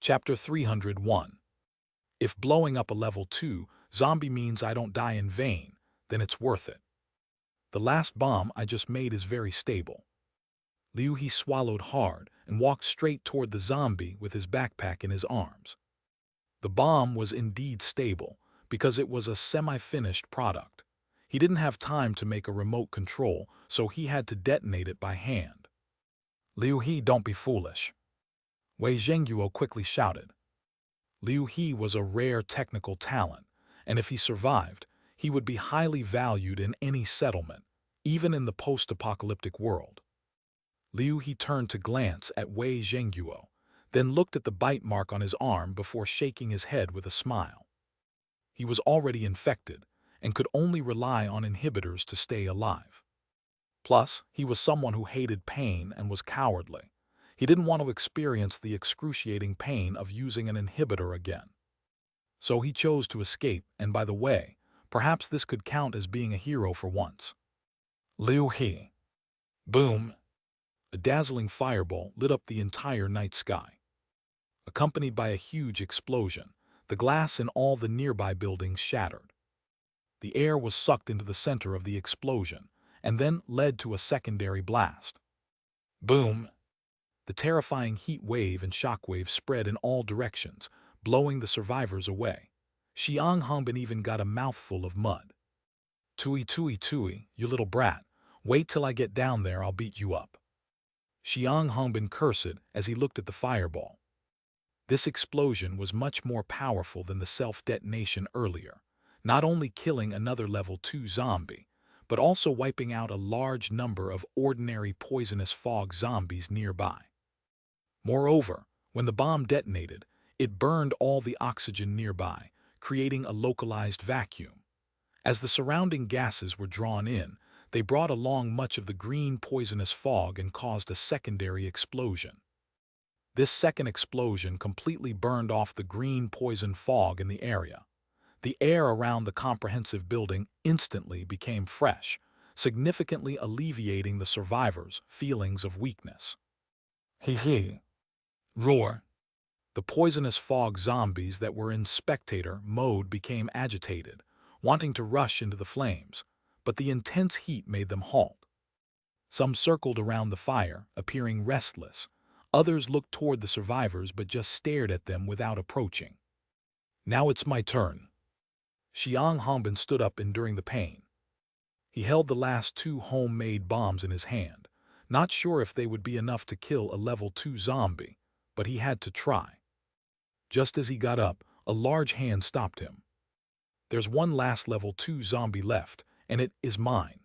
Chapter 301. If blowing up a level 2 zombie means I don't die in vain, then it's worth it. The last bomb I just made is very stable. Liu He swallowed hard and walked straight toward the zombie with his backpack in his arms. The bomb was indeed stable, because it was a semi-finished product. He didn't have time to make a remote control, so he had to detonate it by hand. Liu He, don't be foolish. Wei Zhengyuo quickly shouted. Liu He was a rare technical talent, and if he survived, he would be highly valued in any settlement, even in the post-apocalyptic world. Liu He turned to glance at Wei Zhengyuo, then looked at the bite mark on his arm before shaking his head with a smile. He was already infected and could only rely on inhibitors to stay alive. Plus, he was someone who hated pain and was cowardly. He didn't want to experience the excruciating pain of using an inhibitor again. So he chose to escape, and by the way, perhaps this could count as being a hero for once. Liu He. Boom! A dazzling fireball lit up the entire night sky. Accompanied by a huge explosion, the glass in all the nearby buildings shattered. The air was sucked into the center of the explosion, and then led to a secondary blast. Boom! The terrifying heat wave and shock wave spread in all directions, blowing the survivors away. Xiang Hongbin even got a mouthful of mud. Tui, you little brat. Wait till I get down there, I'll beat you up. Xiang Hongbin cursed as he looked at the fireball. This explosion was much more powerful than the self-detonation earlier, not only killing another level 2 zombie, but also wiping out a large number of ordinary poisonous fog zombies nearby. Moreover, when the bomb detonated, it burned all the oxygen nearby, creating a localized vacuum. As the surrounding gases were drawn in, they brought along much of the green poisonous fog and caused a secondary explosion. This second explosion completely burned off the green poison fog in the area. The air around the comprehensive building instantly became fresh, significantly alleviating the survivors' feelings of weakness. Hee. Roar! The poisonous fog zombies that were in spectator mode became agitated, wanting to rush into the flames, but the intense heat made them halt. Some circled around the fire, appearing restless. Others looked toward the survivors but just stared at them without approaching. Now it's my turn. Xiang Hongbin stood up, enduring the pain. He held the last 2 homemade bombs in his hand, not sure if they would be enough to kill a level 2 zombie, but he had to try. Just as he got up, a large hand stopped him. There's one last level 2 zombie left, and it is mine.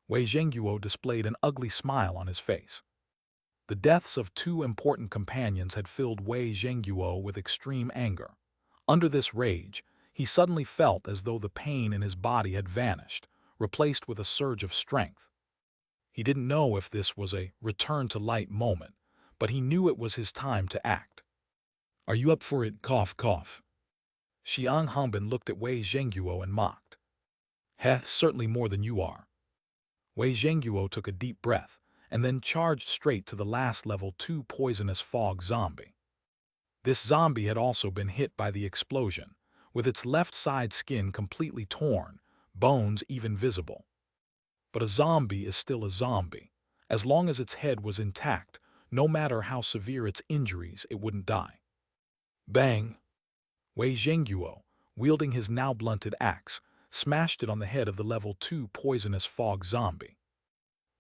Wei Zhengyuo displayed an ugly smile on his face. The deaths of 2 important companions had filled Wei Zhengyuo with extreme anger. Under this rage, he suddenly felt as though the pain in his body had vanished, replaced with a surge of strength. He didn't know if this was a return-to-light moment, but he knew it was his time to act. Are you up for it? Cough, cough. Xiang Hongbin looked at Wei Zhengyuo and mocked. Heh, certainly more than you are. Wei Zhengyuo took a deep breath and then charged straight to the last level 2 poisonous fog zombie. This zombie had also been hit by the explosion, with its left side skin completely torn, bones even visible. But a zombie is still a zombie. As long as its head was intact, no matter how severe its injuries, it wouldn't die. Bang! Wei Zhengyuo, wielding his now blunted axe, smashed it on the head of the level 2 poisonous fog zombie.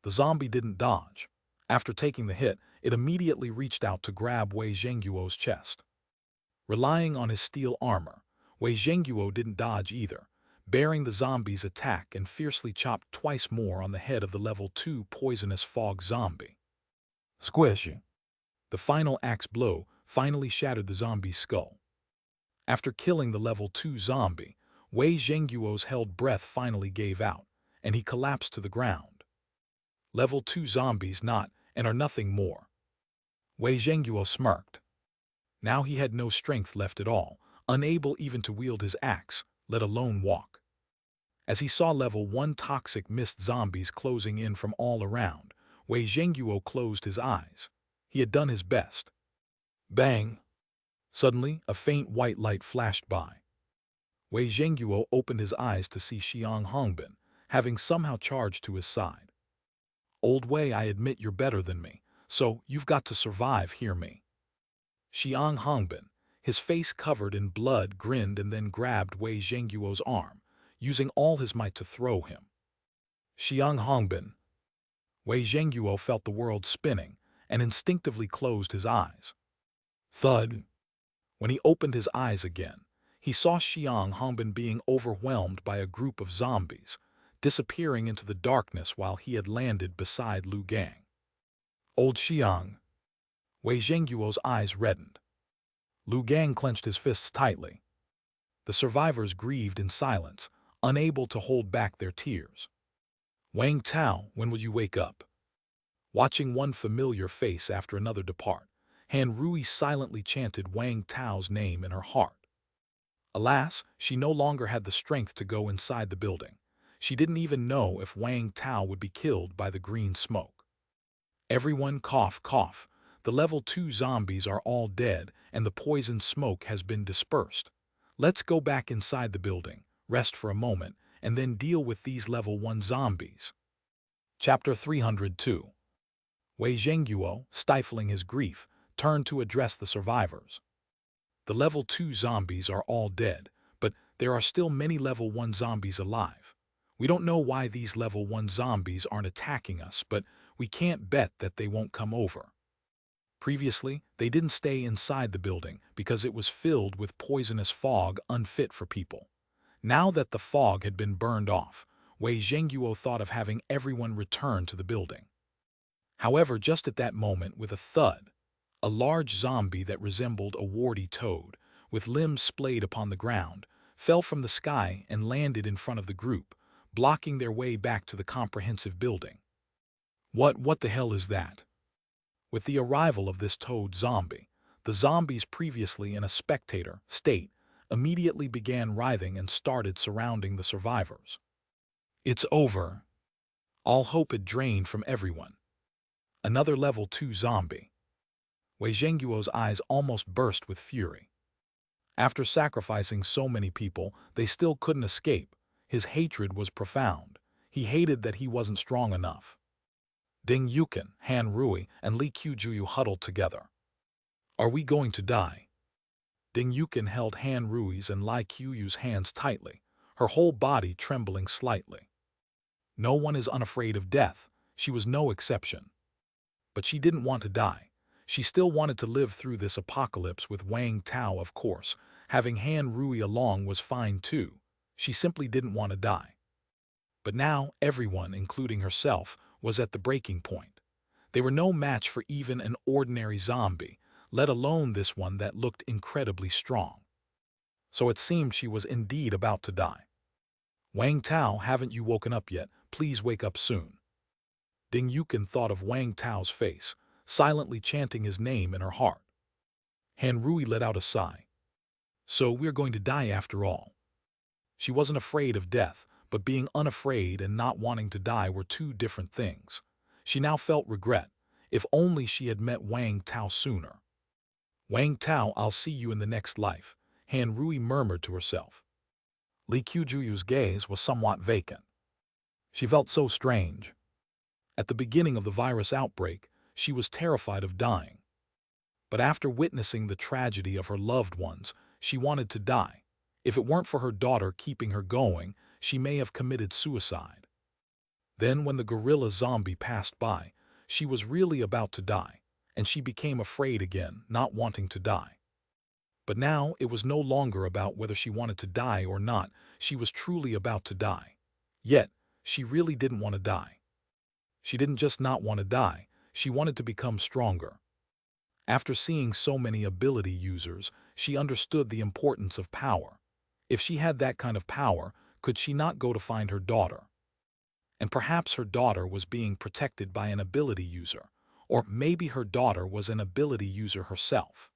The zombie didn't dodge. After taking the hit, it immediately reached out to grab Wei Zhengyuo's chest. Relying on his steel armor, Wei Zhengyuo didn't dodge either, bearing the zombie's attack and fiercely chopped twice more on the head of the level 2 poisonous fog zombie. Squish! The final axe blow finally shattered the zombie's skull. After killing the level 2 zombie, Wei Zhengyuo's held breath finally gave out, and he collapsed to the ground. Level 2 zombies not and are nothing more. Wei Zhengyuo smirked. Now he had no strength left at all, unable even to wield his axe, let alone walk. As he saw level 1 toxic mist zombies closing in from all around, Wei Zhengyuo closed his eyes. He had done his best. Bang! Suddenly, a faint white light flashed by. Wei Zhenguo opened his eyes to see Xiang Hongbin, having somehow charged to his side. "Old Wei, I admit you're better than me, so you've got to survive, hear me." Xiang Hongbin, his face covered in blood, grinned and then grabbed Wei Zhenguo's arm, using all his might to throw him. "Xiang Hongbin." Wei Zhenguo felt the world spinning and instinctively closed his eyes. Thud. When he opened his eyes again, he saw Xiang Hongbin being overwhelmed by a group of zombies, disappearing into the darkness while he had landed beside Lu Gang. "Old Xiang." Wei Zhenguo's eyes reddened. Lu Gang clenched his fists tightly. The survivors grieved in silence, unable to hold back their tears. "Wang Tao, when will you wake up?" Watching one familiar face after another depart, Han Rui silently chanted Wang Tao's name in her heart. Alas, she no longer had the strength to go inside the building. She didn't even know if Wang Tao would be killed by the green smoke. Everyone cough, cough. The level 2 zombies are all dead and the poison smoke has been dispersed. Let's go back inside the building, rest for a moment, and then deal with these level 1 zombies. Chapter 302. Wei Zhenguo, stifling his grief, turned to address the survivors. The level 2 zombies are all dead, but there are still many level 1 zombies alive. We don't know why these level 1 zombies aren't attacking us, but we can't bet that they won't come over. Previously, they didn't stay inside the building because it was filled with poisonous fog unfit for people. Now that the fog had been burned off, Wei Zhenguo thought of having everyone return to the building. However, just at that moment, with a thud, a large zombie that resembled a warty toad, with limbs splayed upon the ground, fell from the sky and landed in front of the group, blocking their way back to the comprehensive building. What the hell is that? With the arrival of this toad zombie, the zombies previously in a spectator state immediately began writhing and started surrounding the survivors. It's over. All hope had drained from everyone. Another level 2 zombie. Wei Zhenguo's eyes almost burst with fury. After sacrificing so many people, they still couldn't escape. His hatred was profound. He hated that he wasn't strong enough. Ding Yukin, Han Rui, and Li Qiujuyu huddled together. "Are we going to die?" Ding Yukin held Han Rui's and Li Qiuyu's hands tightly, her whole body trembling slightly. No one is unafraid of death. She was no exception. But she didn't want to die. She still wanted to live through this apocalypse with Wang Tao, of course. Having Han Rui along was fine too. She simply didn't want to die. But now everyone, including herself, was at the breaking point. They were no match for even an ordinary zombie, let alone this one that looked incredibly strong. So it seemed she was indeed about to die. "Wang Tao, haven't you woken up yet? Please wake up soon." Ding Yukin thought of Wang Tao's face, silently chanting his name in her heart. Han Rui let out a sigh. So we're going to die after all. She wasn't afraid of death, but being unafraid and not wanting to die were two different things. She now felt regret. If only she had met Wang Tao sooner. "Wang Tao, I'll see you in the next life," Han Rui murmured to herself. Li Qiujuyu's gaze was somewhat vacant. She felt so strange. At the beginning of the virus outbreak, she was terrified of dying. But after witnessing the tragedy of her loved ones, she wanted to die. If it weren't for her daughter keeping her going, she may have committed suicide. Then when the gorilla zombie passed by, she was really about to die, and she became afraid again, not wanting to die. But now it was no longer about whether she wanted to die or not. She was truly about to die. Yet, she really didn't want to die. She didn't just not want to die, she wanted to become stronger. After seeing so many ability users, she understood the importance of power. If she had that kind of power, could she not go to find her daughter? And perhaps her daughter was being protected by an ability user, or maybe her daughter was an ability user herself.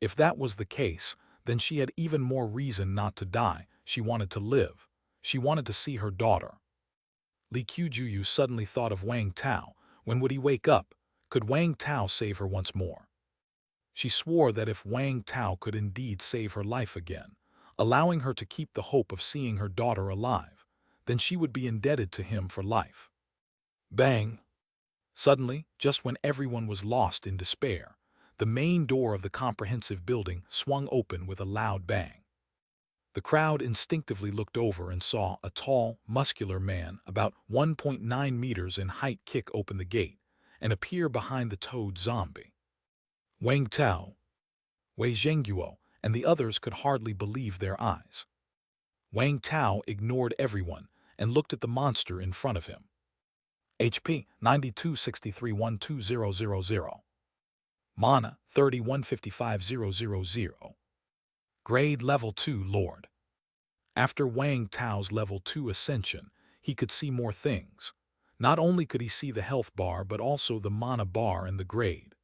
If that was the case, then she had even more reason not to die. She wanted to live. She wanted to see her daughter. Li Qiujuyu suddenly thought of Wang Tao. When would he wake up? Could Wang Tao save her once more? She swore that if Wang Tao could indeed save her life again, allowing her to keep the hope of seeing her daughter alive, then she would be indebted to him for life. Bang! Suddenly, just when everyone was lost in despair, the main door of the comprehensive building swung open with a loud bang. The crowd instinctively looked over and saw a tall, muscular man about 1.9 meters in height kick open the gate and appear behind the toad zombie. Wang Tao, Wei Zhengguo, and the others could hardly believe their eyes. Wang Tao ignored everyone and looked at the monster in front of him. HP 9263-12000. Mana 3155-000. Grade Level 2 Lord. After Wang Tao's Level 2 ascension, he could see more things. Not only could he see the health bar but also the mana bar and the grade.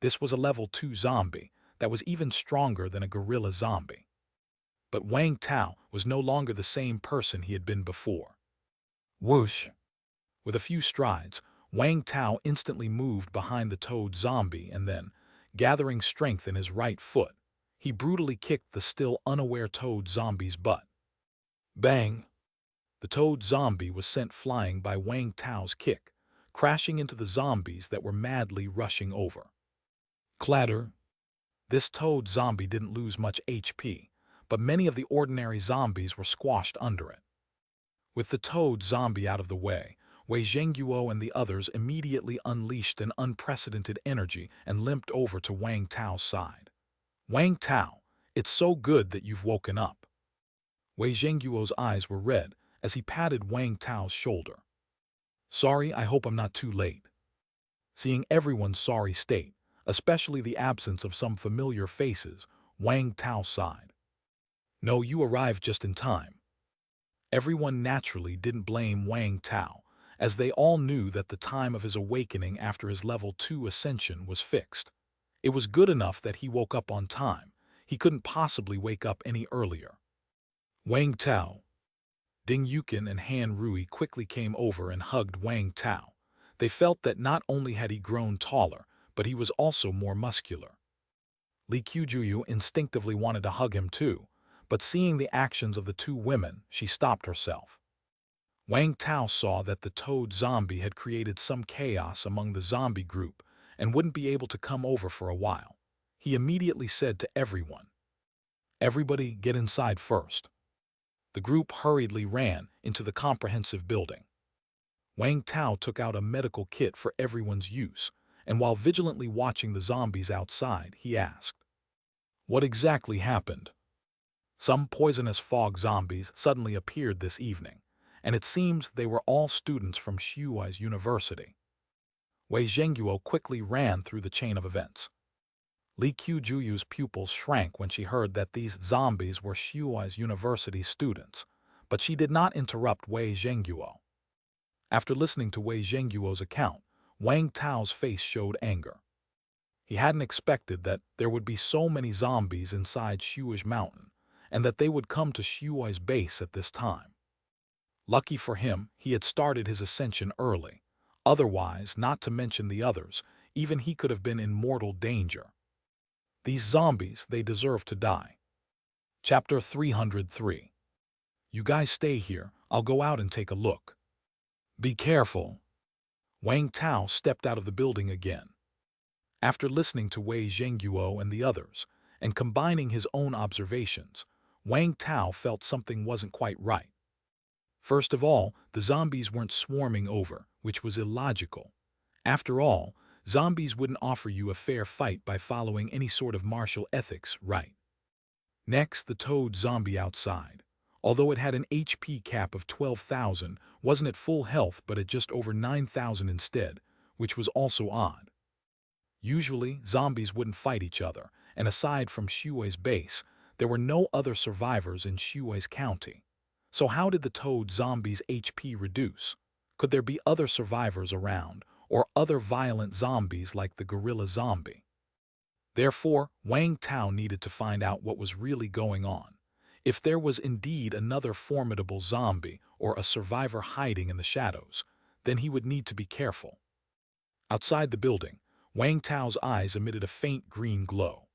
This was a Level 2 zombie that was even stronger than a gorilla zombie. But Wang Tao was no longer the same person he had been before. Whoosh! With a few strides, Wang Tao instantly moved behind the toad zombie and then, gathering strength in his right foot, he brutally kicked the still unaware toad zombie's butt. Bang! The toad zombie was sent flying by Wang Tao's kick, crashing into the zombies that were madly rushing over. Clatter! This toad zombie didn't lose much HP, but many of the ordinary zombies were squashed under it. With the toad zombie out of the way, Wei Zhengguo and the others immediately unleashed an unprecedented energy and limped over to Wang Tao's side. Wang Tao, it's so good that you've woken up. Wei Zhengguo's eyes were red as he patted Wang Tao's shoulder. Sorry, I hope I'm not too late. Seeing everyone's sorry state, especially the absence of some familiar faces, Wang Tao sighed. No, you arrived just in time. Everyone naturally didn't blame Wang Tao, as they all knew that the time of his awakening after his Level 2 ascension was fixed. It was good enough that he woke up on time. He couldn't possibly wake up any earlier. Wang Tao. Ding Yukin and Han Rui quickly came over and hugged Wang Tao. They felt that not only had he grown taller, but he was also more muscular. Li Qiujuyu instinctively wanted to hug him too, but seeing the actions of the two women, she stopped herself. Wang Tao saw that the toad zombie had created some chaos among the zombie group and wouldn't be able to come over for a while. He immediately said to everyone, "Everybody get inside first." The group hurriedly ran into the comprehensive building. Wang Tao took out a medical kit for everyone's use, and while vigilantly watching the zombies outside, he asked, "What exactly happened?" Some poisonous fog zombies suddenly appeared this evening, and it seems they were all students from Xuhuai's university. Wei Zhengguo quickly ran through the chain of events. Li Qiujuyu's pupils shrank when she heard that these zombies were Xuhuai's university students, but she did not interrupt Wei Zhengguo. After listening to Wei Zhengguo's account, Wang Tao's face showed anger. He hadn't expected that there would be so many zombies inside Xuhuai's mountain, and that they would come to Xuhuai's base at this time. Lucky for him, he had started his ascension early. Otherwise, not to mention the others, even he could have been in mortal danger. These zombies, they deserve to die. Chapter 303. You guys stay here, I'll go out and take a look. Be careful. Wang Tao stepped out of the building again. After listening to Wei Zhengguo and the others, and combining his own observations, Wang Tao felt something wasn't quite right. First of all, the zombies weren't swarming over, which was illogical. After all, zombies wouldn't offer you a fair fight by following any sort of martial ethics, right? Next, the toad zombie outside. Although it had an HP cap of 12,000, wasn't at full health but at just over 9,000 instead, which was also odd. Usually, zombies wouldn't fight each other, and aside from Xuhuai's base, there were no other survivors in Xuhuai's county. So how did the toad zombie's HP reduce? Could there be other survivors around, or other violent zombies like the gorilla zombie? Therefore, Wang Tao needed to find out what was really going on. If there was indeed another formidable zombie or a survivor hiding in the shadows, then he would need to be careful. Outside the building, Wang Tao's eyes emitted a faint green glow.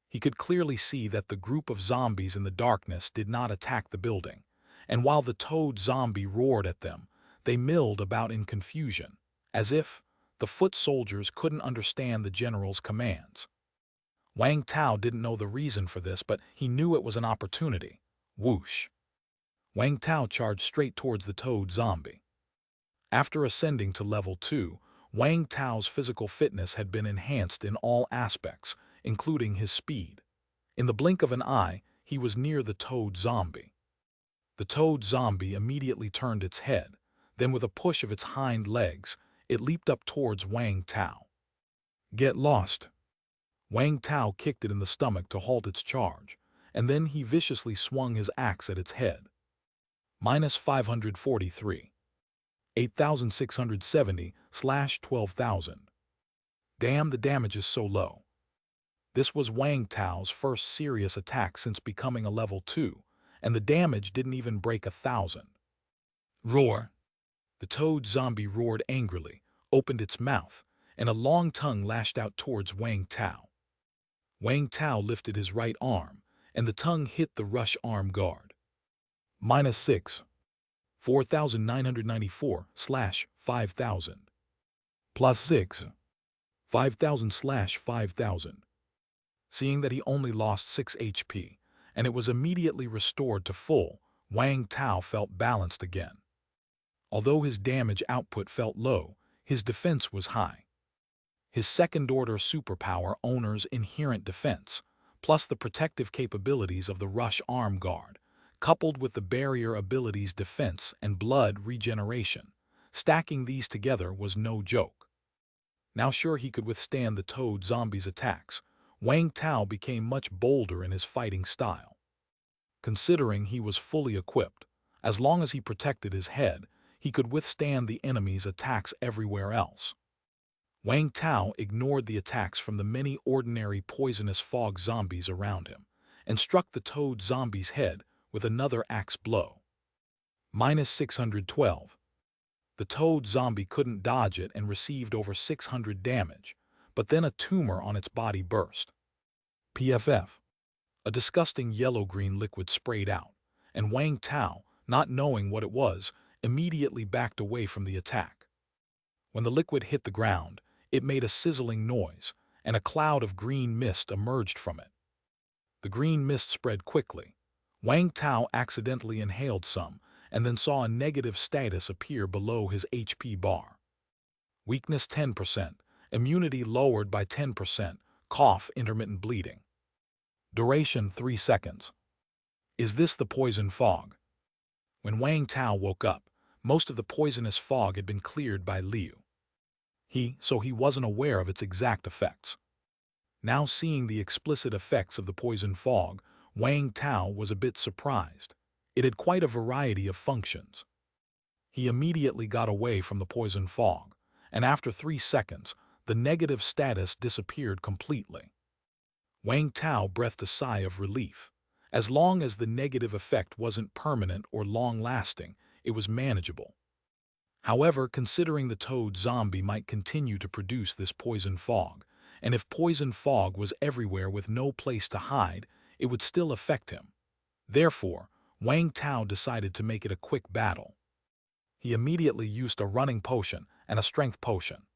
He could clearly see that the group of zombies in the darkness did not attack the building, and while the toad zombie roared at them, they milled about in confusion, as if the foot soldiers couldn't understand the general's commands. Wang Tao didn't know the reason for this, but he knew it was an opportunity. Whoosh! Wang Tao charged straight towards the toad zombie. After ascending to level 2, Wang Tao's physical fitness had been enhanced in all aspects, including his speed. In the blink of an eye, he was near the toad zombie. The toad zombie immediately turned its head. Then with a push of its hind legs, it leaped up towards Wang Tao. Get lost! Wang Tao kicked it in the stomach to halt its charge, and then he viciously swung his axe at its head. Minus 543. 8,670/12,000. Damn, the damage is so low. This was Wang Tao's first serious attack since becoming a level 2, and the damage didn't even break 1,000. Roar! The toad zombie roared angrily, opened its mouth, and a long tongue lashed out towards Wang Tao. Wang Tao lifted his right arm, and the tongue hit the rush arm guard. Minus 6. 4,994/5,000. Plus 6. 5,000/5,000. Seeing that he only lost 6 HP, and it was immediately restored to full, Wang Tao felt balanced again. Although his damage output felt low, his defense was high. His second-order superpower owner's inherent defense, plus the protective capabilities of the rush arm guard, coupled with the barrier abilities defense and blood regeneration, stacking these together was no joke. Now sure he could withstand the toad zombie's attacks, Wang Tao became much bolder in his fighting style. Considering he was fully equipped, as long as he protected his head, he could withstand the enemy's attacks everywhere else. Wang Tao ignored the attacks from the many ordinary poisonous fog zombies around him, and struck the toad zombie's head with another axe blow. Minus 612. The toad zombie couldn't dodge it and received over 600 damage, but then a tumor on its body burst. PFF. A disgusting yellow-green liquid sprayed out, and Wang Tao, not knowing what it was, immediately backed away from the attack. When the liquid hit the ground, it made a sizzling noise, and a cloud of green mist emerged from it. The green mist spread quickly. Wang Tao accidentally inhaled some, and then saw a negative status appear below his HP bar. Weakness 10%, immunity lowered by 10%, cough, intermittent bleeding. Duration 3 seconds. Is this the poison fog? When Wang Tao woke up, most of the poisonous fog had been cleared by Liu. So he wasn't aware of its exact effects. Now seeing the explicit effects of the poison fog, Wang Tao was a bit surprised. It had quite a variety of functions. He immediately got away from the poison fog, and after 3 seconds, the negative status disappeared completely. Wang Tao breathed a sigh of relief. As long as the negative effect wasn't permanent or long-lasting, it was manageable. However, considering the toad zombie might continue to produce this poison fog, and if poison fog was everywhere with no place to hide, it would still affect him. Therefore, Wang Tao decided to make it a quick battle. He immediately used a running potion and a strength potion.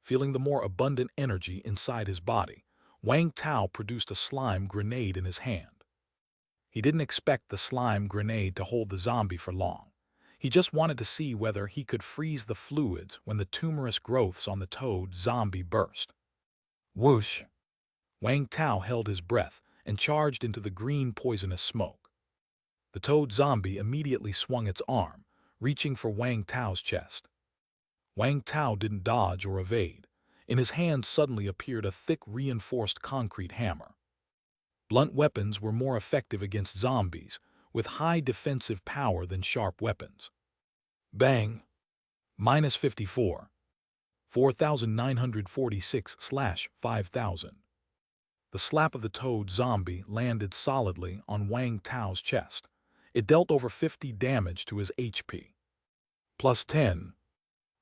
Feeling the more abundant energy inside his body, Wang Tao produced a slime grenade in his hand. He didn't expect the slime grenade to hold the zombie for long. He just wanted to see whether he could freeze the fluids when the tumorous growths on the toad zombie burst. Whoosh! Wang Tao held his breath and charged into the green poisonous smoke. The toad zombie immediately swung its arm, reaching for Wang Tao's chest. Wang Tao didn't dodge or evade. In his hand suddenly appeared a thick reinforced concrete hammer. Blunt weapons were more effective against zombies, with high defensive power than sharp weapons. Bang! Minus 54. 4,946/5,000. The slap of the toad zombie landed solidly on Wang Tao's chest. It dealt over 50 damage to his HP. Plus 10.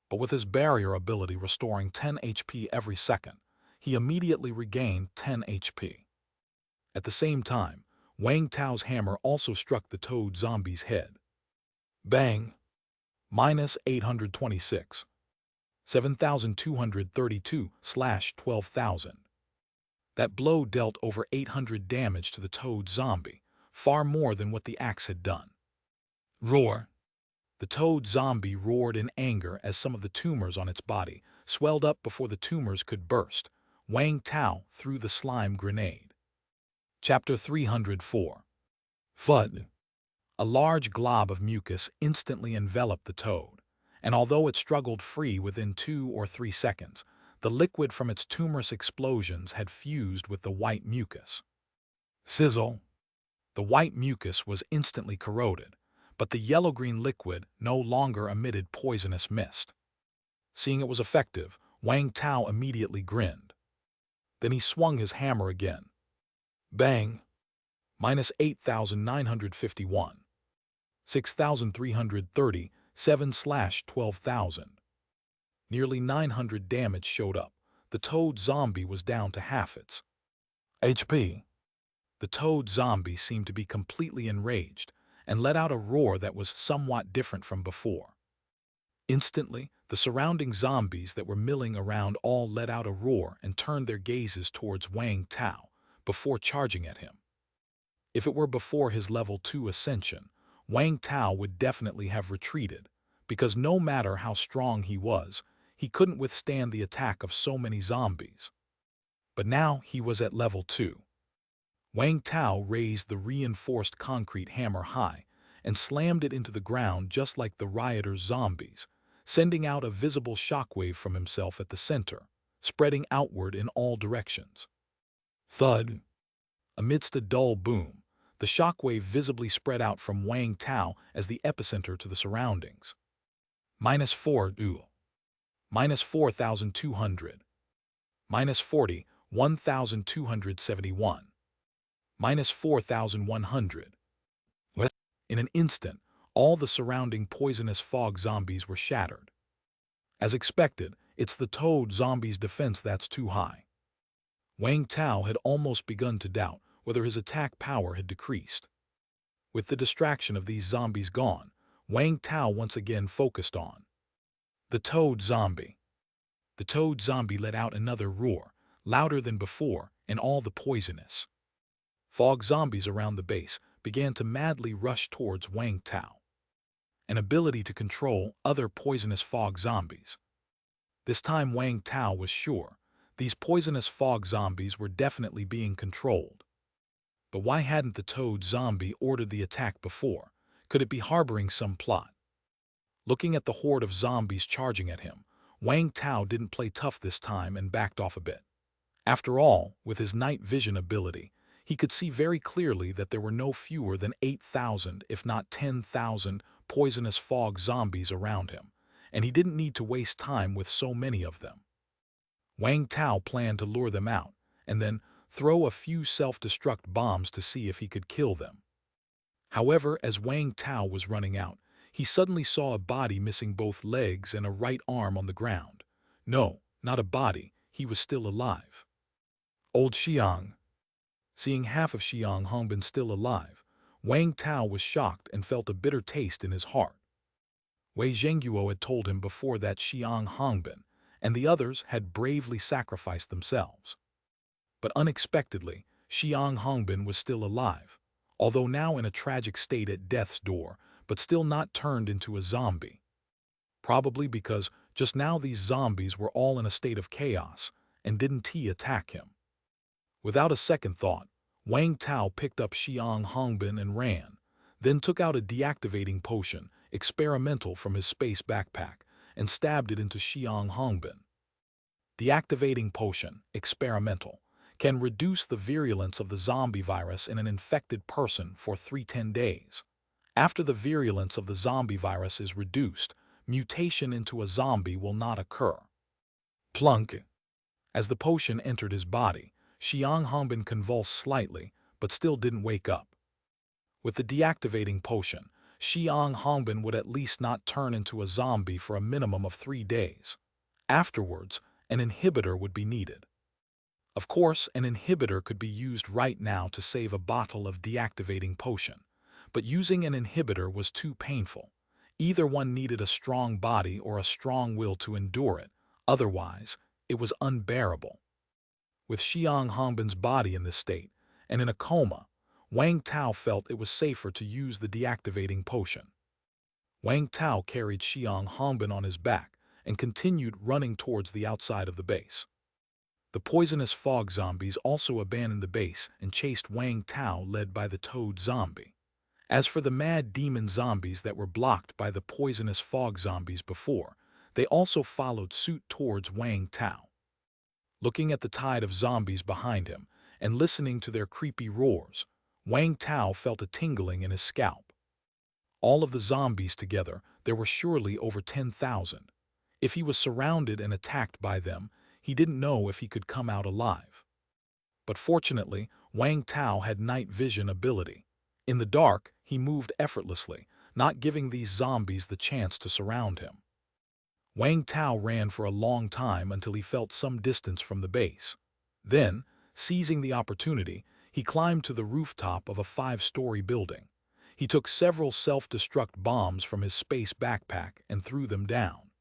but with his barrier ability restoring 10 HP every second, he immediately regained 10 HP. At the same time, Wang Tao's hammer also struck the toad zombie's head. Bang! Minus 826. 7,232/12,000. That blow dealt over 800 damage to the toad zombie, far more than what the axe had done. Roar! The toad zombie roared in anger as some of the tumors on its body swelled up before the tumors could burst. Wang Tao threw the slime grenade. Chapter 304. FUD. A large glob of mucus instantly enveloped the toad, and although it struggled free within 2 or 3 seconds, the liquid from its tumorous explosions had fused with the white mucus. Sizzle! The white mucus was instantly corroded, but the yellow-green liquid no longer emitted poisonous mist. Seeing it was effective, Wang Tao immediately grinned. Then he swung his hammer again. Bang! Minus 8,951. 6,337/12,000. Nearly 900 damage showed up. The toad zombie was down to half its HP. The toad zombie seemed to be completely enraged and let out a roar that was somewhat different from before. Instantly, the surrounding zombies that were milling around all let out a roar and turned their gazes towards Wang Tao before charging at him. If it were before his level 2 ascension, Wang Tao would definitely have retreated, because no matter how strong he was, he couldn't withstand the attack of so many zombies. But now he was at level 2. Wang Tao raised the reinforced concrete hammer high and slammed it into the ground just like the rioters' zombies, sending out a visible shockwave from himself at the center, spreading outward in all directions. Thud! Amidst a dull boom, the shockwave visibly spread out from Wang Tao as the epicenter to the surroundings. Minus 4, minus 4,200. Minus 40, 1,271. Minus 4,100. In an instant, all the surrounding poisonous fog zombies were shattered. As expected, it's the toad zombie's defense that's too high. Wang Tao had almost begun to doubt whether his attack power had decreased. With the distraction of these zombies gone, Wang Tao once again focused on the toad zombie. The toad zombie let out another roar, louder than before, and all the poisonous fog zombies around the base began to madly rush towards Wang Tao. An ability to control other poisonous fog zombies. This time Wang Tao was sure these poisonous fog zombies were definitely being controlled. But why hadn't the toad zombie ordered the attack before? Could it be harboring some plot? Looking at the horde of zombies charging at him, Wang Tao didn't play tough this time and backed off a bit. After all, with his night vision ability, he could see very clearly that there were no fewer than 8,000, if not 10,000, poisonous fog zombies around him, and he didn't need to waste time with so many of them. Wang Tao planned to lure them out, and then throw a few self-destruct bombs to see if he could kill them. However, as Wang Tao was running out, he suddenly saw a body missing both legs and a right arm on the ground. No, not a body, he was still alive. Old Xiang. Seeing half of Xiang Hongbin still alive, Wang Tao was shocked and felt a bitter taste in his heart. Wei Zhengguo had told him before that Xiang Hongbin and the others had bravely sacrificed themselves. But unexpectedly, Xiang Hongbin was still alive, although now in a tragic state at death's door, but still not turned into a zombie. Probably because just now these zombies were all in a state of chaos and didn't attack him. Without a second thought, Wang Tao picked up Xiang Hongbin and ran, then took out a deactivating potion, experimental, from his space backpack, and stabbed it into Xiang Hongbin. Deactivating potion, experimental, can reduce the virulence of the zombie virus in an infected person for 310 days. After the virulence of the zombie virus is reduced, mutation into a zombie will not occur. Plunk! As the potion entered his body, Xiang Hongbin convulsed slightly, but still didn't wake up. With the deactivating potion, Xiang Hongbin would at least not turn into a zombie for a minimum of 3 days. Afterwards, an inhibitor would be needed. Of course, an inhibitor could be used right now to save a bottle of deactivating potion, but using an inhibitor was too painful. Either one needed a strong body or a strong will to endure it, otherwise, it was unbearable. With Xiang Hongbin's body in this state, and in a coma, Wang Tao felt it was safer to use the deactivating potion. Wang Tao carried Xiang Hongbin on his back and continued running towards the outside of the base. The poisonous fog zombies also abandoned the base and chased Wang Tao, led by the toad zombie. As for the mad demon zombies that were blocked by the poisonous fog zombies before, they also followed suit towards Wang Tao. Looking at the tide of zombies behind him and listening to their creepy roars, Wang Tao felt a tingling in his scalp. All of the zombies together, there were surely over 10,000. If he was surrounded and attacked by them, he didn't know if he could come out alive. But fortunately, Wang Tao had night vision ability. In the dark, he moved effortlessly, not giving these zombies the chance to surround him. Wang Tao ran for a long time until he felt some distance from the base. Then, seizing the opportunity, he climbed to the rooftop of a 5-story building. He took several self-destruct bombs from his space backpack and threw them down.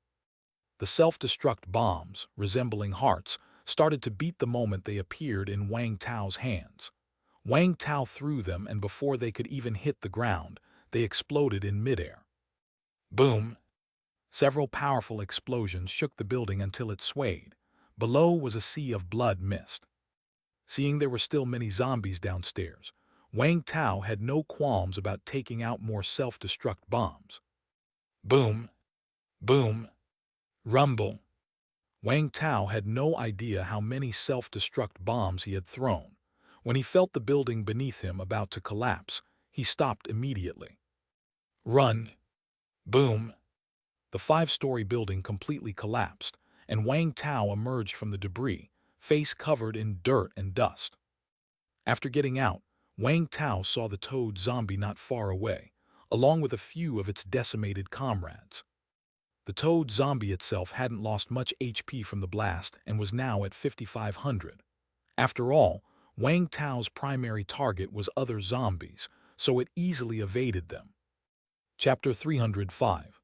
The self-destruct bombs, resembling hearts, started to beat the moment they appeared in Wang Tao's hands. Wang Tao threw them, and before they could even hit the ground, they exploded in midair. Boom! Several powerful explosions shook the building until it swayed. Below was a sea of blood mist. Seeing there were still many zombies downstairs, Wang Tao had no qualms about taking out more self-destruct bombs. Boom! Boom! Rumble! Wang Tao had no idea how many self-destruct bombs he had thrown. When he felt the building beneath him about to collapse, he stopped immediately. Run! Boom! The 5-story building completely collapsed, and Wang Tao emerged from the debris, face covered in dirt and dust. After getting out, Wang Tao saw the toad zombie not far away, along with a few of its decimated comrades. The toad zombie itself hadn't lost much HP from the blast and was now at 5,500. After all, Wang Tao's primary target was other zombies, so it easily evaded them. Chapter 305.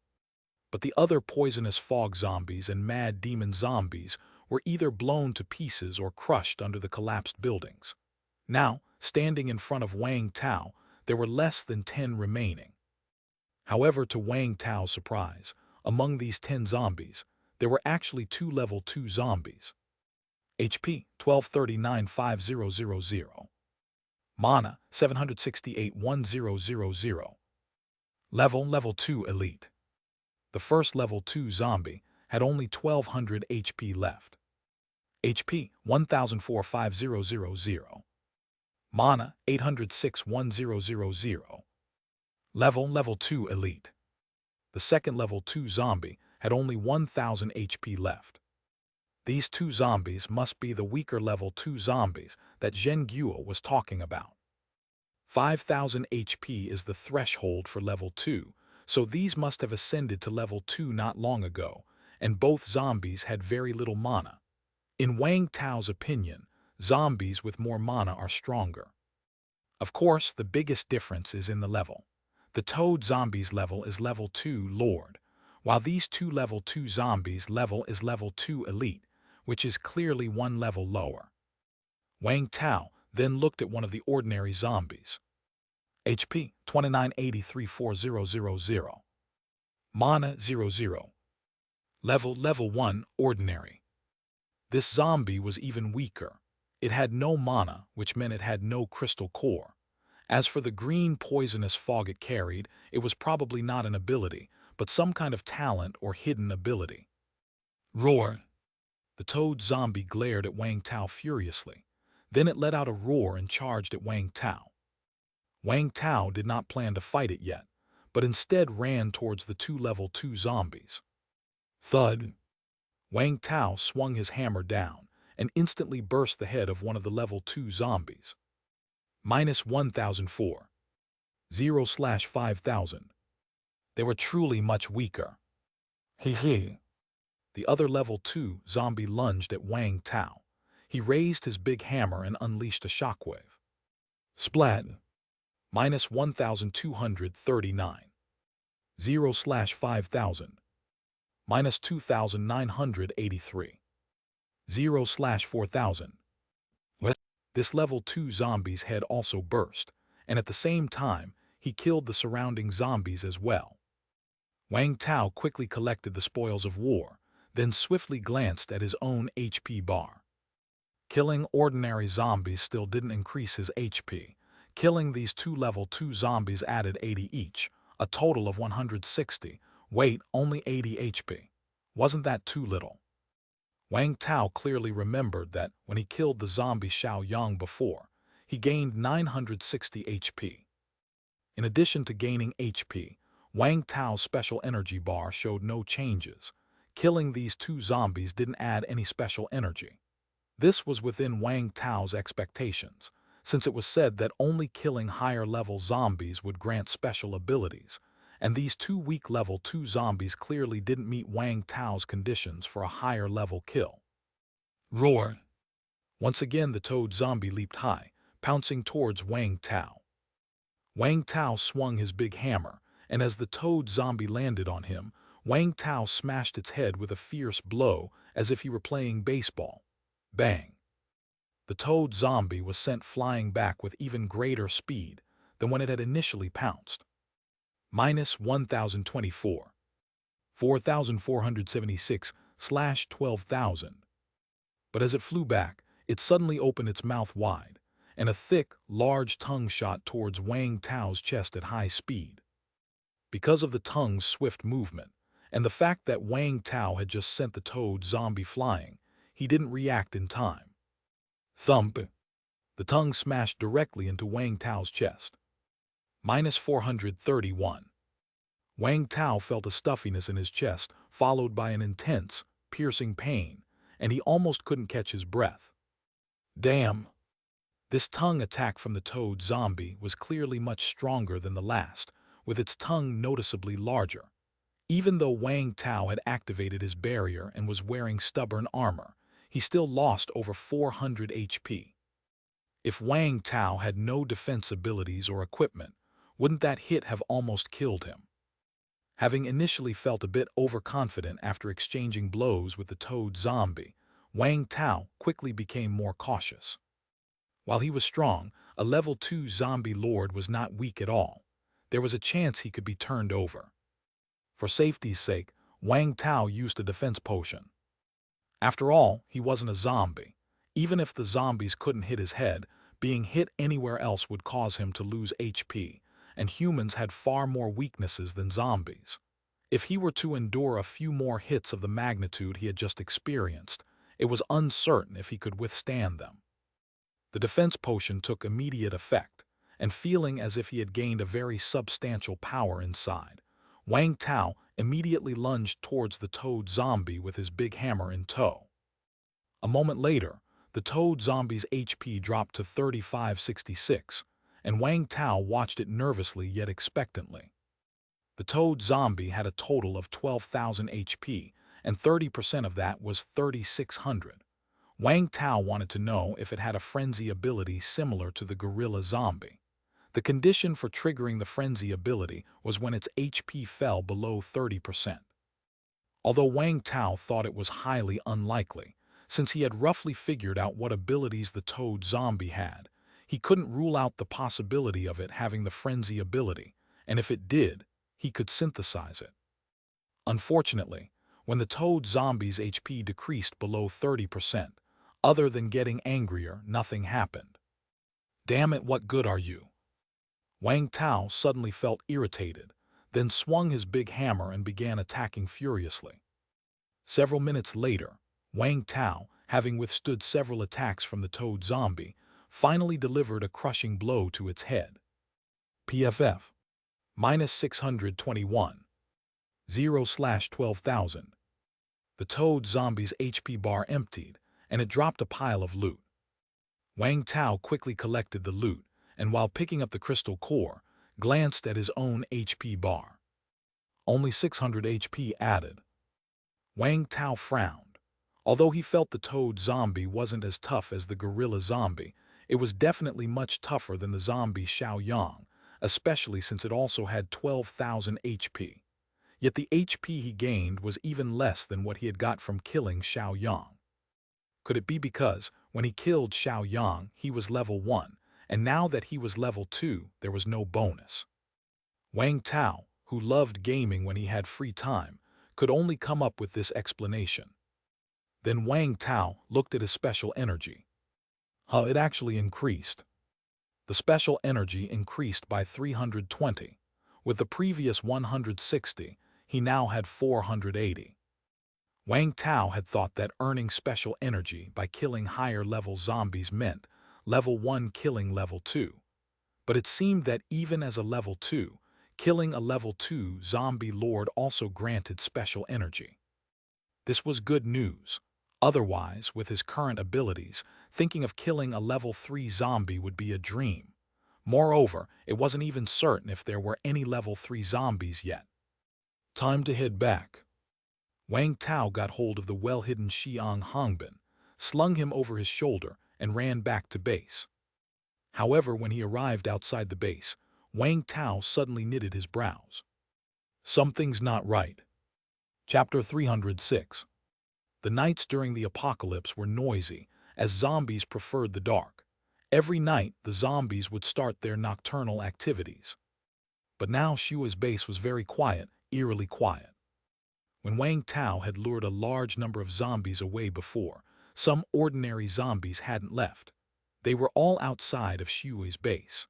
But the other poisonous fog zombies and mad demon zombies were either blown to pieces or crushed under the collapsed buildings. Now, standing in front of Wang Tao, there were less than 10 remaining. However, to Wang Tao's surprise, among these 10 zombies, there were actually 2 level 2 zombies. HP 1239-5000. Mana 768-1000. Level 2 Elite. The first level 2 zombie had only 1200 HP left. HP 1004-5000. Mana 806-1000. Level 2 Elite. The second level 2 zombie had only 1000 HP left. These 2 zombies must be the weaker level 2 zombies that Zheng Guo was talking about. 5000 HP is the threshold for level 2, so these must have ascended to level 2 not long ago, and both zombies had very little mana. In Wang Tao's opinion, zombies with more mana are stronger. Of course, the biggest difference is in the level. The toad zombies level is level 2 Lord, while these 2 level 2 zombies level is level 2 Elite, which is clearly 1 level lower. Wang Tao then looked at one of the ordinary zombies. HP 2983-4000. Mana 00. Level 1 Ordinary. This zombie was even weaker. It had no mana, which meant it had no crystal core. As for the green poisonous fog it carried, it was probably not an ability, but some kind of talent or hidden ability. Roar! The toad zombie glared at Wang Tao furiously. Then it let out a roar and charged at Wang Tao. Wang Tao did not plan to fight it yet, but instead ran towards the 2 level 2 zombies. Thud! Wang Tao swung his hammer down and instantly burst the head of one of the level 2 zombies. -1004. 0/5000. They were truly much weaker. He. The other level 2 zombie lunged at Wang Tao. He raised his big hammer and unleashed a shockwave. Splat. Minus 1,239. 0/5,000. Minus 2,983. 0/4,000. This level 2 zombie's head also burst, and at the same time, he killed the surrounding zombies as well. Wang Tao quickly collected the spoils of war, then swiftly glanced at his own HP bar. Killing ordinary zombies still didn't increase his HP. Killing these two level 2 zombies added 80 each, a total of 160. Wait, only 80 HP. Wasn't that too little? Wang Tao clearly remembered that when he killed the zombie Xiao Yang before, he gained 960 HP. In addition to gaining HP, Wang Tao's special energy bar showed no changes. Killing these two zombies didn't add any special energy. This was within Wang Tao's expectations, since it was said that only killing higher-level zombies would grant special abilities, and these two weak level 2 zombies clearly didn't meet Wang Tao's conditions for a higher-level kill. Roar! Once again the toad zombie leaped high, pouncing towards Wang Tao. Wang Tao swung his big hammer, and as the toad zombie landed on him, Wang Tao smashed its head with a fierce blow as if he were playing baseball. Bang! The toad zombie was sent flying back with even greater speed than when it had initially pounced. Minus 1,024. 4,476/12,000. But as it flew back, it suddenly opened its mouth wide, and a thick, large tongue shot towards Wang Tao's chest at high speed. Because of the tongue's swift movement, and the fact that Wang Tao had just sent the toad zombie flying, he didn't react in time. Thump! The tongue smashed directly into Wang Tao's chest. Minus 431. Wang Tao felt a stuffiness in his chest, followed by an intense, piercing pain, and he almost couldn't catch his breath. Damn! This tongue attack from the toad zombie was clearly much stronger than the last, with its tongue noticeably larger. Even though Wang Tao had activated his barrier and was wearing stubborn armor, he still lost over 400 HP. If Wang Tao had no defense abilities or equipment, wouldn't that hit have almost killed him? Having initially felt a bit overconfident after exchanging blows with the toad zombie, Wang Tao quickly became more cautious. While he was strong, a level 2 zombie lord was not weak at all. There was a chance he could be turned over. For safety's sake, Wang Tao used a defense potion. After all, he wasn't a zombie. Even if the zombies couldn't hit his head, being hit anywhere else would cause him to lose HP, and humans had far more weaknesses than zombies. If he were to endure a few more hits of the magnitude he had just experienced, it was uncertain if he could withstand them. The defense potion took immediate effect, and feeling as if he had gained a very substantial power inside, Wang Tao immediately lunged towards the toad zombie with his big hammer in tow. A moment later, the toad zombie's HP dropped to 3566, and Wang Tao watched it nervously yet expectantly. The toad zombie had a total of 12,000 HP, and 30% of that was 3,600. Wang Tao wanted to know if it had a frenzy ability similar to the gorilla zombie. The condition for triggering the frenzy ability was when its HP fell below 30%. Although Wang Tao thought it was highly unlikely, since he had roughly figured out what abilities the toad zombie had, he couldn't rule out the possibility of it having the frenzy ability, and if it did, he could synthesize it. Unfortunately, when the toad zombie's HP decreased below 30%, other than getting angrier, nothing happened. Damn it, what good are you? Wang Tao suddenly felt irritated, then swung his big hammer and began attacking furiously. Several minutes later, Wang Tao, having withstood several attacks from the toad zombie, finally delivered a crushing blow to its head. PFF. Minus 621. 0/12,000. The toad zombie's HP bar emptied, and it dropped a pile of loot. Wang Tao quickly collected the loot, and while picking up the crystal core, glanced at his own HP bar. Only 600 HP added. Wang Tao frowned. Although he felt the toad zombie wasn't as tough as the gorilla zombie, it was definitely much tougher than the zombie Xiaoyang, especially since it also had 12,000 HP. Yet the HP he gained was even less than what he had got from killing Xiaoyang. Could it be because, when he killed Xiaoyang, he was level 1, and now that he was level 2, there was no bonus? Wang Tao, who loved gaming when he had free time, could only come up with this explanation. Then Wang Tao looked at his special energy. It actually increased. The special energy increased by 320. With the previous 160, he now had 480. Wang Tao had thought that earning special energy by killing higher-level zombies meant level 1 killing level 2. But it seemed that even as a level 2, killing a level 2 zombie lord also granted special energy. This was good news. Otherwise, with his current abilities, thinking of killing a level 3 zombie would be a dream. Moreover, it wasn't even certain if there were any level 3 zombies yet. Time to head back. Wang Tao got hold of the well-hidden Xiang Hongbin, slung him over his shoulder, and ran back to base. However, when he arrived outside the base, Wang Tao suddenly knitted his brows. Something's not right. Chapter 306. The nights during the apocalypse were noisy, as zombies preferred the dark. Every night, the zombies would start their nocturnal activities. But now Shua's base was very quiet, eerily quiet. When Wang Tao had lured a large number of zombies away before, some ordinary zombies hadn't left. They were all outside of Shua's base.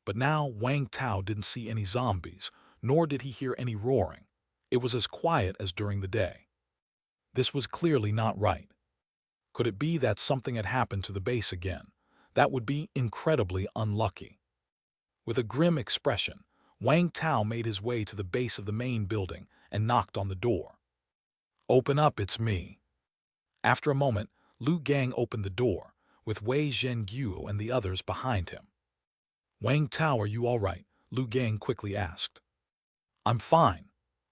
But now Wang Tao didn't see any zombies, nor did he hear any roaring. It was as quiet as during the day. This was clearly not right. Could it be that something had happened to the base again? That would be incredibly unlucky. With a grim expression, Wang Tao made his way to the base of the main building and knocked on the door. "Open up, it's me." After a moment, Lu Gang opened the door, with Wei Zhengyu and the others behind him. "Wang Tao, are you all right?" Lu Gang quickly asked. "I'm fine."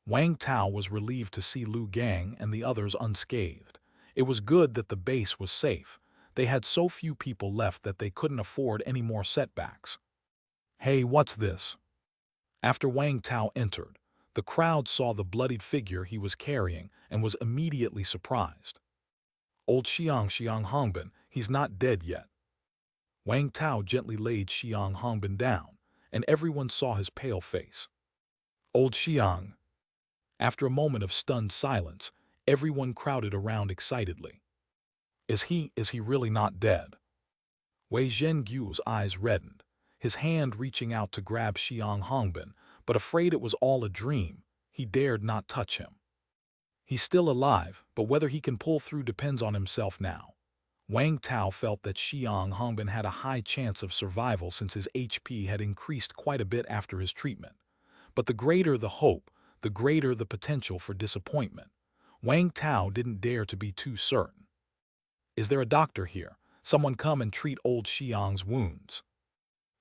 Wang Tao was relieved to see Lu Gang and the others unscathed. It was good that the base was safe. They had so few people left that they couldn't afford any more setbacks. "Hey, what's this?" After Wang Tao entered, the crowd saw the bloodied figure he was carrying and was immediately surprised. "Old Xiang Hongbin, he's not dead yet." Wang Tao gently laid Xiang Hongbin down, and everyone saw his pale face. "Old Xiang." After a moment of stunned silence, everyone crowded around excitedly. Is he really not dead?" Wei Zhengyu's eyes reddened, his hand reaching out to grab Xiang Hongbin, but afraid it was all a dream, he dared not touch him. "He's still alive, but whether he can pull through depends on himself now." Wang Tao felt that Xiang Hongbin had a high chance of survival since his HP had increased quite a bit after his treatment. But the greater the hope, the greater the potential for disappointment. Wang Tao didn't dare to be too certain. "Is there a doctor here? Someone come and treat old Xiang's wounds."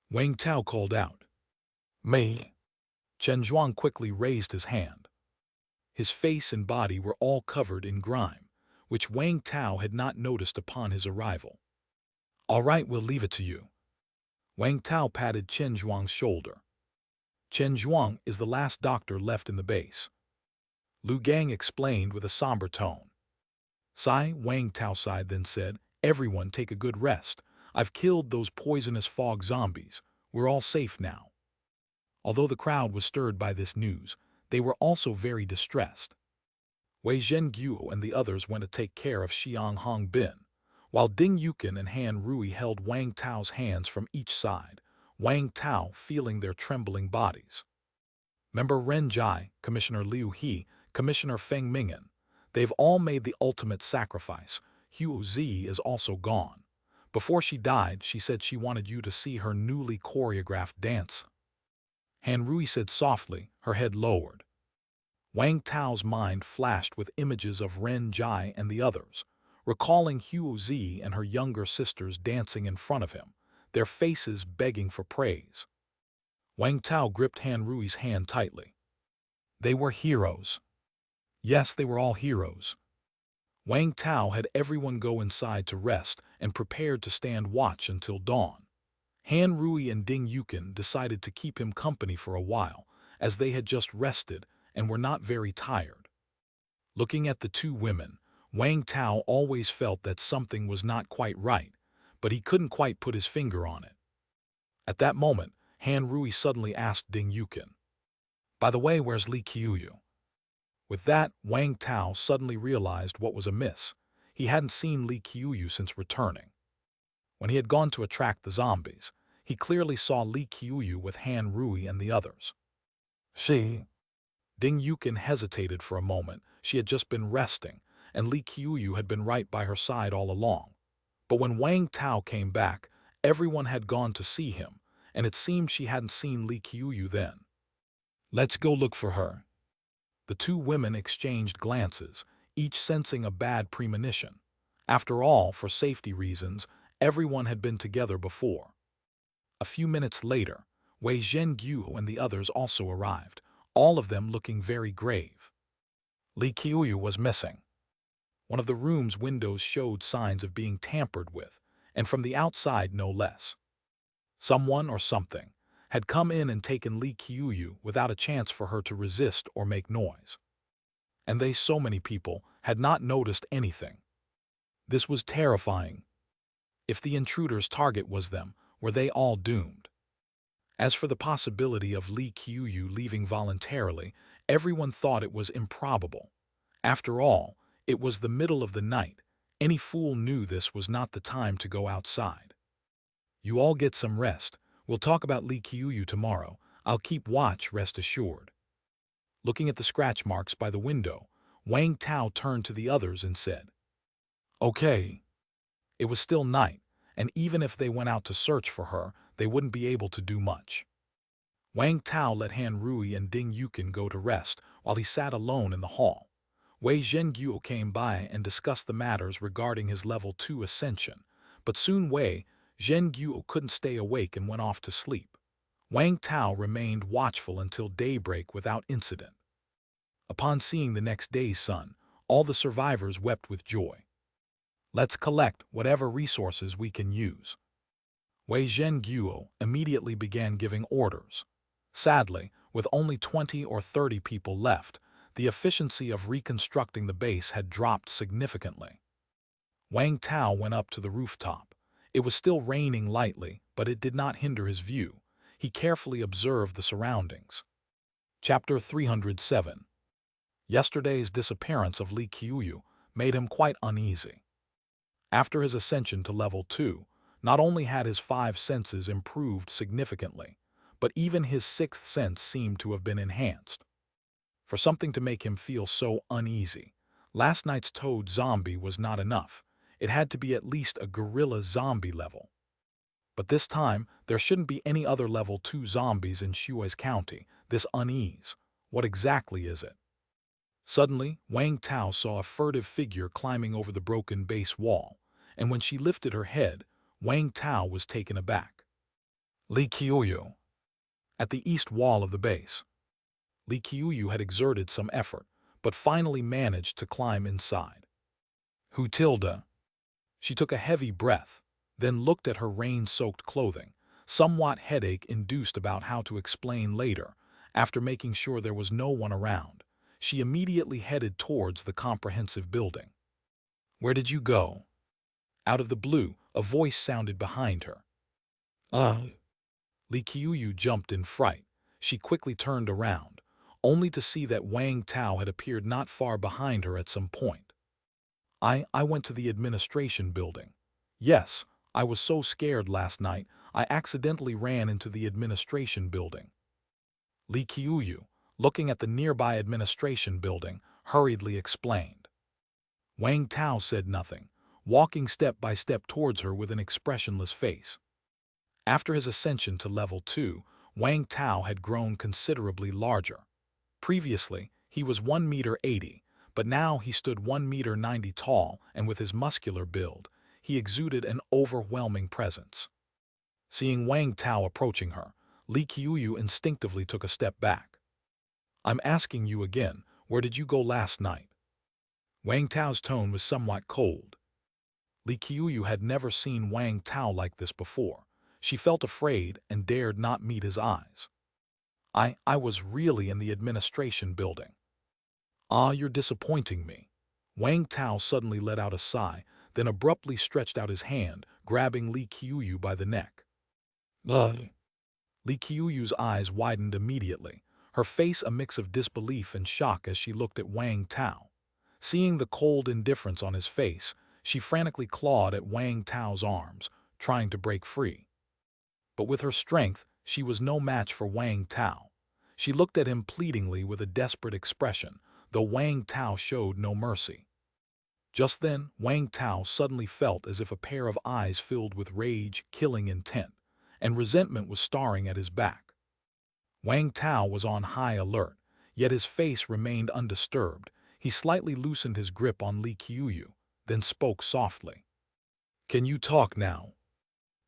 Wang Tao called out. "Me." Chen Zhuang quickly raised his hand. His face and body were all covered in grime, which Wang Tao had not noticed upon his arrival. "All right, we'll leave it to you." Wang Tao patted Chen Zhuang's shoulder. "Chen Zhuang is the last doctor left in the base." Lu Gang explained with a somber tone. Wang Tao sighed, then said, "Everyone take a good rest. I've killed those poisonous fog zombies. We're all safe now." Although the crowd was stirred by this news, they were also very distressed. Wei Zhengyu and the others went to take care of Xiang Hongbin, while Ding Yukin and Han Rui held Wang Tao's hands from each side, Wang Tao feeling their trembling bodies. Member Ren Jai, Commissioner Liu He, Commissioner Feng Ming'an, they've all made the ultimate sacrifice. Hu Zi is also gone. Before she died, she said she wanted you to see her newly choreographed dance. Han Rui said softly, her head lowered. Wang Tao's mind flashed with images of Ren Jai and the others, recalling Hu Zi and her younger sisters dancing in front of him, their faces begging for praise. Wang Tao gripped Han Rui's hand tightly. They were heroes. Yes, they were all heroes. Wang Tao had everyone go inside to rest and prepared to stand watch until dawn. Han Rui and Ding Yukin decided to keep him company for a while, as they had just rested and were not very tired. Looking at the two women, Wang Tao always felt that something was not quite right, but he couldn't quite put his finger on it. At that moment, Han Rui suddenly asked Ding Yukin, "By the way, where's Li Qiuyu?" With that, Wang Tao suddenly realized what was amiss. He hadn't seen Li Qiuyu since returning. When he had gone to attract the zombies, he clearly saw Li Qiuyu with Han Rui and the others. She. Ding Yukin hesitated for a moment. She had just been resting, and Li Qiuyu had been right by her side all along. But when Wang Tao came back, everyone had gone to see him, and it seemed she hadn't seen Li Qiuyu then. "Let's go look for her." The two women exchanged glances, each sensing a bad premonition. After all, for safety reasons, everyone had been together before. A few minutes later, Wei Zhengyu and the others also arrived, all of them looking very grave. Li Qiuyu was missing. One of the room's windows showed signs of being tampered with, and from the outside no less. Someone or something had come in and taken Li Qiuyu without a chance for her to resist or make noise. And they, so many people, had not noticed anything. This was terrifying. If the intruder's target was them, were they all doomed? As for the possibility of Li Qiuyu leaving voluntarily, everyone thought it was improbable. After all, it was the middle of the night. Any fool knew this was not the time to go outside. "You all get some rest. We'll talk about Li Qiuyu tomorrow. I'll keep watch, rest assured." Looking at the scratch marks by the window, Wang Tao turned to the others and said, "Okay." It was still night, and even if they went out to search for her, they wouldn't be able to do much. Wang Tao let Han Rui and Ding Yukin go to rest while he sat alone in the hall. Wei Zhengyu came by and discussed the matters regarding his level 2 ascension, but soon Wei Zhengyu couldn't stay awake and went off to sleep. Wang Tao remained watchful until daybreak without incident. Upon seeing the next day's sun, all the survivors wept with joy. "Let's collect whatever resources we can use." Wei Zhengyu immediately began giving orders. Sadly, with only 20 or 30 people left, the efficiency of reconstructing the base had dropped significantly. Wang Tao went up to the rooftop. It was still raining lightly, but it did not hinder his view. He carefully observed the surroundings. Chapter 307. Yesterday's disappearance of Li Qiuyu made him quite uneasy. After his ascension to level 2, not only had his 5 senses improved significantly, but even his 6th sense seemed to have been enhanced. For something to make him feel so uneasy, last night's toad zombie was not enough. It had to be at least a gorilla zombie level. But this time, there shouldn't be any other level 2 zombies in Shui's county. This unease, what exactly is it? Suddenly, Wang Tao saw a furtive figure climbing over the broken base wall, and when she lifted her head, Wang Tao was taken aback. Li Qiuyu. At the east wall of the base. Li Qiuyu had exerted some effort, but finally managed to climb inside. "Who tilde?" She took a heavy breath, then looked at her rain-soaked clothing, somewhat headache-induced about how to explain later. After making sure there was no one around, she immediately headed towards the comprehensive building. "Where did you go?" Out of the blue, a voice sounded behind her. Li Qiuyu jumped in fright. She quickly turned around, only to see that Wang Tao had appeared not far behind her at some point. I went to the administration building. Yes, I was so scared last night, I accidentally ran into the administration building." Li Qiuyu, looking at the nearby administration building, hurriedly explained. Wang Tao said nothing, walking step by step towards her with an expressionless face. After his ascension to level 2, Wang Tao had grown considerably larger. Previously, he was 1 meter 80, but now he stood 1 meter 90 tall, and with his muscular build, he exuded an overwhelming presence. Seeing Wang Tao approaching her, Li Qiuyu instinctively took a step back. I'm asking you again, where did you go last night? Wang Tao's tone was somewhat cold. Li Qiuyu had never seen Wang Tao like this before. She felt afraid and dared not meet his eyes. I was really in the administration building. Ah, you're disappointing me. Wang Tao suddenly let out a sigh, then abruptly stretched out his hand, grabbing Li Qiuyu by the neck. Ugh. Li Qiuyu's eyes widened immediately, her face a mix of disbelief and shock as she looked at Wang Tao. Seeing the cold indifference on his face, she frantically clawed at Wang Tao's arms, trying to break free. But with her strength, she was no match for Wang Tao. She looked at him pleadingly with a desperate expression, though Wang Tao showed no mercy. Just then, Wang Tao suddenly felt as if a pair of eyes filled with rage, killing intent, and resentment was staring at his back. Wang Tao was on high alert, yet his face remained undisturbed. He slightly loosened his grip on Li Qiuyu, then spoke softly. Can you talk now?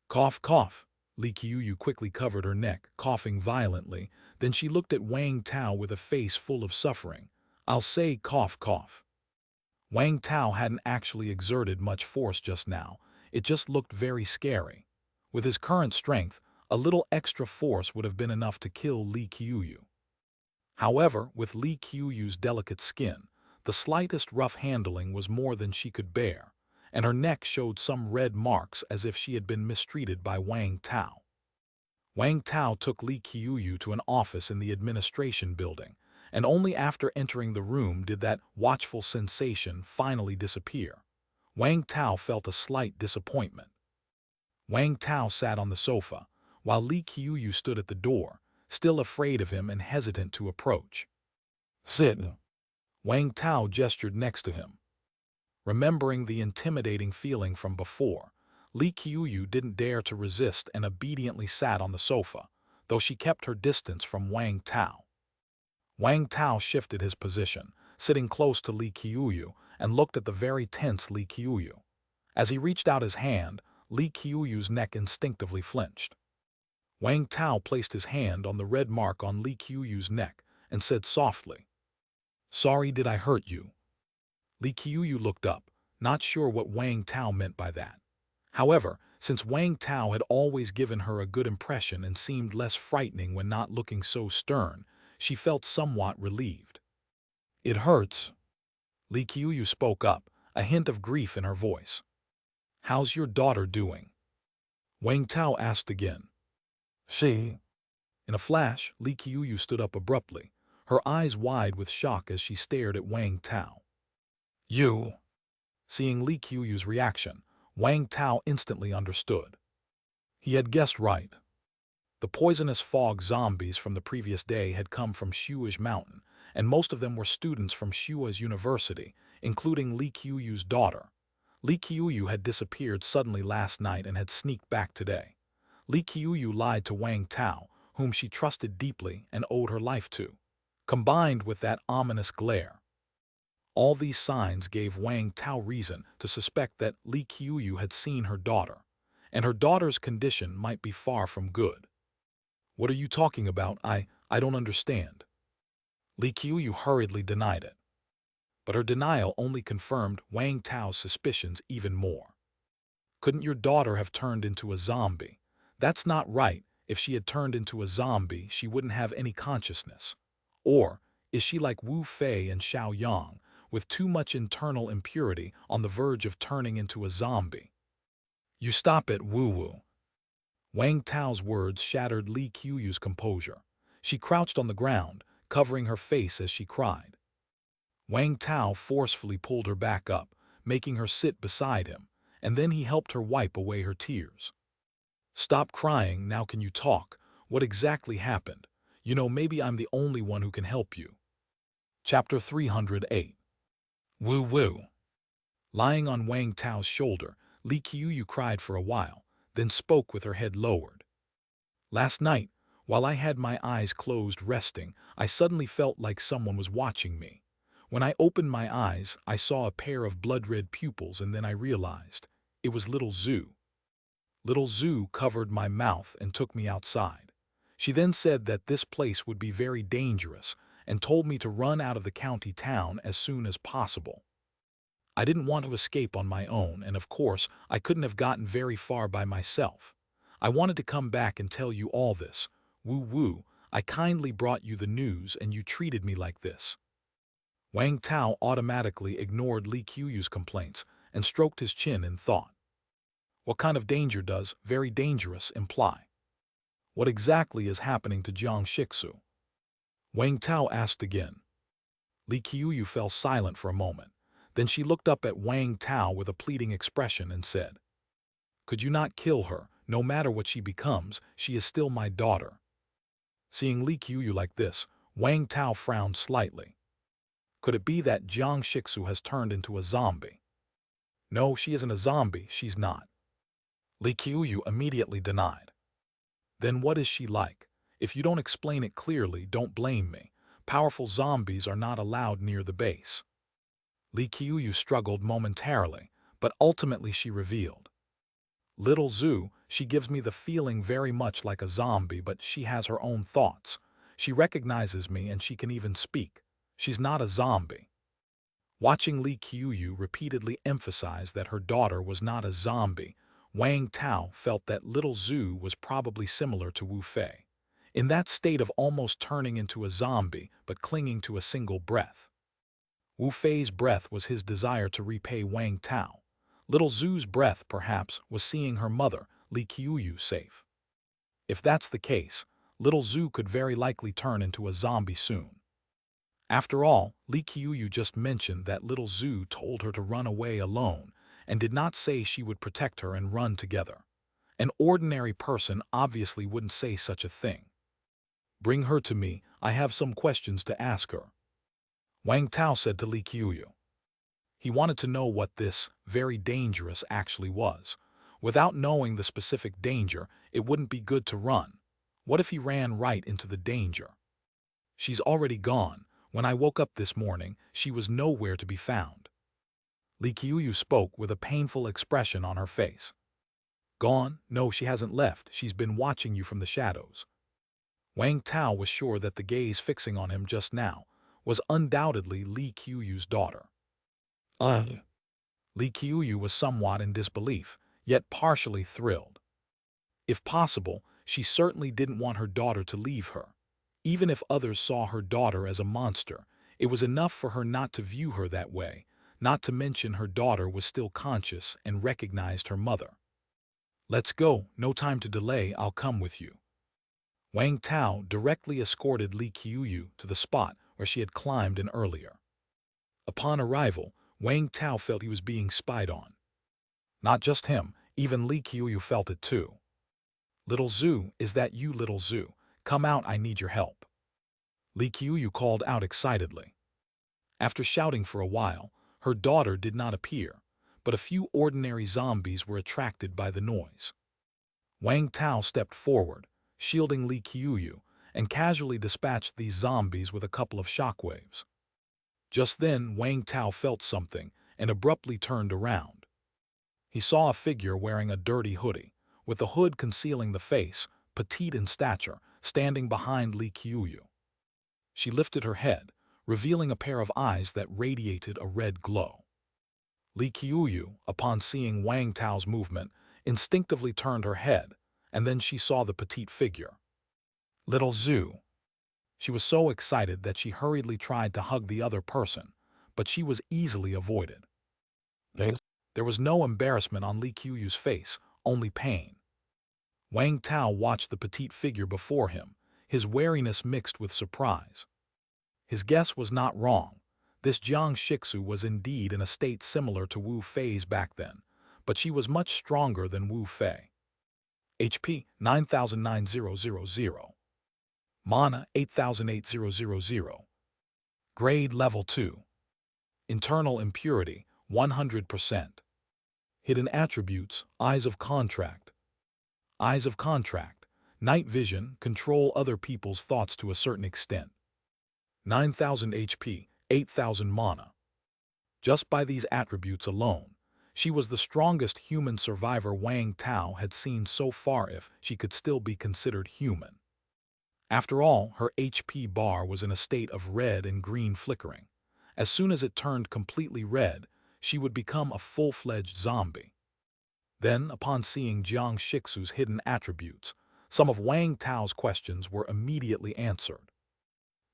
Cough, cough. Li Qiuyu quickly covered her neck, coughing violently. Then she looked at Wang Tao with a face full of suffering. I'll say cough, cough. Wang Tao hadn't actually exerted much force just now. It just looked very scary. With his current strength, a little extra force would have been enough to kill Li Qiuyu. However, with Li Qiuyu's delicate skin, the slightest rough handling was more than she could bear, and her neck showed some red marks as if she had been mistreated by Wang Tao. Wang Tao took Li Qiuyu to an office in the administration building, and only after entering the room did that watchful sensation finally disappear. Wang Tao felt a slight disappointment. Wang Tao sat on the sofa, while Li Qiuyu stood at the door, still afraid of him and hesitant to approach. Sit. Wang Tao gestured next to him. Remembering the intimidating feeling from before, Li Qiuyu didn't dare to resist and obediently sat on the sofa, though she kept her distance from Wang Tao. Wang Tao shifted his position, sitting close to Li Qiuyu, and looked at the very tense Li Qiuyu. As he reached out his hand, Li Qiuyu's neck instinctively flinched. Wang Tao placed his hand on the red mark on Li Qiuyu's neck and said softly, Sorry, did I hurt you? Li Qiuyu looked up, not sure what Wang Tao meant by that. However, since Wang Tao had always given her a good impression and seemed less frightening when not looking so stern, she felt somewhat relieved. It hurts. Li Qiuyu spoke up, a hint of grief in her voice. How's your daughter doing? Wang Tao asked again. She. In a flash, Li Qiuyu stood up abruptly, her eyes wide with shock as she stared at Wang Tao. You. Seeing Li Qiuyu's reaction, Wang Tao instantly understood. He had guessed right. The poisonous fog zombies from the previous day had come from Shua's mountain, and most of them were students from Shua's university, including Li Qiuyu's daughter. Li Qiuyu had disappeared suddenly last night and had sneaked back today. Li Qiuyu lied to Wang Tao, whom she trusted deeply and owed her life to, combined with that ominous glare. All these signs gave Wang Tao reason to suspect that Li Qiuyu had seen her daughter, and her daughter's condition might be far from good. What are you talking about? I don't understand. Li Qiuyu hurriedly denied it. But her denial only confirmed Wang Tao's suspicions even more. Couldn't your daughter have turned into a zombie? That's not right. If she had turned into a zombie, she wouldn't have any consciousness. Or is she like Wu Fei and Xiao Yang, with too much internal impurity on the verge of turning into a zombie? You stop it, Wu Wu. Wang Tao's words shattered Li Qiuyu's composure. She crouched on the ground, covering her face as she cried. Wang Tao forcefully pulled her back up, making her sit beside him, and then he helped her wipe away her tears. Stop crying, now can you talk? What exactly happened? You know, maybe I'm the only one who can help you. Chapter 308. Woo Woo. Lying on Wang Tao's shoulder, Li Qiuyu cried for a while, then spoke with her head lowered. Last night, while I had my eyes closed resting, I suddenly felt like someone was watching me. When I opened my eyes, I saw a pair of blood-red pupils, and then I realized it was little Zhu. Little Zhu covered my mouth and took me outside. She then said that this place would be very dangerous, and told me to run out of the county town as soon as possible. I didn't want to escape on my own, and of course, I couldn't have gotten very far by myself. I wanted to come back and tell you all this. Woo-woo, I kindly brought you the news and you treated me like this. Wang Tao automatically ignored Li Qiuyu's complaints and stroked his chin in thought. What kind of danger does very dangerous imply? What exactly is happening to Jiang Shixu? Wang Tao asked again. Li Qiuyu fell silent for a moment. Then she looked up at Wang Tao with a pleading expression and said, "Could you not kill her? No matter what she becomes, she is still my daughter." Seeing Li Qiuyu like this, Wang Tao frowned slightly. Could it be that Jiang Shixu has turned into a zombie? No, she isn't a zombie, she's not. Li Qiuyu immediately denied. Then what is she like? If you don't explain it clearly, don't blame me. Powerful zombies are not allowed near the base. Li Qiuyu struggled momentarily, but ultimately she revealed. Little Zhu, she gives me the feeling very much like a zombie, but she has her own thoughts. She recognizes me and she can even speak. She's not a zombie. Watching Li Qiuyu repeatedly emphasize that her daughter was not a zombie, Wang Tao felt that little Zhu was probably similar to Wu Fei, in that state of almost turning into a zombie but clinging to a single breath. Wu Fei's breath was his desire to repay Wang Tao. Little Zhu's breath, perhaps, was seeing her mother, Li Qiuyu, safe. If that's the case, little Zhu could very likely turn into a zombie soon. After all, Li Qiuyu just mentioned that little Zhu told her to run away alone and did not say she would protect her and run together. An ordinary person obviously wouldn't say such a thing. Bring her to me, I have some questions to ask her. Wang Tao said to Li Qiuyu. He wanted to know what this very dangerous actually was. Without knowing the specific danger, it wouldn't be good to run. What if he ran right into the danger? She's already gone. When I woke up this morning, she was nowhere to be found. Li Qiuyu spoke with a painful expression on her face. Gone? No, she hasn't left. She's been watching you from the shadows. Wang Tao was sure that the gaze fixing on him just now was undoubtedly Li Qiuyu's daughter. Li Qiuyu was somewhat in disbelief, yet partially thrilled. If possible, she certainly didn't want her daughter to leave her. Even if others saw her daughter as a monster, it was enough for her not to view her that way, not to mention her daughter was still conscious and recognized her mother. Let's go, no time to delay, I'll come with you. Wang Tao directly escorted Li Qiuyu to the spot where she had climbed in earlier. Upon arrival, Wang Tao felt he was being spied on. Not just him, even Li Qiuyu felt it too. Little Zhu, is that you, little Zhu? Come out, I need your help. Li Qiuyu called out excitedly. After shouting for a while, her daughter did not appear, but a few ordinary zombies were attracted by the noise. Wang Tao stepped forward, shielding Li Qiuyu, and casually dispatched these zombies with a couple of shockwaves. Just then, Wang Tao felt something and abruptly turned around. He saw a figure wearing a dirty hoodie, with the hood concealing the face, petite in stature, standing behind Li Qiuyu. She lifted her head, revealing a pair of eyes that radiated a red glow. Li Qiuyu, upon seeing Wang Tao's movement, instinctively turned her head, and then she saw the petite figure. Little Zhu. She was so excited that she hurriedly tried to hug the other person, but she was easily avoided. There was no embarrassment on Li Qiuyu's face, only pain. Wang Tao watched the petite figure before him, his wariness mixed with surprise. His guess was not wrong. This Jiang Shixu was indeed in a state similar to Wu Fei's back then, but she was much stronger than Wu Fei. HP 9,9000. Mana 8,8000. Grade Level 2. Internal Impurity 100%. Hidden Attributes, Eyes of Contract. Eyes of Contract. Night vision, control other people's thoughts to a certain extent. 9,000 HP, 8,000 mana. Just by these attributes alone, she was the strongest human survivor Wang Tao had seen so far, if she could still be considered human. After all, her HP bar was in a state of red and green flickering. As soon as it turned completely red, she would become a full-fledged zombie. Then, upon seeing Jiang Shixu's hidden attributes, some of Wang Tao's questions were immediately answered.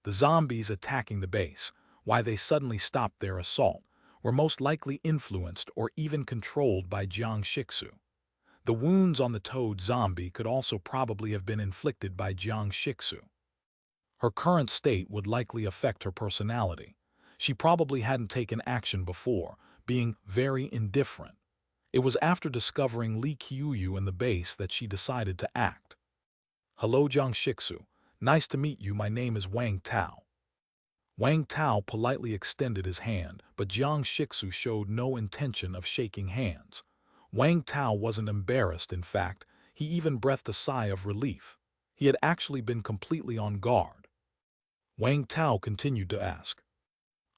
The zombies attacking the base, why they suddenly stopped their assault, were most likely influenced or even controlled by Jiang Shixu. The wounds on the toad zombie could also probably have been inflicted by Jiang Shixu. Her current state would likely affect her personality. She probably hadn't taken action before, being very indifferent. It was after discovering Li Qiuyu in the base that she decided to act. "Hello, Jiang Shixu. Nice to meet you. My name is Wang Tao." Wang Tao politely extended his hand, but Jiang Shixu showed no intention of shaking hands. Wang Tao wasn't embarrassed, in fact, he even breathed a sigh of relief. He had actually been completely on guard. Wang Tao continued to ask,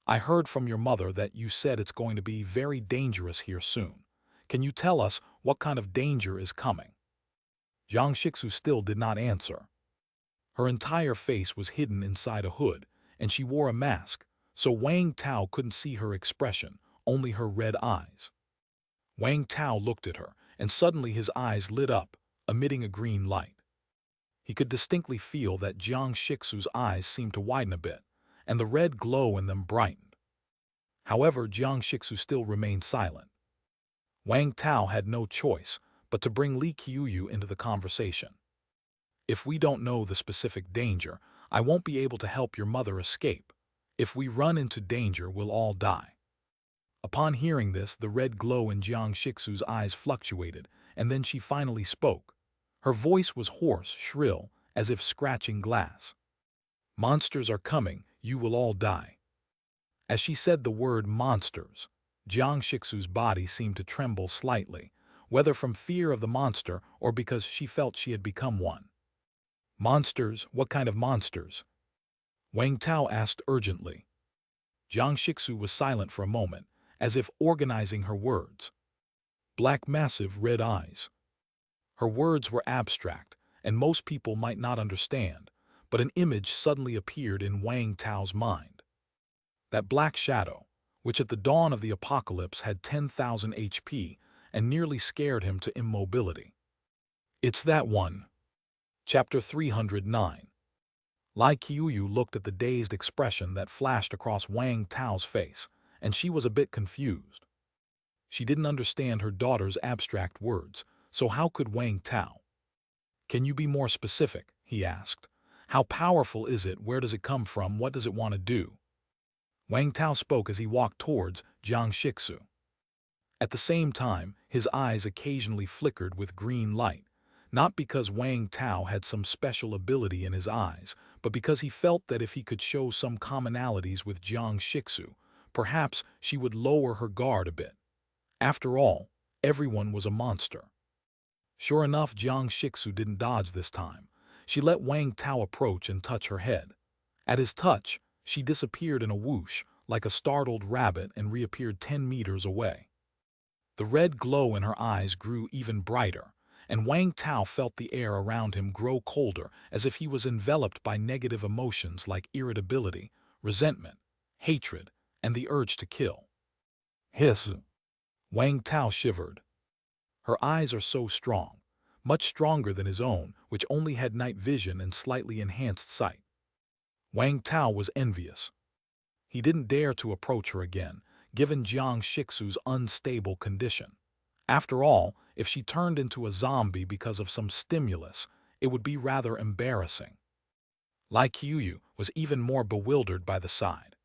"I heard from your mother that you said it's going to be very dangerous here soon. Can you tell us what kind of danger is coming?" Jiang Shixu still did not answer. Her entire face was hidden inside a hood, and she wore a mask, so Wang Tao couldn't see her expression, only her red eyes. Wang Tao looked at her, and suddenly his eyes lit up, emitting a green light. He could distinctly feel that Jiang Shixu's eyes seemed to widen a bit, and the red glow in them brightened. However, Jiang Shixu still remained silent. Wang Tao had no choice but to bring Li Qiuyu into the conversation. "If we don't know the specific danger, I won't be able to help your mother escape. If we run into danger, we'll all die." Upon hearing this, the red glow in Jiang Shixu's eyes fluctuated, and then she finally spoke. Her voice was hoarse, shrill, as if scratching glass. "Monsters are coming, you will all die." As she said the word monsters, Jiang Shixu's body seemed to tremble slightly, whether from fear of the monster or because she felt she had become one. "Monsters? What kind of monsters?" Wang Tao asked urgently. Jiang Shixu was silent for a moment, as if organizing her words. "Black, massive, red eyes." Her words were abstract, and most people might not understand, but an image suddenly appeared in Wang Tao's mind. That black shadow, which at the dawn of the apocalypse had 10,000 HP and nearly scared him to immobility. "It's that one." Chapter 309. Li Qiuyu looked at the dazed expression that flashed across Wang Tao's face, and she was a bit confused. She didn't understand her daughter's abstract words, so how could Wang Tao? "Can you be more specific?" he asked. "How powerful is it? Where does it come from? What does it want to do?" Wang Tao spoke as he walked towards Jiang Shixu. At the same time, his eyes occasionally flickered with green light, not because Wang Tao had some special ability in his eyes, but because he felt that if he could show some commonalities with Jiang Shixu, perhaps she would lower her guard a bit. After all, everyone was a monster. Sure enough, Jiang Shixu didn't dodge this time. She let Wang Tao approach and touch her head. At his touch, she disappeared in a whoosh, like a startled rabbit, and reappeared 10 meters away. The red glow in her eyes grew even brighter, and Wang Tao felt the air around him grow colder, as if he was enveloped by negative emotions like irritability, resentment, hatred, and the urge to kill. "Hiss." Wang Tao shivered. Her eyes are so strong, much stronger than his own, which only had night vision and slightly enhanced sight. Wang Tao was envious. He didn't dare to approach her again, given Jiang Shixu's unstable condition. After all, if she turned into a zombie because of some stimulus, it would be rather embarrassing. Li Qiuyu was even more bewildered by the sight.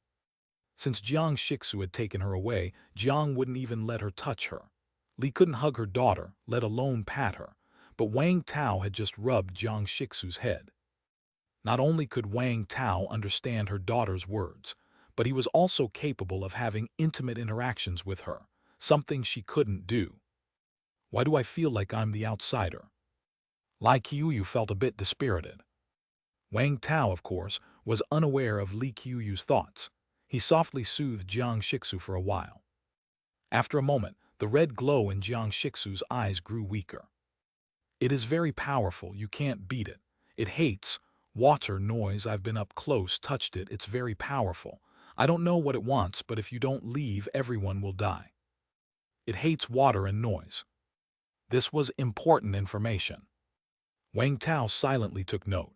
Since Jiang Shixu had taken her away, Jiang wouldn't even let her touch her. Li couldn't hug her daughter, let alone pat her, but Wang Tao had just rubbed Jiang Shixu's head. Not only could Wang Tao understand her daughter's words, but he was also capable of having intimate interactions with her, something she couldn't do. "Why do I feel like I'm the outsider?" Li Qiuyu felt a bit dispirited. Wang Tao, of course, was unaware of Li Qiuyu's thoughts. He softly soothed Jiang Shixu for a while. After a moment, the red glow in Jiang Shixu's eyes grew weaker. "It is very powerful, you can't beat it. It hates, Water noise, I've been up close, touched it, it's very powerful. I don't know what it wants, but if you don't leave, everyone will die. It hates water and noise. This was important information. Wang Tao silently took note.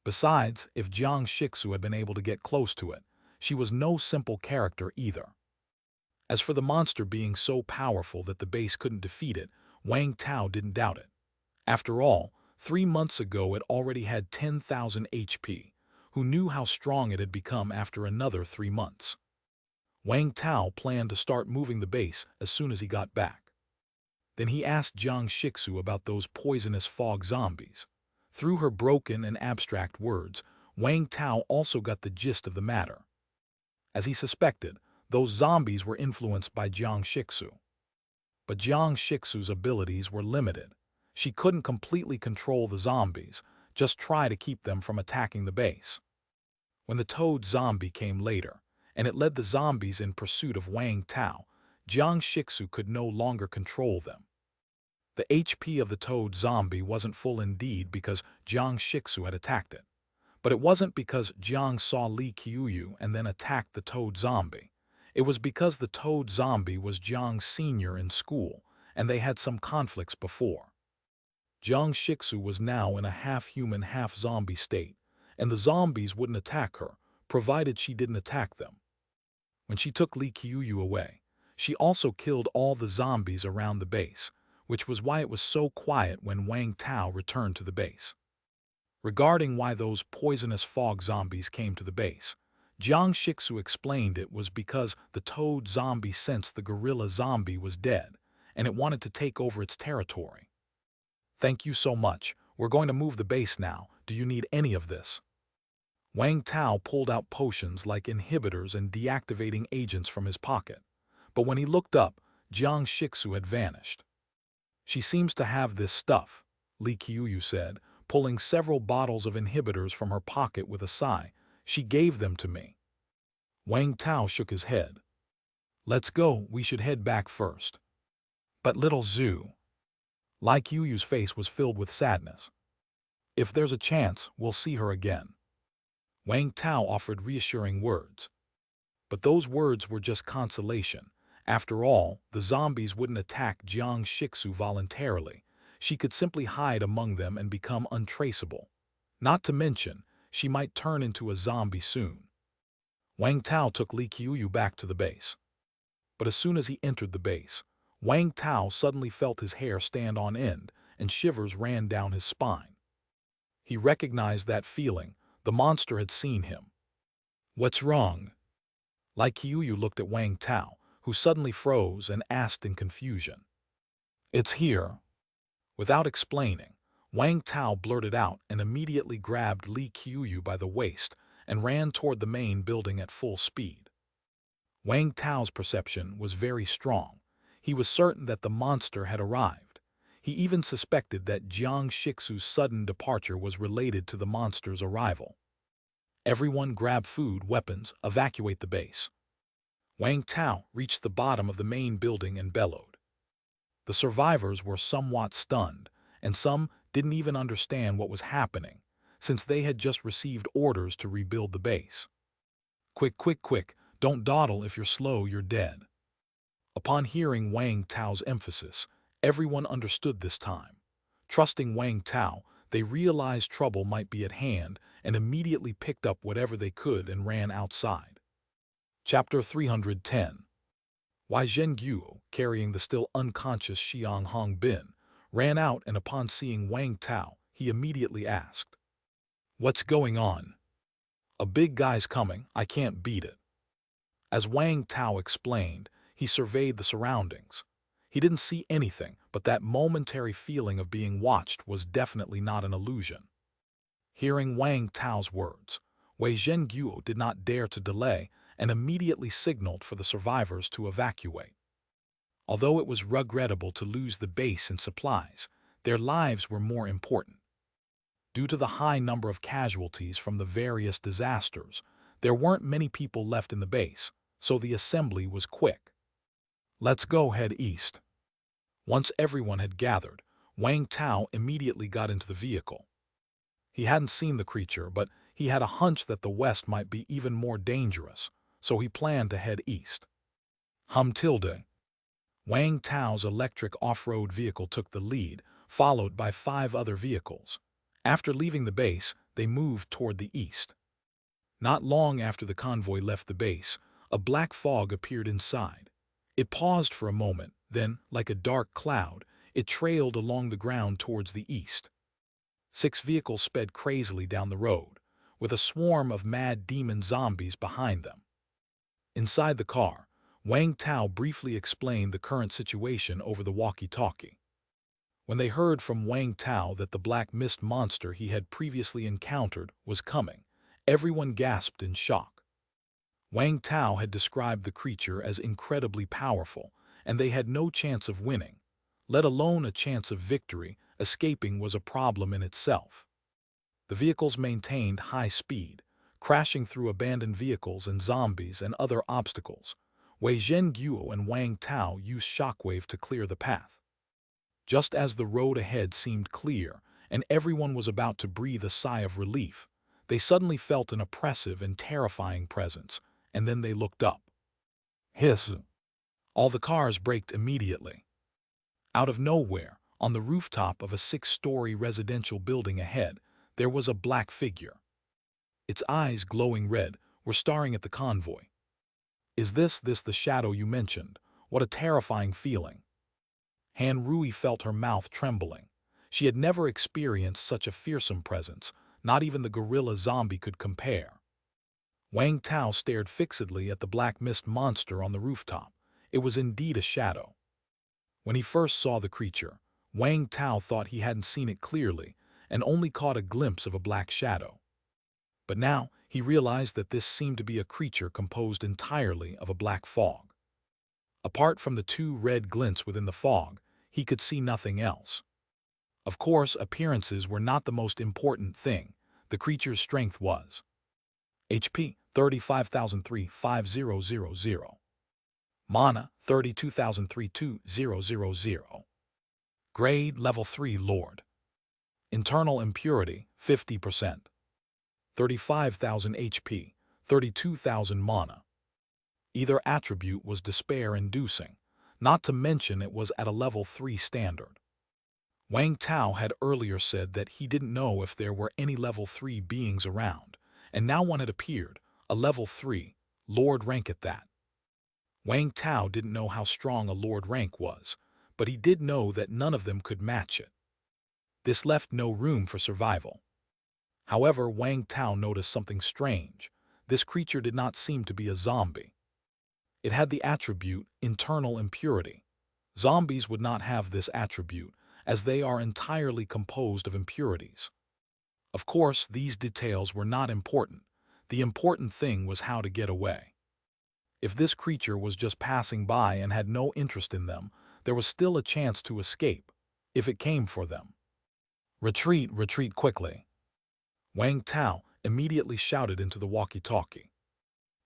Besides, if Jiang Shixu had been able to get close to it, she was no simple character either. As for the monster being so powerful that the base couldn't defeat it, Wang Tao didn't doubt it. After all, 3 months ago it already had 10,000 HP. Who knew how strong it had become after another 3 months? Wang Tao planned to start moving the base as soon as he got back. Then he asked Jiang Shixu about those poisonous fog zombies. Through her broken and abstract words, Wang Tao also got the gist of the matter. As he suspected, those zombies were influenced by Jiang Shixu. But Jiang Shixu's abilities were limited. She couldn't completely control the zombies, just try to keep them from attacking the base. When the toad zombie came later, and it led the zombies in pursuit of Wang Tao, Jiang Shixu could no longer control them. The HP of the toad zombie wasn't full indeed because Jiang Shixu had attacked it. But it wasn't because Jiang saw Li Qiuyu and then attacked the toad zombie. It was because the toad zombie was Jiang's senior in school, and they had some conflicts before. Jiang Shixu was now in a half-human, half-zombie state, and the zombies wouldn't attack her, provided she didn't attack them. When she took Li Qiuyu away, she also killed all the zombies around the base, which was why it was so quiet when Wang Tao returned to the base. Regarding why those poisonous fog zombies came to the base, Jiang Shixu explained it was because the toad zombie sensed the gorilla zombie was dead, and it wanted to take over its territory. "Thank you so much. We're going to move the base now. Do you need any of this?" Wang Tao pulled out potions like inhibitors and deactivating agents from his pocket. But when he looked up, Jiang Shixu had vanished. "She seems to have this stuff," Li Qiuyu said, pulling several bottles of inhibitors from her pocket with a sigh. "She gave them to me." Wang Tao shook his head. "Let's go, we should head back first." "But little Zhu." Li Qiuyu's face was filled with sadness. "If there's a chance, we'll see her again." Wang Tao offered reassuring words. But those words were just consolation. After all, the zombies wouldn't attack Jiang Shixu voluntarily. She could simply hide among them and become untraceable. Not to mention, she might turn into a zombie soon. Wang Tao took Li Qiuyu back to the base. But as soon as he entered the base, Wang Tao suddenly felt his hair stand on end and shivers ran down his spine. He recognized that feeling. The monster had seen him. "What's wrong?" Li Qiuyu looked at Wang Tao, who suddenly froze and asked in confusion. "It's here." Without explaining, Wang Tao blurted out and immediately grabbed Li Qiuyu by the waist and ran toward the main building at full speed. Wang Tao's perception was very strong. He was certain that the monster had arrived. He even suspected that Jiang Shixu's sudden departure was related to the monster's arrival. "Everyone grab food, weapons, evacuate the base." Wang Tao reached the bottom of the main building and bellowed. The survivors were somewhat stunned, and some didn't even understand what was happening, since they had just received orders to rebuild the base. "Quick, quick, quick, don't dawdle, if you're slow, you're dead." Upon hearing Wang Tao's emphasis, everyone understood this time. Trusting Wang Tao, they realized trouble might be at hand and immediately picked up whatever they could and ran outside. Chapter 310. Wei Zhengguo, carrying the still unconscious Xiang Hongbin, ran out, and upon seeing Wang Tao, he immediately asked, "What's going on?" "A big guy's coming, I can't beat it." As Wang Tao explained, he surveyed the surroundings. He didn't see anything, but that momentary feeling of being watched was definitely not an illusion. Hearing Wang Tao's words, Wei Zhengguo did not dare to delay and immediately signaled for the survivors to evacuate. Although it was regrettable to lose the base and supplies, their lives were more important. Due to the high number of casualties from the various disasters, there weren't many people left in the base, so the assembly was quick. "Let's go, head east." Once everyone had gathered, Wang Tao immediately got into the vehicle. He hadn't seen the creature, but he had a hunch that the west might be even more dangerous, so he planned to head east. Wang Tao's electric off-road vehicle took the lead, followed by 5 other vehicles. After leaving the base, they moved toward the east. Not long after the convoy left the base, a black fog appeared inside. It paused for a moment, then, like a dark cloud, it trailed along the ground towards the east. 6 vehicles sped crazily down the road, with a swarm of mad demon zombies behind them. Inside the car, Wang Tao briefly explained the current situation over the walkie-talkie. When they heard from Wang Tao that the black mist monster he had previously encountered was coming, everyone gasped in shock. Wang Tao had described the creature as incredibly powerful, and they had no chance of winning, let alone a chance of victory. Escaping was a problem in itself. The vehicles maintained high speed, crashing through abandoned vehicles and zombies and other obstacles. Wei Zhenguo and Wang Tao used shockwave to clear the path. Just as the road ahead seemed clear and everyone was about to breathe a sigh of relief, they suddenly felt an oppressive and terrifying presence, and then they looked up. Hiss! All the cars braked immediately. Out of nowhere, on the rooftop of a 6-story residential building ahead, there was a black figure. Its eyes, glowing red, were staring at the convoy. Is this the shadow you mentioned? What a terrifying feeling. Han Rui felt her mouth trembling. She had never experienced such a fearsome presence, not even the gorilla zombie could compare. Wang Tao stared fixedly at the black mist monster on the rooftop. It was indeed a shadow. When he first saw the creature, Wang Tao thought he hadn't seen it clearly and only caught a glimpse of a black shadow. But now he realized that this seemed to be a creature composed entirely of a black fog. Apart from the 2 red glints within the fog, he could see nothing else. Of course, appearances were not the most important thing. The creature's strength was. HP 35,003-5000. Mana 32,003-2000. Grade Level 3 Lord. Internal impurity 50%. 35,000 HP, 32,000 mana. Either attribute was despair-inducing, not to mention it was at a level 3 standard. Wang Tao had earlier said that he didn't know if there were any level 3 beings around, and now one had appeared, a level 3, Lord rank at that. Wang Tao didn't know how strong a Lord rank was, but he did know that none of them could match it. This left no room for survival. However, Wang Tao noticed something strange. This creature did not seem to be a zombie. It had the attribute internal impurity. Zombies would not have this attribute, as they are entirely composed of impurities. Of course, these details were not important. The important thing was how to get away. If this creature was just passing by and had no interest in them, there was still a chance to escape, if it came for them. Retreat, retreat quickly. Wang Tao immediately shouted into the walkie-talkie.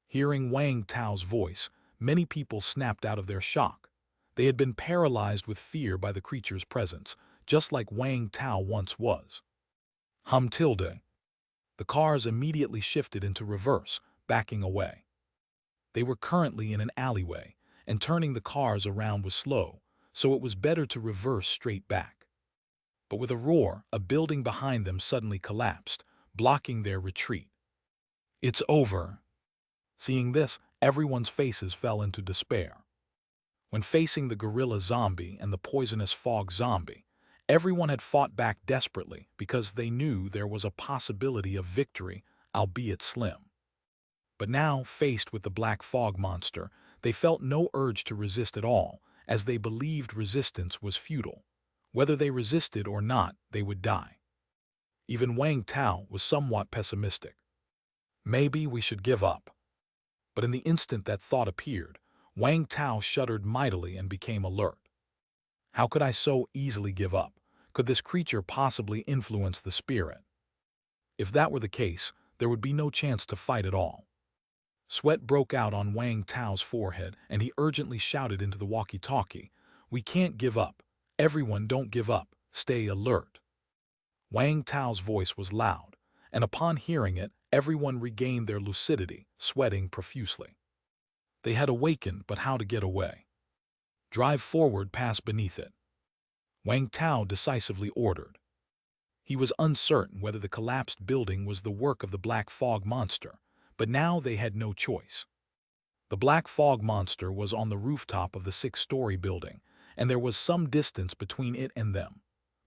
Hearing Wang Tao's voice, many people snapped out of their shock. They had been paralyzed with fear by the creature's presence, just like Wang Tao once was. The cars immediately shifted into reverse, backing away. They were currently in an alleyway, and turning the cars around was slow, so it was better to reverse straight back. But with a roar, a building behind them suddenly collapsed, blocking their retreat. It's over. Seeing this, everyone's faces fell into despair. When facing the gorilla zombie and the poisonous fog zombie, everyone had fought back desperately because they knew there was a possibility of victory, albeit slim. But now, faced with the black fog monster, they felt no urge to resist at all, as they believed resistance was futile. Whether they resisted or not, they would die. Even Wang Tao was somewhat pessimistic. Maybe we should give up. But in the instant that thought appeared, Wang Tao shuddered mightily and became alert. How could I so easily give up? Could this creature possibly influence the spirit? If that were the case, there would be no chance to fight at all. Sweat broke out on Wang Tao's forehead, and he urgently shouted into the walkie-talkie, "We can't give up. Everyone don't give up. Stay alert." Wang Tao's voice was loud, and upon hearing it, everyone regained their lucidity, sweating profusely. They had awakened, but how to get away? Drive forward past beneath it, Wang Tao decisively ordered. He was uncertain whether the collapsed building was the work of the black fog monster, but now they had no choice. The black fog monster was on the rooftop of the 6-story building, and there was some distance between it and them.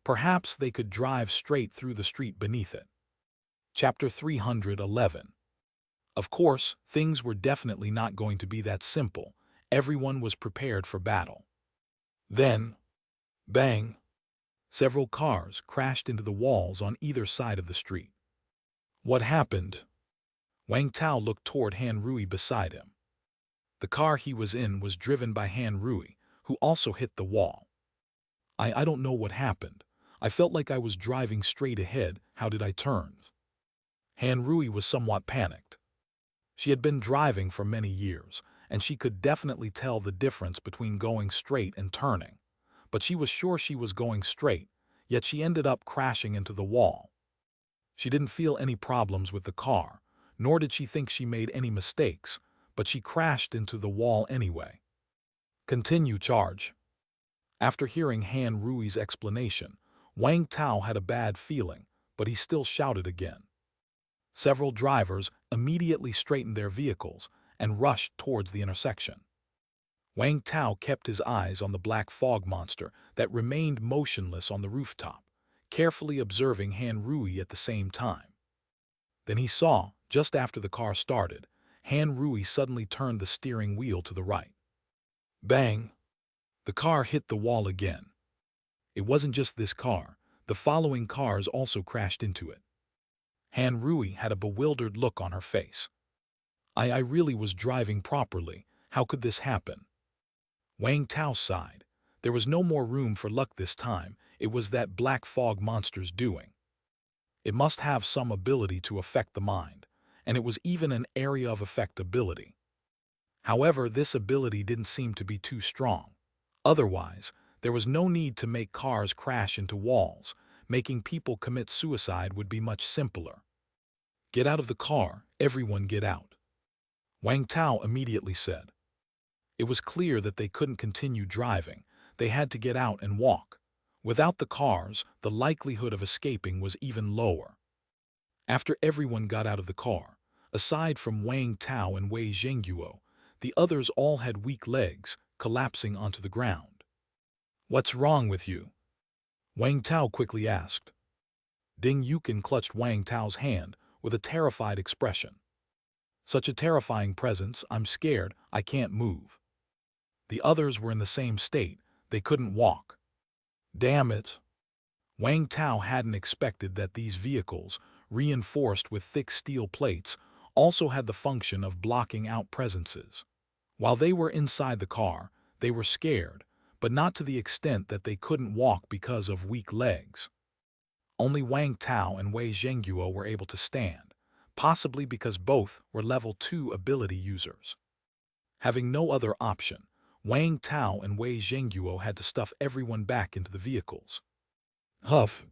Perhaps they could drive straight through the street beneath it. Chapter 311. Of course, things were definitely not going to be that simple. Everyone was prepared for battle. Then, bang! Several cars crashed into the walls on either side of the street. What happened? Wang Tao looked toward Han Rui beside him. The car he was in was driven by Han Rui, who also hit the wall. I don't know what happened. I felt like I was driving straight ahead. How did I turn? Han Rui was somewhat panicked. She had been driving for many years, and she could definitely tell the difference between going straight and turning. But she was sure she was going straight, yet she ended up crashing into the wall. She didn't feel any problems with the car, nor did she think she made any mistakes, but she crashed into the wall anyway. Continue, charge. After hearing Han Rui's explanation, Wang Tao had a bad feeling, but he still shouted again. Several drivers immediately straightened their vehicles and rushed towards the intersection. Wang Tao kept his eyes on the black fog monster that remained motionless on the rooftop, carefully observing Han Rui at the same time. Then he saw, just after the car started, Han Rui suddenly turned the steering wheel to the right. Bang! The car hit the wall again. It wasn't just this car, the following cars also crashed into it. Han Rui had a bewildered look on her face. I really was driving properly. How could this happen? Wang Tao sighed. There was no more room for luck this time. It was that black fog monster's doing. It must have some ability to affect the mind, and it was even an area of effect ability. However, this ability didn't seem to be too strong. Otherwise, there was no need to make cars crash into walls. Making people commit suicide would be much simpler. Get out of the car, everyone get out, Wang Tao immediately said. It was clear that they couldn't continue driving. They had to get out and walk. Without the cars, the likelihood of escaping was even lower. After everyone got out of the car, aside from Wang Tao and Wei Zhenguo, the others all had weak legs, collapsing onto the ground. What's wrong with you? Wang Tao quickly asked. Ding Yukin clutched Wang Tao's hand with a terrified expression. Such a terrifying presence, I'm scared, I can't move. The others were in the same state, they couldn't walk. Damn it! Wang Tao hadn't expected that these vehicles, reinforced with thick steel plates, also had the function of blocking out presences. While they were inside the car, they were scared, but not to the extent that they couldn't walk because of weak legs. Only Wang Tao and Wei Zhenguo were able to stand, possibly because both were level 2 ability users. Having no other option, Wang Tao and Wei Zhenguo had to stuff everyone back into the vehicles. Huff!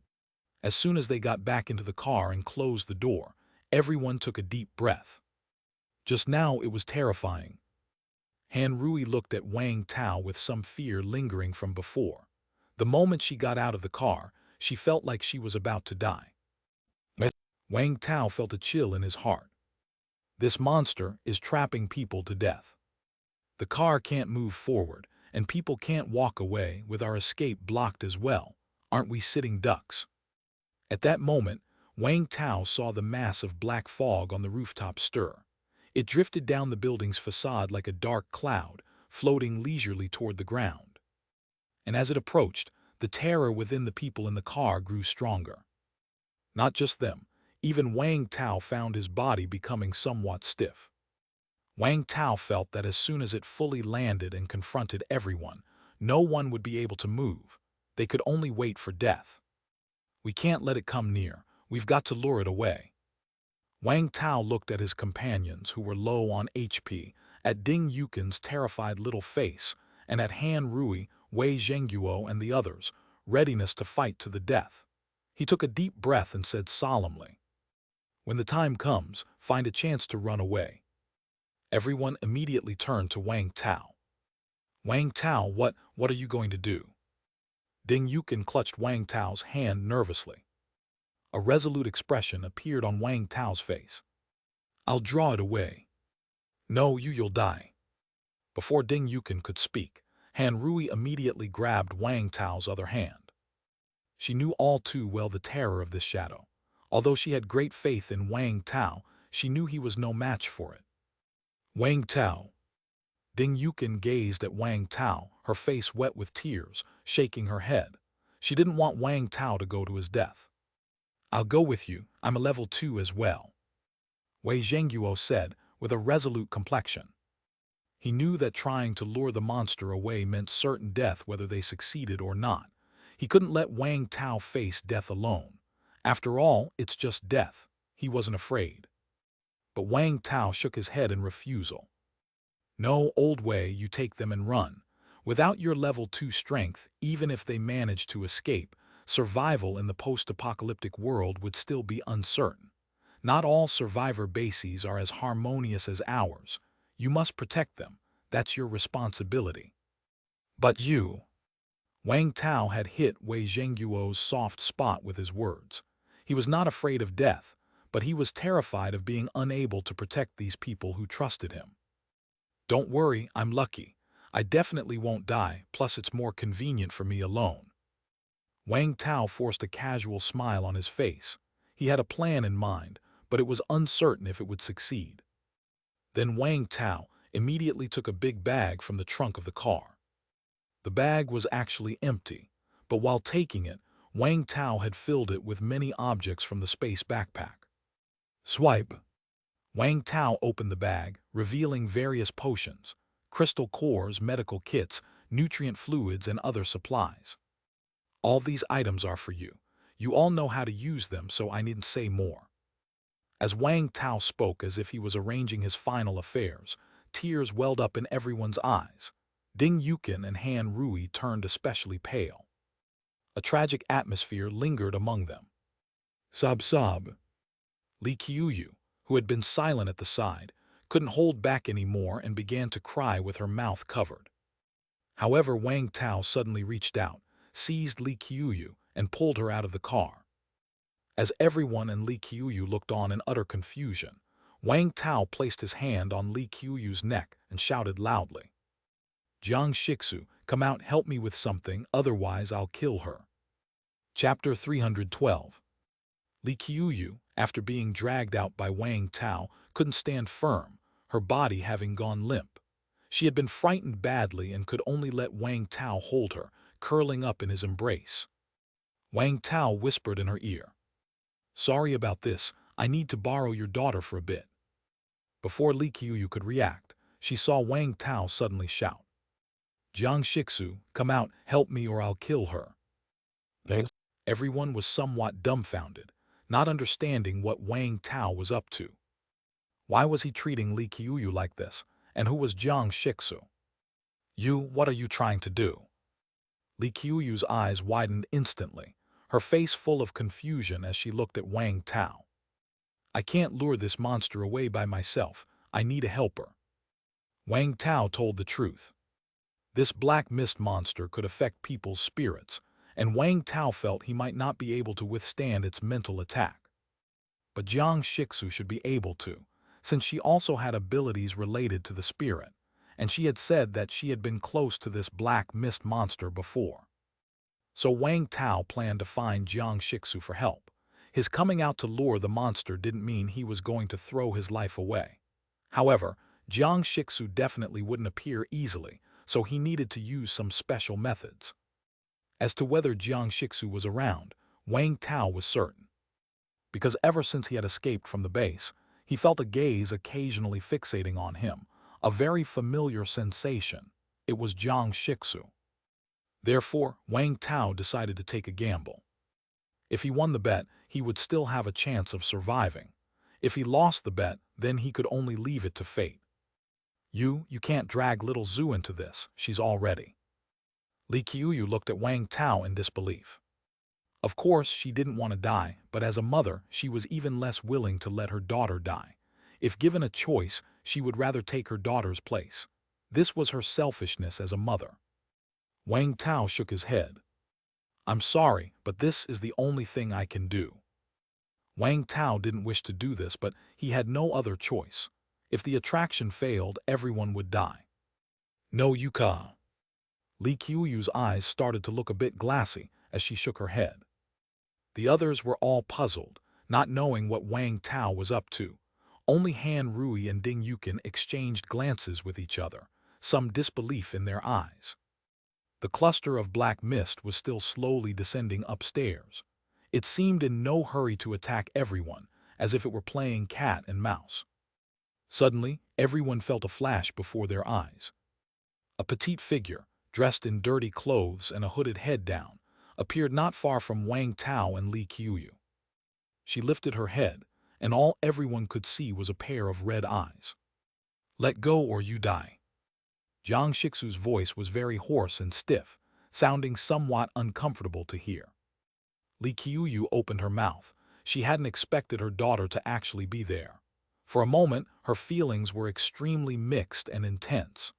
As soon as they got back into the car and closed the door, everyone took a deep breath. Just now it was terrifying. Han Rui looked at Wang Tao with some fear lingering from before. The moment she got out of the car, she felt like she was about to die. Wang Tao felt a chill in his heart. This monster is trapping people to death. The car can't move forward, and people can't walk away with our escape blocked as well. Aren't we sitting ducks? At that moment, Wang Tao saw the mass of black fog on the rooftop stir. It drifted down the building's facade like a dark cloud, floating leisurely toward the ground. And as it approached, the terror within the people in the car grew stronger. Not just them, even Wang Tao found his body becoming somewhat stiff. Wang Tao felt that as soon as it fully landed and confronted everyone, no one would be able to move. They could only wait for death. We can't let it come near. We've got to lure it away. Wang Tao looked at his companions who were low on HP, at Ding Yukin's terrified little face, and at Han Rui, Wei Zhenguo and the others, readiness to fight to the death. He took a deep breath and said solemnly, "When the time comes, find a chance to run away." Everyone immediately turned to Wang Tao. "Wang Tao, what are you going to do?" Ding Yukin clutched Wang Tao's hand nervously. A resolute expression appeared on Wang Tao's face. "I'll draw it away." "No, you'll die." Before Ding Yukin could speak, Han Rui immediately grabbed Wang Tao's other hand. She knew all too well the terror of this shadow. Although she had great faith in Wang Tao, she knew he was no match for it. "Wang Tao." Ding Yukin gazed at Wang Tao, her face wet with tears, shaking her head. She didn't want Wang Tao to go to his death. "I'll go with you, I'm a level 2 as well," Wei Zhengguo said, with a resolute complexion. He knew that trying to lure the monster away meant certain death whether they succeeded or not. He couldn't let Wang Tao face death alone. After all, it's just death. He wasn't afraid. But Wang Tao shook his head in refusal. "No, old Wei, you take them and run. Without your level 2 strength, even if they manage to escape, survival in the post-apocalyptic world would still be uncertain. Not all survivor bases are as harmonious as ours. You must protect them. That's your responsibility." "But you..." Wang Tao had hit Wei Zhengguo's soft spot with his words. He was not afraid of death, but he was terrified of being unable to protect these people who trusted him. "Don't worry, I'm lucky. I definitely won't die, plus it's more convenient for me alone." Wang Tao forced a casual smile on his face. He had a plan in mind, but it was uncertain if it would succeed. Then Wang Tao immediately took a big bag from the trunk of the car. The bag was actually empty, but while taking it, Wang Tao had filled it with many objects from the space backpack. Swipe. Wang Tao opened the bag, revealing various potions, crystal cores, medical kits, nutrient fluids, and other supplies. "All these items are for you. You all know how to use them, so I needn't say more." As Wang Tao spoke as if he was arranging his final affairs, tears welled up in everyone's eyes. Ding Yukin and Han Rui turned especially pale. A tragic atmosphere lingered among them. Sob sob. Li Qiuyu, who had been silent at the side, couldn't hold back anymore and began to cry with her mouth covered. However, Wang Tao suddenly reached out, seized Li Qiuyu, and pulled her out of the car. As everyone and Li Qiuyu looked on in utter confusion, Wang Tao placed his hand on Li Qiuyu's neck and shouted loudly, "Jiang Shixu, come out, help me with something, otherwise I'll kill her." Chapter 312. Li Qiuyu, after being dragged out by Wang Tao, couldn't stand firm, her body having gone limp. She had been frightened badly and could only let Wang Tao hold her, curling up in his embrace. Wang Tao whispered in her ear, "Sorry about this, I need to borrow your daughter for a bit." Before Li Qiuyu could react, she saw Wang Tao suddenly shout, "Jiang Shixu, come out, help me or I'll kill her." Everyone was somewhat dumbfounded, not understanding what Wang Tao was up to. Why was he treating Li Qiuyu like this, and who was Jiang Shixu? What are you trying to do?" Li Qiuyu's eyes widened instantly, her face full of confusion as she looked at Wang Tao. "I can't lure this monster away by myself, I need a helper." Wang Tao told the truth. This black mist monster could affect people's spirits, and Wang Tao felt he might not be able to withstand its mental attack. But Jiang Shixu should be able to, since she also had abilities related to the spirit, and she had said that she had been close to this black mist monster before. So Wang Tao planned to find Jiang Shixu for help. His coming out to lure the monster didn't mean he was going to throw his life away. However, Jiang Shixu definitely wouldn't appear easily, so he needed to use some special methods. As to whether Jiang Shixu was around, Wang Tao was certain. Because ever since he had escaped from the base, he felt a gaze occasionally fixating on him, a very familiar sensation. It was Jiang Shixu. Therefore, Wang Tao decided to take a gamble. If he won the bet, he would still have a chance of surviving. If he lost the bet, then he could only leave it to fate. You can't drag little Zhu into this, she's all ready." Li Qiuyu looked at Wang Tao in disbelief. Of course, she didn't want to die, but as a mother, she was even less willing to let her daughter die. If given a choice, she would rather take her daughter's place. This was her selfishness as a mother. Wang Tao shook his head. I'm sorry, but this is the only thing I can do. Wang Tao didn't wish to do this, but he had no other choice. If the attraction failed, everyone would die. No, you can't. Li Qiuyu's eyes started to look a bit glassy as she shook her head. The others were all puzzled, not knowing what Wang Tao was up to. Only Han Rui and Ding Yukin exchanged glances with each other, some disbelief in their eyes. The cluster of black mist was still slowly descending upstairs. It seemed in no hurry to attack everyone, as if it were playing cat and mouse. Suddenly, everyone felt a flash before their eyes. A petite figure, dressed in dirty clothes and a hooded head down, appeared not far from Wang Tao and Li Qiuyu. She lifted her head, and all everyone could see was a pair of red eyes. Let go or you die. Jiang Shixu's voice was very hoarse and stiff, sounding somewhat uncomfortable to hear. Li Qiuyu opened her mouth. She hadn't expected her daughter to actually be there. For a moment, her feelings were extremely mixed and intense.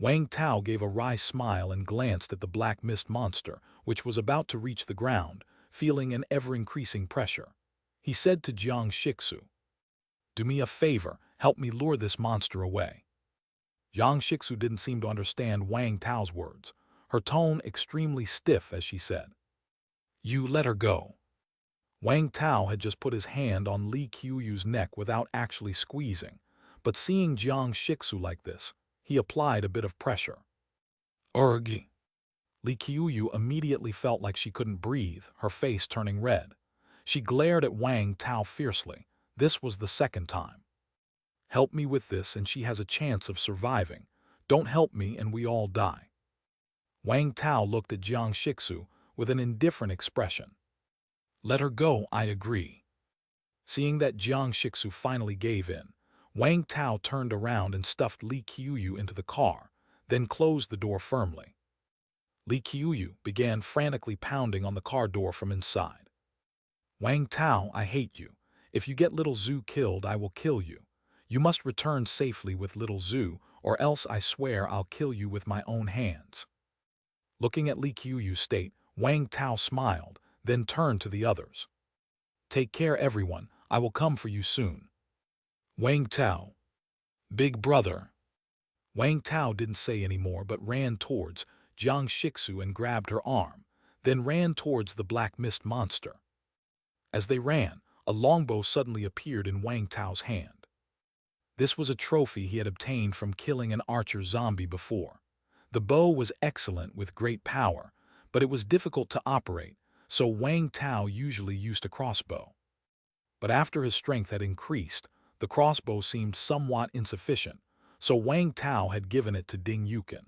Wang Tao gave a wry smile and glanced at the black mist monster, which was about to reach the ground, feeling an ever-increasing pressure. He said to Jiang Shixu, "Do me a favor, help me lure this monster away." Jiang Shixu didn't seem to understand Wang Tao's words, her tone extremely stiff as she said, "You let her go." Wang Tao had just put his hand on Li Qiuyu's neck without actually squeezing, but seeing Jiang Shixu like this, he applied a bit of pressure. Urgi. Li Qiuyu immediately felt like she couldn't breathe, her face turning red. She glared at Wang Tao fiercely. This was the second time. Help me with this and she has a chance of surviving. Don't help me and we all die. Wang Tao looked at Jiang Shixu with an indifferent expression. Let her go, I agree. Seeing that Jiang Shixu finally gave in, Wang Tao turned around and stuffed Li Qiuyu into the car, then closed the door firmly. Li Qiuyu began frantically pounding on the car door from inside. Wang Tao, I hate you. If you get little Zhu killed, I will kill you. You must return safely with little Zhu, or else I swear I'll kill you with my own hands. Looking at Li Qiuyu's state, Wang Tao smiled, then turned to the others. Take care, everyone. I will come for you soon. Wang Tao. Big brother. Wang Tao didn't say any more but ran towards Jiang Shixu and grabbed her arm, then ran towards the black mist monster. As they ran, a longbow suddenly appeared in Wang Tao's hand. This was a trophy he had obtained from killing an archer zombie before. The bow was excellent with great power, but it was difficult to operate, so Wang Tao usually used a crossbow. But after his strength had increased, the crossbow seemed somewhat insufficient, so Wang Tao had given it to Ding Yukin.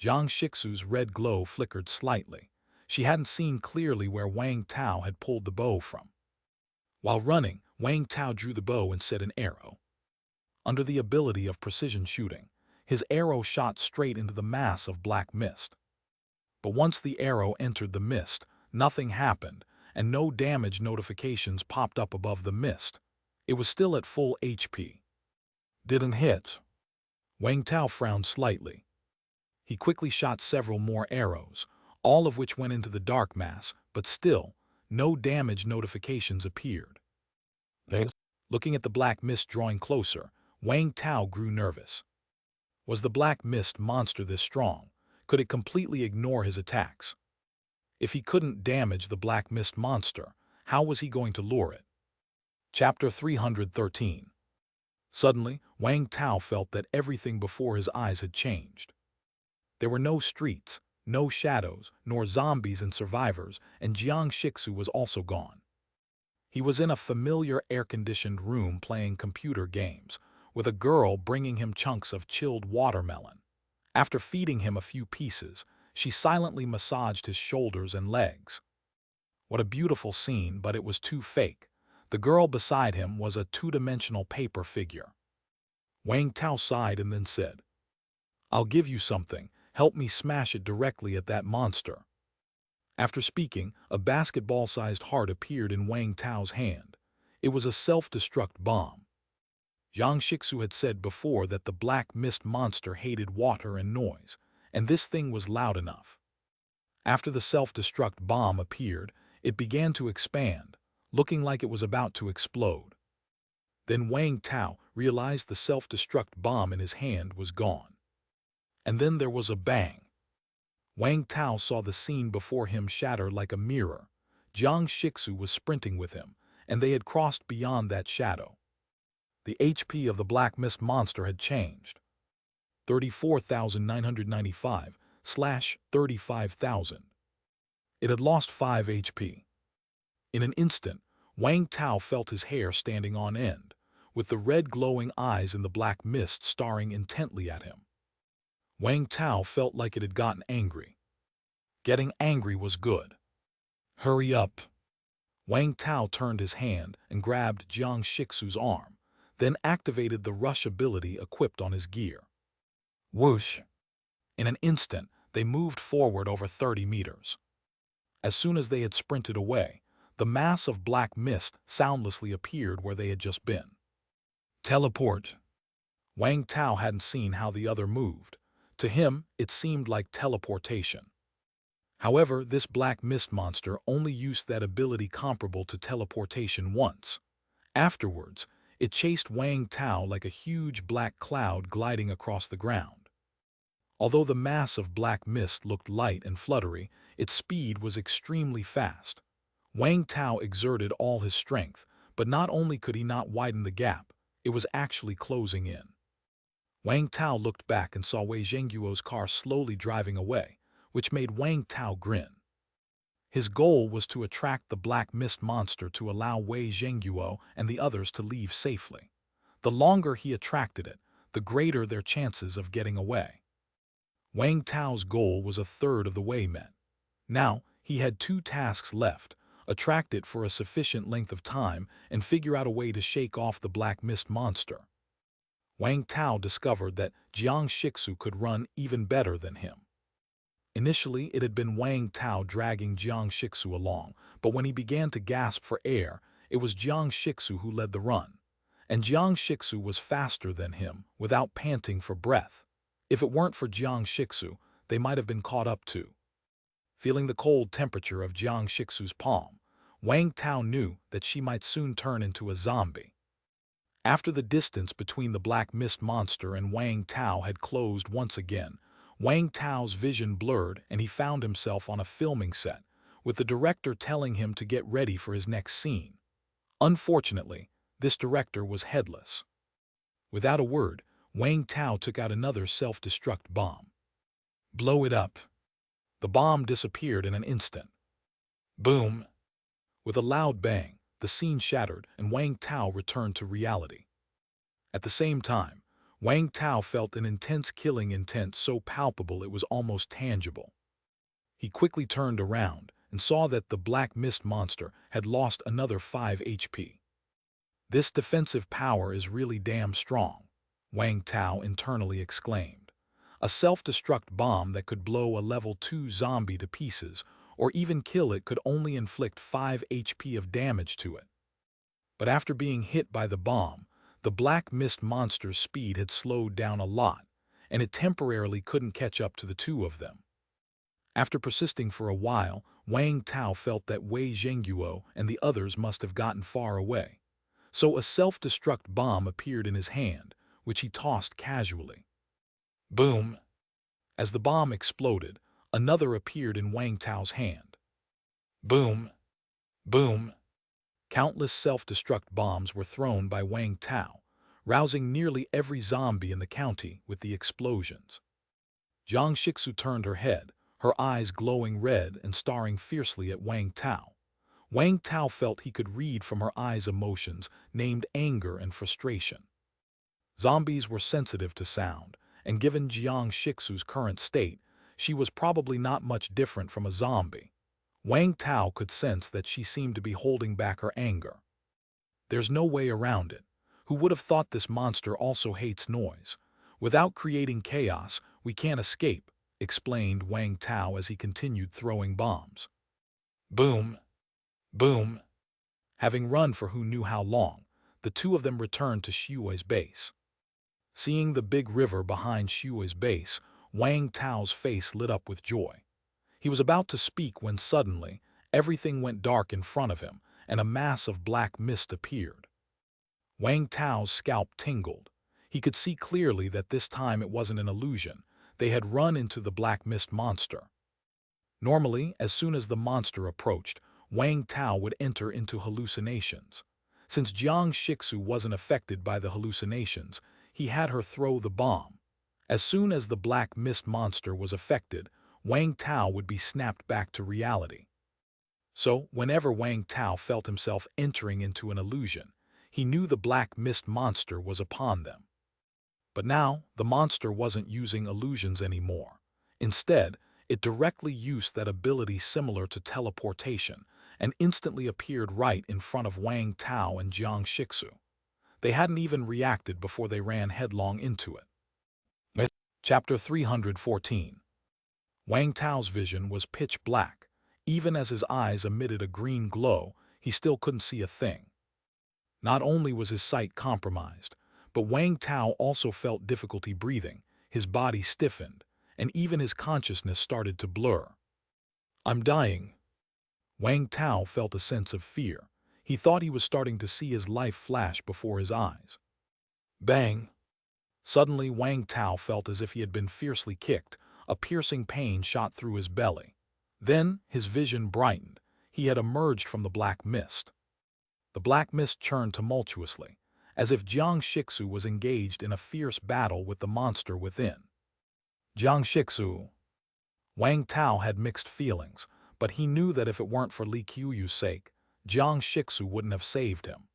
Jiang Shixu's red glow flickered slightly. She hadn't seen clearly where Wang Tao had pulled the bow from. While running, Wang Tao drew the bow and set an arrow. Under the ability of precision shooting, his arrow shot straight into the mass of black mist. But once the arrow entered the mist, nothing happened, and no damage notifications popped up above the mist. It was still at full HP. Didn't hit. Wang Tao frowned slightly. He quickly shot several more arrows, all of which went into the dark mass, but still, no damage notifications appeared. Looking at the black mist drawing closer, Wang Tao grew nervous. Was the black mist monster this strong? Could it completely ignore his attacks? If he couldn't damage the black mist monster, how was he going to lure it? Chapter 313. Suddenly, Wang Tao felt that everything before his eyes had changed. There were no streets, no shadows, nor zombies and survivors, and Jiang Shixu was also gone. He was in a familiar air-conditioned room playing computer games, with a girl bringing him chunks of chilled watermelon. After feeding him a few pieces, she silently massaged his shoulders and legs. What a beautiful scene, but it was too fake. The girl beside him was a two-dimensional paper figure. Wang Tao sighed and then said, I'll give you something. Help me smash it directly at that monster. After speaking, a basketball-sized heart appeared in Wang Tao's hand. It was a self-destruct bomb. Jiang Shixu had said before that the black mist monster hated water and noise, and this thing was loud enough. After the self-destruct bomb appeared, it began to expand, looking like it was about to explode. Then Wang Tao realized the self-destruct bomb in his hand was gone. And then there was a bang. Wang Tao saw the scene before him shatter like a mirror. Jiang Shixu was sprinting with him, and they had crossed beyond that shadow. The HP of the black mist monster had changed. 34,995/35,000. It had lost 5 HP. In an instant, Wang Tao felt his hair standing on end, with the red glowing eyes in the black mist staring intently at him. Wang Tao felt like it had gotten angry. Getting angry was good. Hurry up. Wang Tao turned his hand and grabbed Jiang Shixu's arm, then activated the rush ability equipped on his gear. Whoosh! In an instant, they moved forward over 30 meters. As soon as they had sprinted away, the mass of black mist soundlessly appeared where they had just been. Teleport. Wang Tao hadn't seen how the other moved. To him, it seemed like teleportation. However, this black mist monster only used that ability comparable to teleportation once. Afterwards, it chased Wang Tao like a huge black cloud gliding across the ground. Although the mass of black mist looked light and fluttery, its speed was extremely fast. Wang Tao exerted all his strength, but not only could he not widen the gap, it was actually closing in. Wang Tao looked back and saw Wei Zhengguo's car slowly driving away, which made Wang Tao grin. His goal was to attract the black mist monster to allow Wei Zhengguo and the others to leave safely. The longer he attracted it, the greater their chances of getting away. Wang Tao's goal was a third of the way met. Now, he had 2 tasks left: attract it for a sufficient length of time and figure out a way to shake off the black mist monster. Wang Tao discovered that Jiang Shixu could run even better than him. Initially, it had been Wang Tao dragging Jiang Shixu along, but when he began to gasp for air, it was Jiang Shixu who led the run. And Jiang Shixu was faster than him, without panting for breath. If it weren't for Jiang Shixu, they might have been caught up too. Feeling the cold temperature of Jiang Shixu's palm, Wang Tao knew that she might soon turn into a zombie. After the distance between the black mist monster and Wang Tao had closed once again, Wang Tao's vision blurred and he found himself on a filming set, with the director telling him to get ready for his next scene. Unfortunately, this director was headless. Without a word, Wang Tao took out another self-destruct bomb. Blow it up. The bomb disappeared in an instant. Boom! With a loud bang, the scene shattered and Wang Tao returned to reality. At the same time, Wang Tao felt an intense killing intent so palpable it was almost tangible. He quickly turned around and saw that the black mist monster had lost another 5 HP. This defensive power is really damn strong, Wang Tao internally exclaimed. A self-destruct bomb that could blow a level 2 zombie to pieces or even kill it could only inflict 5 HP of damage to it. But after being hit by the bomb, the black mist monster's speed had slowed down a lot, and it temporarily couldn't catch up to the 2 of them. After persisting for a while, Wang Tao felt that Wei Zhengguo and the others must have gotten far away. So a self-destruct bomb appeared in his hand, which he tossed casually. Boom! As the bomb exploded, another appeared in Wang Tao's hand. Boom! Boom! Countless self-destruct bombs were thrown by Wang Tao, rousing nearly every zombie in the county with the explosions. Jiang Shixu turned her head, her eyes glowing red and staring fiercely at Wang Tao. Wang Tao felt he could read from her eyes emotions named anger and frustration. Zombies were sensitive to sound, and given Jiang Shixu's current state, she was probably not much different from a zombie. Wang Tao could sense that she seemed to be holding back her anger. There's no way around it. Who would have thought this monster also hates noise? Without creating chaos, we can't escape, explained Wang Tao as he continued throwing bombs. Boom! Boom! Having run for who knew how long, the two of them returned to Shui's base. Seeing the big river behind Shui's base, Wang Tao's face lit up with joy. He was about to speak when suddenly, everything went dark in front of him, and a mass of black mist appeared. Wang Tao's scalp tingled. He could see clearly that this time it wasn't an illusion. They had run into the black mist monster. Normally, as soon as the monster approached, Wang Tao would enter into hallucinations. Since Jiang Shixu wasn't affected by the hallucinations, he had her throw the bomb. As soon as the black mist monster was affected, Wang Tao would be snapped back to reality. So, whenever Wang Tao felt himself entering into an illusion, he knew the black mist monster was upon them. But now, the monster wasn't using illusions anymore. Instead, it directly used that ability similar to teleportation and instantly appeared right in front of Wang Tao and Jiang Shixu. They hadn't even reacted before they ran headlong into it. Chapter 314. Wang Tao's vision was pitch black. Even as his eyes emitted a green glow, he still couldn't see a thing. Not only was his sight compromised, but Wang Tao also felt difficulty breathing, his body stiffened, and even his consciousness started to blur. "I'm dying." Wang Tao felt a sense of fear. He thought he was starting to see his life flash before his eyes. Bang! Suddenly, Wang Tao felt as if he had been fiercely kicked. A piercing pain shot through his belly. Then, his vision brightened. He had emerged from the black mist. The black mist churned tumultuously, as if Jiang Shixu was engaged in a fierce battle with the monster within. Jiang Shixu. Wang Tao had mixed feelings, but he knew that if it weren't for Li Qiuyu's sake, Jiang Shixu wouldn't have saved him.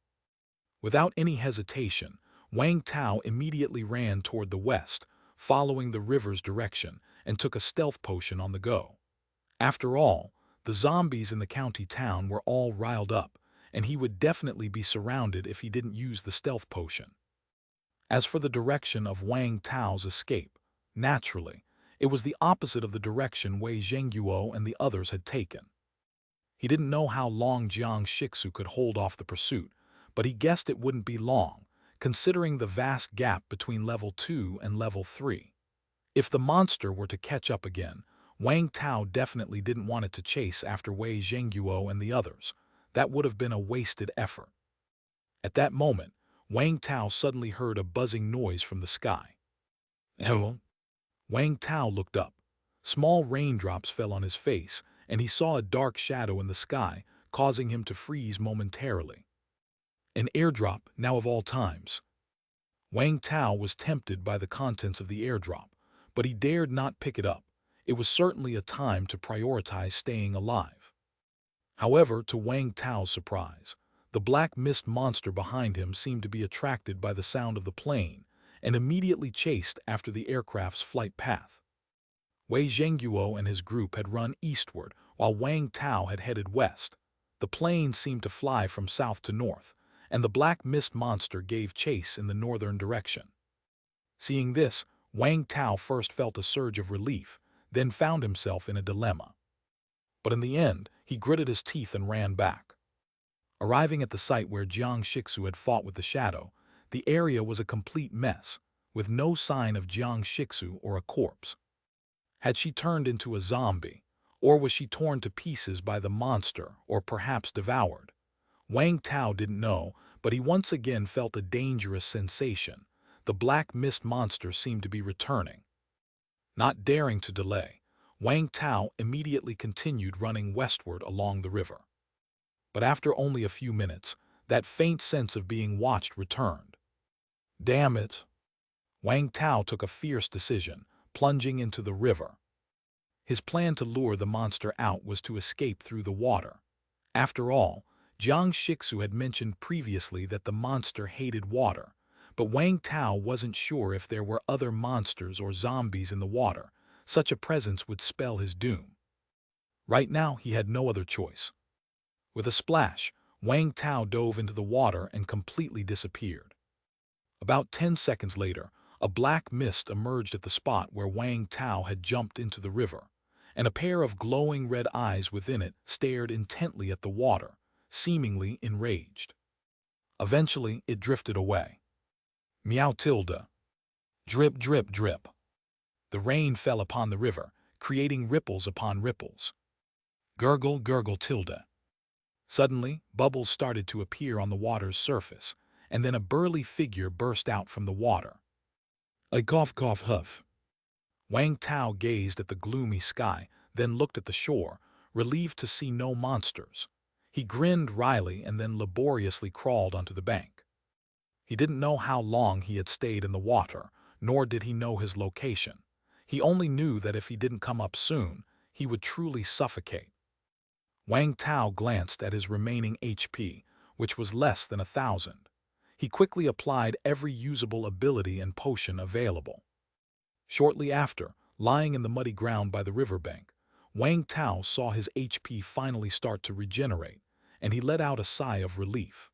Without any hesitation, Wang Tao immediately ran toward the west, following the river's direction, and took a stealth potion on the go. After all, the zombies in the county town were all riled up, and he would definitely be surrounded if he didn't use the stealth potion. As for the direction of Wang Tao's escape, naturally, it was the opposite of the direction Wei Zhengguo and the others had taken. He didn't know how long Jiang Shixu could hold off the pursuit, but he guessed it wouldn't be long, considering the vast gap between level 2 and level 3. If the monster were to catch up again, Wang Tao definitely didn't want it to chase after Wei Zhengguo and the others. That would have been a wasted effort. At that moment, Wang Tao suddenly heard a buzzing noise from the sky. Hello? Wang Tao looked up. Small raindrops fell on his face, and he saw a dark shadow in the sky, causing him to freeze momentarily. An airdrop, now of all times. Wang Tao was tempted by the contents of the airdrop, but he dared not pick it up. It was certainly a time to prioritize staying alive. However, to Wang Tao's surprise, the black mist monster behind him seemed to be attracted by the sound of the plane and immediately chased after the aircraft's flight path. Wei Zhengguo and his group had run eastward while Wang Tao had headed west. The plane seemed to fly from south to north, and the black mist monster gave chase in the northern direction. Seeing this, Wang Tao first felt a surge of relief, then found himself in a dilemma. But in the end, he gritted his teeth and ran back. Arriving at the site where Jiang Shixu had fought with the shadow, the area was a complete mess, with no sign of Jiang Shixu or a corpse. Had she turned into a zombie, or was she torn to pieces by the monster, or perhaps devoured? Wang Tao didn't know, but he once again felt a dangerous sensation. The black mist monster seemed to be returning. Not daring to delay, Wang Tao immediately continued running westward along the river. But after only a few minutes, that faint sense of being watched returned. Damn it! Wang Tao took a fierce decision, plunging into the river. His plan to lure the monster out was to escape through the water. After all, Jiang Shixu had mentioned previously that the monster hated water, but Wang Tao wasn't sure if there were other monsters or zombies in the water. Such a presence would spell his doom. Right now, he had no other choice. With a splash, Wang Tao dove into the water and completely disappeared. About 10 seconds later, a black mist emerged at the spot where Wang Tao had jumped into the river, and a pair of glowing red eyes within it stared intently at the water, seemingly enraged. Eventually, it drifted away. Meow tilde. Drip, drip, drip. The rain fell upon the river, creating ripples upon ripples. Gurgle, gurgle tilde. Suddenly, bubbles started to appear on the water's surface, and then a burly figure burst out from the water. A cough, cough, huff. Wang Tao gazed at the gloomy sky, then looked at the shore, relieved to see no monsters. He grinned wryly and then laboriously crawled onto the bank. He didn't know how long he had stayed in the water, nor did he know his location. He only knew that if he didn't come up soon, he would truly suffocate. Wang Tao glanced at his remaining HP, which was less than 1,000. He quickly applied every usable ability and potion available. Shortly after, lying in the muddy ground by the riverbank, Wang Tao saw his HP finally start to regenerate, and he let out a sigh of relief.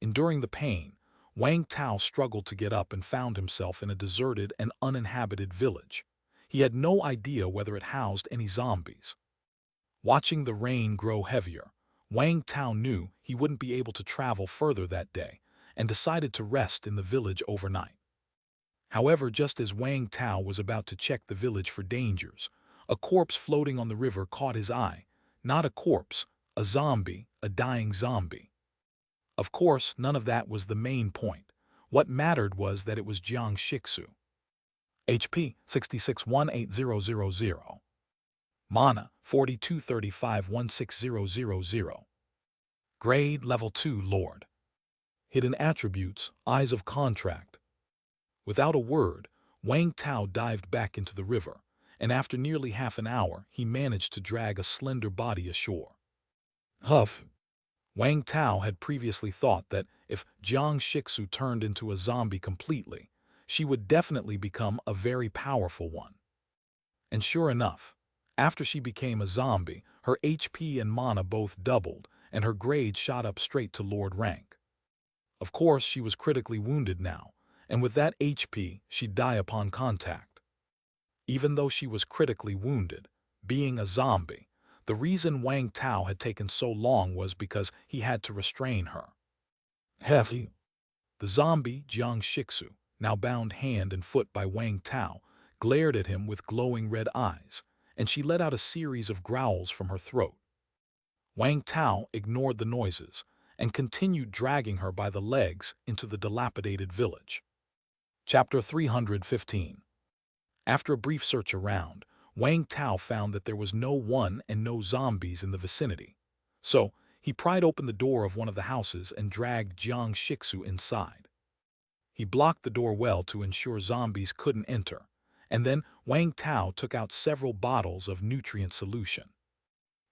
Enduring the pain, Wang Tao struggled to get up and found himself in a deserted and uninhabited village. He had no idea whether it housed any zombies. Watching the rain grow heavier, Wang Tao knew he wouldn't be able to travel further that day and decided to rest in the village overnight. However, just as Wang Tao was about to check the village for dangers, a corpse floating on the river caught his eye. Not a corpse, a zombie, a dying zombie. Of course, none of that was the main point. What mattered was that it was Jiang Shixu. HP 66-18000. Mana 4235-16000. Grade Level 2 Lord. Hidden attributes, Eyes of Contract. Without a word, Wang Tao dived back into the river, and after nearly half an hour, he managed to drag a slender body ashore. Huff. Wang Tao had previously thought that if Jiang Shixu turned into a zombie completely, she would definitely become a very powerful one. And sure enough, after she became a zombie, her HP and mana both doubled, and her grade shot up straight to Lord rank. Of course, she was critically wounded now, and with that HP, she'd die upon contact. Even though she was critically wounded, being a zombie, the reason Wang Tao had taken so long was because he had to restrain her. Hefty. The zombie, Jiang Shixu, now bound hand and foot by Wang Tao, glared at him with glowing red eyes, and she let out a series of growls from her throat. Wang Tao ignored the noises and continued dragging her by the legs into the dilapidated village. Chapter 315. After a brief search around, Wang Tao found that there was no one and no zombies in the vicinity. So, he pried open the door of one of the houses and dragged Jiang Shixu inside. He blocked the door well to ensure zombies couldn't enter, and then Wang Tao took out several bottles of nutrient solution.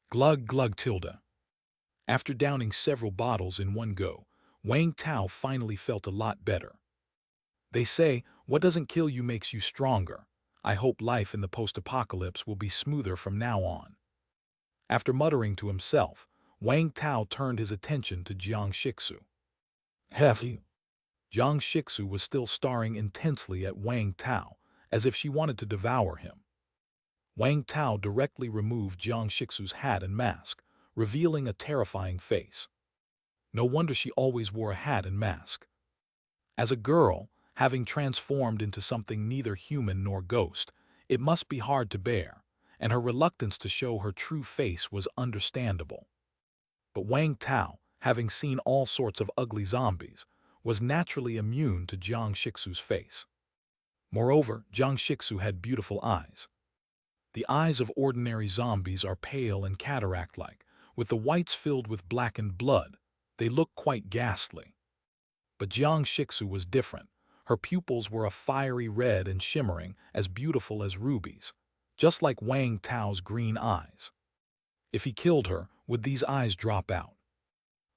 Glug glug tilde. After downing several bottles in one go, Wang Tao finally felt a lot better. They say, what doesn't kill you makes you stronger. I hope life in the post-apocalypse will be smoother from now on. After muttering to himself, Wang Tao turned his attention to Jiang Shixu. Hefty. Jiang Shixu was still staring intensely at Wang Tao, as if she wanted to devour him. Wang Tao directly removed Jiang Shixu's hat and mask, revealing a terrifying face. No wonder she always wore a hat and mask. As a girl, having transformed into something neither human nor ghost, it must be hard to bear, and her reluctance to show her true face was understandable. But Wang Tao, having seen all sorts of ugly zombies, was naturally immune to Jiang Shixu's face. Moreover, Jiang Shixu had beautiful eyes. The eyes of ordinary zombies are pale and cataract-like, with the whites filled with blackened blood. They look quite ghastly. But Jiang Shixu was different. Her pupils were a fiery red and shimmering, as beautiful as rubies, just like Wang Tao's green eyes. If he killed her, would these eyes drop out?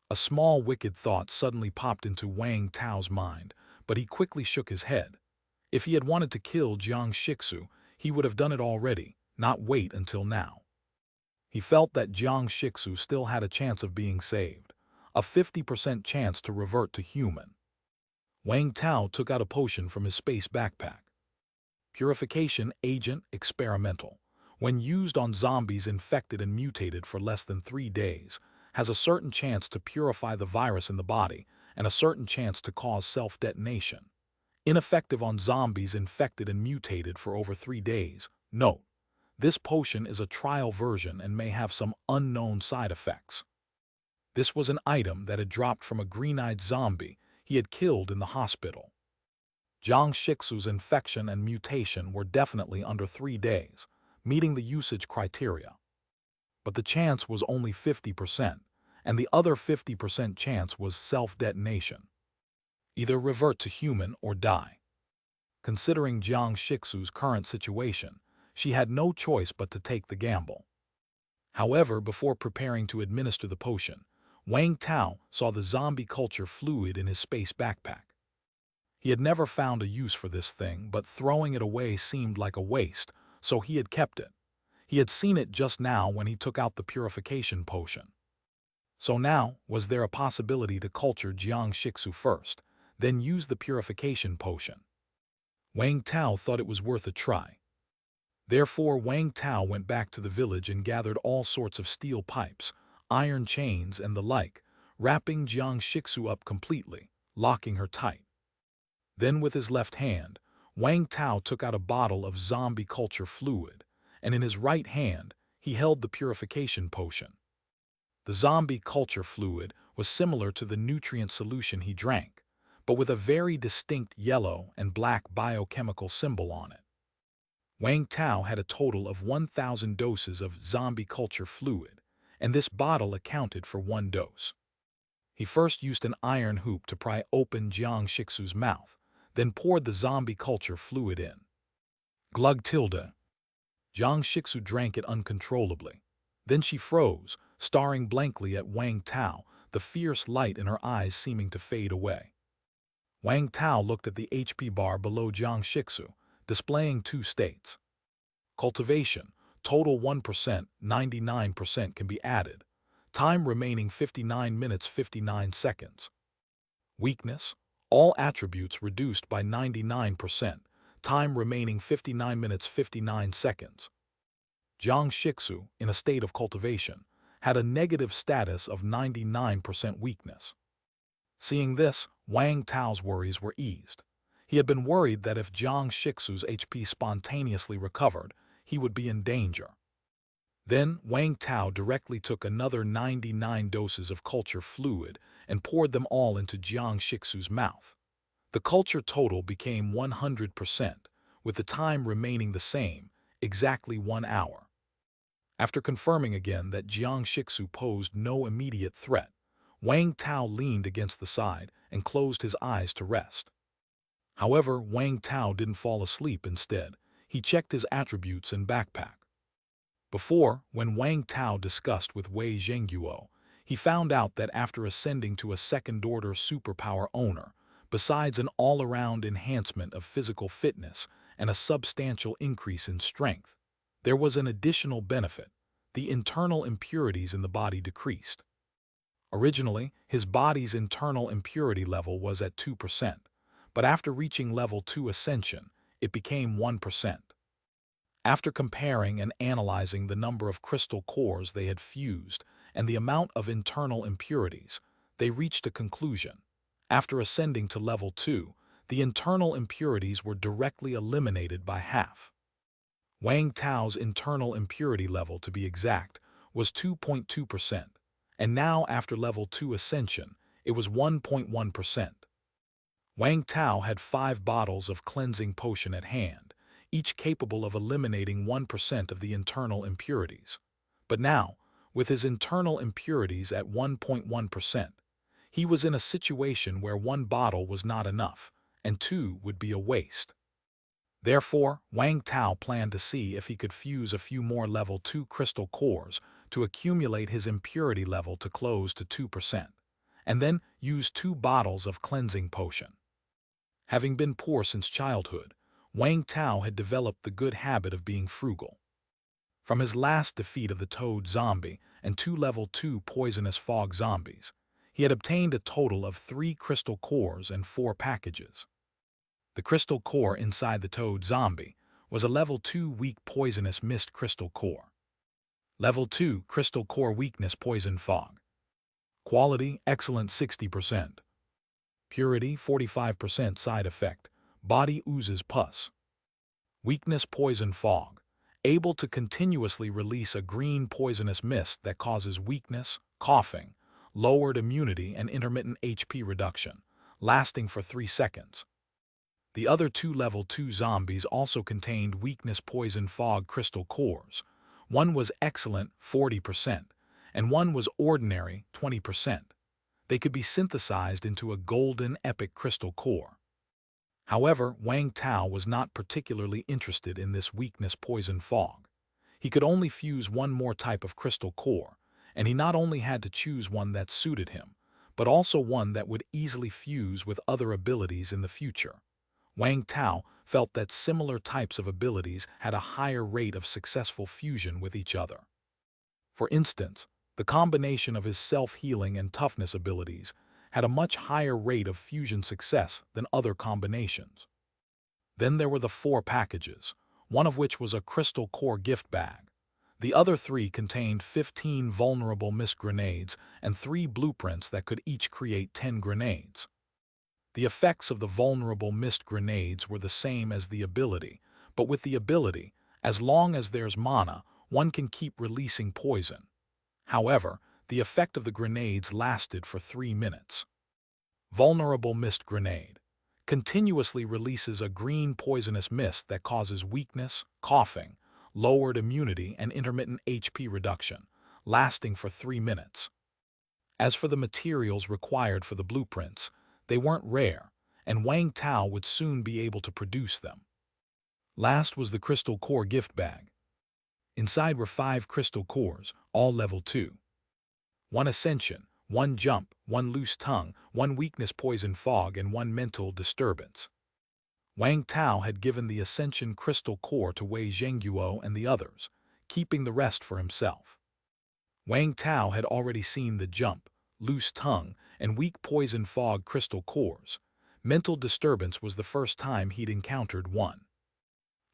A small wicked thought suddenly popped into Wang Tao's mind, but he quickly shook his head. If he had wanted to kill Jiang Shixu, he would have done it already, not wait until now. He felt that Jiang Shixu still had a chance of being saved, a 50% chance to revert to human. Wang Tao took out a potion from his space backpack. Purification Agent Experimental. when used on zombies infected and mutated for less than 3 days, has a certain chance to purify the virus in the body and a certain chance to cause self-detonation. Ineffective on zombies infected and mutated for over 3 days. Note: this potion is a trial version and may have some unknown side effects. This was an item that had dropped from a green-eyed zombie he had killed in the hospital. Jiang Shixu's infection and mutation were definitely under 3 days, meeting the usage criteria. But the chance was only 50%, and the other 50% chance was self-detonation. Either revert to human or die. Considering Jiang Shixu's current situation, she had no choice but to take the gamble. However, before preparing to administer the potion, Wang Tao saw the zombie culture fluid in his space backpack. He had never found a use for this thing, but throwing it away seemed like a waste, so he had kept it. He had seen it just now when he took out the purification potion. So now, was there a possibility to culture Jiang Shixu first, then use the purification potion? Wang Tao thought it was worth a try. Therefore, Wang Tao went back to the village and gathered all sorts of steel pipes, iron chains, and the like, wrapping Jiang Shixu up completely, locking her tight. Then with his left hand, Wang Tao took out a bottle of zombie culture fluid, and in his right hand, he held the purification potion. The zombie culture fluid was similar to the nutrient solution he drank, but with a very distinct yellow and black biochemical symbol on it. Wang Tao had a total of 1,000 doses of zombie culture fluid, and this bottle accounted for 1 dose. He first used an iron hoop to pry open Jiang Shixu's mouth, then poured the zombie culture fluid in. Glug tilde. Jiang Shixu drank it uncontrollably. Then she froze, staring blankly at Wang Tao, the fierce light in her eyes seeming to fade away. Wang Tao looked at the HP bar below Jiang Shixu, displaying 2 states. Cultivation, total 1%, 99% can be added. Time remaining 59 minutes 59 seconds. Weakness, all attributes reduced by 99%. Time remaining 59 minutes 59 seconds. Jiang Shixu, in a state of cultivation, had a negative status of 99% weakness. Seeing this, Wang Tao's worries were eased. He had been worried that if Jiang Shixu's HP spontaneously recovered, he would be in danger. Then Wang Tao directly took another 99 doses of culture fluid and poured them all into Jiang Shixu's mouth. The culture total became 100%, with the time remaining the same, exactly 1 hour. After confirming again that Jiang Shixu posed no immediate threat, Wang Tao leaned against the side and closed his eyes to rest. However, Wang Tao didn't fall asleep. Instead, he checked his attributes and backpack. Before, when Wang Tao discussed with Wei Zhengguo, he found out that after ascending to a second-order superpower owner, besides an all-around enhancement of physical fitness and a substantial increase in strength, there was an additional benefit: the internal impurities in the body decreased. Originally, his body's internal impurity level was at 2%, but after reaching level 2 ascension, it became 1%. After comparing and analyzing the number of crystal cores they had fused and the amount of internal impurities, they reached a conclusion. After ascending to level 2, the internal impurities were directly eliminated by half. Wang Tao's internal impurity level, to be exact, was 2.2%, and now after level 2 ascension, it was 1.1%. Wang Tao had 5 bottles of cleansing potion at hand, each capable of eliminating 1% of the internal impurities. But now, with his internal impurities at 1.1%, he was in a situation where 1 bottle was not enough, and 2 would be a waste. Therefore, Wang Tao planned to see if he could fuse a few more level 2 crystal cores to accumulate his impurity level to close to 2%, and then use 2 bottles of cleansing potion. Having been poor since childhood, Wang Tao had developed the good habit of being frugal. From his last defeat of the toad zombie and 2 level 2 poisonous fog zombies, he had obtained a total of 3 crystal cores and 4 packages. The crystal core inside the toad zombie was a Level 2 weak poisonous mist crystal core. Level 2 crystal core weakness poison fog. Quality excellent 60%. Purity 45% side effect. Body oozes pus. Weakness poison fog. Able to continuously release a green poisonous mist that causes weakness, coughing, lowered immunity and intermittent HP reduction, lasting for 3 seconds. The other two Level 2 zombies also contained weakness poison fog crystal cores. One was excellent 40%, and one was ordinary 20%. They could be synthesized into a golden epic crystal core. However, Wang Tao was not particularly interested in this weakness poison fog. He could only fuse one more type of crystal core, and he not only had to choose one that suited him, but also one that would easily fuse with other abilities in the future. Wang Tao felt that similar types of abilities had a higher rate of successful fusion with each other. For instance, the combination of his self-healing and toughness abilities had a much higher rate of fusion success than other combinations. Then there were the 4 packages, one of which was a crystal core gift bag. The other 3 contained 15 vulnerable mist grenades and 3 blueprints that could each create 10 grenades. The effects of the vulnerable mist grenades were the same as the ability, but with the ability, as long as there's mana, one can keep releasing poison. However, the effect of the grenades lasted for 3 minutes. Vulnerable mist grenade continuously releases a green poisonous mist that causes weakness, coughing, lowered immunity and intermittent HP reduction, lasting for 3 minutes. As for the materials required for the blueprints, they weren't rare, and Wang Tao would soon be able to produce them. Last was the crystal core gift bag. Inside were 5 crystal cores, all level 2. 1 ascension, 1 jump, 1 loose tongue, 1 weakness poison fog, and 1 mental disturbance. Wang Tao had given the ascension crystal core to Wei Zhengguo and the others, keeping the rest for himself. Wang Tao had already seen the jump, loose tongue, and weak poison fog crystal cores. Mental disturbance was the first time he'd encountered one.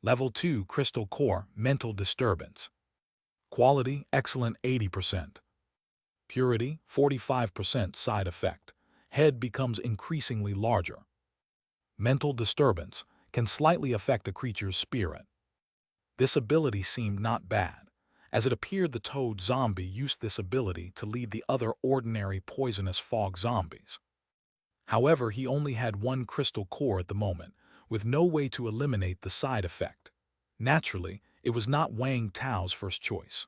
Level 2 crystal core mental disturbance. Quality excellent 80%. Purity 45% side effect. Head becomes increasingly larger. Mental disturbance can slightly affect a creature's spirit. This ability seemed not bad, as it appeared the toad zombie used this ability to lead the other ordinary poisonous fog zombies. However, he only had 1 crystal core at the moment, with no way to eliminate the side effect. Naturally, it was not Wang Tao's first choice.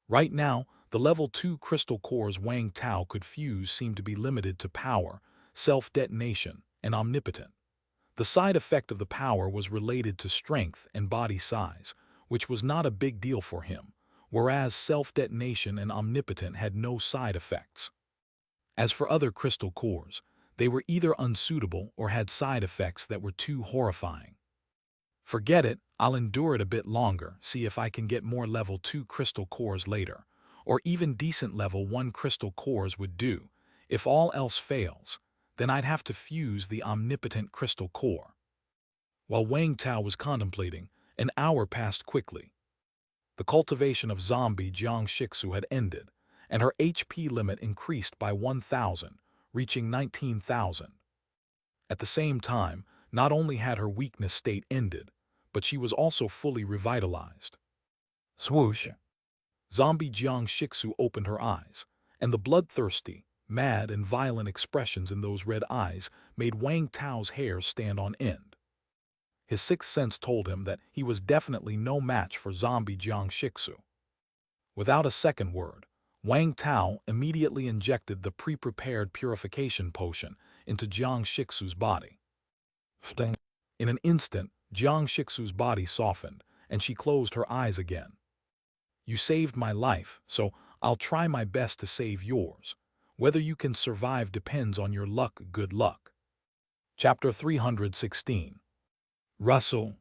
Right now, the level 2 crystal cores Wang Tao could fuse seemed to be limited to power, self-detonation, and omnipotent. The side effect of the power was related to strength and body size, which was not a big deal for him, whereas self-detonation and omnipotent had no side effects. As for other crystal cores, they were either unsuitable or had side effects that were too horrifying. Forget it, I'll endure it a bit longer, see if I can get more level 2 crystal cores later, or even decent level 1 crystal cores would do. If all else fails, then I'd have to fuse the omnipotent crystal core. While Wang Tao was contemplating, an hour passed quickly. The cultivation of zombie Jiang Shixu had ended, and her HP limit increased by 1,000, reaching 19,000. At the same time, not only had her weakness state ended, but she was also fully revitalized. Swoosh! Zombie Jiang Shixu opened her eyes, and the bloodthirsty, mad, and violent expressions in those red eyes made Wang Tao's hair stand on end. His sixth sense told him that he was definitely no match for zombie Jiang Shixu. Without a second word, Wang Tao immediately injected the pre-prepared purification potion into Jiang Shixu's body. In an instant, Jiang Shixu's body softened, and she closed her eyes again. You saved my life, so I'll try my best to save yours. Whether you can survive depends on your luck. Good luck. Chapter 316. Russell.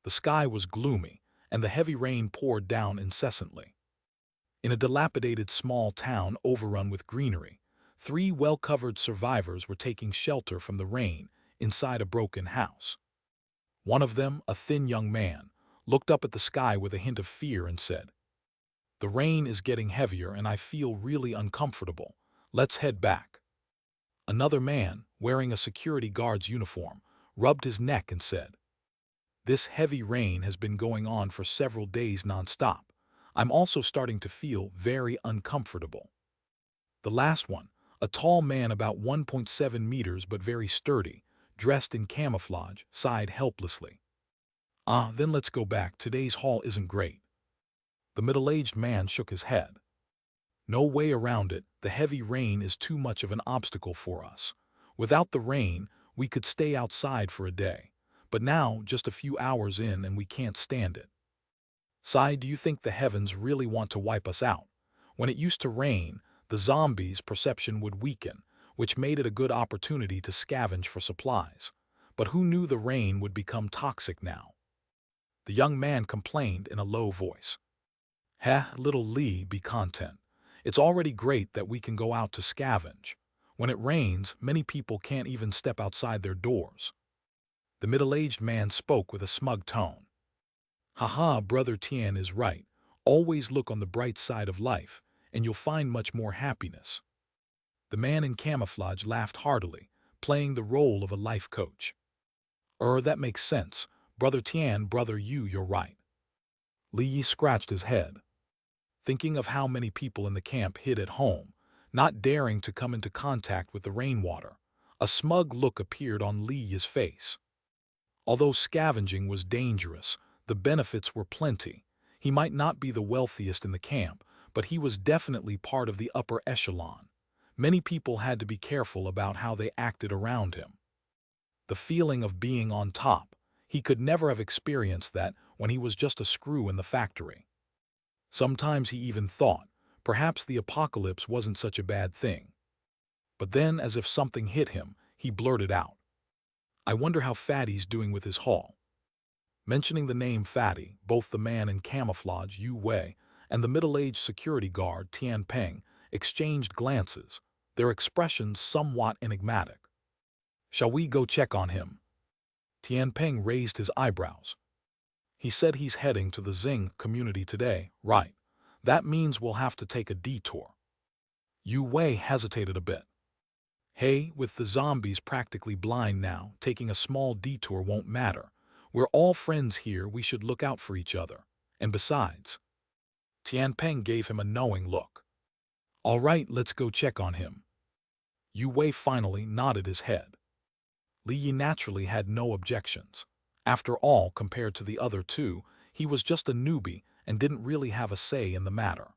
The sky was gloomy, and the heavy rain poured down incessantly. In a dilapidated small town overrun with greenery, 3 well-covered survivors were taking shelter from the rain inside a broken house. One of them, a thin young man, looked up at the sky with a hint of fear and said, "The rain is getting heavier and I feel really uncomfortable. Let's head back." Another man, wearing a security guard's uniform, rubbed his neck and said, "This heavy rain has been going on for several days nonstop. I'm also starting to feel very uncomfortable." The last one, a tall man about 1.7 meters but very sturdy, dressed in camouflage, sighed helplessly. Then let's go back. Today's haul isn't great." The middle-aged man shook his head. "No way around it. The heavy rain is too much of an obstacle for us. Without the rain, we could stay outside for a day. But now, just a few hours in and we can't stand it." "Sai, do you think the heavens really want to wipe us out? When it used to rain, the zombies' perception would weaken, which made it a good opportunity to scavenge for supplies. But who knew the rain would become toxic now?" The young man complained in a low voice. Little Lee, be content. It's already great that we can go out to scavenge. When it rains, many people can't even step outside their doors." The middle-aged man spoke with a smug tone. "Haha, Brother Tian is right. Always look on the bright side of life, and you'll find much more happiness." The man in camouflage laughed heartily, playing the role of a life coach. That makes sense. Brother Tian, brother you're right." Li Yi scratched his head, thinking of how many people in the camp hid at home, not daring to come into contact with the rainwater. A smug look appeared on Li Yi's face. Although scavenging was dangerous, the benefits were plenty. He might not be the wealthiest in the camp, but he was definitely part of the upper echelon. Many people had to be careful about how they acted around him. The feeling of being on top, he could never have experienced that when he was just a screw in the factory. Sometimes he even thought, perhaps the apocalypse wasn't such a bad thing. But then, as if something hit him, he blurted out, "I wonder how Fatty's doing with his haul." Mentioning the name Fatty, both the man in camouflage, Yu Wei, and the middle-aged security guard, Tian Peng, exchanged glances, their expressions somewhat enigmatic. "Shall we go check on him?" Tian Peng raised his eyebrows. "He said he's heading to the Xing community today, right? That means we'll have to take a detour." Yu Wei hesitated a bit. "Hey, with the zombies practically blind now, taking a small detour won't matter. We're all friends here, we should look out for each other. And besides..." Tian Peng gave him a knowing look. "All right, let's go check on him." Yu Wei finally nodded his head. Li Yi naturally had no objections. After all, compared to the other two, he was just a newbie and didn't really have a say in the matter.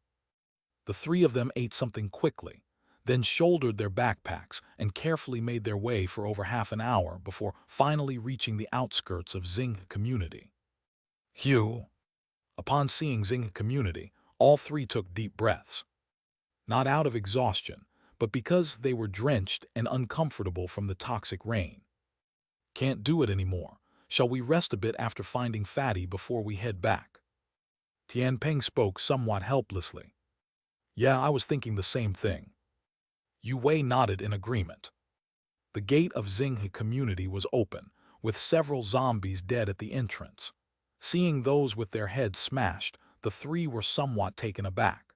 The three of them ate something quickly, then shouldered their backpacks and carefully made their way for over half an hour before finally reaching the outskirts of Xing community. Phew! Upon seeing Xing community, all three took deep breaths. Not out of exhaustion, but because they were drenched and uncomfortable from the toxic rain. "Can't do it anymore. Shall we rest a bit after finding Fatty before we head back?" Tian Peng spoke somewhat helplessly. "Yeah, I was thinking the same thing." Yu Wei nodded in agreement. The gate of Xing community was open, with several zombies dead at the entrance. Seeing those with their heads smashed, the three were somewhat taken aback.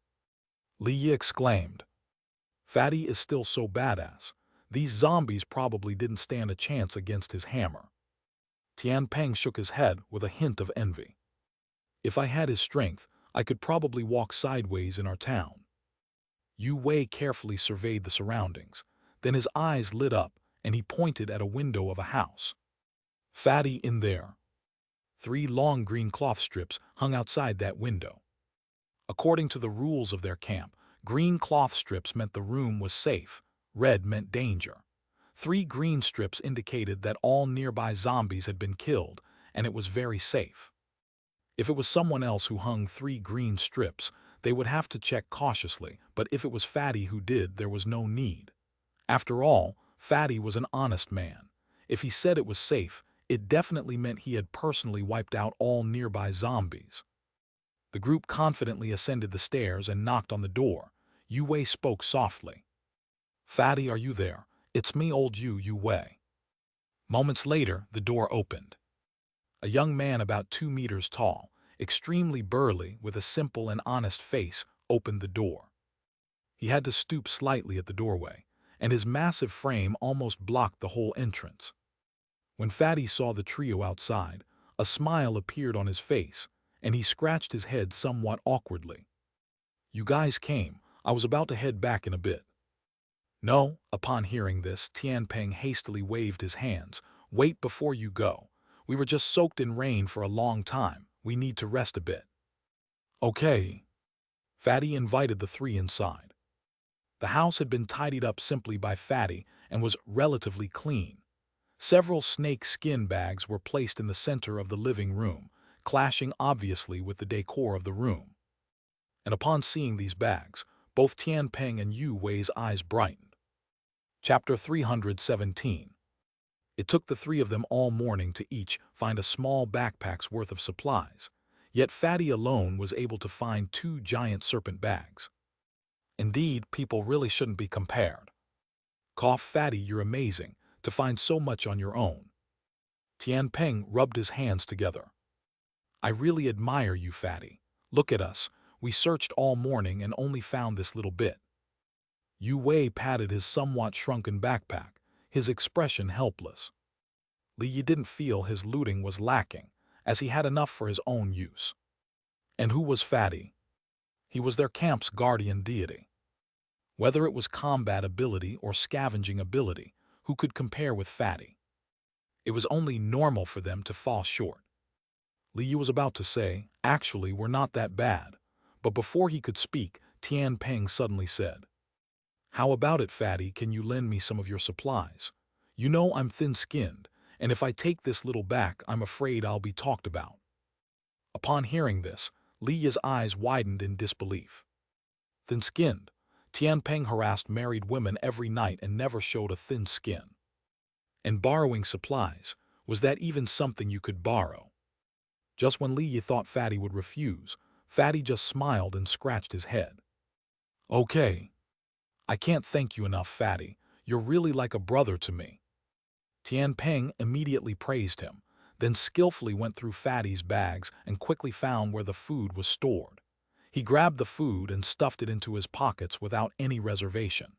Li Yi exclaimed, "Fatty is still so badass. These zombies probably didn't stand a chance against his hammer." Tian Peng shook his head with a hint of envy. "If I had his strength, I could probably walk sideways in our town." Yu Wei carefully surveyed the surroundings. Then his eyes lit up, and he pointed at a window of a house. "Fatty in there." 3 long green cloth strips hung outside that window. According to the rules of their camp, green cloth strips meant the room was safe, red meant danger. 3 green strips indicated that all nearby zombies had been killed, and it was very safe. If it was someone else who hung 3 green strips, they would have to check cautiously, but if it was Fatty who did, there was no need. After all, Fatty was an honest man. If he said it was safe, it definitely meant he had personally wiped out all nearby zombies. The group confidently ascended the stairs and knocked on the door. Yu Wei spoke softly. "Fatty, are you there? It's me, old Yu Wei." Moments later, the door opened. A young man about 2 meters tall, extremely burly with a simple and honest face, opened the door. He had to stoop slightly at the doorway, and his massive frame almost blocked the whole entrance. When Fatty saw the trio outside, a smile appeared on his face, and he scratched his head somewhat awkwardly. "You guys came. I was about to head back in a bit." "No." Upon hearing this, Tianpeng hastily waved his hands. "Wait before you go. We were just soaked in rain for a long time. We need to rest a bit." "Okay." Fatty invited the three inside. The house had been tidied up simply by Fatty and was relatively clean. Several snake skin bags were placed in the center of the living room, clashing obviously with the decor of the room. And upon seeing these bags, both Tianpeng and Yu Wei's eyes brightened. Chapter 317. It took the three of them all morning to each find a small backpack's worth of supplies, yet Fatty alone was able to find 2 giant serpent bags. Indeed, people really shouldn't be compared. Cough, Fatty, you're amazing, to find so much on your own. Tianpeng rubbed his hands together. I really admire you, Fatty. Look at us. We searched all morning and only found this little bit. Yu Wei patted his somewhat shrunken backpack, his expression helpless. Li Yi didn't feel his looting was lacking, as he had enough for his own use. And who was Fatty? He was their camp's guardian deity. Whether it was combat ability or scavenging ability, who could compare with Fatty? It was only normal for them to fall short. Li Yi was about to say, "Actually, we're not that bad," but before he could speak, Tianpeng suddenly said, "How about it, Fatty, can you lend me some of your supplies? You know I'm thin-skinned, and if I take this little back, I'm afraid I'll be talked about." Upon hearing this, Li Yi's eyes widened in disbelief. Thin-skinned? Tianpeng harassed married women every night and never showed a thin skin. And borrowing supplies, was that even something you could borrow? Just when Li Yi thought Fatty would refuse, Fatty just smiled and scratched his head. "Okay. I can't thank you enough, Fatty. You're really like a brother to me." Tianpeng immediately praised him, then skillfully went through Fatty's bags and quickly found where the food was stored. He grabbed the food and stuffed it into his pockets without any reservation.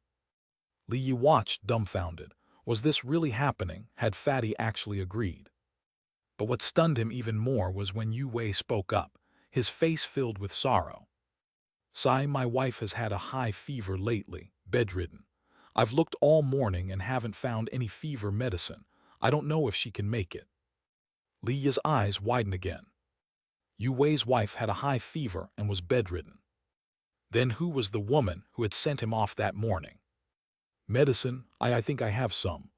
Li Yi watched, dumbfounded. Was this really happening? Had Fatty actually agreed? But what stunned him even more was when Yu Wei spoke up, his face filled with sorrow. "Sai, my wife has had a high fever lately, bedridden. I've looked all morning and haven't found any fever medicine. I don't know if she can make it." Li Yi's eyes widened again. Yu Wei's wife had a high fever and was bedridden. Then who was the woman who had sent him off that morning? "Medicine, I think I have some."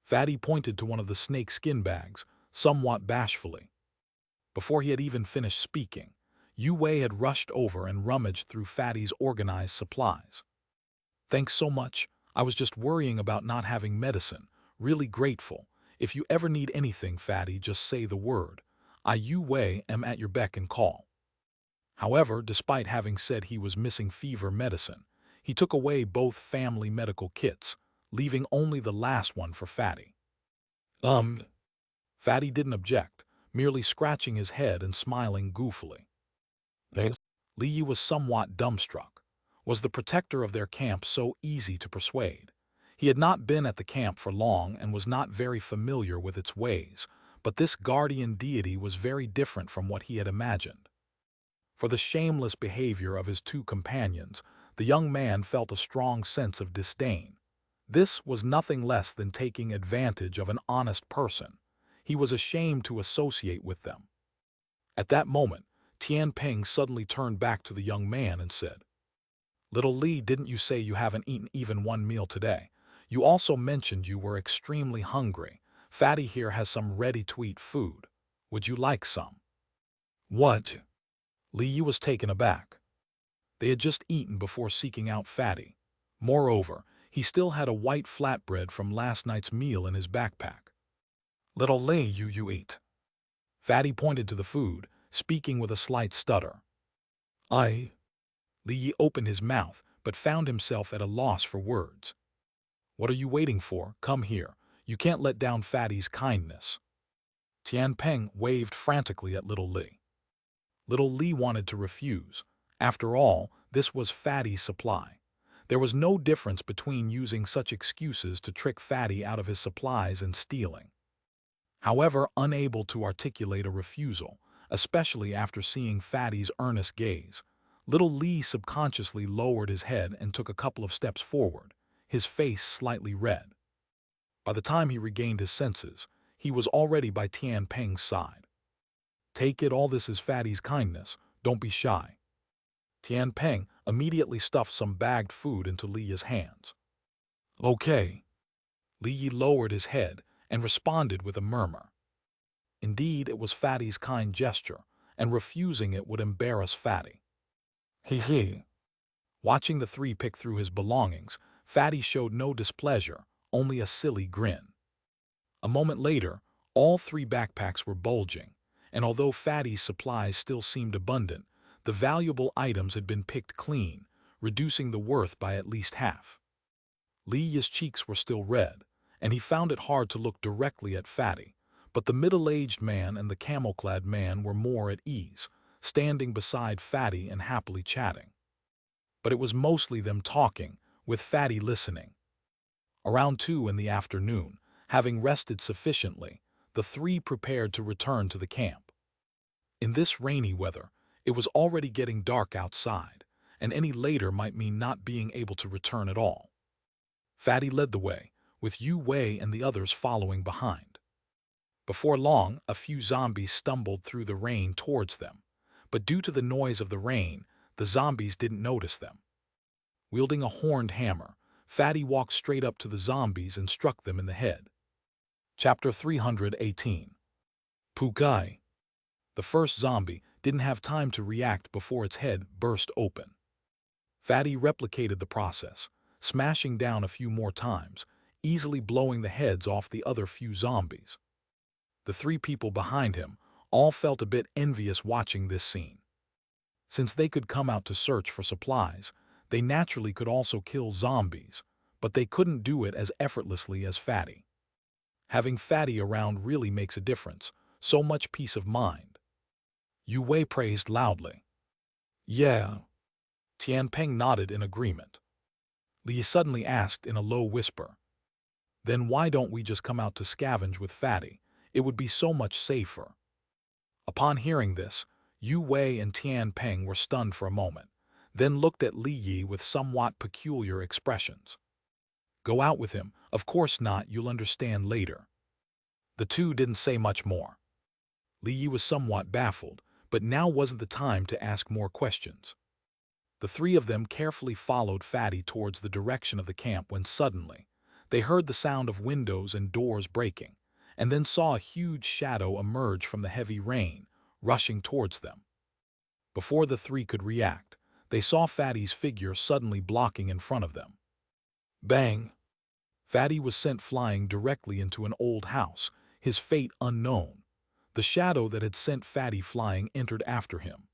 Fatty pointed to one of the snake skin bags, somewhat bashfully. Before he had even finished speaking, Yu Wei had rushed over and rummaged through Fatty's organized supplies. "Thanks so much. I was just worrying about not having medicine. Really grateful. If you ever need anything, Fatty, just say the word. I, Yu Wei, am at your beck and call." However, despite having said he was missing fever medicine, he took away both family medical kits, leaving only the last one for Fatty. Fatty didn't object, merely scratching his head and smiling goofily. Li Yi was somewhat dumbstruck. Was the protector of their camp so easy to persuade? He had not been at the camp for long and was not very familiar with its ways, but this guardian deity was very different from what he had imagined. For the shameless behavior of his 2 companions, the young man felt a strong sense of disdain. This was nothing less than taking advantage of an honest person. He was ashamed to associate with them. At that moment, Tianpeng suddenly turned back to the young man and said, "Little Li, didn't you say you haven't eaten even one meal today? You also mentioned you were extremely hungry. Fatty here has some ready-to-eat food. Would you like some?" "What?" Li Yi was taken aback. They had just eaten before seeking out Fatty. Moreover, he still had a white flatbread from last night's meal in his backpack. "Little Li, you eat." Fatty pointed to the food, speaking with a slight stutter. "I..." Li Yi opened his mouth, but found himself at a loss for words. "What are you waiting for? Come here. You can't let down Fatty's kindness." Tian Peng waved frantically at little Li. Little Li wanted to refuse. After all, this was Fatty's supply. There was no difference between using such excuses to trick Fatty out of his supplies and stealing. However, unable to articulate a refusal, especially after seeing Fatty's earnest gaze, little Li subconsciously lowered his head and took a couple of steps forward, his face slightly red. By the time he regained his senses, he was already by Tian Peng's side. "Take it, all this is Fatty's kindness, don't be shy." Tian Peng immediately stuffed some bagged food into Li's hands. "Okay." Li lowered his head and responded with a murmur. Indeed, it was Fatty's kind gesture, and refusing it would embarrass Fatty. He. Watching the three pick through his belongings, Fatty showed no displeasure, only a silly grin. A moment later, all three backpacks were bulging, and although Fatty's supplies still seemed abundant, the valuable items had been picked clean, reducing the worth by at least half. Li's cheeks were still red, and he found it hard to look directly at Fatty, but the middle-aged man and the camel-clad man were more at ease, standing beside Fatty and happily chatting. But it was mostly them talking, with Fatty listening. Around 2 in the afternoon, having rested sufficiently, the three prepared to return to the camp. In this rainy weather, it was already getting dark outside, and any later might mean not being able to return at all. Fatty led the way, with Yu Wei and the others following behind. Before long, a few zombies stumbled through the rain towards them, but due to the noise of the rain, the zombies didn't notice them. Wielding a horned hammer, Fatty walked straight up to the zombies and struck them in the head. Chapter 318. Pukai. The first zombie didn't have time to react before its head burst open. Fatty replicated the process, smashing down a few more times, easily blowing the heads off the other few zombies. The three people behind him all felt a bit envious watching this scene. Since they could come out to search for supplies, they naturally could also kill zombies, but they couldn't do it as effortlessly as Fatty. Having Fatty around really makes a difference, so much peace of mind. Yu Wei praised loudly. "Yeah." Tian Peng nodded in agreement. Li suddenly asked in a low whisper, "Then why don't we just come out to scavenge with Fatty? It would be so much safer." Upon hearing this, Yu Wei and Tian Peng were stunned for a moment, then looked at Li Yi with somewhat peculiar expressions. "Go out with him? Of course not, you'll understand later." The two didn't say much more. Li Yi was somewhat baffled, but now wasn't the time to ask more questions. The three of them carefully followed Fatty towards the direction of the camp when suddenly, they heard the sound of windows and doors breaking, and then saw a huge shadow emerge from the heavy rain, rushing towards them. Before the three could react, they saw Fatty's figure suddenly blocking in front of them. Bang! Fatty was sent flying directly into an old house, his fate unknown. The shadow that had sent Fatty flying entered after him.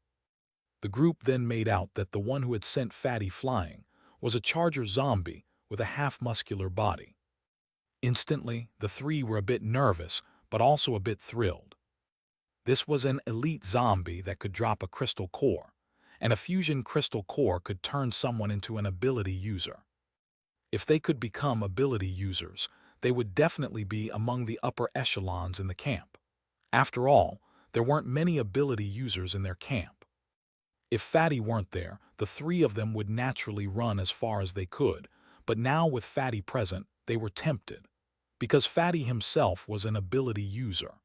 The group then made out that the one who had sent Fatty flying was a charger zombie with a half-muscular body. Instantly, the three were a bit nervous, but also a bit thrilled. This was an elite zombie that could drop a crystal core, and a fusion crystal core could turn someone into an ability user. If they could become ability users, they would definitely be among the upper echelons in the camp. After all, there weren't many ability users in their camp. If Fatty weren't there, the three of them would naturally run as far as they could, but now with Fatty present, they were tempted, because Fatty himself was an ability user.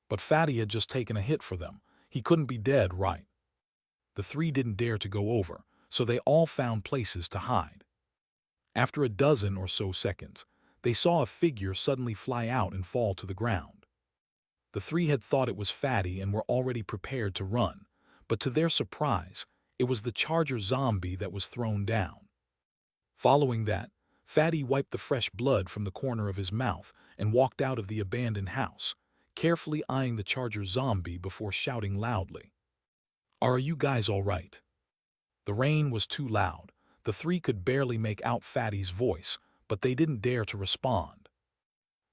But Fatty had just taken a hit for them. He couldn't be dead, right? The three didn't dare to go over, so they all found places to hide. After a dozen or so seconds, they saw a figure suddenly fly out and fall to the ground. The three had thought it was Fatty and were already prepared to run, but to their surprise, it was the charger zombie that was thrown down. Following that, Fatty wiped the fresh blood from the corner of his mouth and walked out of the abandoned house, carefully eyeing the charger zombie before shouting loudly, "Are you guys all right?" The rain was too loud. The three could barely make out Fatty's voice, but they didn't dare to respond,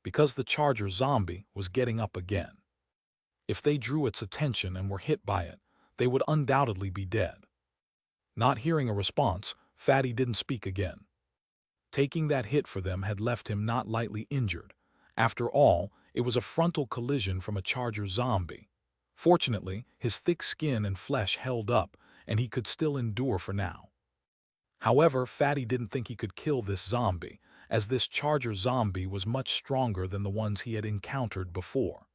because the charger zombie was getting up again. If they drew its attention and were hit by it, they would undoubtedly be dead. Not hearing a response, Fatty didn't speak again. Taking that hit for them had left him not lightly injured. After all, it was a frontal collision from a charger zombie. Fortunately, his thick skin and flesh held up, and he could still endure for now. However, Fatty didn't think he could kill this zombie, as this charger zombie was much stronger than the ones he had encountered before.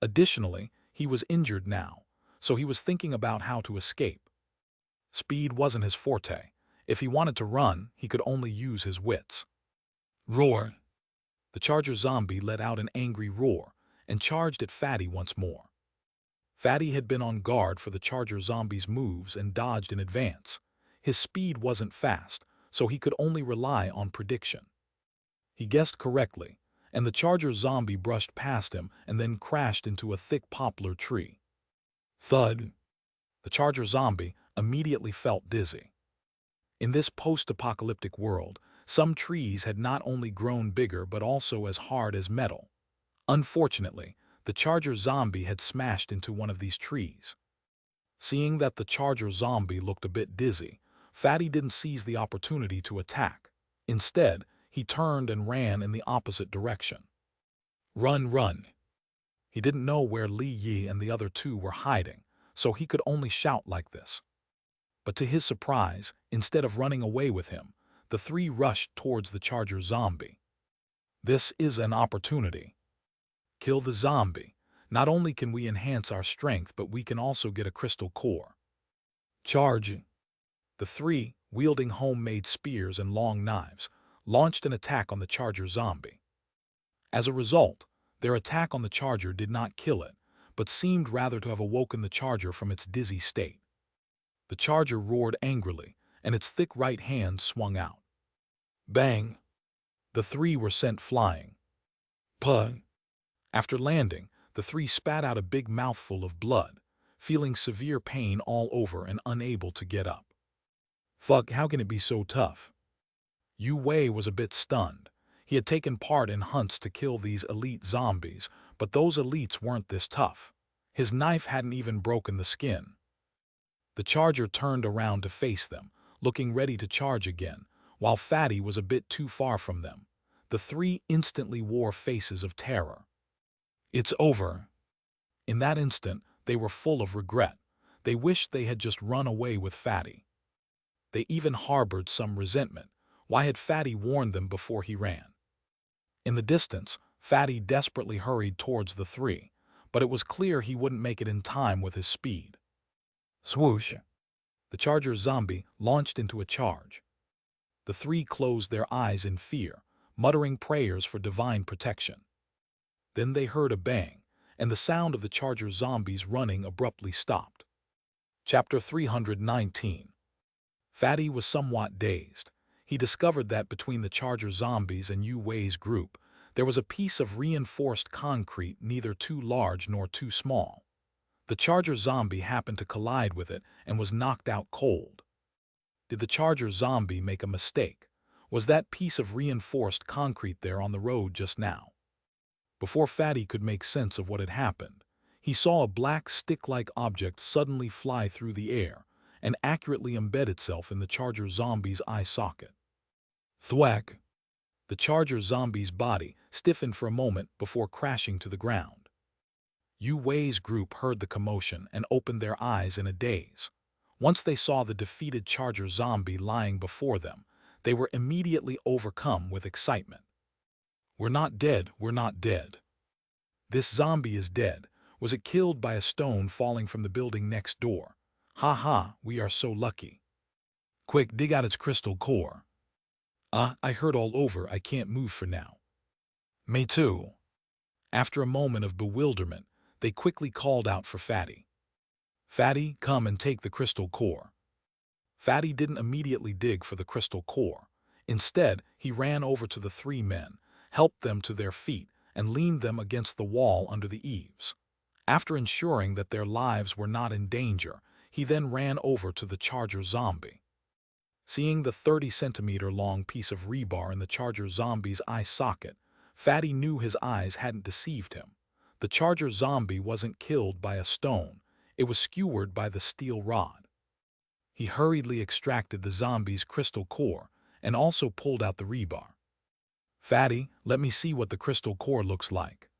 Additionally, he was injured now, so he was thinking about how to escape. Speed wasn't his forte. If he wanted to run, he could only use his wits. Roar! The charger zombie let out an angry roar and charged at Fatty once more. Fatty had been on guard for the charger zombie's moves and dodged in advance. His speed wasn't fast, so he could only rely on prediction. He guessed correctly, and the charger zombie brushed past him and then crashed into a thick poplar tree. Thud! The charger zombie immediately felt dizzy. In this post-apocalyptic world, some trees had not only grown bigger but also as hard as metal. Unfortunately, the charger zombie had smashed into one of these trees. Seeing that the charger zombie looked a bit dizzy, Fatty didn't seize the opportunity to attack. Instead, he turned and ran in the opposite direction. Run, run! He didn't know where Li Yi and the other two were hiding, so he could only shout like this. But to his surprise, instead of running away with him, the three rushed towards the charger zombie. This is an opportunity. Kill the zombie. Not only can we enhance our strength, but we can also get a crystal core. Charge! The three, wielding homemade spears and long knives, launched an attack on the charger zombie. As a result, their attack on the charger did not kill it, but seemed rather to have awoken the charger from its dizzy state. The charger roared angrily, and its thick right hand swung out. Bang! The three were sent flying. Puh! After landing, the three spat out a big mouthful of blood, feeling severe pain all over and unable to get up. Fuck, how can it be so tough? Yu Wei was a bit stunned. He had taken part in hunts to kill these elite zombies, but those elites weren't this tough. His knife hadn't even broken the skin. The charger turned around to face them, looking ready to charge again, while Fatty was a bit too far from them. The three instantly wore faces of terror. It's over. In that instant, they were full of regret. They wished they had just run away with Fatty. They even harbored some resentment. Why had Fatty warned them before he ran? In the distance, Fatty desperately hurried towards the three, but it was clear he wouldn't make it in time with his speed. Swoosh! The charger zombie launched into a charge. The three closed their eyes in fear, muttering prayers for divine protection. Then they heard a bang, and the sound of the charger zombies running abruptly stopped. Chapter 319. Fatty was somewhat dazed. He discovered that between the charger zombies and Yu Wei's group, there was a piece of reinforced concrete neither too large nor too small. The charger zombie happened to collide with it and was knocked out cold. Did the charger zombie make a mistake? Was that piece of reinforced concrete there on the road just now? Before Fatty could make sense of what had happened, he saw a black stick-like object suddenly fly through the air and accurately embed itself in the charger zombie's eye socket. Thwack! The charger zombie's body stiffened for a moment before crashing to the ground. Yu Wei's group heard the commotion and opened their eyes in a daze. Once they saw the defeated charger zombie lying before them, they were immediately overcome with excitement. We're not dead, we're not dead. This zombie is dead. Was it killed by a stone falling from the building next door? Ha ha, we are so lucky. Quick, dig out its crystal core. I heard all over, I can't move for now. Me too. After a moment of bewilderment, they quickly called out for Fatty. Fatty, come and take the crystal core. Fatty didn't immediately dig for the crystal core. Instead, he ran over to the three men, helped them to their feet, and leaned them against the wall under the eaves. After ensuring that their lives were not in danger, he then ran over to the charger zombie. Seeing the 30-centimeter-long piece of rebar in the charger zombie's eye socket, Fatty knew his eyes hadn't deceived him. The charger zombie wasn't killed by a stone, it was skewered by the steel rod. He hurriedly extracted the zombie's crystal core and also pulled out the rebar. "Fatty, let me see what the crystal core looks like."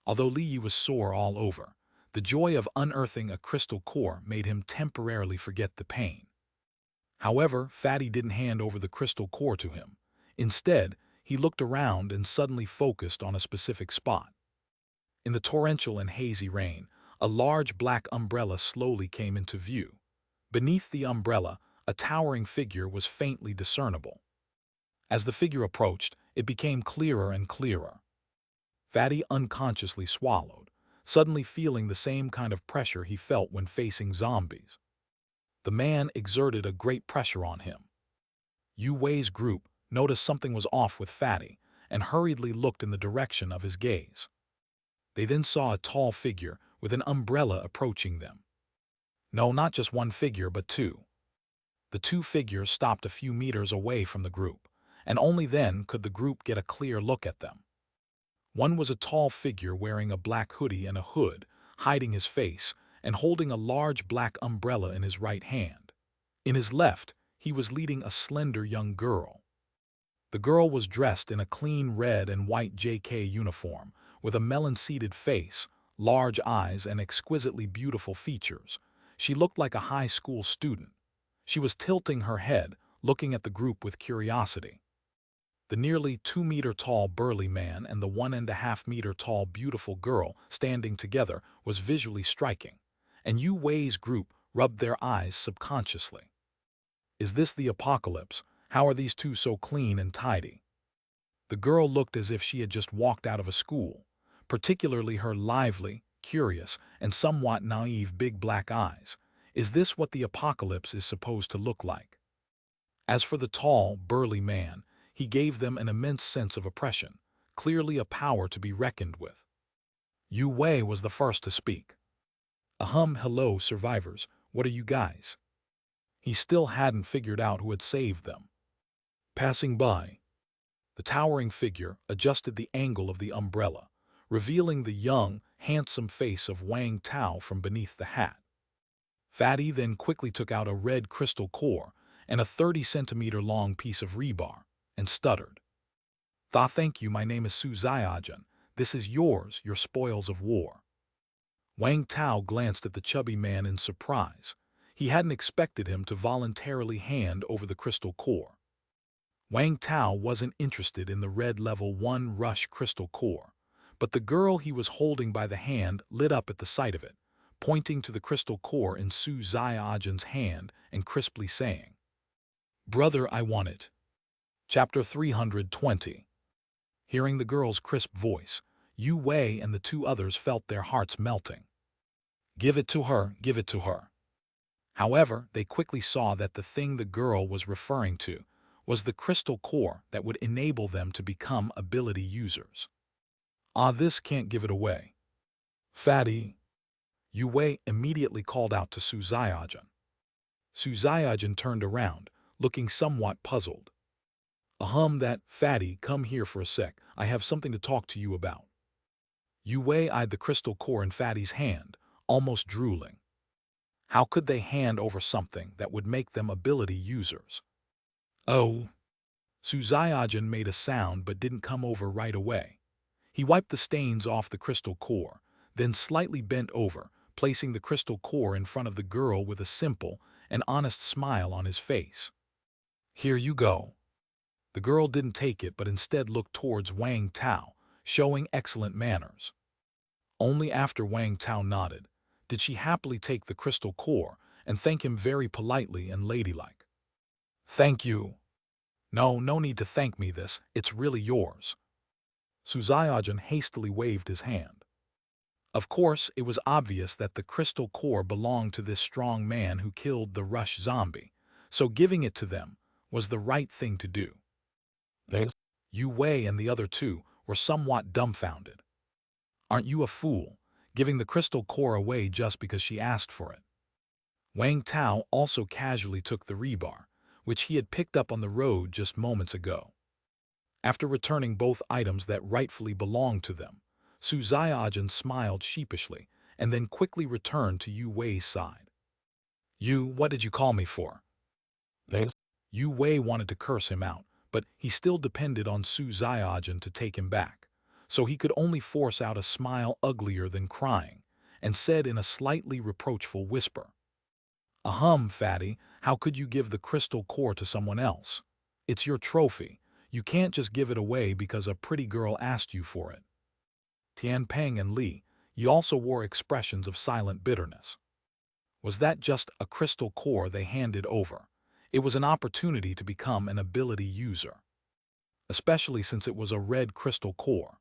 Although Li Yi was sore all over, the joy of unearthing a crystal core made him temporarily forget the pain. However, Fatty didn't hand over the crystal core to him. Instead, he looked around and suddenly focused on a specific spot. In the torrential and hazy rain, a large black umbrella slowly came into view. Beneath the umbrella, a towering figure was faintly discernible. As the figure approached, it became clearer and clearer. Fatty unconsciously swallowed, suddenly feeling the same kind of pressure he felt when facing zombies. The man exerted a great pressure on him. Yu Wei's group noticed something was off with Fatty and hurriedly looked in the direction of his gaze. They then saw a tall figure with an umbrella approaching them. No, not just one figure, but two. The two figures stopped a few meters away from the group, and only then could the group get a clear look at them. One was a tall figure wearing a black hoodie and a hood, hiding his face, and holding a large black umbrella in his right hand. In his left, he was leading a slender young girl. The girl was dressed in a clean red and white JK uniform, with a melon-seeded face, large eyes, and exquisitely beautiful features. She looked like a high school student. She was tilting her head, looking at the group with curiosity. The nearly 2-meter-tall burly man and the 1.5-meter-tall beautiful girl standing together was visually striking, and Yu Wei's group rubbed their eyes subconsciously. Is this the apocalypse? How are these two so clean and tidy? The girl looked as if she had just walked out of a school, particularly her lively, curious, and somewhat naive big black eyes. Is this what the apocalypse is supposed to look like? As for the tall, burly man, he gave them an immense sense of oppression, clearly a power to be reckoned with. Yu Wei was the first to speak. Hello, survivors, what are you guys?" He still hadn't figured out who had saved them. Passing by, the towering figure adjusted the angle of the umbrella, revealing the young, handsome face of Wang Tao from beneath the hat. Fatty then quickly took out a red crystal core and a 30-centimeter-long piece of rebar, and stuttered. Thank you, my name is Su Ziajan. This is yours, your spoils of war." Wang Tao glanced at the chubby man in surprise. He hadn't expected him to voluntarily hand over the crystal core. Wang Tao wasn't interested in the red level 1 rush crystal core, but the girl he was holding by the hand lit up at the sight of it, pointing to the crystal core in Su Ziajan's hand and crisply saying, "Brother, I want it." Chapter 320. Hearing the girl's crisp voice, Yu Wei and the two others felt their hearts melting. Give it to her, give it to her. However, they quickly saw that the thing the girl was referring to was the crystal core that would enable them to become ability users. This can't give it away. Fatty. Yu Wei immediately called out to Su Ziajan. Su Ziajan turned around, looking somewhat puzzled. That, Fatty, come here for a sec, I have something to talk to you about." Yu Wei eyed the crystal core in Fatty's hand, almost drooling. How could they hand over something that would make them ability users? "Oh." Su Ziajan made a sound but didn't come over right away. He wiped the stains off the crystal core, then slightly bent over, placing the crystal core in front of the girl with a simple and honest smile on his face. "Here you go." The girl didn't take it but instead looked towards Wang Tao, showing excellent manners. Only after Wang Tao nodded did she happily take the crystal core and thank him very politely and ladylike. "Thank you." No need to thank me this, it's really yours." Su Ziajan hastily waved his hand. Of course, it was obvious that the crystal core belonged to this strong man who killed the rush zombie, so giving it to them was the right thing to do. Yu Wei and the other two were somewhat dumbfounded. "Aren't you a fool, giving the crystal core away just because she asked for it?" Wang Tao also casually took the rebar, which he had picked up on the road just moments ago. After returning both items that rightfully belonged to them, Su Xiaojun smiled sheepishly and then quickly returned to Yu Wei's side. What did you call me for? They? Yu Wei wanted to curse him out, but he still depended on Su Xiaojun to take him back, so he could only force out a smile uglier than crying, and said in a slightly reproachful whisper, "Ahem, fatty, how could you give the crystal core to someone else? It's your trophy. You can't just give it away because a pretty girl asked you for it." Tian Peng and Li, you also wore expressions of silent bitterness. Was that just a crystal core they handed over? It was an opportunity to become an ability user, especially since it was a red crystal core.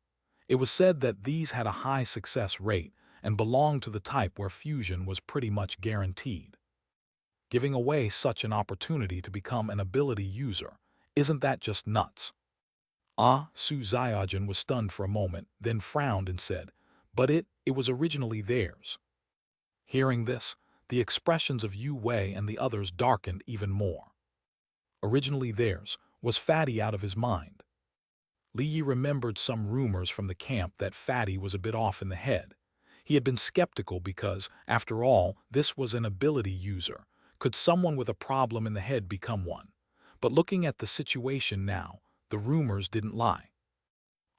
It was said that these had a high success rate and belonged to the type where fusion was pretty much guaranteed. Giving away such an opportunity to become an ability user, isn't that just nuts? Su Xiaojun was stunned for a moment, then frowned and said, "But it was originally theirs." Hearing this, the expressions of Yu Wei and the others darkened even more. Originally theirs, was Fatty out of his mind? Li Yi remembered some rumors from the camp that Fatty was a bit off in the head. He had been skeptical because, after all, this was an ability user. Could someone with a problem in the head become one? But looking at the situation now, the rumors didn't lie.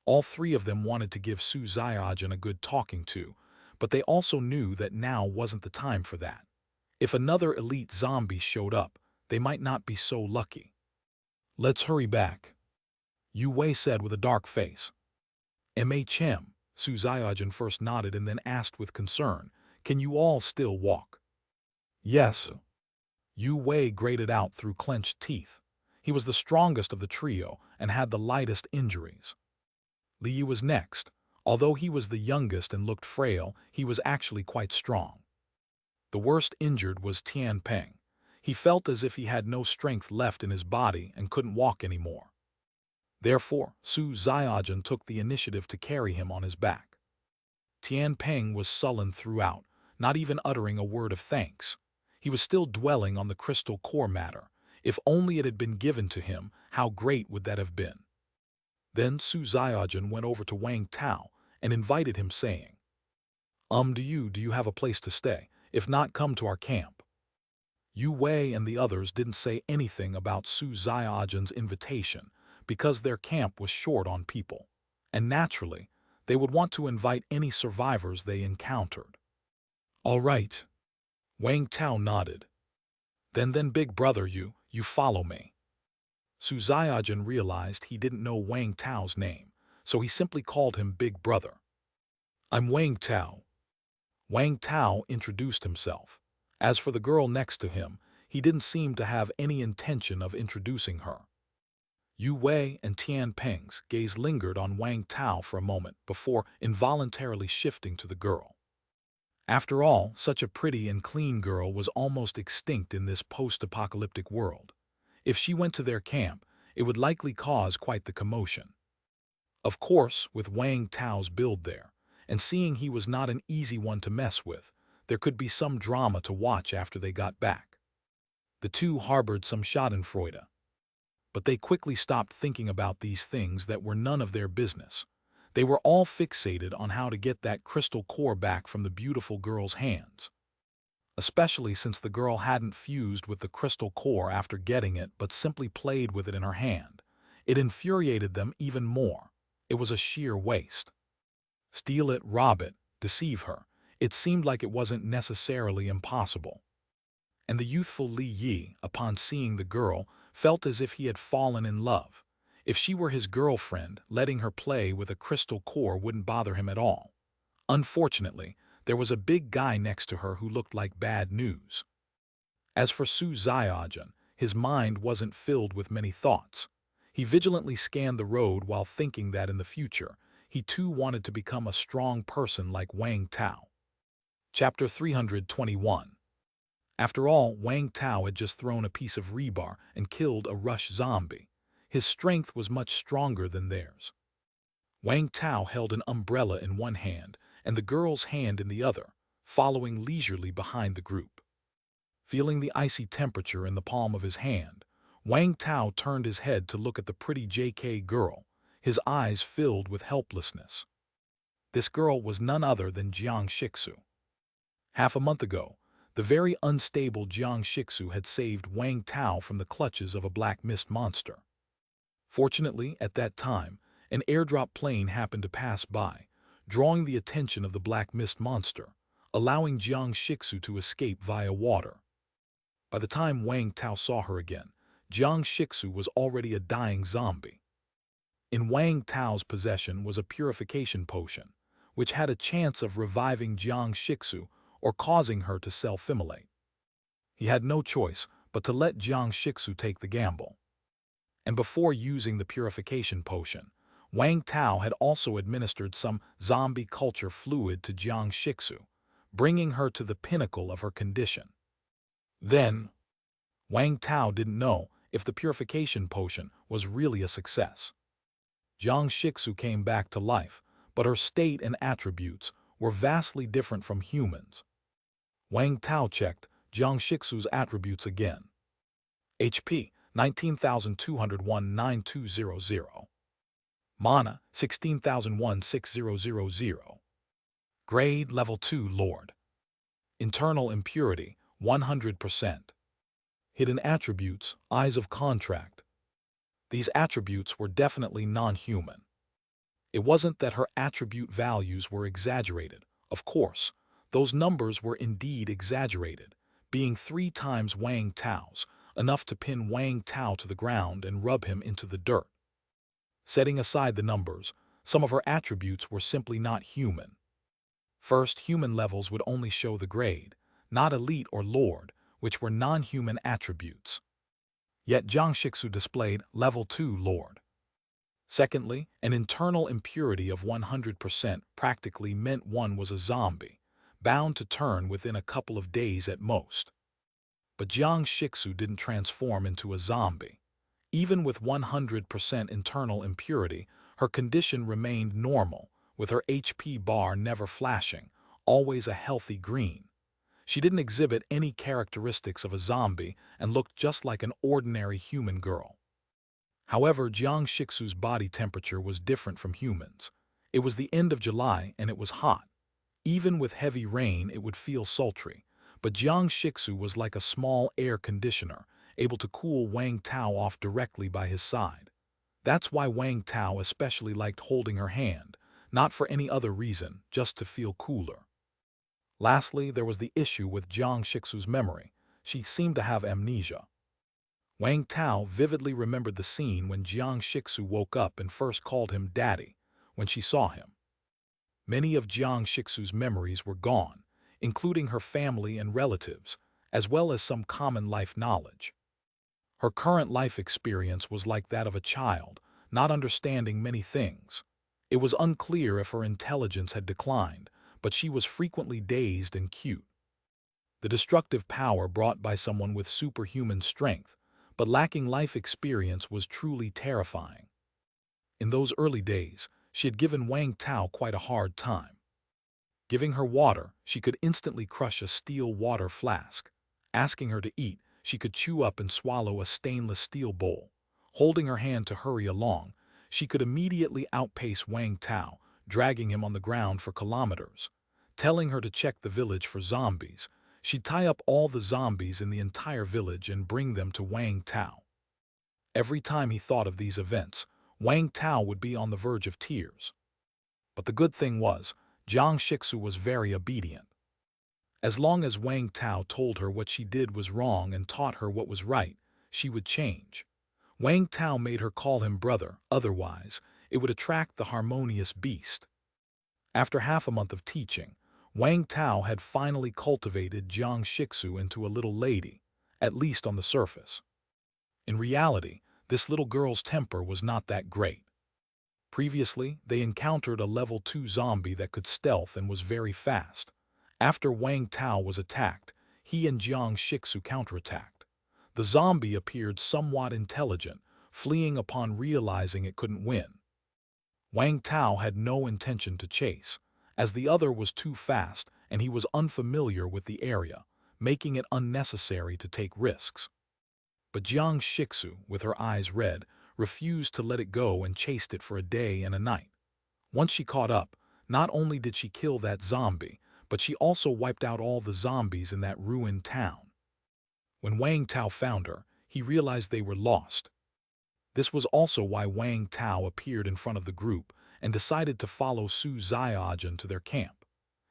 All three of them wanted to give Su Xiaojun a good talking to, but they also knew that now wasn't the time for that. If another elite zombie showed up, they might not be so lucky. "Let's hurry back," Yu Wei said with a dark face. "Chem," Su Xiaojun first nodded and then asked with concern, "Can you all still walk?" "Yes," Yu Wei grated out through clenched teeth. He was the strongest of the trio and had the lightest injuries. Li Yi was next. Although he was the youngest and looked frail, he was actually quite strong. The worst injured was Tian Peng. He felt as if he had no strength left in his body and couldn't walk anymore. Therefore, Su Xiaojun took the initiative to carry him on his back. Tian Peng was sullen throughout, not even uttering a word of thanks. He was still dwelling on the crystal core matter. If only it had been given to him, how great would that have been? Then Su Xiaojun went over to Wang Tao and invited him, saying, Do you have a place to stay? If not, come to our camp." Yu Wei and the others didn't say anything about Su Xiaojun's invitation because their camp was short on people, and naturally, they would want to invite any survivors they encountered. "All right." Wang Tao nodded. Then big brother, you follow me." Su Xiaojun realized he didn't know Wang Tao's name, so he simply called him Big Brother. "I'm Wang Tao." Wang Tao introduced himself. As for the girl next to him, he didn't seem to have any intention of introducing her. Yu Wei and Tian Peng's gaze lingered on Wang Tao for a moment before involuntarily shifting to the girl. After all, such a pretty and clean girl was almost extinct in this post-apocalyptic world. If she went to their camp, it would likely cause quite the commotion. Of course, with Wang Tao's build there, and seeing he was not an easy one to mess with, there could be some drama to watch after they got back. The two harbored some schadenfreude. But they quickly stopped thinking about these things that were none of their business. They were all fixated on how to get that crystal core back from the beautiful girl's hands. Especially since the girl hadn't fused with the crystal core after getting it but simply played with it in her hand. It infuriated them even more. It was a sheer waste. Steal it, rob it, deceive her. It seemed like it wasn't necessarily impossible. And the youthful Li Yi, upon seeing the girl, felt as if he had fallen in love. If she were his girlfriend, letting her play with a crystal core wouldn't bother him at all. Unfortunately, there was a big guy next to her who looked like bad news. As for Su Xiaojun, his mind wasn't filled with many thoughts. He vigilantly scanned the road while thinking that in the future, he too wanted to become a strong person like Wang Tao. Chapter 321. After all, Wang Tao had just thrown a piece of rebar and killed a rush zombie. His strength was much stronger than theirs. Wang Tao held an umbrella in one hand and the girl's hand in the other, following leisurely behind the group. Feeling the icy temperature in the palm of his hand, Wang Tao turned his head to look at the pretty JK girl, his eyes filled with helplessness. This girl was none other than Jiang Shixu. Half a month ago, the very unstable Jiang Shixu had saved Wang Tao from the clutches of a black mist monster. Fortunately, at that time, an airdrop plane happened to pass by, drawing the attention of the black mist monster, allowing Jiang Shixu to escape via water. By the time Wang Tao saw her again, Jiang Shixu was already a dying zombie. In Wang Tao's possession was a purification potion, which had a chance of reviving Jiang Shixu or causing her to self-immolate. He had no choice but to let Jiang Shixu take the gamble. And before using the purification potion, Wang Tao had also administered some zombie culture fluid to Jiang Shixu, bringing her to the pinnacle of her condition. Then, Wang Tao didn't know if the purification potion was really a success. Jiang Shixu came back to life, but her state and attributes were vastly different from humans. Wang Tao checked Jiang Shixu's attributes again. HP 19,201-9200. Mana 16,001-6000. Grade Level 2 Lord. Internal impurity 100%. Hidden attributes Eyes of Contract. These attributes were definitely non-human. It wasn't that her attribute values were exaggerated. Of course, those numbers were indeed exaggerated, being 3 times Wang Tao's, enough to pin Wang Tao to the ground and rub him into the dirt. Setting aside the numbers, some of her attributes were simply not human. First, human levels would only show the grade, not elite or lord, which were non-human attributes. Yet Jiang Shixu displayed level 2 lord. Secondly, an internal impurity of 100% practically meant one was a zombie, bound to turn within a couple of days at most. But Jiang Shixu didn't transform into a zombie. Even with 100% internal impurity, her condition remained normal, with her HP bar never flashing, always a healthy green. She didn't exhibit any characteristics of a zombie and looked just like an ordinary human girl. However, Jiang Shixu's body temperature was different from humans. It was the end of July and it was hot. Even with heavy rain, it would feel sultry. But Jiang Shixu was like a small air conditioner, able to cool Wang Tao off directly by his side. That's why Wang Tao especially liked holding her hand, not for any other reason, just to feel cooler. Lastly, there was the issue with Jiang Shixu's memory. She seemed to have amnesia. Wang Tao vividly remembered the scene when Jiang Shixu woke up and first called him daddy when she saw him. Many of Jiang Shixu's memories were gone, including her family and relatives, as well as some common life knowledge. Her current life experience was like that of a child, not understanding many things. It was unclear if her intelligence had declined, but she was frequently dazed and cute. The destructive power brought by someone with superhuman strength, but lacking life experience, was truly terrifying. In those early days, she had given Wang Tao quite a hard time. Giving her water, she could instantly crush a steel water flask. Asking her to eat, she could chew up and swallow a stainless steel bowl. Holding her hand to hurry along, she could immediately outpace Wang Tao, dragging him on the ground for kilometers. Telling her to check the village for zombies, she'd tie up all the zombies in the entire village and bring them to Wang Tao. Every time he thought of these events, Wang Tao would be on the verge of tears. But the good thing was, Jiang Shixu was very obedient. As long as Wang Tao told her what she did was wrong and taught her what was right, she would change. Wang Tao made her call him brother, otherwise, it would attract the harmonious beast. After half a month of teaching, Wang Tao had finally cultivated Jiang Shixu into a little lady, at least on the surface. In reality, this little girl's temper was not that great. Previously, they encountered a level 2 zombie that could stealth and was very fast. After Wang Tao was attacked, he and Jiang Shixu counterattacked. The zombie appeared somewhat intelligent, fleeing upon realizing it couldn't win. Wang Tao had no intention to chase, as the other was too fast and he was unfamiliar with the area, making it unnecessary to take risks. But Jiang Shixu, with her eyes red, refused to let it go and chased it for a day and a night. Once she caught up, Not only did she kill that zombie, but she also wiped out all the zombies in that ruined town. When Wang Tao found her, he realized they were lost. This was also why Wang Tao appeared in front of the group and decided to follow Su Xiaojun to their camp.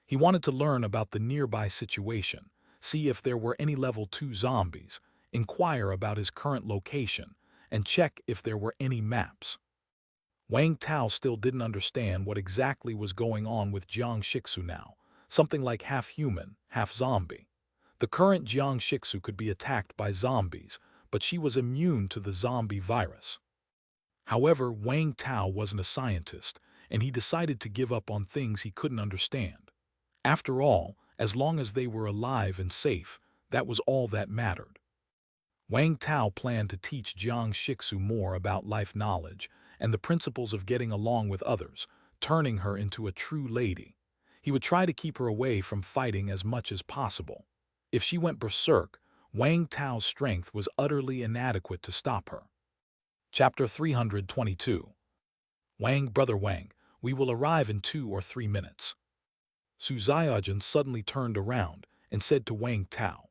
He wanted to learn about the nearby situation, see if there were any level 2 zombies, inquire about his current location, and check if there were any maps. Wang Tao still didn't understand what exactly was going on with Jiang Shixu now, something like half human, half zombie. The current Jiang Shixu could be attacked by zombies, but she was immune to the zombie virus. However, Wang Tao wasn't a scientist, and he decided to give up on things he couldn't understand. After all, as long as they were alive and safe, that was all that mattered. Wang Tao planned to teach Jiang Shixu more about life knowledge and the principles of getting along with others, turning her into a true lady. He would try to keep her away from fighting as much as possible. If she went berserk, Wang Tao's strength was utterly inadequate to stop her. Chapter 322. Brother Wang, we will arrive in 2 or 3 minutes. Su Xiaojun suddenly turned around and said to Wang Tao.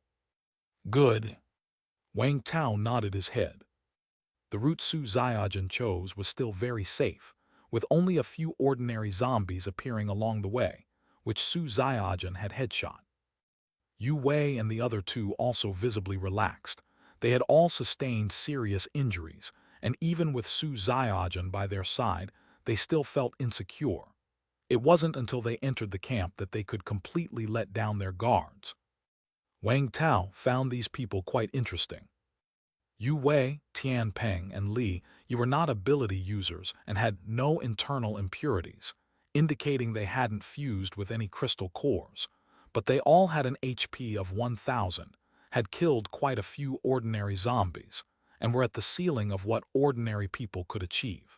Good. Wang Tao nodded his head. The route Su Xiaojun chose was still very safe, with only a few ordinary zombies appearing along the way, which Su Xiaojun had headshot. Yu Wei and the other 2 also visibly relaxed. They had all sustained serious injuries, and even with Su Xiaojun by their side, they still felt insecure. It wasn't until they entered the camp that they could completely let down their guards. Wang Tao found these people quite interesting. Yu Wei, Tian Peng, and Li, you were not ability users and had no internal impurities, indicating they hadn't fused with any crystal cores, but they all had an HP of 1,000, had killed quite a few ordinary zombies, and were at the ceiling of what ordinary people could achieve.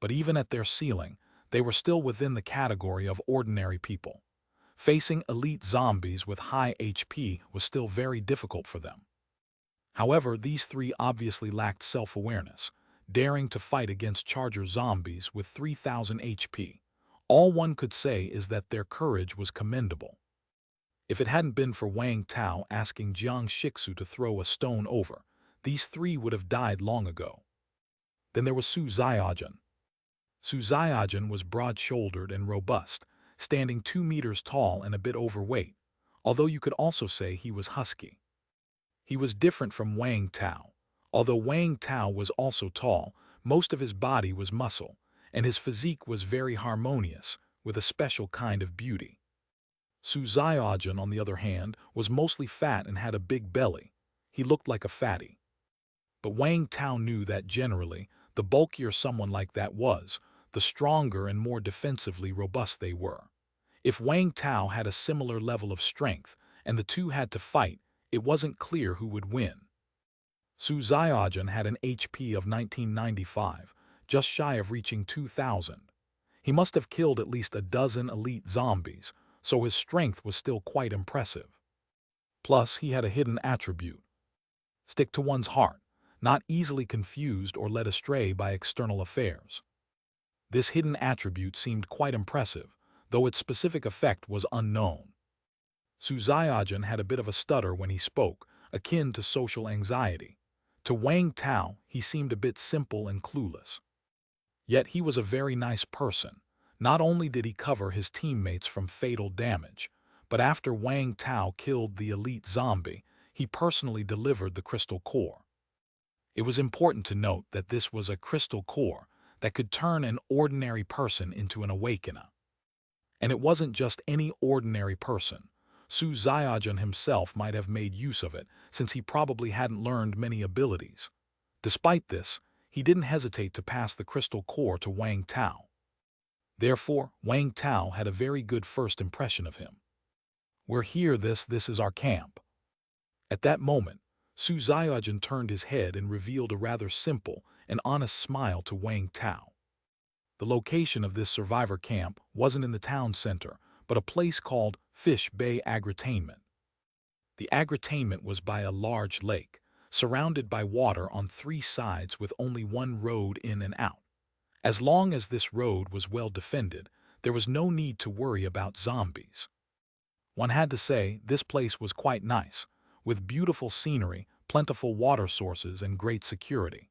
But even at their ceiling, they were still within the category of ordinary people. Facing elite zombies with high HP was still very difficult for them. However, these 3 obviously lacked self-awareness, daring to fight against charger zombies with 3,000 HP. All one could say is that their courage was commendable. If it hadn't been for Wang Tao asking Jiang Shixu to throw a stone over, these 3 would have died long ago. Then there was Su Xiaojun. Su Xiaojun was broad-shouldered and robust, standing 2 meters tall and a bit overweight, although you could also say he was husky. He was different from Wang Tao. Although Wang Tao was also tall, most of his body was muscle, and his physique was very harmonious, with a special kind of beauty. Su Xiaojun, on the other hand, was mostly fat and had a big belly. He looked like a fatty. But Wang Tao knew that generally, the bulkier someone like that was, the stronger and more defensively robust they were. If Wang Tao had a similar level of strength, and the 2 had to fight, it wasn't clear who would win. Su Xiaojun had an HP of 1995, just shy of reaching 2,000. He must have killed at least a dozen elite zombies, so his strength was still quite impressive. Plus, he had a hidden attribute. Stick to one's heart, not easily confused or led astray by external affairs. This hidden attribute seemed quite impressive, though its specific effect was unknown. Su Xiaojun had a bit of a stutter when he spoke, akin to social anxiety. To Wang Tao, he seemed a bit simple and clueless. Yet he was a very nice person. Not only did he cover his teammates from fatal damage, but after Wang Tao killed the elite zombie, he personally delivered the crystal core. It was important to note that this was a crystal core that could turn an ordinary person into an awakener. And it wasn't just any ordinary person. Su Xiaojun himself might have made use of it, since he probably hadn't learned many abilities. Despite this, he didn't hesitate to pass the crystal core to Wang Tao. Therefore, Wang Tao had a very good first impression of him. We're here, this is our camp. At that moment, Su Xiaojun turned his head and revealed a rather simple and honest smile to Wang Tao. The location of this survivor camp wasn't in the town center, but a place called Fish Bay Agritainment. The agritainment was by a large lake, surrounded by water on 3 sides with only one road in and out. As long as this road was well defended, there was no need to worry about zombies. One had to say this place was quite nice, with beautiful scenery, plentiful water sources, and great security.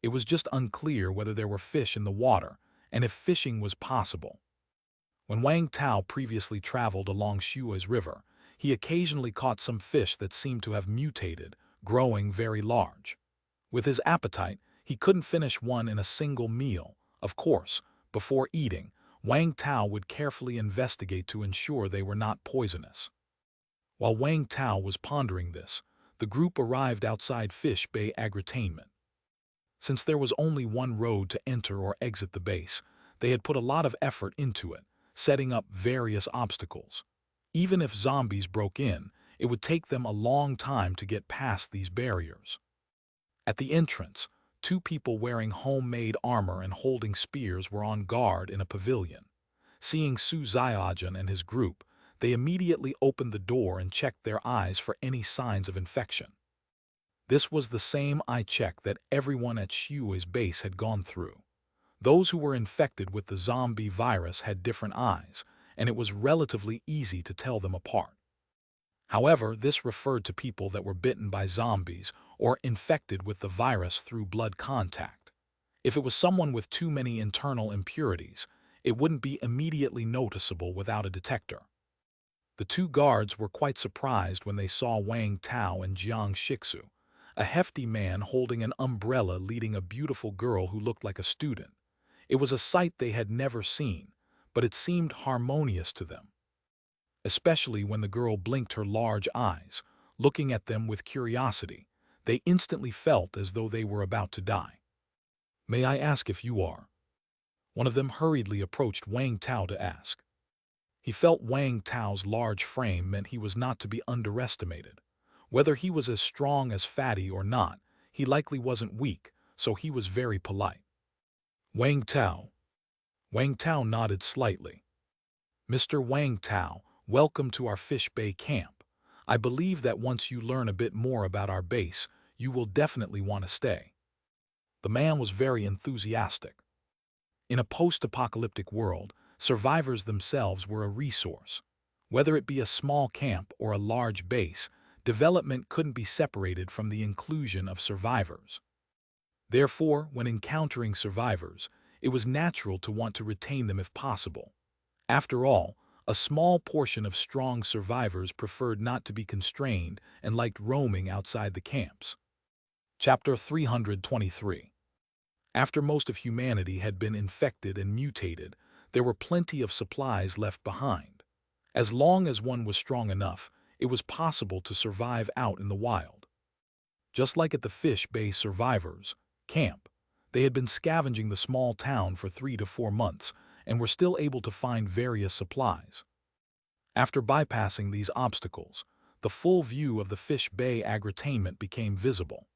It was just unclear whether there were fish in the water, and if fishing was possible. When Wang Tao previously traveled along Shui's river, he occasionally caught some fish that seemed to have mutated, growing very large. With his appetite, he couldn't finish one in a single meal. Of course, before eating, Wang Tao would carefully investigate to ensure they were not poisonous. While Wang Tao was pondering this, the group arrived outside Fish Bay Agritainment. Since there was only one road to enter or exit the base, they had put a lot of effort into it, setting up various obstacles. Even if zombies broke in, it would take them a long time to get past these barriers. At the entrance, two people wearing homemade armor and holding spears were on guard in a pavilion. Seeing Su Xiaojun and his group, they immediately opened the door and checked their eyes for any signs of infection. This was the same eye check that everyone at Shui's base had gone through. Those who were infected with the zombie virus had different eyes, and it was relatively easy to tell them apart. However, this referred to people that were bitten by zombies or infected with the virus through blood contact. If it was someone with too many internal impurities, it wouldn't be immediately noticeable without a detector. The two guards were quite surprised when they saw Wang Tao and Jiang Shixu, a hefty man holding an umbrella leading a beautiful girl who looked like a student. It was a sight they had never seen, but it seemed harmonious to them. Especially when the girl blinked her large eyes, looking at them with curiosity, they instantly felt as though they were about to die. "May I ask if you are?" One of them hurriedly approached Wang Tao to ask. He felt Wang Tao's large frame meant he was not to be underestimated. Whether he was as strong as Fatty or not, he likely wasn't weak, so he was very polite. "Wang Tao." Wang Tao nodded slightly. "Mr. Wang Tao, welcome to our Fish Bay camp. I believe that once you learn a bit more about our base, you will definitely want to stay." The man was very enthusiastic. In a post-apocalyptic world, survivors themselves were a resource. Whether it be a small camp or a large base, development couldn't be separated from the inclusion of survivors. Therefore, when encountering survivors, it was natural to want to retain them if possible. After all, a small portion of strong survivors preferred not to be constrained and liked roaming outside the camps. Chapter 323. After most of humanity had been infected and mutated, there were plenty of supplies left behind. As long as one was strong enough, it was possible to survive out in the wild. Just like at the Fish Bay Survivors camp, they had been scavenging the small town for 3 to 4 months and were still able to find various supplies. After bypassing these obstacles, the full view of the Fish Bay Agritainment became visible.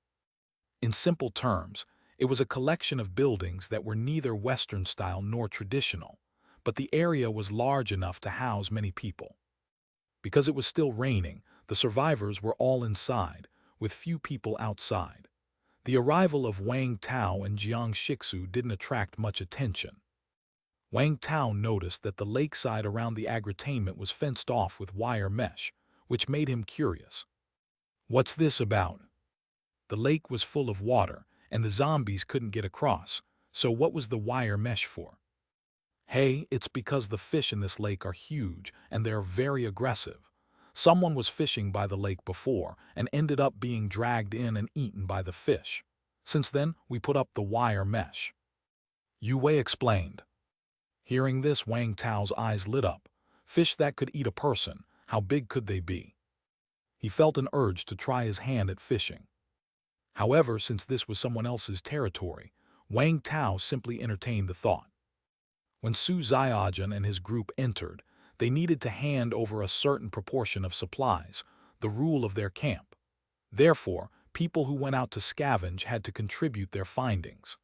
In simple terms, it was a collection of buildings that were neither Western style nor traditional, but the area was large enough to house many people. Because it was still raining, the survivors were all inside, with few people outside. The arrival of Wang Tao and Jiang Shixu didn't attract much attention. Wang Tao noticed that the lakeside around the agritainment was fenced off with wire mesh, which made him curious. "What's this about?" The lake was full of water, and the zombies couldn't get across, so what was the wire mesh for? "Hey, it's because the fish in this lake are huge and they're very aggressive. Someone was fishing by the lake before and ended up being dragged in and eaten by the fish. Since then, we put up the wire mesh," Yu Wei explained. Hearing this, Wang Tao's eyes lit up. Fish that could eat a person, how big could they be? He felt an urge to try his hand at fishing. However, since this was someone else's territory, Wang Tao simply entertained the thought. When Su Xiaojun and his group entered, they needed to hand over a certain proportion of supplies, the rule of their camp. Therefore, people who went out to scavenge had to contribute their findings.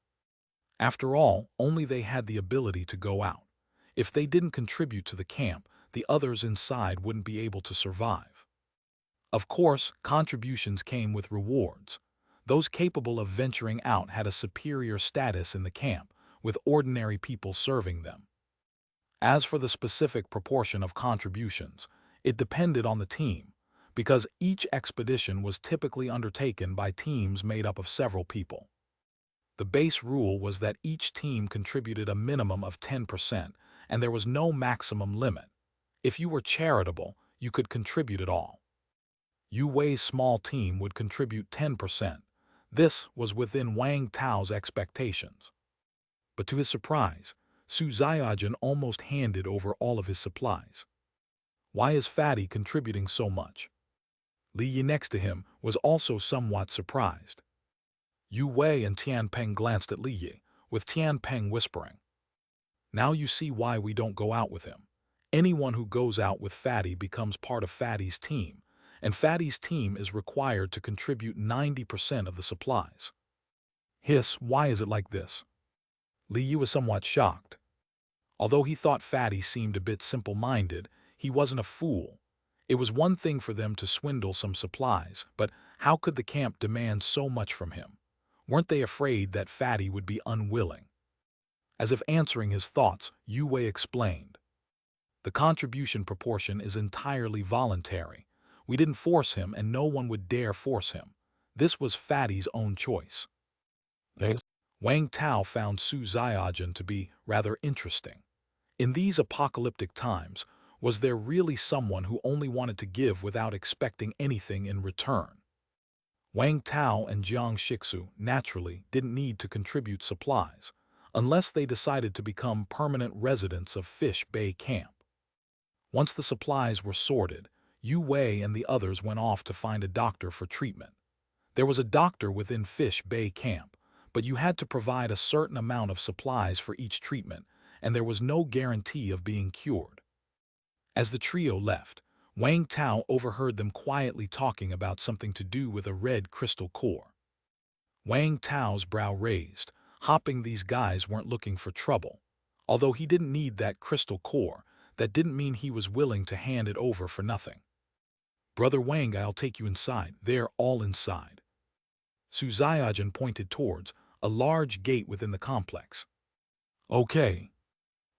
After all, only they had the ability to go out. If they didn't contribute to the camp, the others inside wouldn't be able to survive. Of course, contributions came with rewards. Those capable of venturing out had a superior status in the camp, with ordinary people serving them. As for the specific proportion of contributions, it depended on the team, because each expedition was typically undertaken by teams made up of several people. The base rule was that each team contributed a minimum of 10%, and there was no maximum limit. If you were charitable, you could contribute it all. Yu Wei's small team would contribute 10%. This was within Wang Tao's expectations. But to his surprise, Su Xiaojun almost handed over all of his supplies. Why is Fatty contributing so much? Li Yi next to him was also somewhat surprised. Yu Wei and Tian Peng glanced at Li Yi, with Tian Peng whispering, "Now you see why we don't go out with him. Anyone who goes out with Fatty becomes part of Fatty's team, and Fatty's team is required to contribute 90% of the supplies." Hiss, why is it like this? Li Yi was somewhat shocked. Although he thought Fatty seemed a bit simple-minded, he wasn't a fool. It was one thing for them to swindle some supplies, but how could the camp demand so much from him? Weren't they afraid that Fatty would be unwilling? As if answering his thoughts, Yu Wei explained, "The contribution proportion is entirely voluntary. We didn't force him, and no one would dare force him. This was Fatty's own choice." Wang Tao found Su Xiaojun to be rather interesting. In these apocalyptic times, was there really someone who only wanted to give without expecting anything in return? Wang Tao and Jiang Shixu naturally didn't need to contribute supplies, unless they decided to become permanent residents of Fish Bay Camp. Once the supplies were sorted, Yu Wei and the others went off to find a doctor for treatment. There was a doctor within Fish Bay Camp, but you had to provide a certain amount of supplies for each treatment, and there was no guarantee of being cured. As the trio left, Wang Tao overheard them quietly talking about something to do with a red crystal core. Wang Tao's brow raised, hoping these guys weren't looking for trouble. Although he didn't need that crystal core, that didn't mean he was willing to hand it over for nothing. "Brother Wang, I'll take you inside. They're all inside." Su Xiaojun pointed towards a large gate within the complex. "Okay."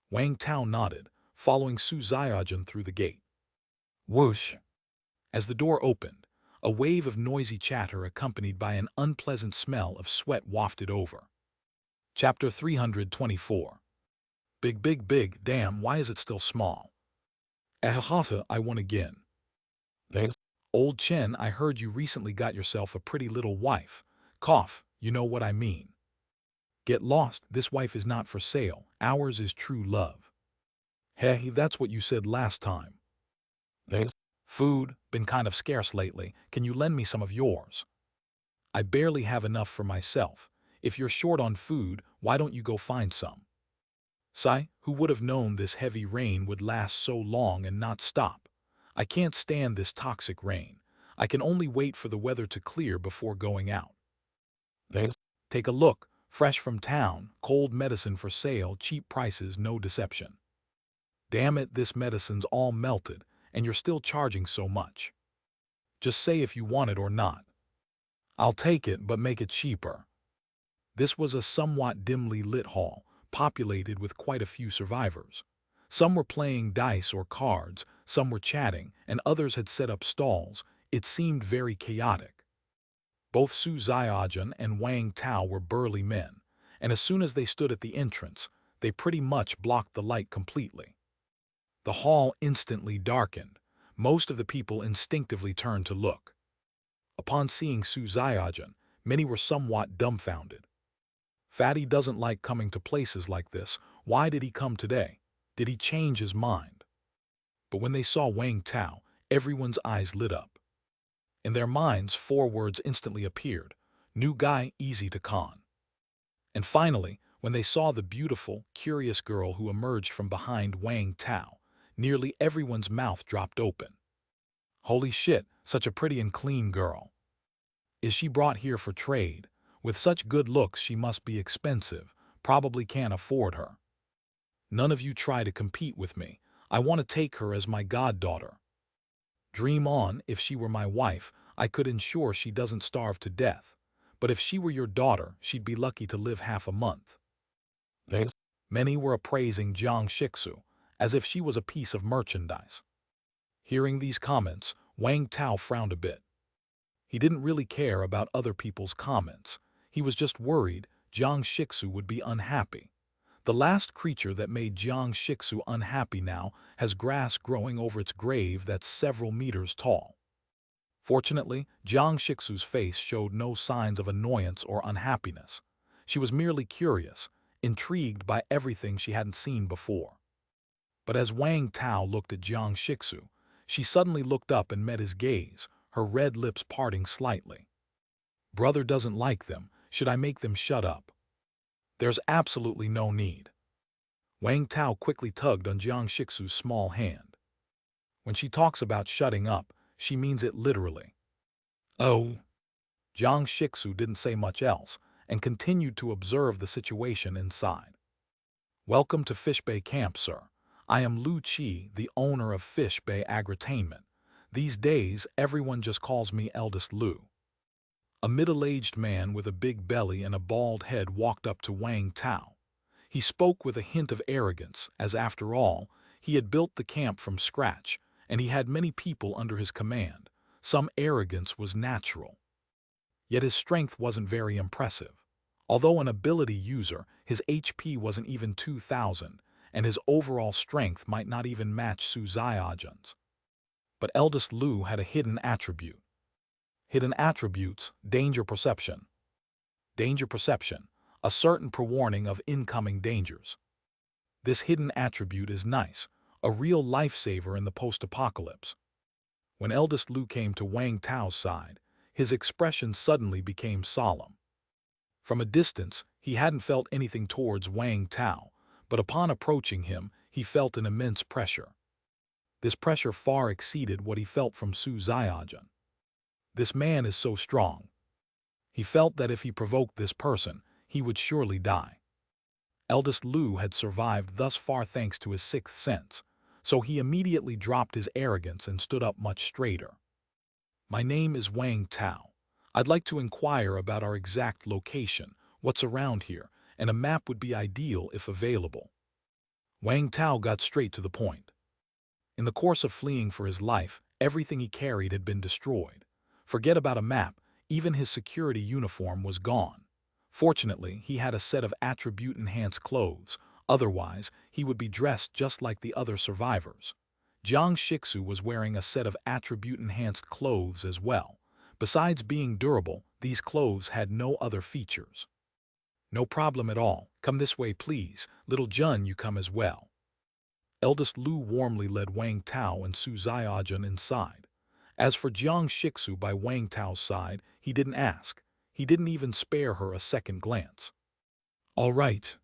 Wang Tao nodded, following Su Xiaojun through the gate. Whoosh! As the door opened, a wave of noisy chatter accompanied by an unpleasant smell of sweat wafted over. Chapter 324. Big, damn, why is it still small? Ahaha, I won again. Old Chen, I heard you recently got yourself a pretty little wife. Cough, you know what I mean. Get lost, this wife is not for sale, ours is true love. Hey, that's what you said last time. Food, been kind of scarce lately, can you lend me some of yours? I barely have enough for myself. If you're short on food, why don't you go find some? Sai, who would have known this heavy rain would last so long and not stop? I can't stand this toxic rain. I can only wait for the weather to clear before going out. Take a look, fresh from town, cold medicine for sale, cheap prices, no deception. Damn it, this medicine's all melted, and you're still charging so much. Just say if you want it or not. I'll take it, but make it cheaper. This was a somewhat dimly lit hall, populated with quite a few survivors. Some were playing dice or cards, some were chatting, and others had set up stalls. It seemed very chaotic. Both Su Xiaojun and Wang Tao were burly men, and as soon as they stood at the entrance, they pretty much blocked the light completely. The hall instantly darkened. Most of the people instinctively turned to look. Upon seeing Su Xiaojun, many were somewhat dumbfounded. Fatty doesn't like coming to places like this. Why did he come today? Did he change his mind? But when they saw Wang Tao, everyone's eyes lit up. In their minds, 4 words instantly appeared: new guy, easy to con. And finally, when they saw the beautiful, curious girl who emerged from behind Wang Tao, nearly everyone's mouth dropped open. Holy shit, such a pretty and clean girl. Is she brought here for trade? With such good looks, she must be expensive, probably can't afford her. None of you try to compete with me. I want to take her as my goddaughter. Dream on, if she were my wife, I could ensure she doesn't starve to death. But if she were your daughter, she'd be lucky to live half a month. Many were appraising Jiang Shixu, as if she was a piece of merchandise. Hearing these comments, Wang Tao frowned a bit. He didn't really care about other people's comments. He was just worried Jiang Shixu would be unhappy. The last creature that made Jiang Shixu unhappy now has grass growing over its grave that's several meters tall. Fortunately, Jiang Shixu's face showed no signs of annoyance or unhappiness. She was merely curious, intrigued by everything she hadn't seen before. But as Wang Tao looked at Jiang Shixu, she suddenly looked up and met his gaze, her red lips parting slightly. Brother doesn't like them. Should I make them shut up? There's absolutely no need. Wang Tao quickly tugged on Jiang Shixu's small hand. When she talks about shutting up, she means it literally. Oh. Jiang Shixu didn't say much else and continued to observe the situation inside. Welcome to Fish Bay Camp, sir. I am Lu Qi, the owner of Fish Bay Agritainment. These days, everyone just calls me Eldest Lu. A middle-aged man with a big belly and a bald head walked up to Wang Tao. He spoke with a hint of arrogance, as after all, he had built the camp from scratch, and he had many people under his command. Some arrogance was natural. Yet his strength wasn't very impressive. Although an ability user, his HP wasn't even 2,000, and his overall strength might not even match Su Xiaojun's. But Eldest Lu had a hidden attribute. Hidden attributes, danger perception. Danger perception, a certain prewarning of incoming dangers. This hidden attribute is nice, a real lifesaver in the post-apocalypse. When Eldest Lu came to Wang Tao's side, his expression suddenly became solemn. From a distance, he hadn't felt anything towards Wang Tao, but upon approaching him, he felt an immense pressure. This pressure far exceeded what he felt from Su Xiaojun. This man is so strong. He felt that if he provoked this person, he would surely die. Eldest Lu had survived thus far thanks to his sixth sense, so he immediately dropped his arrogance and stood up much straighter. My name is Wang Tao. I'd like to inquire about our exact location, what's around here, and a map would be ideal if available. Wang Tao got straight to the point. In the course of fleeing for his life, everything he carried had been destroyed. Forget about a map, even his security uniform was gone. Fortunately, he had a set of attribute-enhanced clothes, otherwise he would be dressed just like the other survivors. Jiang Shixu was wearing a set of attribute-enhanced clothes as well. Besides being durable, these clothes had no other features. No problem at all. Come this way, please. Little Jun, you come as well. Eldest Lu warmly led Wang Tao and Su Xiaojun inside. As for Jiang Shixu by Wang Tao's side, he didn't ask. He didn't even spare her a second glance. All right.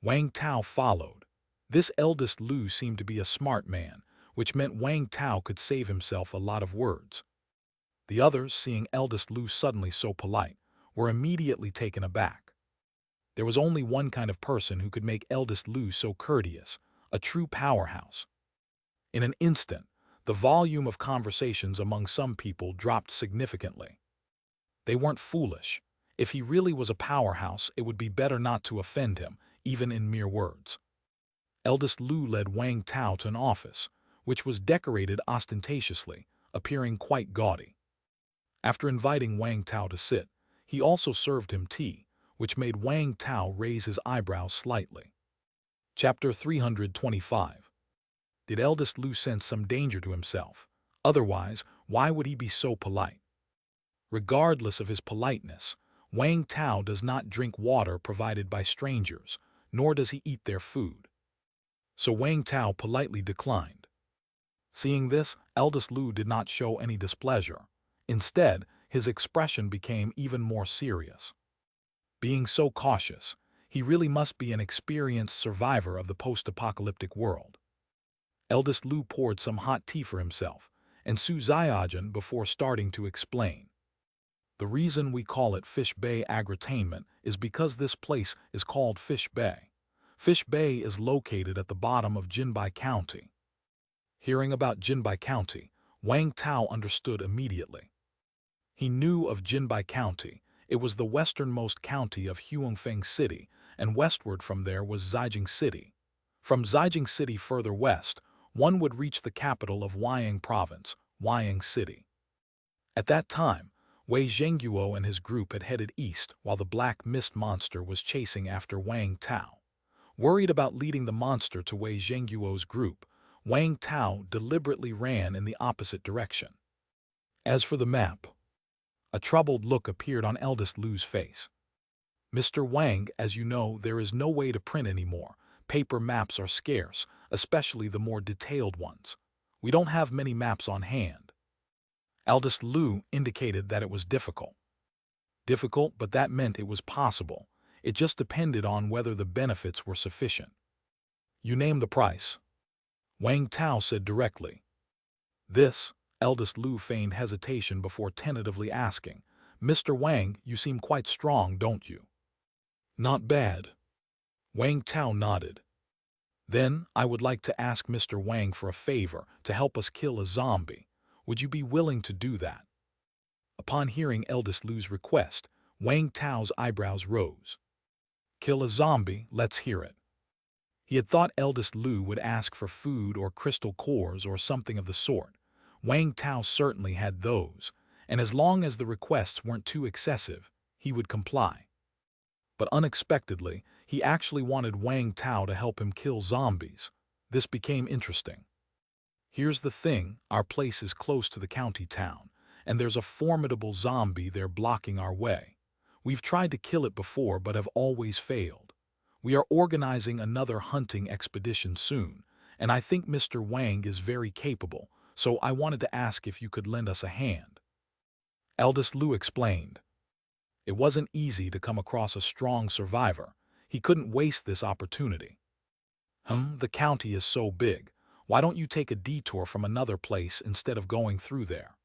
Wang Tao followed. This Eldest Lu seemed to be a smart man, which meant Wang Tao could save himself a lot of words. The others, seeing Eldest Lu suddenly so polite, were immediately taken aback. There was only one kind of person who could make Eldest Lu so courteous, a true powerhouse. In an instant, the volume of conversations among some people dropped significantly. They weren't foolish. If he really was a powerhouse, it would be better not to offend him, even in mere words. Eldest Lu led Wang Tao to an office, which was decorated ostentatiously, appearing quite gaudy. After inviting Wang Tao to sit, he also served him tea, which made Wang Tao raise his eyebrows slightly. Chapter 325. Did Eldest Lu sense some danger to himself? Otherwise, why would he be so polite? Regardless of his politeness, Wang Tao does not drink water provided by strangers, nor does he eat their food. So Wang Tao politely declined. Seeing this, Eldest Lu did not show any displeasure. Instead, his expression became even more serious. Being so cautious, he really must be an experienced survivor of the post-apocalyptic world. Eldest Lu poured some hot tea for himself, and Su Xiaojun before starting to explain. The reason we call it Fish Bay Agritainment is because this place is called Fish Bay. Fish Bay is located at the bottom of Jinbai County. Hearing about Jinbai County, Wang Tao understood immediately. He knew of Jinbai County. It was the westernmost county of Huangfeng City, and westward from there was Zhaijing City. From Zhejiang City further west, one would reach the capital of Wyang Province, Wyang City. At that time, Wei Zhengguo and his group had headed east while the Black Mist monster was chasing after Wang Tao. Worried about leading the monster to Wei Zhengguo's group, Wang Tao deliberately ran in the opposite direction. As for the map, a troubled look appeared on eldest Lu's face. Mr. Wang, as you know, there is no way to print anymore. Paper maps are scarce, especially the more detailed ones. We don't have many maps on hand. Eldest Lu indicated that it was difficult. Difficult, but that meant it was possible. It just depended on whether the benefits were sufficient. You name the price. Wang Tao said directly. This, eldest Lu feigned hesitation before tentatively asking, Mr. Wang, you seem quite strong, don't you? Not bad. Wang Tao nodded. Then, I would like to ask Mr. Wang for a favor to help us kill a zombie. Would you be willing to do that? Upon hearing eldest Lu's request, Wang Tao's eyebrows rose. Kill a zombie, let's hear it. He had thought eldest Lu would ask for food or crystal cores or something of the sort. Wang Tao certainly had those, and as long as the requests weren't too excessive, he would comply. But unexpectedly, he actually wanted Wang Tao to help him kill zombies. This became interesting. Here's the thing, our place is close to the county town, and there's a formidable zombie there blocking our way. We've tried to kill it before but have always failed. We are organizing another hunting expedition soon, and I think Mr. Wang is very capable, so I wanted to ask if you could lend us a hand. Eldest Lu explained. It wasn't easy to come across a strong survivor. He couldn't waste this opportunity. The county is so big. Why don't you take a detour from another place instead of going through there?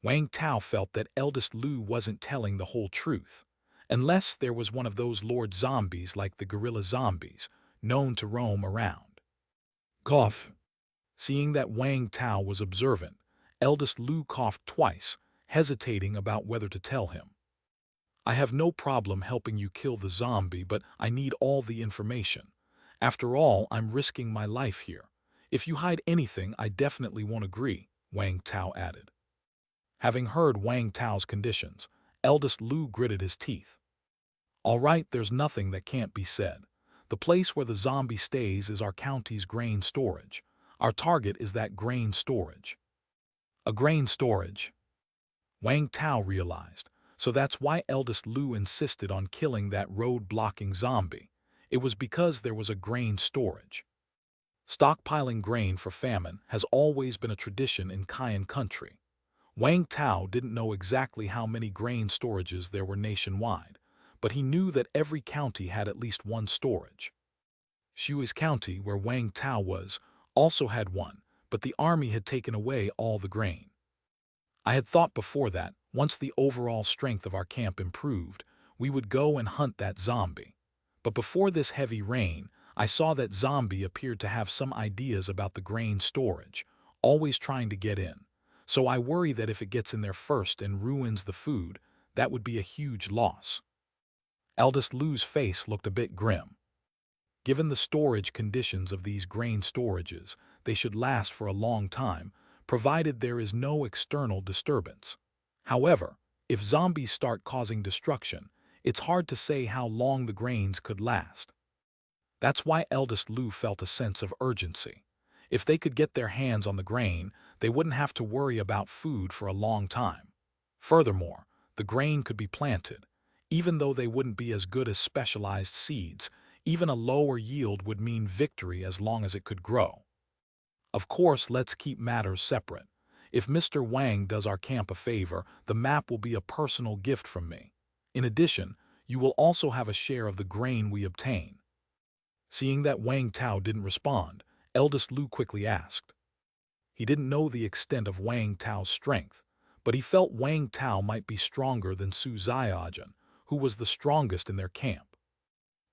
Wang Tao felt that eldest Lu wasn't telling the whole truth, unless there was one of those lord zombies like the gorilla zombies, known to roam around. Cough. Seeing that Wang Tao was observant, eldest Lu coughed twice, hesitating about whether to tell him. I have no problem helping you kill the zombie, but I need all the information. After all, I'm risking my life here. If you hide anything, I definitely won't agree, Wang Tao added. Having heard Wang Tao's conditions, eldest Lu gritted his teeth. All right, there's nothing that can't be said. The place where the zombie stays is our county's grain storage. Our target is that grain storage. A grain storage? Wang Tao realized. So that's why eldest Lu insisted on killing that road-blocking zombie. It was because there was a grain storage. Stockpiling grain for famine has always been a tradition in Cayenne country. Wang Tao didn't know exactly how many grain storages there were nationwide, but he knew that every county had at least one storage. Shui's county, where Wang Tao was, also had one, but the army had taken away all the grain. I had thought before that, once the overall strength of our camp improved, we would go and hunt that zombie. But before this heavy rain, I saw that zombie appeared to have some ideas about the grain storage, always trying to get in. So I worry that if it gets in there first and ruins the food, that would be a huge loss. Eldest Lu's face looked a bit grim. Given the storage conditions of these grain storages, they should last for a long time, provided there is no external disturbance. However, if zombies start causing destruction, it's hard to say how long the grains could last. That's why eldest Lu felt a sense of urgency. If they could get their hands on the grain, they wouldn't have to worry about food for a long time. Furthermore, the grain could be planted. Even though they wouldn't be as good as specialized seeds, even a lower yield would mean victory as long as it could grow. Of course, let's keep matters separate. If Mr. Wang does our camp a favor, the map will be a personal gift from me. In addition, you will also have a share of the grain we obtain. Seeing that Wang Tao didn't respond, eldest Lu quickly asked. He didn't know the extent of Wang Tao's strength, but he felt Wang Tao might be stronger than Su Zaijian, who was the strongest in their camp.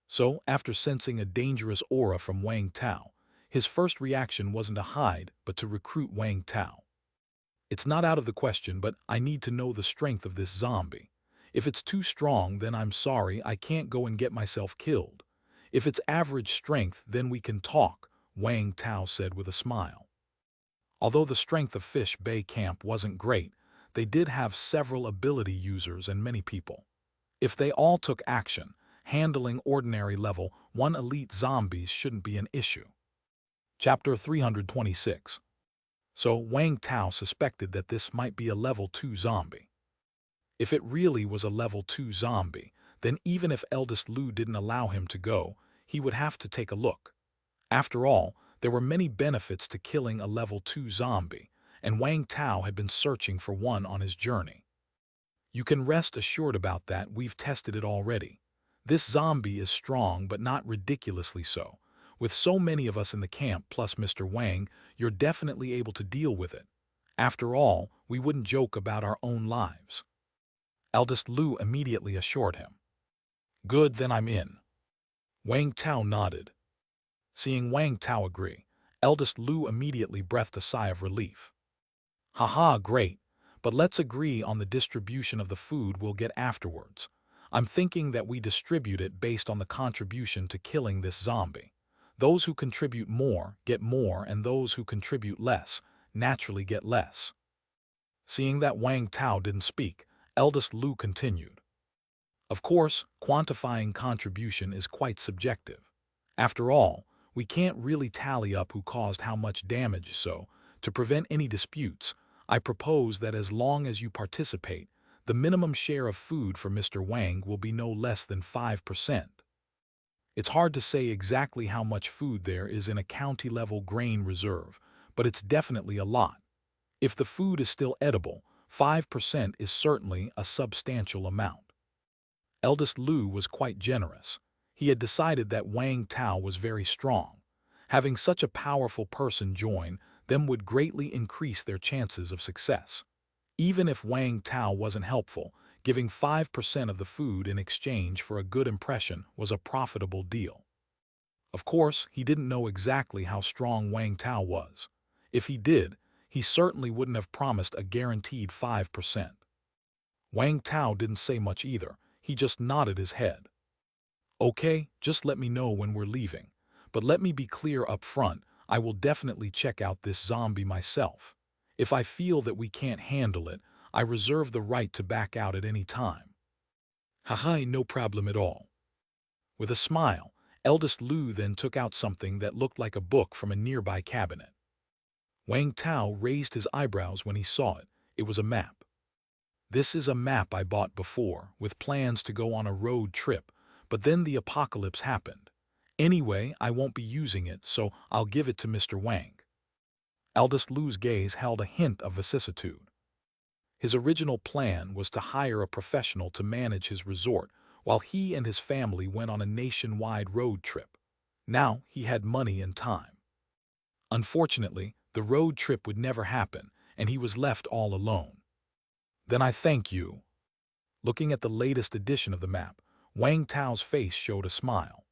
So, after sensing a dangerous aura from Wang Tao, his first reaction wasn't to hide, but to recruit Wang Tao. It's not out of the question, but I need to know the strength of this zombie. If it's too strong, then I'm sorry, I can't go and get myself killed. If it's average strength, then we can talk, Wang Tao said with a smile. Although the strength of Fish Bay Camp wasn't great, they did have several ability users and many people. If they all took action, handling ordinary level 1 elite zombies shouldn't be an issue. Chapter 326. So Wang Tao suspected that this might be a level 2 zombie. If it really was a level 2 zombie, then even if Eldest Lu didn't allow him to go, he would have to take a look. After all, there were many benefits to killing a level 2 zombie, and Wang Tao had been searching for one on his journey. You can rest assured about that, we've tested it already. This zombie is strong but not ridiculously so. With so many of us in the camp plus Mr. Wang, you're definitely able to deal with it. After all, we wouldn't joke about our own lives. Eldest Lu immediately assured him. Good, then I'm in. Wang Tao nodded. Seeing Wang Tao agree, Eldest Lu immediately breathed a sigh of relief. Haha, great, but let's agree on the distribution of the food we'll get afterwards. I'm thinking that we distribute it based on the contribution to killing this zombie. Those who contribute more get more, and those who contribute less naturally get less. Seeing that Wang Tao didn't speak, Eldest Lu continued. Of course, quantifying contribution is quite subjective. After all, we can't really tally up who caused how much damage, so, to prevent any disputes, I propose that as long as you participate, the minimum share of food for Mr. Wang will be no less than 5%. It's hard to say exactly how much food there is in a county-level grain reserve, but it's definitely a lot. If the food is still edible, 5% is certainly a substantial amount. Eldest Lu was quite generous. He had decided that Wang Tao was very strong. Having such a powerful person join them would greatly increase their chances of success. Even if Wang Tao wasn't helpful, giving 5% of the food in exchange for a good impression was a profitable deal. Of course, he didn't know exactly how strong Wang Tao was. If he did, he certainly wouldn't have promised a guaranteed 5%. Wang Tao didn't say much either. He just nodded his head. Okay, just let me know when we're leaving. But let me be clear up front, I will definitely check out this zombie myself. If I feel that we can't handle it, I reserve the right to back out at any time. Haha, no problem at all. With a smile, Eldest Lu then took out something that looked like a book from a nearby cabinet. Wang Tao raised his eyebrows when he saw it. It was a map. This is a map I bought before, with plans to go on a road trip, but then the apocalypse happened. Anyway, I won't be using it, so I'll give it to Mr. Wang. Eldest Lu's gaze held a hint of vicissitude. His original plan was to hire a professional to manage his resort while he and his family went on a nationwide road trip. Now he had money and time. Unfortunately, the road trip would never happen, and he was left all alone. Then I thank you. Looking at the latest edition of the map, Wang Tao's face showed a smile.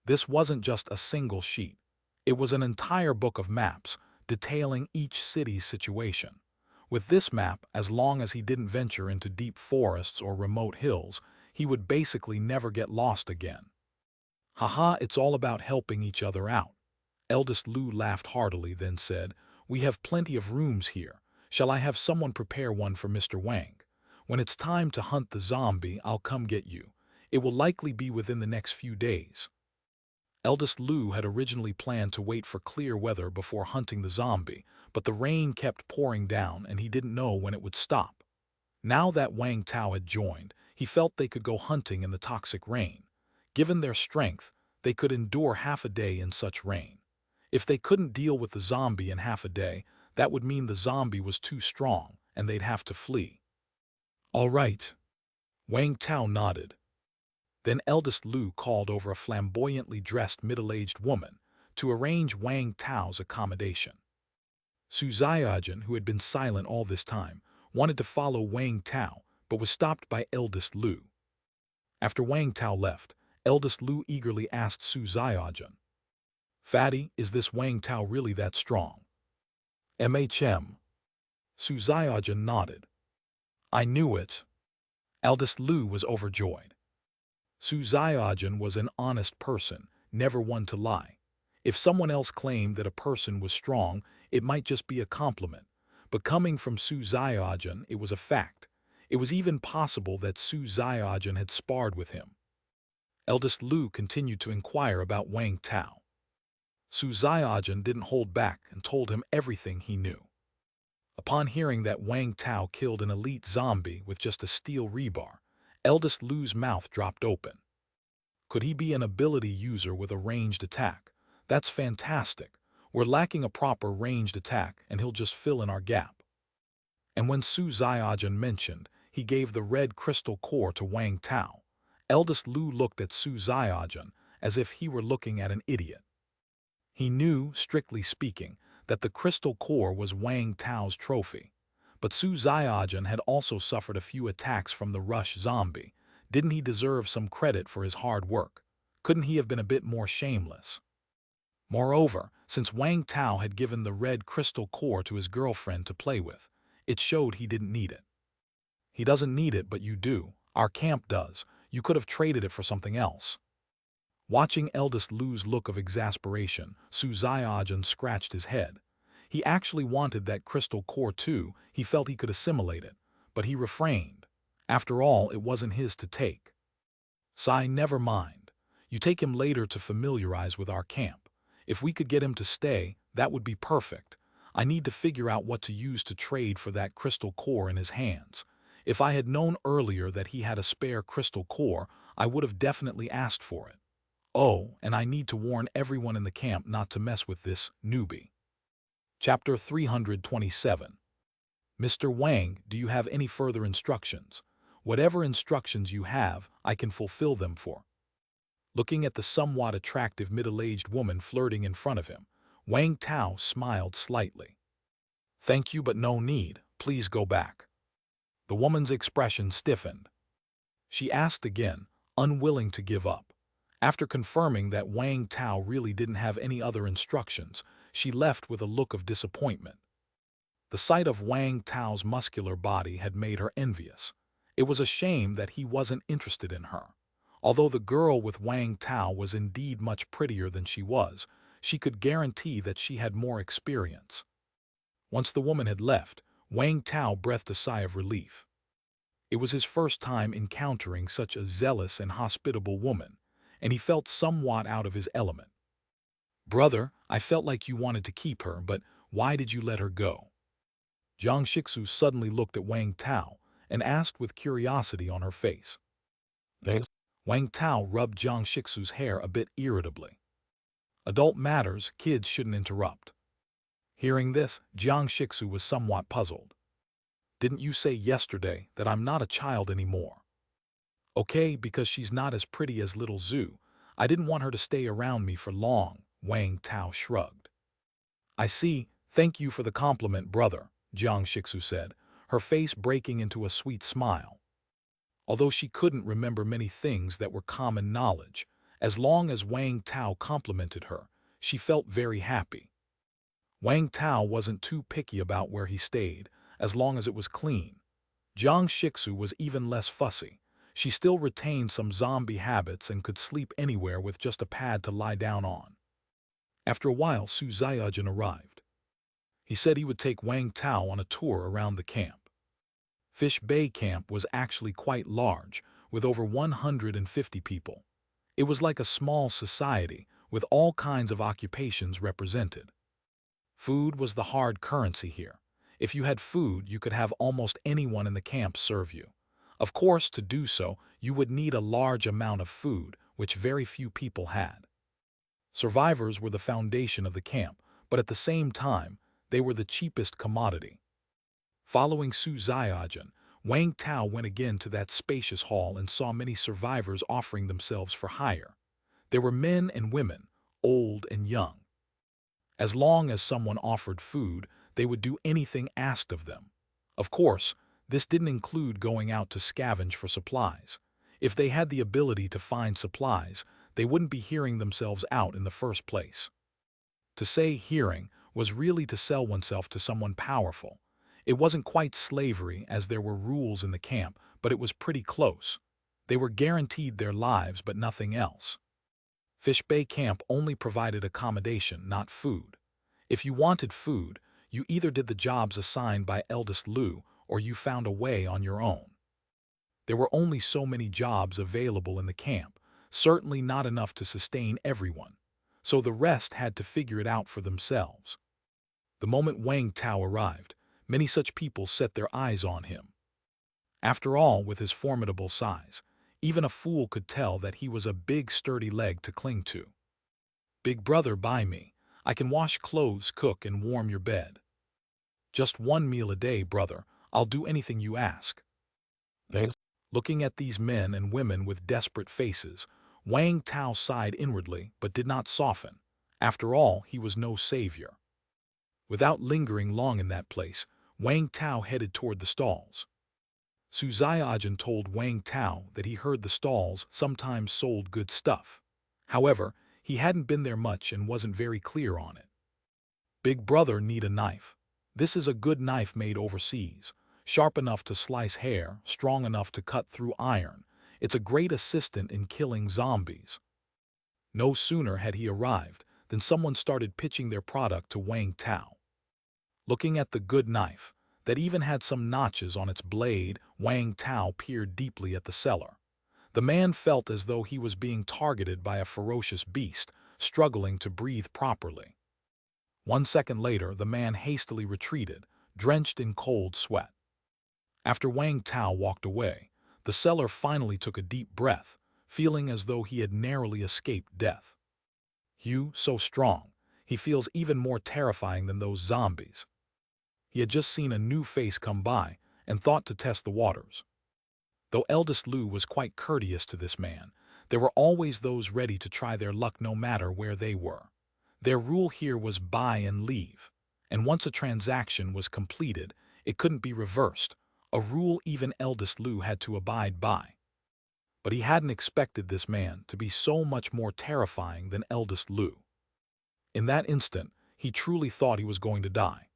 This wasn't just a single sheet. It was an entire book of maps, detailing each city's situation. With this map, as long as he didn't venture into deep forests or remote hills, he would basically never get lost again. Haha, it's all about helping each other out. Eldest Lu laughed heartily, then said, We have plenty of rooms here. Shall I have someone prepare one for Mr. Wang? When it's time to hunt the zombie, I'll come get you. It will likely be within the next few days. Eldest Lu had originally planned to wait for clear weather before hunting the zombie, but the rain kept pouring down and he didn't know when it would stop. Now that Wang Tao had joined, he felt they could go hunting in the toxic rain. Given their strength, they could endure half a day in such rain. If they couldn't deal with the zombie in half a day, that would mean the zombie was too strong and they'd have to flee. All right. Wang Tao nodded. Then Eldest Lu called over a flamboyantly dressed middle-aged woman to arrange Wang Tao's accommodation. Su Xiaojun, who had been silent all this time, wanted to follow Wang Tao, but was stopped by Eldest Lu. After Wang Tao left, Eldest Lu eagerly asked Su Xiaojun, Fatty, is this Wang Tao really that strong? MHM. Su Xiaojun nodded. I knew it. Eldest Lu was overjoyed. Su Xiaojun was an honest person, never one to lie. If someone else claimed that a person was strong, it might just be a compliment. But coming from Su Xiaojun, it was a fact. It was even possible that Su Xiaojun had sparred with him. Eldest Lu continued to inquire about Wang Tao. Su Xiaojun didn't hold back and told him everything he knew. Upon hearing that Wang Tao killed an elite zombie with just a steel rebar, Eldest Lu's mouth dropped open. Could he be an ability user with a ranged attack? That's fantastic. We're lacking a proper ranged attack, and he'll just fill in our gap. And when Su Xiaojun mentioned he gave the red crystal core to Wang Tao, Eldest Lu looked at Su Xiaojun as if he were looking at an idiot. He knew, strictly speaking, that the crystal core was Wang Tao's trophy. But Su Xiaojun had also suffered a few attacks from the rush zombie. Didn't he deserve some credit for his hard work? Couldn't he have been a bit more shameless? Moreover, since Wang Tao had given the red crystal core to his girlfriend to play with, it showed he didn't need it. He doesn't need it, but you do. Our camp does. You could have traded it for something else. Watching Eldest Lu's look of exasperation, Su Xiaojun scratched his head. He actually wanted that crystal core too. He felt he could assimilate it, but he refrained. After all, it wasn't his to take. Sai, never mind. You take him later to familiarize with our camp. If we could get him to stay, that would be perfect. I need to figure out what to use to trade for that crystal core in his hands. If I had known earlier that he had a spare crystal core, I would have definitely asked for it. Oh, and I need to warn everyone in the camp not to mess with this newbie. Chapter 327. Mr. Wang, do you have any further instructions? Whatever instructions you have, I can fulfill them for. Looking at the somewhat attractive middle-aged woman flirting in front of him, Wang Tao smiled slightly. Thank you, but no need. Please go back. The woman's expression stiffened. She asked again, unwilling to give up. After confirming that Wang Tao really didn't have any other instructions, she left with a look of disappointment. The sight of Wang Tao's muscular body had made her envious. It was a shame that he wasn't interested in her. Although the girl with Wang Tao was indeed much prettier than she could guarantee that she had more experience. Once the woman had left, Wang Tao breathed a sigh of relief. It was his first time encountering such a zealous and hospitable woman, and he felt somewhat out of his element. Brother, I felt like you wanted to keep her, but why did you let her go? Jiang Shixu suddenly looked at Wang Tao and asked with curiosity on her face. Wang Tao rubbed Jiang Shixu's hair a bit irritably. Adult matters, kids shouldn't interrupt. Hearing this, Jiang Shixu was somewhat puzzled. Didn't you say yesterday that I'm not a child anymore? Okay, because she's not as pretty as little Zhu. I didn't want her to stay around me for long, Wang Tao shrugged. I see, thank you for the compliment, brother, Jiang Shixu said, her face breaking into a sweet smile. Although she couldn't remember many things that were common knowledge, as long as Wang Tao complimented her, she felt very happy. Wang Tao wasn't too picky about where he stayed, as long as it was clean. Jiang Shixu was even less fussy. She still retained some zombie habits and could sleep anywhere with just a pad to lie down on. After a while, Su Xiaojun arrived. He said he would take Wang Tao on a tour around the camp. Fish Bay Camp was actually quite large, with over 150 people. It was like a small society, with all kinds of occupations represented. Food was the hard currency here. If you had food, you could have almost anyone in the camp serve you. Of course, to do so, you would need a large amount of food, which very few people had. Survivors were the foundation of the camp, but at the same time, they were the cheapest commodity. Following Su Xiaojun, Wang Tao went again to that spacious hall and saw many survivors offering themselves for hire. There were men and women, old and young. As long as someone offered food, they would do anything asked of them. Of course, this didn't include going out to scavenge for supplies. If they had the ability to find supplies, they wouldn't be hearing themselves out in the first place. To say hearing was really to sell oneself to someone powerful. It wasn't quite slavery, as there were rules in the camp, but it was pretty close. They were guaranteed their lives but nothing else. Fish Bay Camp only provided accommodation, not food. If you wanted food, you either did the jobs assigned by Eldest Lou or you found a way on your own. There were only so many jobs available in the camp, certainly not enough to sustain everyone, so the rest had to figure it out for themselves. The moment Wang Tao arrived, many such people set their eyes on him. After all, with his formidable size, even a fool could tell that he was a big, sturdy leg to cling to. "Big brother, buy me. I can wash clothes, cook, and warm your bed. Just one meal a day, brother. I'll do anything you ask." Looking at these men and women with desperate faces, Wang Tao sighed inwardly but did not soften. After all, he was no savior. Without lingering long in that place, Wang Tao headed toward the stalls. Su Xiaojun told Wang Tao that he heard the stalls sometimes sold good stuff. However, he hadn't been there much and wasn't very clear on it. "Big brother, need a knife. This is a good knife made overseas, sharp enough to slice hair, strong enough to cut through iron. It's a great assistant in killing zombies." No sooner had he arrived than someone started pitching their product to Wang Tao. Looking at the good knife, that even had some notches on its blade, Wang Tao peered deeply at the seller. The man felt as though he was being targeted by a ferocious beast, struggling to breathe properly. 1 second later, the man hastily retreated, drenched in cold sweat. After Wang Tao walked away, the seller finally took a deep breath, feeling as though he had narrowly escaped death. "Hugh, so strong. He feels even more terrifying than those zombies." He had just seen a new face come by and thought to test the waters. Though Eldest Lou was quite courteous to this man, there were always those ready to try their luck no matter where they were. Their rule here was buy and leave, and once a transaction was completed, it couldn't be reversed, a rule even Eldest Lou had to abide by. But he hadn't expected this man to be so much more terrifying than Eldest Lou. In that instant, he truly thought he was going to die.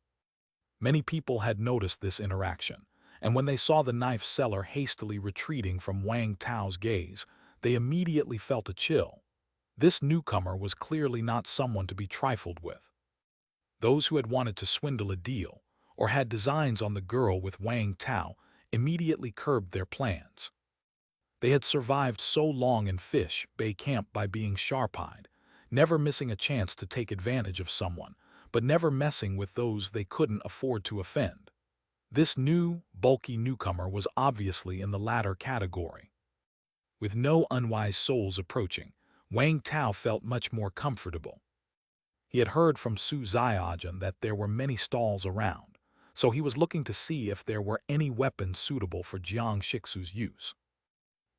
Many people had noticed this interaction, and when they saw the knife seller hastily retreating from Wang Tao's gaze, they immediately felt a chill. This newcomer was clearly not someone to be trifled with. Those who had wanted to swindle a deal, or had designs on the girl with Wang Tao, immediately curbed their plans. They had survived so long in Fish Bay Camp by being sharp-eyed, never missing a chance to take advantage of someone, but never messing with those they couldn't afford to offend. This new, bulky newcomer was obviously in the latter category. With no unwise souls approaching, Wang Tao felt much more comfortable. He had heard from Su Xiaojun that there were many stalls around, so he was looking to see if there were any weapons suitable for Jiang Shixu's use.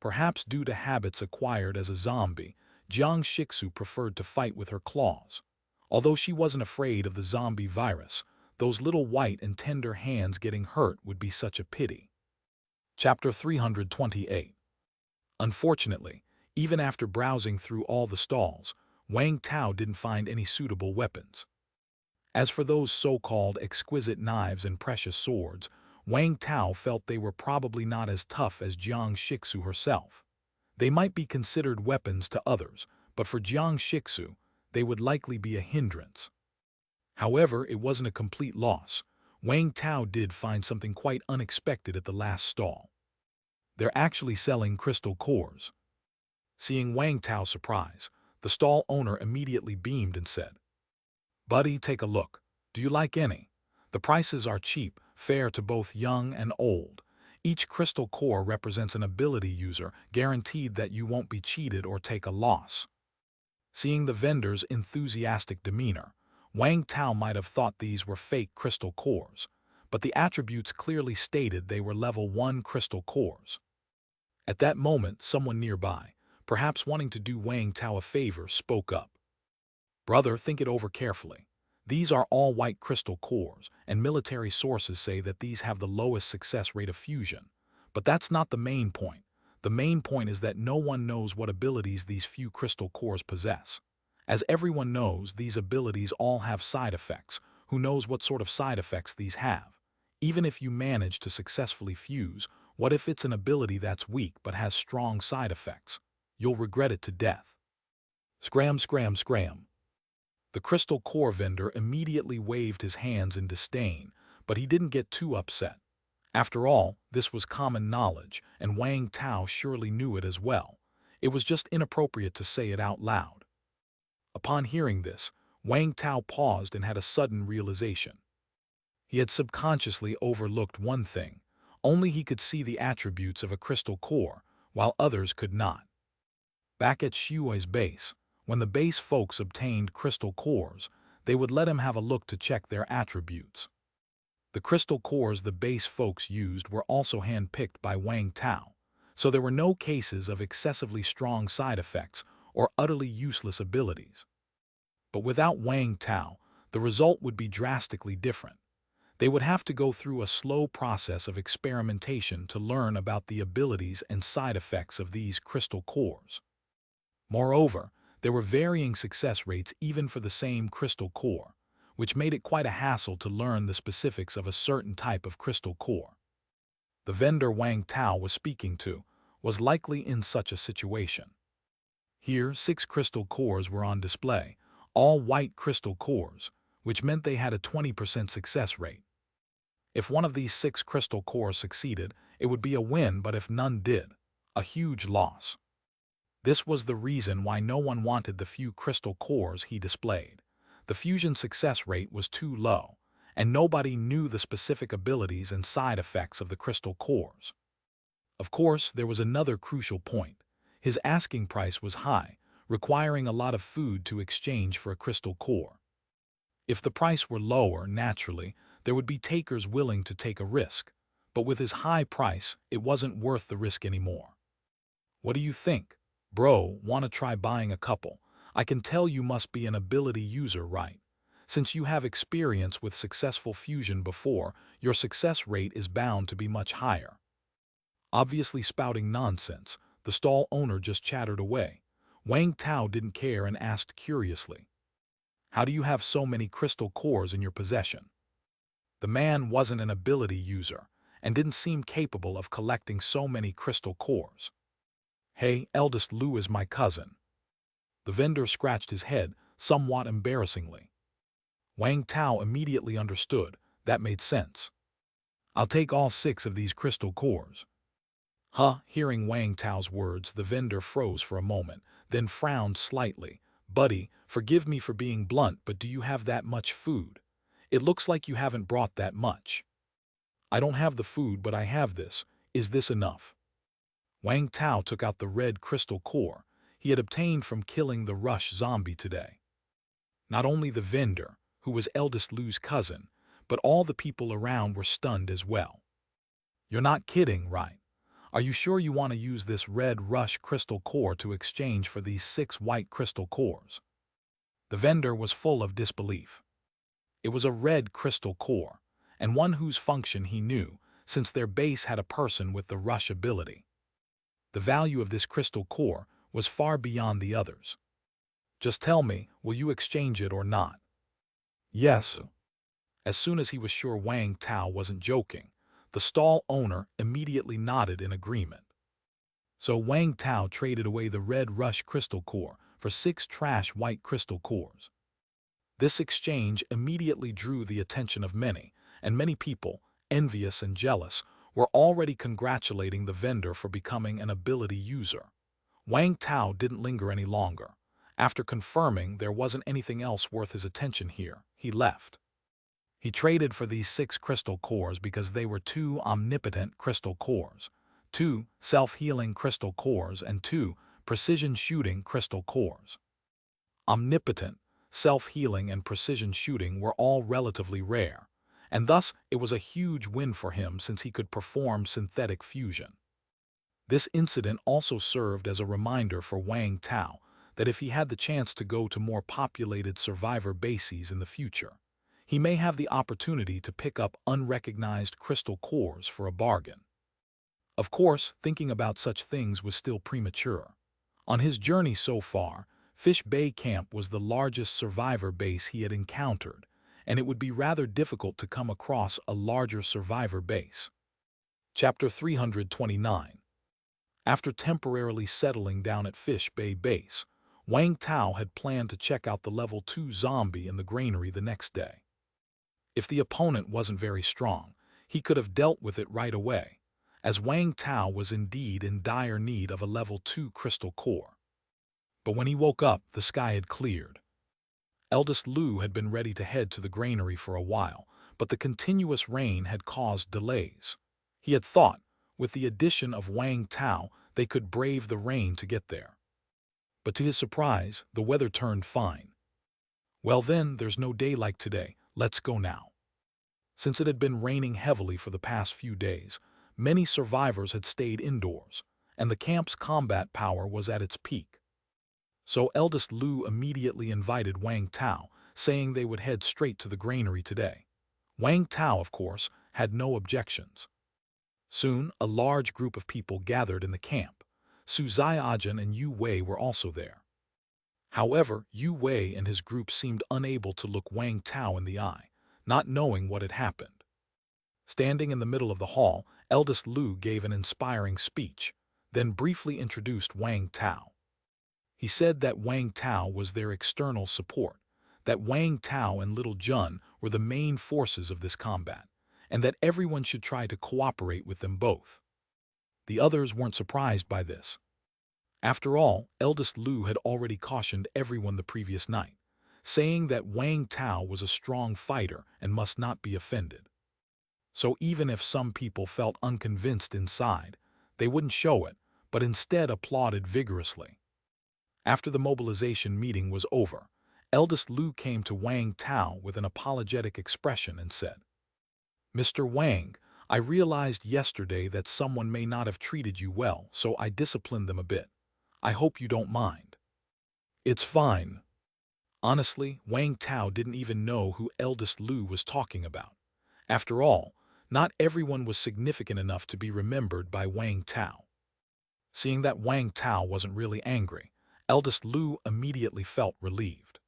Perhaps due to habits acquired as a zombie, Jiang Shixu preferred to fight with her claws. Although she wasn't afraid of the zombie virus, those little white and tender hands getting hurt would be such a pity. Chapter 328. Unfortunately, even after browsing through all the stalls, Wang Tao didn't find any suitable weapons. As for those so-called exquisite knives and precious swords, Wang Tao felt they were probably not as tough as Jiang Shixu herself. They might be considered weapons to others, but for Jiang Shixu, they would likely be a hindrance. However, it wasn't a complete loss. Wang Tao did find something quite unexpected at the last stall. "They're actually selling crystal cores." Seeing Wang Tao's surprise, the stall owner immediately beamed and said, "Buddy, take a look. Do you like any? The prices are cheap, fair to both young and old. Each crystal core represents an ability user, guaranteed that you won't be cheated or take a loss." Seeing the vendor's enthusiastic demeanor, Wang Tao might have thought these were fake crystal cores, but the attributes clearly stated they were level 1 crystal cores. At that moment, someone nearby, perhaps wanting to do Wang Tao a favor, spoke up. "Brother, think it over carefully. These are all white crystal cores, and military sources say that these have the lowest success rate of fusion. But that's not the main point. The main point is that no one knows what abilities these few crystal cores possess. As everyone knows, these abilities all have side effects. Who knows what sort of side effects these have? Even if you manage to successfully fuse, What if it's an ability that's weak but has strong side effects? You'll regret it to death. Scram, scram, scram. The crystal core vendor immediately waved his hands in disdain, but he didn't get too upset. After all, this was common knowledge, and Wang Tao surely knew it as well. It was just inappropriate to say it out loud. Upon hearing this, Wang Tao paused and had a sudden realization. He had subconsciously overlooked one thing. Only he could see the attributes of a crystal core, while others could not. Back at Shui's base, when the base folks obtained crystal cores, they would let him have a look to check their attributes. The crystal cores the base folks used were also hand-picked by Wang Tao, so there were no cases of excessively strong side effects or utterly useless abilities. But without Wang Tao, the result would be drastically different. They would have to go through a slow process of experimentation to learn about the abilities and side effects of these crystal cores. Moreover, there were varying success rates even for the same crystal core, which made it quite a hassle to learn the specifics of a certain type of crystal core. The vendor Wang Tao was speaking to was likely in such a situation. Here, 6 crystal cores were on display, all white crystal cores, which meant they had a 20% success rate. If one of these 6 crystal cores succeeded, it would be a win, but if none did, a huge loss. This was the reason why no one wanted the few crystal cores he displayed. The fusion success rate was too low, and nobody knew the specific abilities and side effects of the crystal cores. Of course, there was another crucial point. His asking price was high, requiring a lot of food to exchange for a crystal core. If the price were lower, naturally, there would be takers willing to take a risk, but with his high price, it wasn't worth the risk anymore. What do you think? Bro, wanna try buying a couple? I can tell you must be an ability user, right? Since you have experience with successful fusion before, your success rate is bound to be much higher. Obviously spouting nonsense, the stall owner just chattered away. Wang Tao didn't care and asked curiously, "How do you have so many crystal cores in your possession?" The man wasn't an ability user and didn't seem capable of collecting so many crystal cores. "Hey, eldest Lu is my cousin." The vendor scratched his head, somewhat embarrassingly. Wang Tao immediately understood. That made sense. "I'll take all 6 of these crystal cores." Huh? Hearing Wang Tao's words, the vendor froze for a moment, then frowned slightly. "Buddy, forgive me for being blunt, but do you have that much food? It looks like you haven't brought that much." "I don't have the food, but I have this. Is this enough?" Wang Tao took out the red crystal core he had obtained from killing the rush zombie today. Not only the vendor, who was eldest Lu's cousin, but all the people around were stunned as well. "You're not kidding, right? Are you sure you want to use this red rush crystal core to exchange for these 6 white crystal cores?" The vendor was full of disbelief. It was a red crystal core, and one whose function he knew, since their base had a person with the rush ability. The value of this crystal core was far beyond the others. "Just tell me, will you exchange it or not?" "Yes." As soon as he was sure Wang Tao wasn't joking, the stall owner immediately nodded in agreement. So Wang Tao traded away the red rush crystal core for 6 trash white crystal cores. This exchange immediately drew the attention of many, and many people, envious and jealous, were already congratulating the vendor for becoming an ability user. Wang Tao didn't linger any longer. After confirming there wasn't anything else worth his attention here, he left. He traded for these 6 crystal cores because they were 2 omnipotent crystal cores, 2 self-healing crystal cores, and 2 precision shooting crystal cores. Omnipotent, self-healing, and precision shooting were all relatively rare, and thus it was a huge win for him since he could perform synthetic fusion. This incident also served as a reminder for Wang Tao that if he had the chance to go to more populated survivor bases in the future, he may have the opportunity to pick up unrecognized crystal cores for a bargain. Of course, thinking about such things was still premature. On his journey so far, Fish Bay Camp was the largest survivor base he had encountered, and it would be rather difficult to come across a larger survivor base. Chapter 329. After temporarily settling down at Fish Bay Base, Wang Tao had planned to check out the level 2 zombie in the granary the next day. If the opponent wasn't very strong, he could have dealt with it right away, as Wang Tao was indeed in dire need of a level 2 crystal core. But when he woke up, the sky had cleared. Eldest Lu had been ready to head to the granary for a while, but the continuous rain had caused delays. He had thought, with the addition of Wang Tao, they could brave the rain to get there. But to his surprise, the weather turned fine. Well then, there's no day like today, let's go now. Since it had been raining heavily for the past few days, many survivors had stayed indoors, and the camp's combat power was at its peak. So eldest Lu immediately invited Wang Tao, saying they would head straight to the granary today. Wang Tao, of course, had no objections. Soon, a large group of people gathered in the camp. Su Ziajan and Yu Wei were also there. However, Yu Wei and his group seemed unable to look Wang Tao in the eye, not knowing what had happened. Standing in the middle of the hall, eldest Lu gave an inspiring speech, then briefly introduced Wang Tao. He said that Wang Tao was their external support, that Wang Tao and little Jun were the main forces of this combat, and that everyone should try to cooperate with them both. The others weren't surprised by this. After all, eldest Lu had already cautioned everyone the previous night, saying that Wang Tao was a strong fighter and must not be offended. So even if some people felt unconvinced inside, they wouldn't show it, but instead applauded vigorously. After the mobilization meeting was over, eldest Lu came to Wang Tao with an apologetic expression and said, "Mr. Wang, I realized yesterday that someone may not have treated you well, so I disciplined them a bit. I hope you don't mind." "It's fine." Honestly, Wang Tao didn't even know who eldest Lu was talking about. After all, not everyone was significant enough to be remembered by Wang Tao. Seeing that Wang Tao wasn't really angry, eldest Lu immediately felt relieved.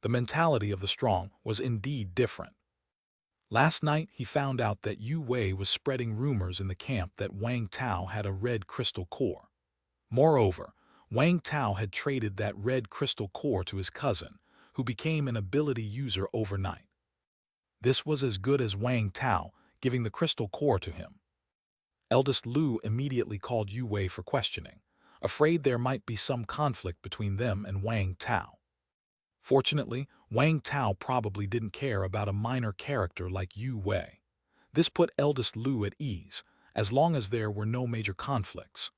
The mentality of the strong was indeed different. Last night, he found out that Yu Wei was spreading rumors in the camp that Wang Tao had a red crystal core. Moreover, Wang Tao had traded that red crystal core to his cousin, who became an ability user overnight. This was as good as Wang Tao giving the crystal core to him. Eldest Lu immediately called Yu Wei for questioning, afraid there might be some conflict between them and Wang Tao. Fortunately, Wang Tao probably didn't care about a minor character like Yu Wei. This put eldest Lu at ease, as long as there were no major conflicts.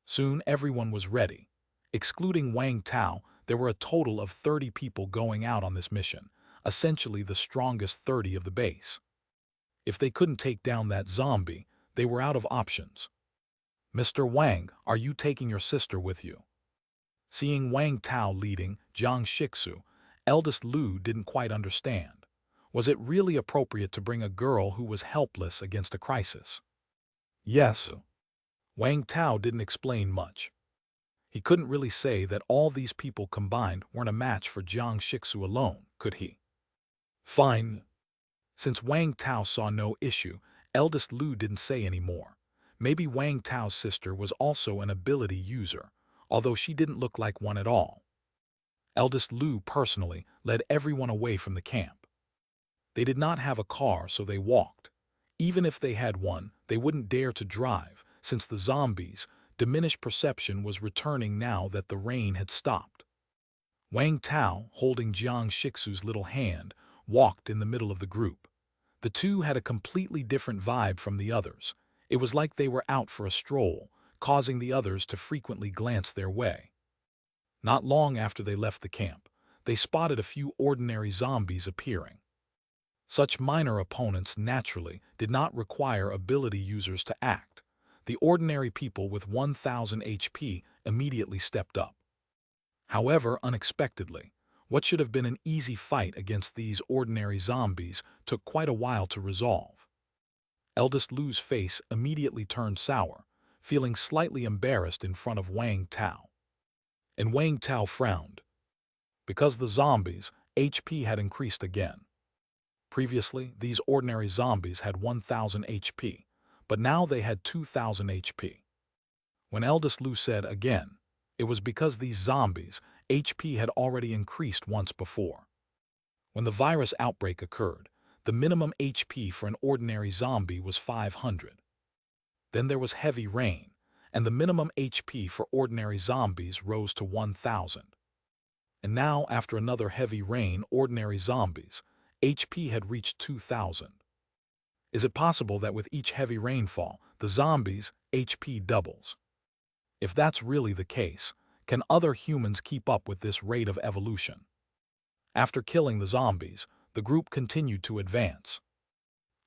Soon everyone was ready. Excluding Wang Tao, there were a total of 30 people going out on this mission, essentially the strongest 30 of the base. If they couldn't take down that zombie, they were out of options. "Mr. Wang, are you taking your sister with you?" Seeing Wang Tao leading Jiang Shixu, eldest Lu didn't quite understand. Was it really appropriate to bring a girl who was helpless against a crisis? Yes. Wang Tao didn't explain much. He couldn't really say that all these people combined weren't a match for Jiang Shixu alone, could he? Fine. Since Wang Tao saw no issue, eldest Lu didn't say any more. Maybe Wang Tao's sister was also an ability user, although she didn't look like one at all. Eldest Lu personally led everyone away from the camp. They did not have a car, so they walked. Even if they had one, they wouldn't dare to drive, since the zombies' diminished perception was returning now that the rain had stopped. Wang Tao, holding Jiang Shixu's little hand, walked in the middle of the group. The two had a completely different vibe from the others. It was like they were out for a stroll, causing the others to frequently glance their way. Not long after they left the camp, they spotted a few ordinary zombies appearing. Such minor opponents naturally did not require ability users to act. The ordinary people with 1000 HP immediately stepped up. However, unexpectedly, what should have been an easy fight against these ordinary zombies took quite a while to resolve. Eldest Lu's face immediately turned sour, feeling slightly embarrassed in front of Wang Tao. And Wang Tao frowned. Because the zombies' HP had increased again. Previously, these ordinary zombies had 1000 HP, but now they had 2,000 HP. When eldest Lu said again, it was because these zombies' HP had already increased once before. When the virus outbreak occurred, the minimum HP for an ordinary zombie was 500. Then there was heavy rain, and the minimum HP for ordinary zombies rose to 1,000. And now, after another heavy rain, ordinary zombies' HP had reached 2,000. Is it possible that with each heavy rainfall, the zombies' HP doubles? If that's really the case, can other humans keep up with this rate of evolution? After killing the zombies, the group continued to advance.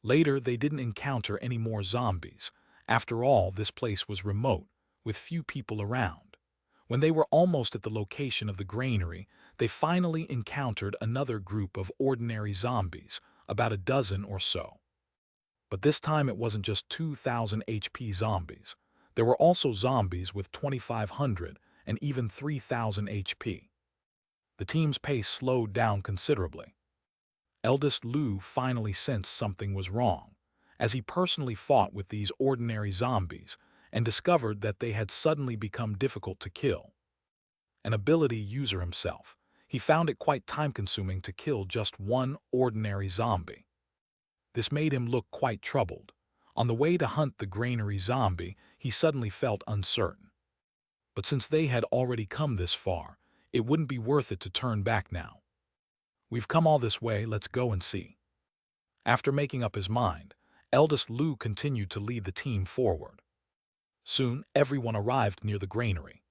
Later, they didn't encounter any more zombies. After all, this place was remote, with few people around. When they were almost at the location of the granary, they finally encountered another group of ordinary zombies, about a dozen or so. But this time it wasn't just 2,000 HP zombies. There were also zombies with 2,500 and even 3,000 HP. The team's pace slowed down considerably. Eldest Lu finally sensed something was wrong, as he personally fought with these ordinary zombies and discovered that they had suddenly become difficult to kill. An ability user himself, he found it quite time-consuming to kill just one ordinary zombie. This made him look quite troubled. On the way to hunt the granary zombie, he suddenly felt uncertain. But since they had already come this far, it wouldn't be worth it to turn back now. We've come all this way, let's go and see. After making up his mind, eldest Lu continued to lead the team forward. Soon, everyone arrived near the granary.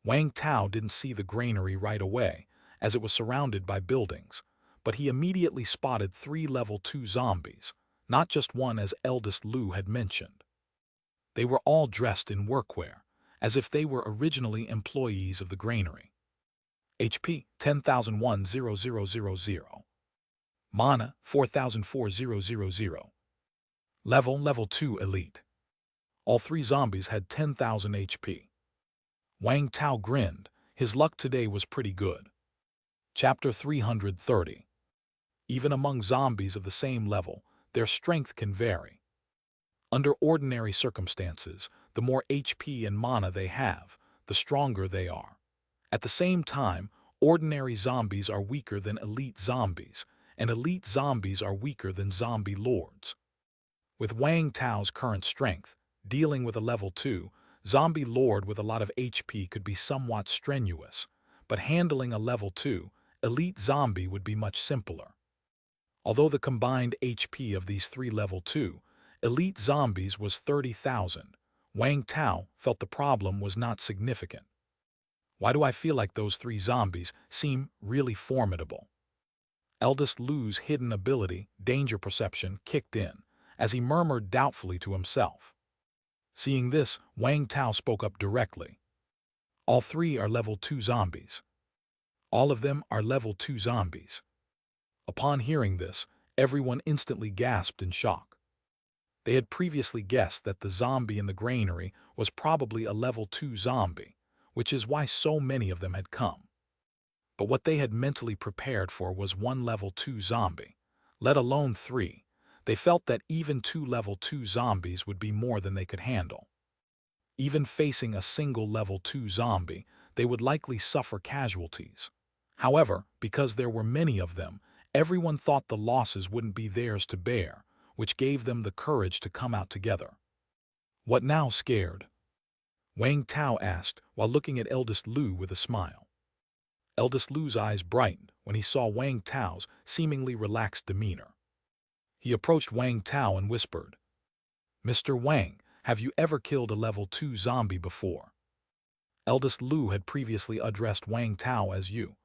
Wang Tao didn't see the granary right away, as it was surrounded by buildings, but he immediately spotted 3 level 2 zombies, not just one as eldest Lu had mentioned. They were all dressed in workwear, as if they were originally employees of the granary. HP 10,001,000. Mana 4,004,000. Level 2 Elite. All 3 zombies had 10,000 HP. Wang Tao grinned. His luck today was pretty good. Chapter 330. Even among zombies of the same level, their strength can vary. Under ordinary circumstances, the more HP and mana they have, the stronger they are. At the same time, ordinary zombies are weaker than elite zombies, and elite zombies are weaker than zombie lords. With Wang Tao's current strength, dealing with a level 2, zombie lord with a lot of HP could be somewhat strenuous, but handling a level 2, elite zombie would be much simpler. Although the combined HP of these 3 level 2, elite zombies was 30,000, Wang Tao felt the problem was not significant. Why do I feel like those 3 zombies seem really formidable? Eldest Lu's hidden ability, danger perception, kicked in, as he murmured doubtfully to himself. Seeing this, Wang Tao spoke up directly. All 3 are level 2 zombies. All of them are level 2 zombies. Upon hearing this, everyone instantly gasped in shock. They had previously guessed that the zombie in the granary was probably a level 2 zombie, which is why so many of them had come. But what they had mentally prepared for was 1 level 2 zombie, let alone 3. They felt that even 2 level 2 zombies would be more than they could handle. Even facing a single level 2 zombie, they would likely suffer casualties. However, because there were many of them, everyone thought the losses wouldn't be theirs to bear, which gave them the courage to come out together. What now, scared? Wang Tao asked while looking at eldest Lu with a smile. Eldest Lu's eyes brightened when he saw Wang Tao's seemingly relaxed demeanor. He approached Wang Tao and whispered, "Mr. Wang, have you ever killed a level 2 zombie before?" Eldest Lu had previously addressed Wang Tao as you,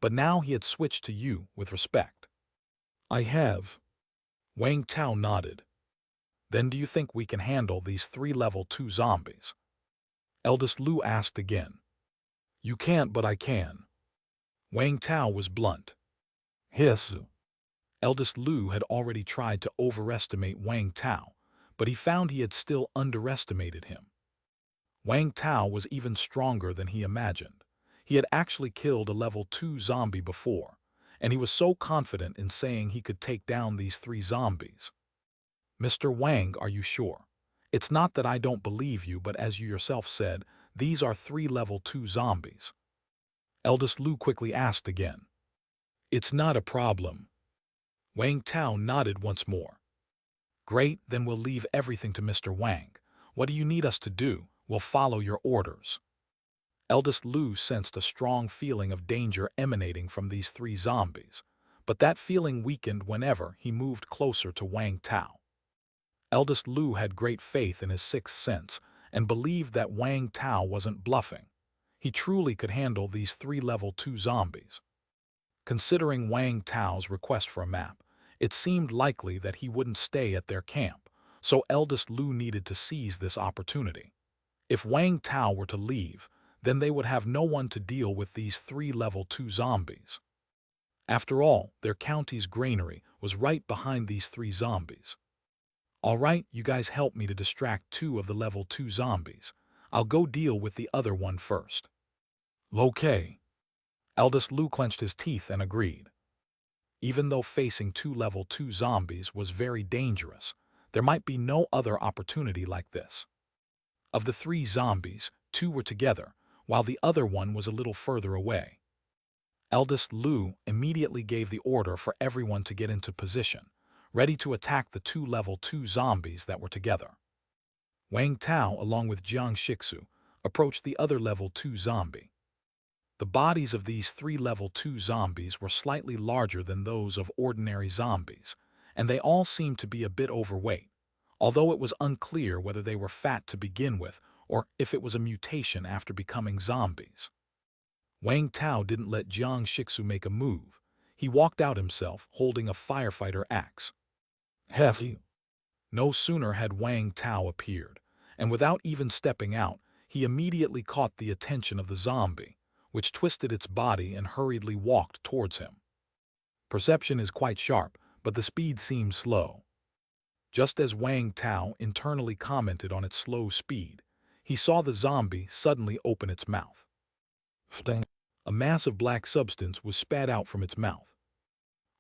but now he had switched to you with respect. "I have." Wang Tao nodded. "Then do you think we can handle these 3 level 2 zombies?" Eldest Lu asked again. "You can't, but I can." Wang Tao was blunt. "Yes." Eldest Lu had already tried to overestimate Wang Tao, but he found he had still underestimated him. Wang Tao was even stronger than he imagined. He had actually killed a level 2 zombie before, and he was so confident in saying he could take down these 3 zombies. "Mr. Wang, are you sure?" It's not that I don't believe you, but as you yourself said, these are 3 level 2 zombies. Eldest Lu quickly asked again. It's not a problem. Wang Tao nodded once more. Great, then we'll leave everything to Mr. Wang. What do you need us to do? We'll follow your orders. Eldest Lu sensed a strong feeling of danger emanating from these 3 zombies, but that feeling weakened whenever he moved closer to Wang Tao. Eldest Lu had great faith in his sixth sense and believed that Wang Tao wasn't bluffing. He truly could handle these 3 level 2 zombies. Considering Wang Tao's request for a map, it seemed likely that he wouldn't stay at their camp, so Eldest Lu needed to seize this opportunity. If Wang Tao were to leave, then they would have no one to deal with these 3 level 2 zombies. After all, their county's granary was right behind these 3 zombies. All right, you guys help me to distract 2 of the level 2 zombies. I'll go deal with the other one first. Okay. Eldest Lu clenched his teeth and agreed. Even though facing 2 level 2 zombies was very dangerous, there might be no other opportunity like this. Of the 3 zombies, 2 were together, while the other one was a little further away. Eldest Lu immediately gave the order for everyone to get into position, ready to attack the 2 level 2 zombies that were together. Wang Tao, along with Jiang Shixu, approached the other level 2 zombie. The bodies of these 3 level 2 zombies were slightly larger than those of ordinary zombies, and they all seemed to be a bit overweight, although it was unclear whether they were fat to begin with or if it was a mutation after becoming zombies. Wang Tao didn't let Jiang Shixu make a move. He walked out himself, holding a firefighter axe. Heavy. No sooner had Wang Tao appeared, and without even stepping out, he immediately caught the attention of the zombie, which twisted its body and hurriedly walked towards him. Perception is quite sharp, but the speed seems slow. Just as Wang Tao internally commented on its slow speed, he saw the zombie suddenly open its mouth. A mass of black substance was spat out from its mouth.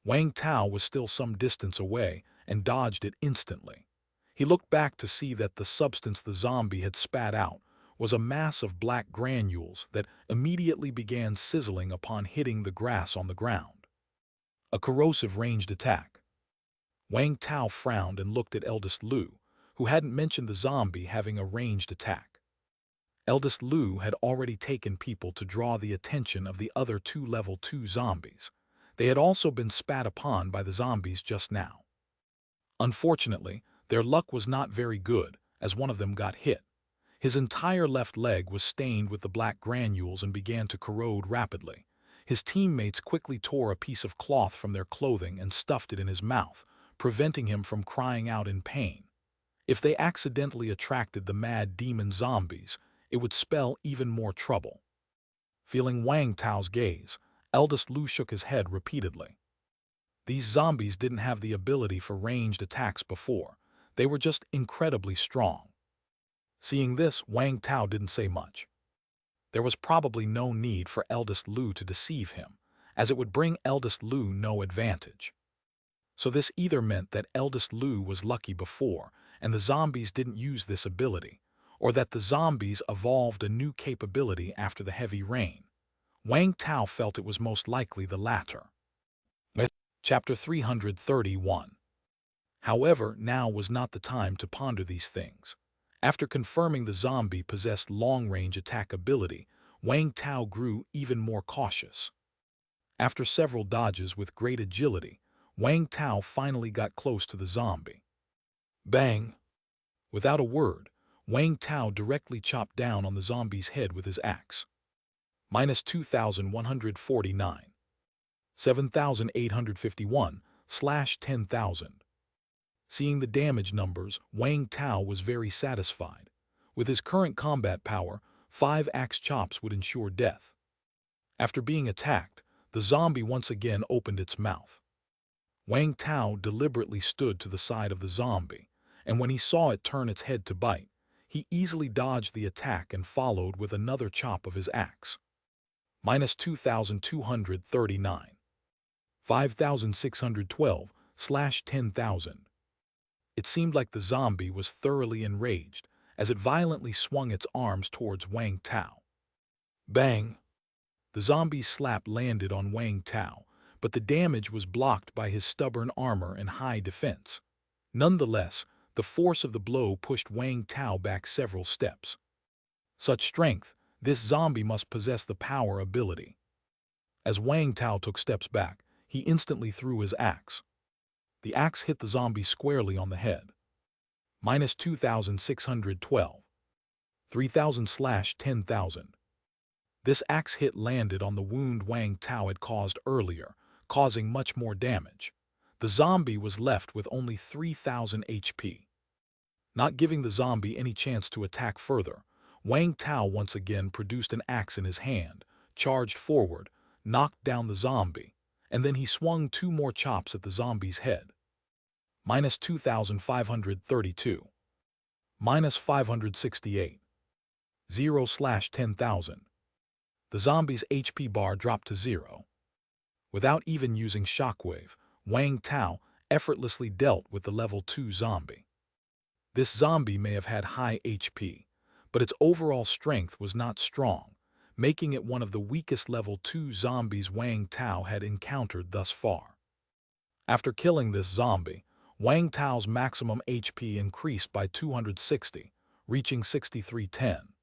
Wang Tao was still some distance away and dodged it instantly. He looked back to see that the substance the zombie had spat out was a mass of black granules that immediately began sizzling upon hitting the grass on the ground. A corrosive ranged attack. Wang Tao frowned and looked at Eldest Lu, who hadn't mentioned the zombie having a ranged attack. Eldest Lu had already taken people to draw the attention of the other 2 level 2 zombies. They had also been spat upon by the zombies just now. Unfortunately, their luck was not very good, as one of them got hit. His entire left leg was stained with the black granules and began to corrode rapidly. His teammates quickly tore a piece of cloth from their clothing and stuffed it in his mouth, preventing him from crying out in pain. If they accidentally attracted the mad demon zombies, it would spell even more trouble. Feeling Wang Tao's gaze, Eldest Lu shook his head repeatedly. These zombies didn't have the ability for ranged attacks before. They were just incredibly strong. Seeing this, Wang Tao didn't say much. There was probably no need for Eldest Lu to deceive him, as it would bring Eldest Lu no advantage. So this either meant that Eldest Lu was lucky before, and the zombies didn't use this ability, or that the zombies evolved a new capability after the heavy rain. Wang Tao felt it was most likely the latter. Chapter 331. However, now was not the time to ponder these things. After confirming the zombie possessed long-range attack ability, Wang Tao grew even more cautious. After several dodges with great agility, Wang Tao finally got close to the zombie. Bang! Without a word, Wang Tao directly chopped down on the zombie's head with his axe. Minus 2,149. 7,851/10,000. Seeing the damage numbers, Wang Tao was very satisfied. With his current combat power, 5 axe chops would ensure death. After being attacked, the zombie once again opened its mouth. Wang Tao deliberately stood to the side of the zombie, and when he saw it turn its head to bite, he easily dodged the attack and followed with another chop of his axe. Minus 2,239. 5,612/10,000. It seemed like the zombie was thoroughly enraged as it violently swung its arms towards Wang Tao. Bang! The zombie's slap landed on Wang Tao, but the damage was blocked by his stubborn armor and high defense. Nonetheless, the force of the blow pushed Wang Tao back several steps. Such strength, this zombie must possess the power ability. As Wang Tao took steps back, he instantly threw his axe. The axe hit the zombie squarely on the head. Minus 2,612. 3,000/10,000. This axe hit landed on the wound Wang Tao had caused earlier, causing much more damage. The zombie was left with only 3,000 HP. Not giving the zombie any chance to attack further, Wang Tao once again produced an axe in his hand, charged forward, knocked down the zombie, and then he swung 2 more chops at the zombie's head. Minus 2,532. Minus 568. 0/10,000. The zombie's HP bar dropped to 0. Without even using shockwave, Wang Tao effortlessly dealt with the level 2 zombie. This zombie may have had high HP, but its overall strength was not strong, making it one of the weakest level 2 zombies Wang Tao had encountered thus far. After killing this zombie, Wang Tao's maximum HP increased by 260, reaching 6310.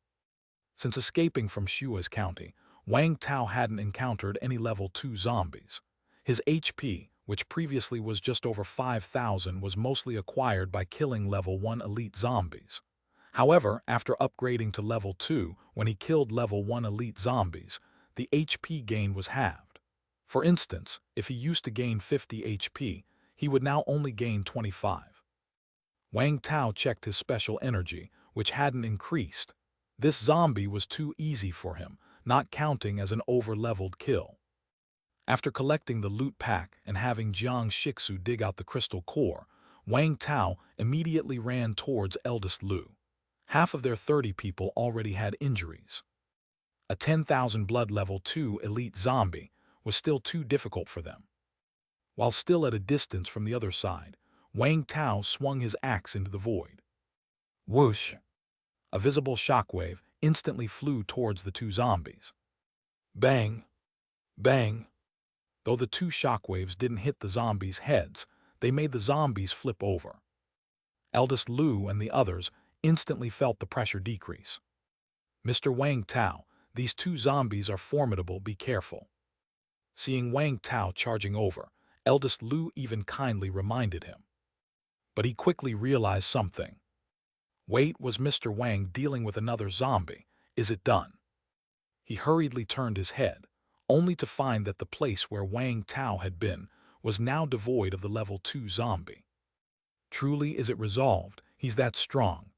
Since escaping from Shua's county, Wang Tao hadn't encountered any level 2 zombies. His HP, which previously was just over 5,000, was mostly acquired by killing level 1 elite zombies. However, after upgrading to level 2, when he killed level 1 elite zombies, the HP gain was halved. For instance, if he used to gain 50 HP, he would now only gain 25. Wang Tao checked his special energy, which hadn't increased. This zombie was too easy for him, not counting as an over-leveled kill. After collecting the loot pack and having Jiang Shixu dig out the crystal core, Wang Tao immediately ran towards eldest Lu. Half of their 30 people already had injuries. A 10,000 blood level 2 elite zombie was still too difficult for them. While still at a distance from the other side, Wang Tao swung his axe into the void. Whoosh! A visible shockwave instantly flew towards the 2 zombies. Bang! Bang! Though the 2 shockwaves didn't hit the zombies' heads, they made the zombies flip over. Eldest Lu and the others instantly felt the pressure decrease. Mr. Wang Tao, these 2 zombies are formidable, be careful. Seeing Wang Tao charging over, eldest Lu even kindly reminded him. But he quickly realized something. Wait, was Mr. Wang dealing with another zombie? Is it done? He hurriedly turned his head, only to find that the place where Wang Tao had been was now devoid of the level 2 zombie. Truly is it resolved, he's that strong.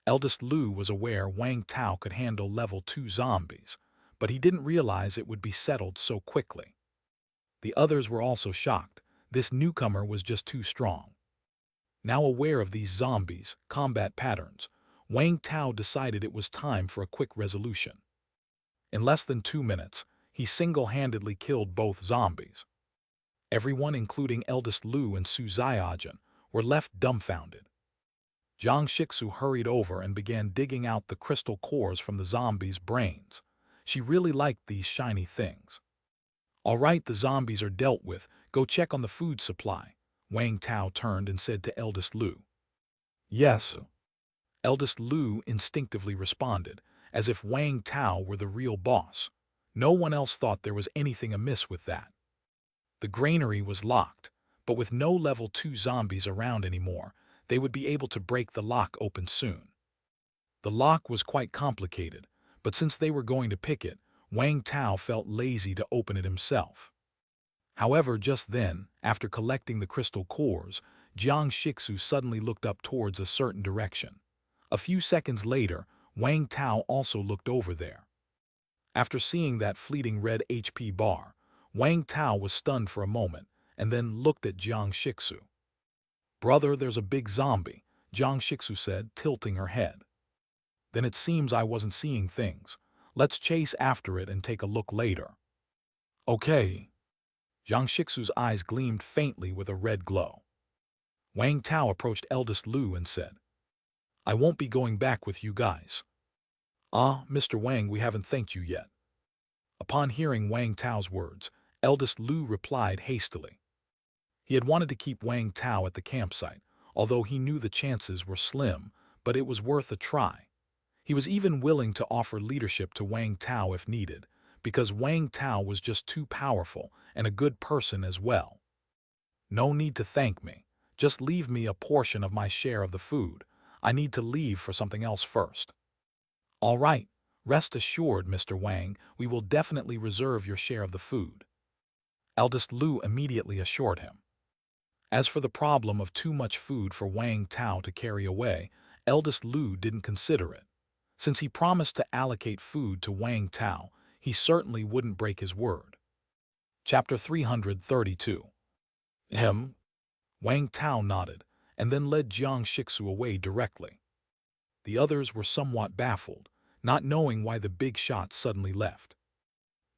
Eldest Lu was aware Wang Tao could handle level 2 zombies, but he didn't realize it would be settled so quickly. The others were also shocked. This newcomer was just too strong. Now aware of these zombies' combat patterns, Wang Tao decided it was time for a quick resolution. In less than 2 minutes, he single-handedly killed both zombies. Everyone, including eldest Lu and Su Ziaojun, were left dumbfounded. Jiang Shixu hurried over and began digging out the crystal cores from the zombies' brains. She really liked these shiny things. All right, the zombies are dealt with. Go check on the food supply. Wang Tao turned and said to eldest Lu. Yes. Eldest Lu instinctively responded, as if Wang Tao were the real boss. No one else thought there was anything amiss with that. The granary was locked, but with no level 2 zombies around anymore, they would be able to break the lock open soon. The lock was quite complicated, but since they were going to pick it, Wang Tao felt lazy to open it himself. However, just then, after collecting the crystal cores, Jiang Shixu suddenly looked up towards a certain direction. A few seconds later, Wang Tao also looked over there. After seeing that fleeting red HP bar, Wang Tao was stunned for a moment and then looked at Jiang Shixu. Brother, there's a big zombie, Jiang Shixu said, tilting her head. Then it seems I wasn't seeing things. Let's chase after it and take a look later. Okay. Jiang Shixu's eyes gleamed faintly with a red glow. Wang Tao approached eldest Lu and said, "I won't be going back with you guys." "Ah, Mr. Wang, we haven't thanked you yet." Upon hearing Wang Tao's words, eldest Lu replied hastily. He had wanted to keep Wang Tao at the campsite, although he knew the chances were slim, but it was worth a try. He was even willing to offer leadership to Wang Tao if needed, because Wang Tao was just too powerful and a good person as well. "No need to thank me. Just leave me a portion of my share of the food. I need to leave for something else first." "All right. Rest assured, Mr. Wang, we will definitely reserve your share of the food," eldest Lu immediately assured him. As for the problem of too much food for Wang Tao to carry away, eldest Lu didn't consider it. Since he promised to allocate food to Wang Tao, he certainly wouldn't break his word. Chapter 332. Wang Tao nodded, and then led Jiang Shixu away directly. The others were somewhat baffled, not knowing why the big shot suddenly left.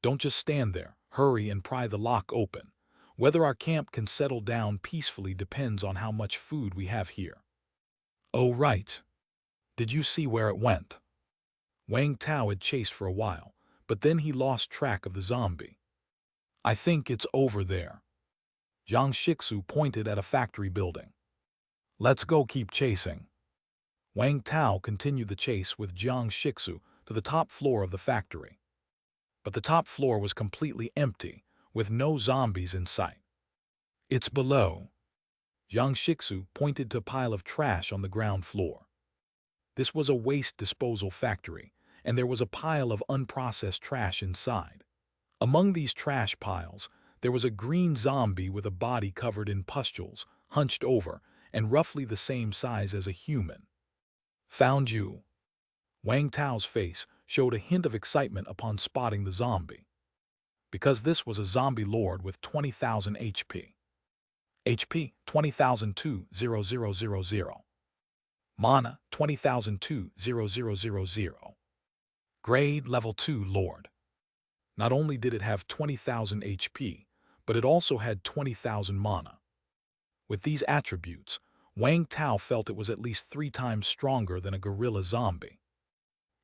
"Don't just stand there, hurry and pry the lock open. Whether our camp can settle down peacefully depends on how much food we have here." "Oh right. Did you see where it went?" Wang Tao had chased for a while, but then he lost track of the zombie. "I think it's over there." Jiang Shixu pointed at a factory building. "Let's go keep chasing." Wang Tao continued the chase with Jiang Shixu to the top floor of the factory. But the top floor was completely empty, with no zombies in sight. "It's below." Jiang Shixu pointed to a pile of trash on the ground floor. This was a waste disposal factory, and there was a pile of unprocessed trash inside. Among these trash piles, there was a green zombie with a body covered in pustules, hunched over, and roughly the same size as a human. "Found you." Wang Tao's face showed a hint of excitement upon spotting the zombie. Because this was a zombie lord with 20,000 HP. HP 20,002,0000. Mana 20,002,0000. Grade Level 2 Lord. Not only did it have 20,000 HP, but it also had 20,000 mana. With these attributes, Wang Tao felt it was at least 3 times stronger than a gorilla zombie.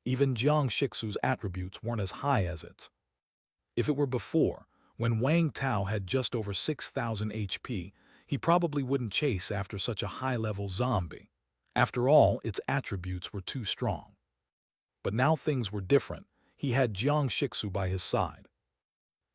Even Jiang Shixu's attributes weren't as high as its. If it were before, when Wang Tao had just over 6,000 HP, he probably wouldn't chase after such a high-level zombie. After all, its attributes were too strong. But now things were different. He had Jiang Shixu by his side.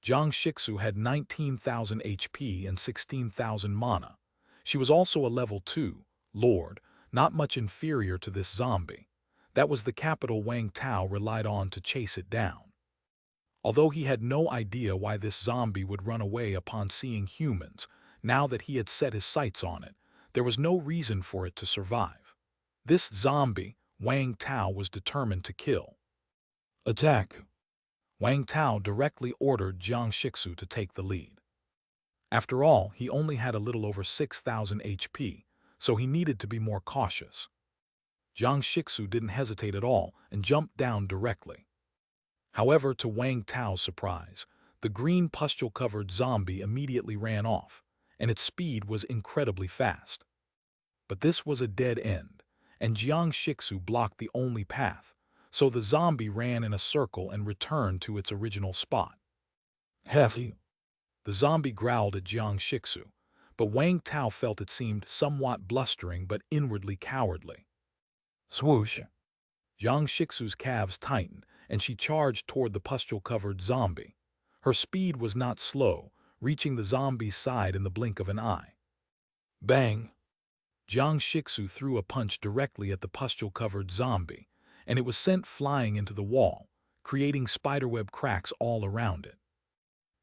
Jiang Shixu had 19,000 HP and 16,000 mana. She was also a level 2 lord, not much inferior to this zombie. That was the capital Wang Tao relied on to chase it down. Although he had no idea why this zombie would run away upon seeing humans, now that he had set his sights on it, there was no reason for it to survive. This zombie, Wang Tao was determined to kill. "Attack!" Wang Tao directly ordered Jiang Shixu to take the lead. After all, he only had a little over 6,000 HP, so he needed to be more cautious. Jiang Shixu didn't hesitate at all and jumped down directly. However, to Wang Tao's surprise, the green pustule-covered zombie immediately ran off, and its speed was incredibly fast. But this was a dead end, and Jiang Shixu blocked the only path, so the zombie ran in a circle and returned to its original spot. "Hefty." The zombie growled at Jiang Shixu, but Wang Tao felt it seemed somewhat blustering but inwardly cowardly. Swoosh! Jiang Shixu's calves tightened, and she charged toward the pustule-covered zombie. Her speed was not slow, reaching the zombie's side in the blink of an eye. Bang! Jiang Shixu threw a punch directly at the pustule-covered zombie, and it was sent flying into the wall, creating spiderweb cracks all around it.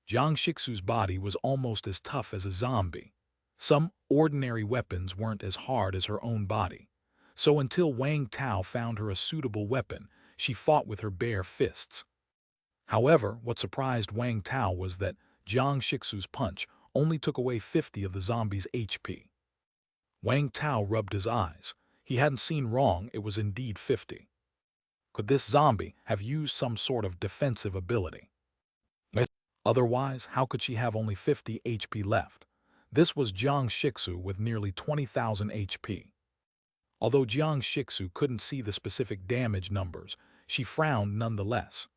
Jiang Shixu's body was almost as tough as a zombie. Some ordinary weapons weren't as hard as her own body, so until Wang Tao found her a suitable weapon, she fought with her bare fists. However, what surprised Wang Tao was that Jiang Shixu's punch only took away 50 of the zombie's HP. Wang Tao rubbed his eyes. He hadn't seen wrong, it was indeed 50. Could this zombie have used some sort of defensive ability? Otherwise, how could she have only 50 HP left? This was Jiang Shixu with nearly 20,000 HP. Although Jiang Shixu couldn't see the specific damage numbers, she frowned nonetheless.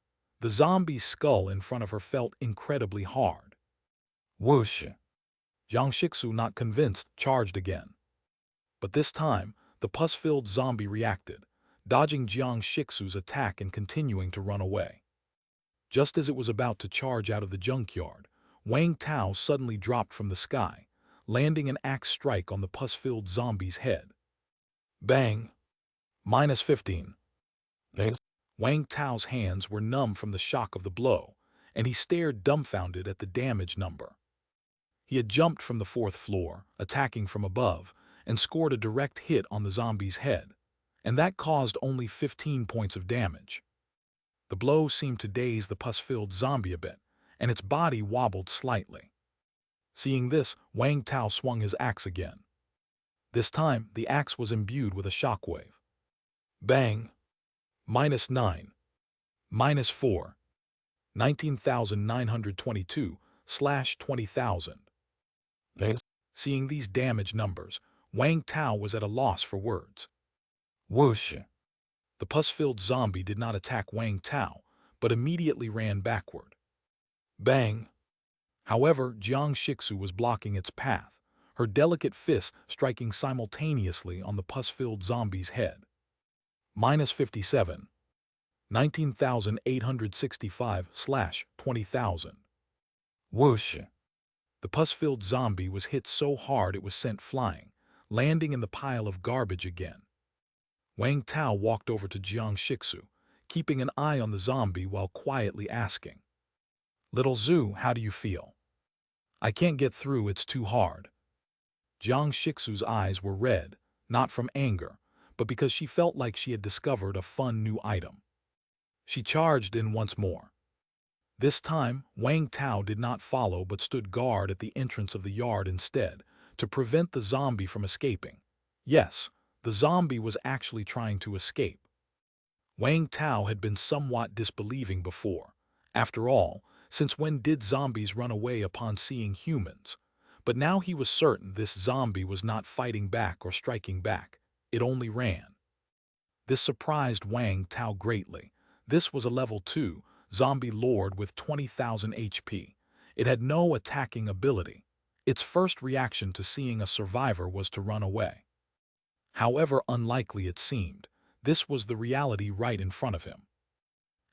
The zombie's skull in front of her felt incredibly hard. Whoosh! Jiang Shixu, not convinced, charged again. But this time, the pus-filled zombie reacted, dodging Jiang Shixu's attack and continuing to run away. Just as it was about to charge out of the junkyard, Wang Tao suddenly dropped from the sky, landing an axe strike on the pus-filled zombie's head. Bang! -15. Wang Tao's hands were numb from the shock of the blow, and he stared dumbfounded at the damage number. He had jumped from the 4th floor, attacking from above, and scored a direct hit on the zombie's head, and that caused only 15 points of damage. The blow seemed to daze the pus-filled zombie a bit, and its body wobbled slightly. Seeing this, Wang Tao swung his axe again. This time, the axe was imbued with a shockwave. Bang! -9. -4. 19,922/20,000. Seeing these damage numbers, Wang Tao was at a loss for words. Whoosh! The pus-filled zombie did not attack Wang Tao, but immediately ran backward. Bang! However, Jiang Shixu was blocking its path, her delicate fists striking simultaneously on the pus-filled zombie's head. -57. 19,865/20,000. Whoosh! The pus-filled zombie was hit so hard it was sent flying, landing in the pile of garbage again. Wang Tao walked over to Jiang Shixu, keeping an eye on the zombie while quietly asking, "Little Zhu, how do you feel?" "I can't get through, it's too hard." Jiang Shixu's eyes were red, not from anger, but because she felt like she had discovered a fun new item. She charged in once more. This time, Wang Tao did not follow but stood guard at the entrance of the yard instead, to prevent the zombie from escaping. Yes, the zombie was actually trying to escape. Wang Tao had been somewhat disbelieving before. After all, since when did zombies run away upon seeing humans? But now he was certain this zombie was not fighting back or striking back. It only ran. This surprised Wang Tao greatly. This was a level 2 zombie lord with 20,000 HP. It had no attacking ability. Its first reaction to seeing a survivor was to run away. However unlikely it seemed, this was the reality right in front of him.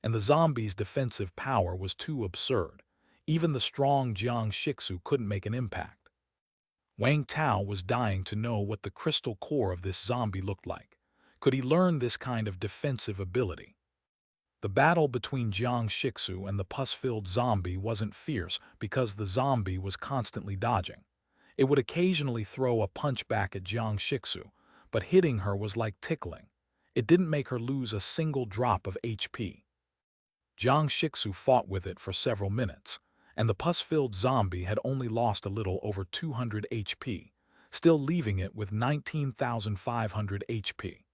And the zombie's defensive power was too absurd. Even the strong Jiang Shixu couldn't make an impact. Wang Tao was dying to know what the crystal core of this zombie looked like. Could he learn this kind of defensive ability? The battle between Jiang Shixu and the pus-filled zombie wasn't fierce because the zombie was constantly dodging. It would occasionally throw a punch back at Jiang Shixu, but hitting her was like tickling. It didn't make her lose a single drop of HP. Jiang Shixu fought with it for several minutes, and the pus-filled zombie had only lost a little over 200 HP, still leaving it with 19,500 HP.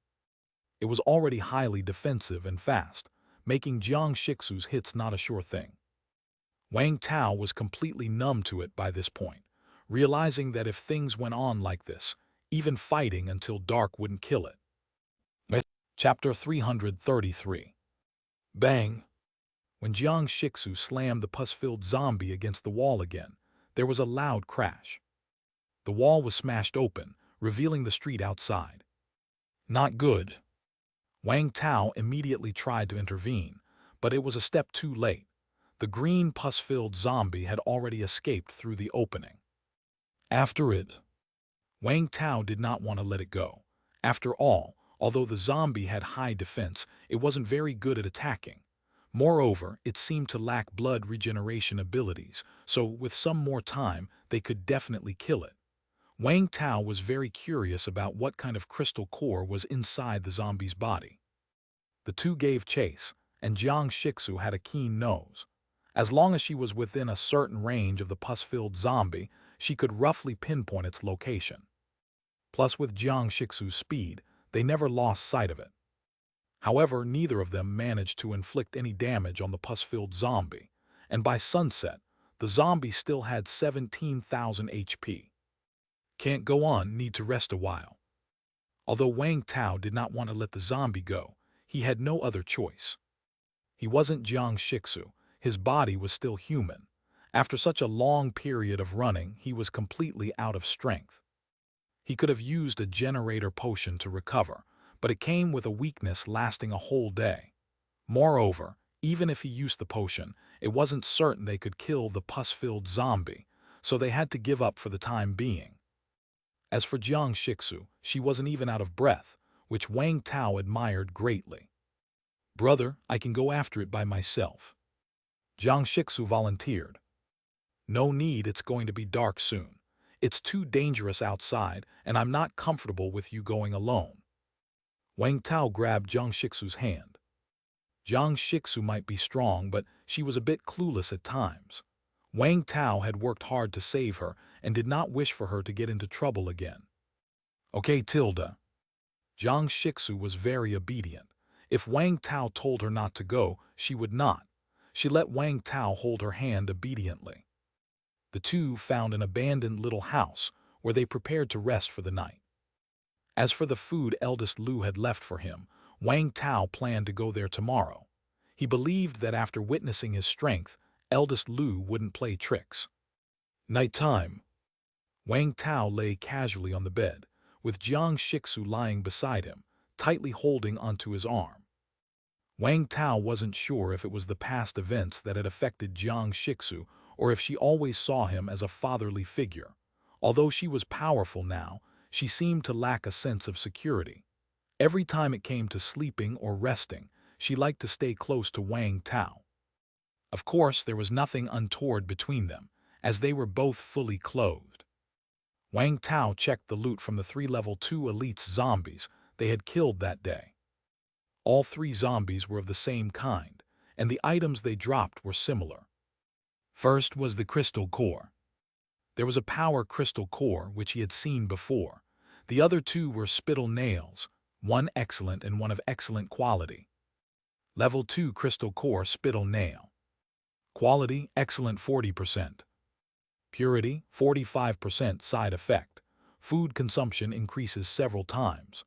It was already highly defensive and fast, making Jiang Shixu's hits not a sure thing. Wang Tao was completely numb to it by this point, realizing that if things went on like this, even fighting until dark wouldn't kill it. Chapter 333. Bang! When Jiang Shixu slammed the pus-filled zombie against the wall again, there was a loud crash. The wall was smashed open, revealing the street outside. Not good. Wang Tao immediately tried to intervene, but it was a step too late. The green pus-filled zombie had already escaped through the opening. After it, Wang Tao did not want to let it go. After all, although the zombie had high defense, it wasn't very good at attacking. Moreover, it seemed to lack blood regeneration abilities, so with some more time, they could definitely kill it. Wang Tao was very curious about what kind of crystal core was inside the zombie's body. The two gave chase, and Jiang Shixu had a keen nose. As long as she was within a certain range of the pus-filled zombie, she could roughly pinpoint its location. Plus, with Jiang Shixu's speed, they never lost sight of it. However, neither of them managed to inflict any damage on the pus-filled zombie, and by sunset, the zombie still had 17,000 HP. Can't go on, need to rest a while. Although Wang Tao did not want to let the zombie go, he had no other choice. He wasn't Jiang Shixu, his body was still human. After such a long period of running, he was completely out of strength. He could have used a generator potion to recover, but it came with a weakness lasting a whole day. Moreover, even if he used the potion, it wasn't certain they could kill the pus-filled zombie, so they had to give up for the time being. As for Jiang Shixu, she wasn't even out of breath, which Wang Tao admired greatly. "Brother, I can go after it by myself." Jiang Shixu volunteered. "No need, it's going to be dark soon. It's too dangerous outside, and I'm not comfortable with you going alone." Wang Tao grabbed Jiang Shixu's hand. Jiang Shixu might be strong, but she was a bit clueless at times. Wang Tao had worked hard to save her and did not wish for her to get into trouble again. "Okay, Tilda." Jiang Shixu was very obedient. If Wang Tao told her not to go, she would not. She let Wang Tao hold her hand obediently. The two found an abandoned little house where they prepared to rest for the night. As for the food eldest Lu had left for him, Wang Tao planned to go there tomorrow. He believed that after witnessing his strength, eldest Lu wouldn't play tricks. Nighttime. Wang Tao lay casually on the bed, with Jiang Shixu lying beside him, tightly holding onto his arm. Wang Tao wasn't sure if it was the past events that had affected Jiang Shixu or if she always saw him as a fatherly figure. Although she was powerful now, she seemed to lack a sense of security. Every time it came to sleeping or resting, she liked to stay close to Wang Tao. Of course, there was nothing untoward between them, as they were both fully clothed. Wang Tao checked the loot from the 3 level 2 elites zombies they had killed that day. All 3 zombies were of the same kind, and the items they dropped were similar. First was the crystal core. There was a power crystal core which he had seen before. The other 2 were spittle nails, one excellent and one of excellent quality. Level 2 crystal core spittle nail. Quality, excellent 40%. Purity, 45% side effect. Food consumption increases several times.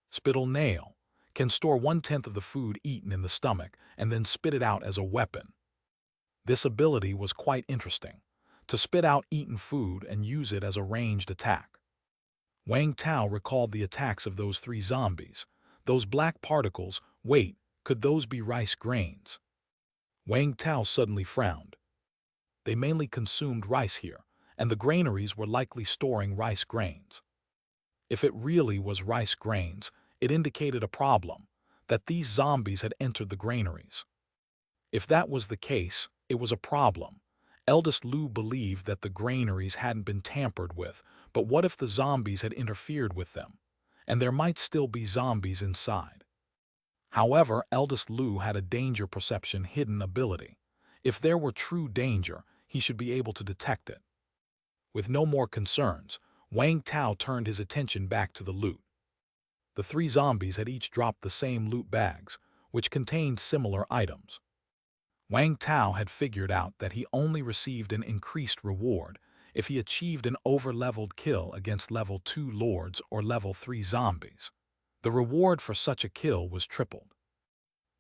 Spittle nail can store 1/10 of the food eaten in the stomach and then spit it out as a weapon. This ability was quite interesting, to spit out eaten food and use it as a ranged attack. Wang Tao recalled the attacks of those 3 zombies. Those black particles, wait, could those be rice grains? Wang Tao suddenly frowned. They mainly consumed rice here, and the granaries were likely storing rice grains. If it really was rice grains, it indicated a problem, that these zombies had entered the granaries. If that was the case, it was a problem. Eldest Lu believed that the granaries hadn't been tampered with, but what if the zombies had interfered with them? And there might still be zombies inside. However, Eldest Lu had a danger perception hidden ability. If there were true danger, he should be able to detect it. With no more concerns, Wang Tao turned his attention back to the loot. The 3 zombies had each dropped the same loot bags, which contained similar items. Wang Tao had figured out that he only received an increased reward if he achieved an over-leveled kill against level 2 lords or level 3 zombies. The reward for such a kill was tripled.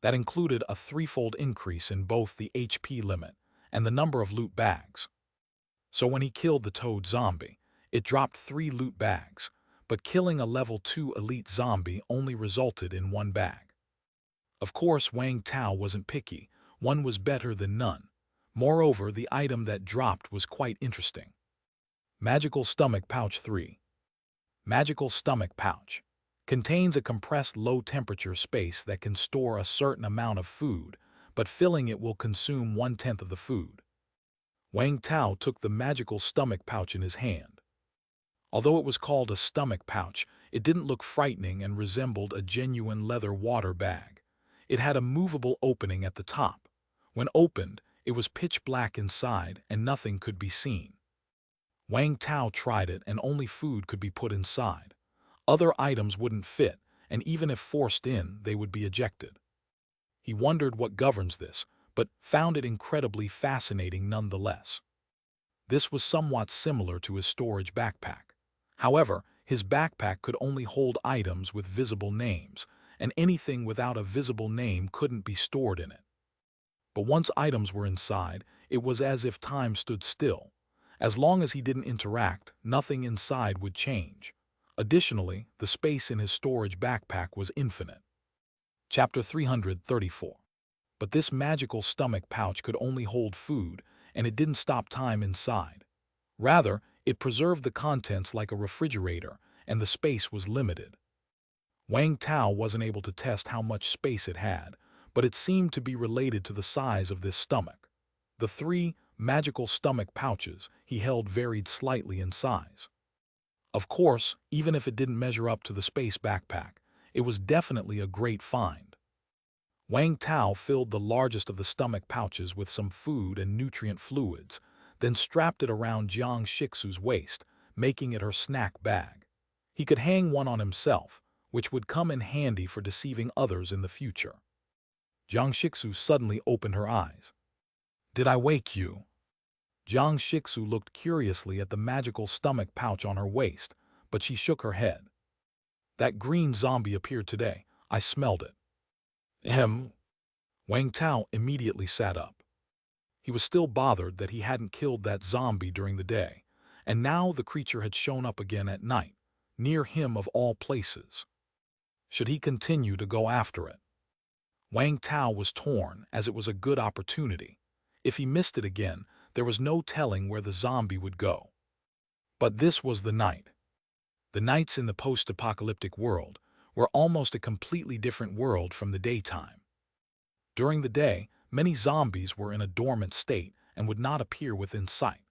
That included a 3-fold increase in both the HP limit and the number of loot bags. So when he killed the toad zombie, it dropped 3 loot bags, but killing a level 2 elite zombie only resulted in 1 bag. Of course, Wang Tao wasn't picky. One was better than none. Moreover, the item that dropped was quite interesting. Magical Stomach Pouch 3. Magical Stomach Pouch contains a compressed low-temperature space that can store a certain amount of food, but filling it will consume 1/10 of the food. Wang Tao took the magical stomach pouch in his hand. Although it was called a stomach pouch, it didn't look frightening and resembled a genuine leather water bag. It had a movable opening at the top. When opened, it was pitch black inside and nothing could be seen. Wang Tao tried it and only food could be put inside. Other items wouldn't fit, and even if forced in, they would be ejected. He wondered what governs this, but found it incredibly fascinating nonetheless. This was somewhat similar to his storage backpack. However, his backpack could only hold items with visible names, and anything without a visible name couldn't be stored in it. But once items were inside, it was as if time stood still. As long as he didn't interact, nothing inside would change. Additionally, the space in his storage backpack was infinite. Chapter 334. But this magical stomach pouch could only hold food, and it didn't stop time inside. Rather, it preserved the contents like a refrigerator, and the space was limited. Wang Tao wasn't able to test how much space it had, but it seemed to be related to the size of this stomach. The 3 magical stomach pouches he held varied slightly in size. Of course, even if it didn't measure up to the space backpack, it was definitely a great find. Wang Tao filled the largest of the stomach pouches with some food and nutrient fluids, then strapped it around Jiang Shixu's waist, making it her snack bag. He could hang one on himself, which would come in handy for deceiving others in the future. Jiang Shixu suddenly opened her eyes. "Did I wake you?" Jiang Shixu looked curiously at the magical stomach pouch on her waist, but she shook her head. "That green zombie appeared today. I smelled it." Ahem. Wang Tao immediately sat up. He was still bothered that he hadn't killed that zombie during the day, and now the creature had shown up again at night, near him of all places. Should he continue to go after it? Wang Tao was torn, as it was a good opportunity. If he missed it again, there was no telling where the zombie would go. But this was the night. The nights in the post-apocalyptic world were almost a completely different world from the daytime. During the day, many zombies were in a dormant state and would not appear within sight.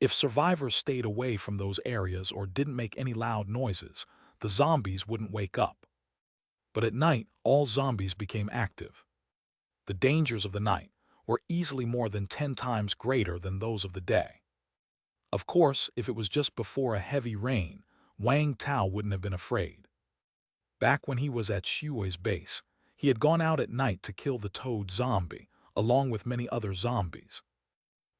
If survivors stayed away from those areas or didn't make any loud noises, the zombies wouldn't wake up. But at night, all zombies became active. The dangers of the night were easily more than 10 times greater than those of the day. Of course, if it was just before a heavy rain, Wang Tao wouldn't have been afraid. Back when he was at Shui's base, he had gone out at night to kill the toad zombie, along with many other zombies.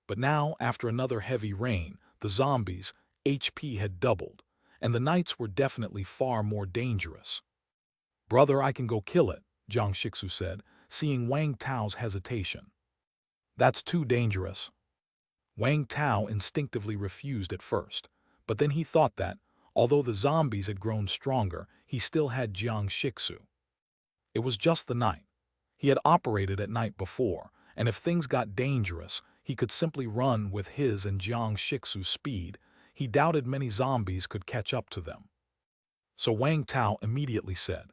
But now, after another heavy rain, the zombies' HP had doubled, and the nights were definitely far more dangerous. "Brother, I can go kill it," Jiang Shixu said, seeing Wang Tao's hesitation. "That's too dangerous." Wang Tao instinctively refused at first, but then he thought that, although the zombies had grown stronger, he still had Jiang Shixu. It was just the night. He had operated at night before, and if things got dangerous, he could simply run with his and Jiang Shixu's speed. He doubted many zombies could catch up to them. So Wang Tao immediately said,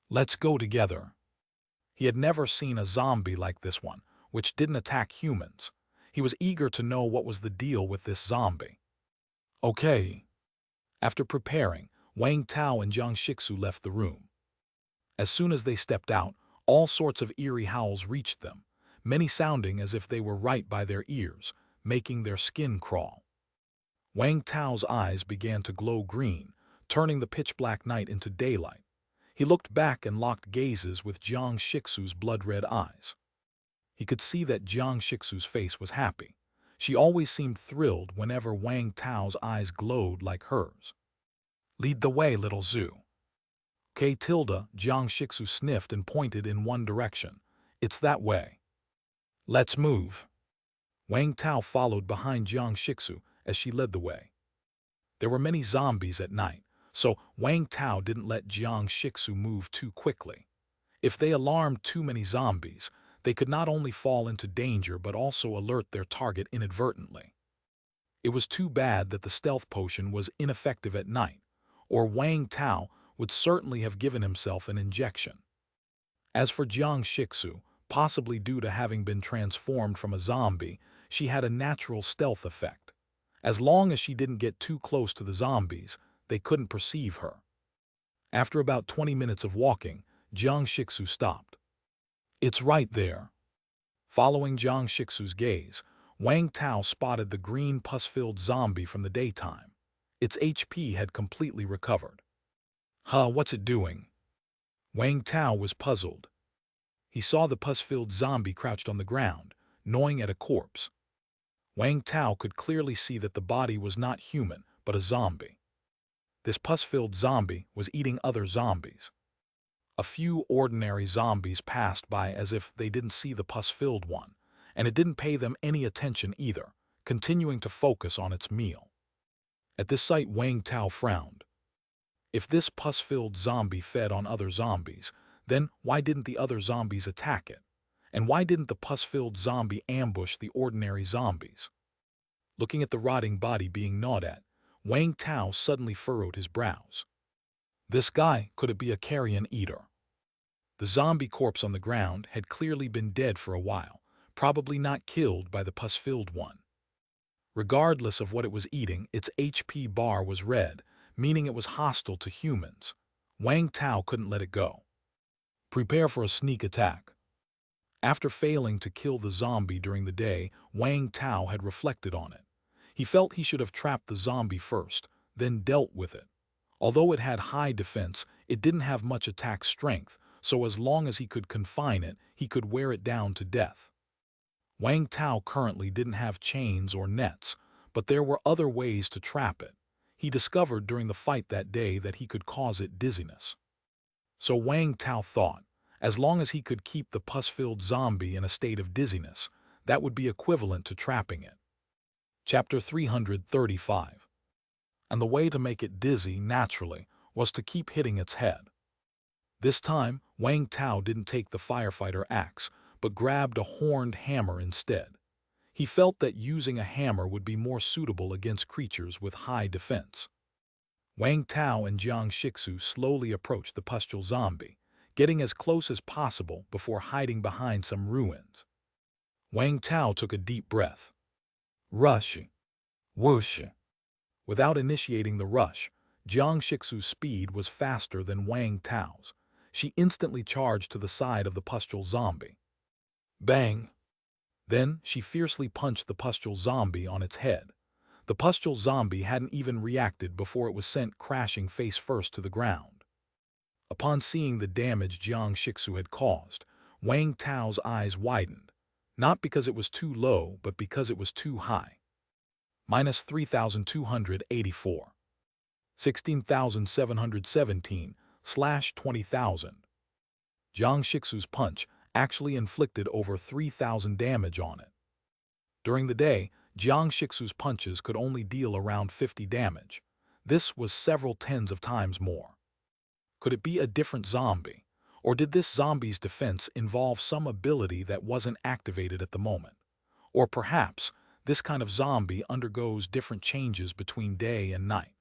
"Let's go together." He had never seen a zombie like this one, which didn't attack humans. He was eager to know what was the deal with this zombie. "Okay." After preparing, Wang Tao and Jiang Shixu left the room. As soon as they stepped out, all sorts of eerie howls reached them, many sounding as if they were right by their ears, making their skin crawl. Wang Tao's eyes began to glow green, turning the pitch-black night into daylight. He looked back and locked gazes with Jiang Shixu's blood-red eyes. He could see that Jiang Shixu's face was happy. She always seemed thrilled whenever Wang Tao's eyes glowed like hers. "Lead the way, little Zhu." Jiang Shixu sniffed and pointed in one direction. "It's that way." "Let's move." Wang Tao followed behind Jiang Shixu as she led the way. There were many zombies at night, so Wang Tao didn't let Jiang Shixu move too quickly. If they alarmed too many zombies, they could not only fall into danger but also alert their target inadvertently. It was too bad that the stealth potion was ineffective at night, or Wang Tao would certainly have given himself an injection. As for Jiang Shixu, possibly due to having been transformed from a zombie, she had a natural stealth effect. As long as she didn't get too close to the zombies, they couldn't perceive her. After about 20 minutes of walking, Jiang Shixu stopped. "It's right there." Following Jiang Shixu's gaze, Wang Tao spotted the green pus-filled zombie from the daytime. Its HP had completely recovered. What's it doing?" Wang Tao was puzzled. He saw the pus-filled zombie crouched on the ground, gnawing at a corpse. Wang Tao could clearly see that the body was not human, but a zombie. This pus-filled zombie was eating other zombies. A few ordinary zombies passed by as if they didn't see the pus-filled one, and it didn't pay them any attention either, continuing to focus on its meal. At this sight, Wang Tao frowned. If this pus-filled zombie fed on other zombies, then why didn't the other zombies attack it? And why didn't the pus-filled zombie ambush the ordinary zombies? Looking at the rotting body being gnawed at, Wang Tao suddenly furrowed his brows. This guy, could it be a carrion eater? The zombie corpse on the ground had clearly been dead for a while, probably not killed by the pus-filled one. Regardless of what it was eating, its HP bar was red, meaning it was hostile to humans. Wang Tao couldn't let it go. Prepare for a sneak attack. After failing to kill the zombie during the day, Wang Tao had reflected on it. He felt he should have trapped the zombie first, then dealt with it. Although it had high defense, it didn't have much attack strength, so as long as he could confine it, he could wear it down to death. Wang Tao currently didn't have chains or nets, but there were other ways to trap it. He discovered during the fight that day that he could cause it dizziness. So Wang Tao thought, as long as he could keep the pus-filled zombie in a state of dizziness, that would be equivalent to trapping it. Chapter 335. And the way to make it dizzy, naturally, was to keep hitting its head. This time, Wang Tao didn't take the firefighter axe, but grabbed a horned hammer instead. He felt that using a hammer would be more suitable against creatures with high defense. Wang Tao and Jiang Shixu slowly approached the pustule zombie, getting as close as possible before hiding behind some ruins. Wang Tao took a deep breath. Rush. Whoosh. Without initiating the rush, Jiang Shixu's speed was faster than Wang Tao's. She instantly charged to the side of the pustule zombie. Bang! Then she fiercely punched the pustule zombie on its head. The pustule zombie hadn't even reacted before it was sent crashing face first to the ground. Upon seeing the damage Jiang Shixu had caused, Wang Tao's eyes widened, not because it was too low, but because it was too high. Minus 3,284. 16,717 / 20,000. Jiang Shixu's punch actually inflicted over 3,000 damage on it. During the day, Jiang Shixu's punches could only deal around 50 damage. This was several tens of times more. Could it be a different zombie? Or did this zombie's defense involve some ability that wasn't activated at the moment? Or perhaps, this kind of zombie undergoes different changes between day and night.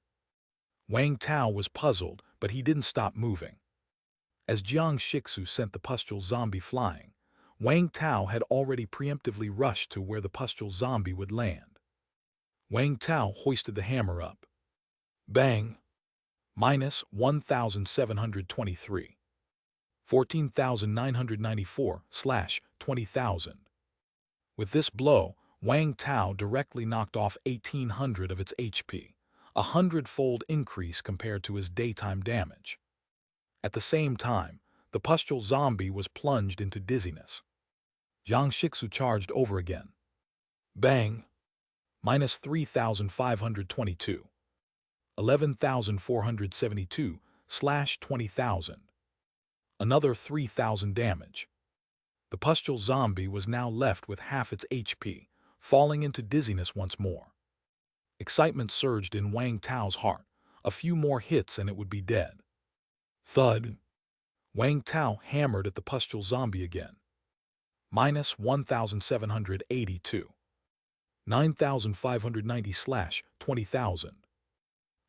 Wang Tao was puzzled, but he didn't stop moving. As Jiang Shixu sent the pustule zombie flying, Wang Tao had already preemptively rushed to where the pustule zombie would land. Wang Tao hoisted the hammer up. Bang! Minus 1,723. 14,994 / 20,000. With this blow, Wang Tao directly knocked off 1,800 of its HP, a 100-fold increase compared to his daytime damage. At the same time, the pustule zombie was plunged into dizziness. Jiang Shixu charged over again. Bang! Minus 3,522. 11,472 / 20,000. Another 3,000 damage. The pustule zombie was now left with half its HP, falling into dizziness once more. Excitement surged in Wang Tao's heart. A few more hits and it would be dead. Thud! Wang Tao hammered at the pustule zombie again. Minus 1,782. 9,590 / 20,000.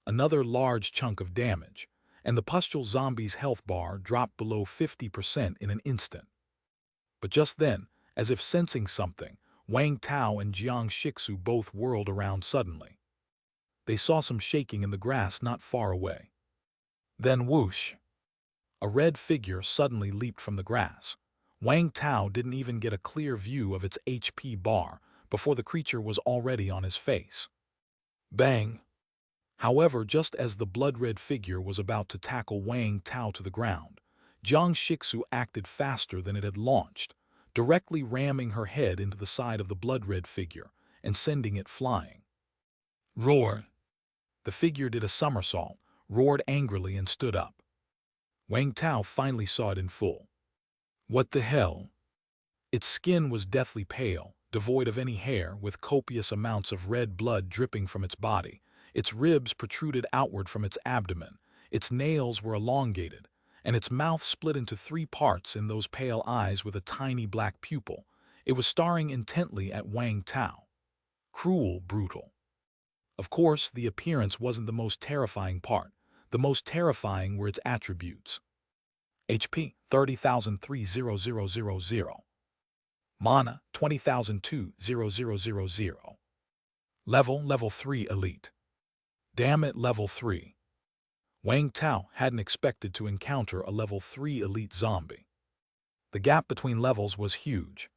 Another large chunk of damage, and the pustule zombie's health bar dropped below 50% in an instant. But just then, as if sensing something, Wang Tao and Jiang Shixu both whirled around suddenly. They saw some shaking in the grass not far away. Then whoosh! A red figure suddenly leaped from the grass. Wang Tao didn't even get a clear view of its HP bar before the creature was already on his face. Bang! However, just as the blood-red figure was about to tackle Wang Tao to the ground, Jiang Shixu acted faster than it had launched, directly ramming her head into the side of the blood-red figure and sending it flying. Roar! The figure did a somersault, roared angrily and stood up. Wang Tao finally saw it in full. What the hell? Its skin was deathly pale, devoid of any hair, with copious amounts of red blood dripping from its body. Its ribs protruded outward from its abdomen, its nails were elongated, and its mouth split into 3 parts in those pale eyes with a tiny black pupil. It was staring intently at Wang Tao. Cruel, brutal. Of course, the appearance wasn't the most terrifying part. The most terrifying were its attributes. HP 30,003,000. Mana 20,002,000. Level 3 Elite. Damn it, level 3. Wang Tao hadn't expected to encounter a level 3 elite zombie. The gap between levels was huge.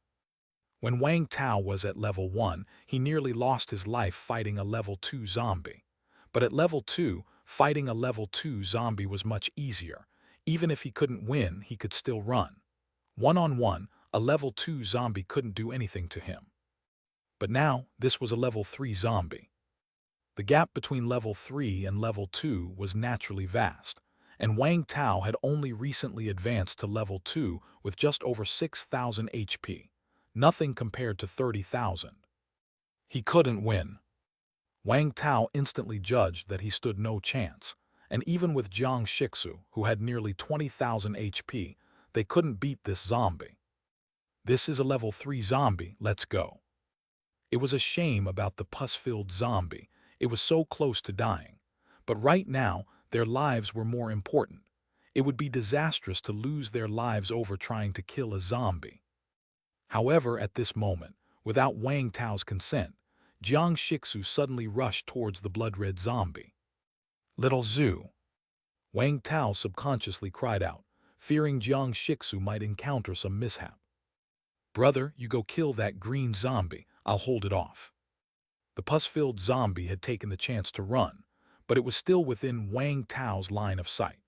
When Wang Tao was at level 1, he nearly lost his life fighting a level 2 zombie. But at level 2, fighting a level 2 zombie was much easier. Even if he couldn't win, he could still run. One-on-one, a level 2 zombie couldn't do anything to him. But now, this was a level 3 zombie. The gap between level 3 and level 2 was naturally vast, and Wang Tao had only recently advanced to level 2 with just over 6,000 HP. Nothing compared to 30,000. He couldn't win. Wang Tao instantly judged that he stood no chance, and even with Jiang Shixu, who had nearly 20,000 HP, they couldn't beat this zombie. This is a level 3 zombie, let's go. It was a shame about the pus-filled zombie. It was so close to dying. But right now, their lives were more important. It would be disastrous to lose their lives over trying to kill a zombie. However, at this moment, without Wang Tao's consent, Jiang Shixu suddenly rushed towards the blood-red zombie. Little Zhu. Wang Tao subconsciously cried out, fearing Jiang Shixu might encounter some mishap. Brother, you go kill that green zombie, I'll hold it off. The pus-filled zombie had taken the chance to run, but it was still within Wang Tao's line of sight.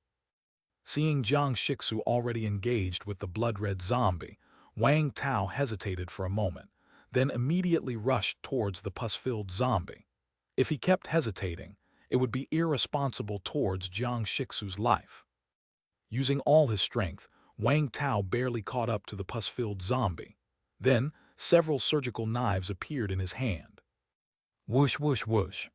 Seeing Jiang Shixu already engaged with the blood-red zombie, Wang Tao hesitated for a moment, then immediately rushed towards the pus-filled zombie. If he kept hesitating, it would be irresponsible towards Jiang Shixu's life. Using all his strength, Wang Tao barely caught up to the pus-filled zombie. Then, several surgical knives appeared in his hand. Whoosh, whoosh, whoosh.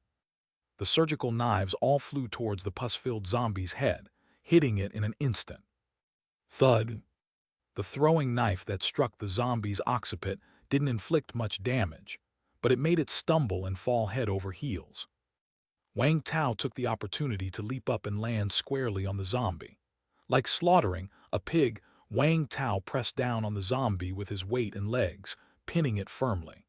The surgical knives all flew towards the pus-filled zombie's head, hitting it in an instant. Thud. The throwing knife that struck the zombie's occiput didn't inflict much damage, but it made it stumble and fall head over heels. Wang Tao took the opportunity to leap up and land squarely on the zombie. Like slaughtering a pig, Wang Tao pressed down on the zombie with his weight and legs, pinning it firmly.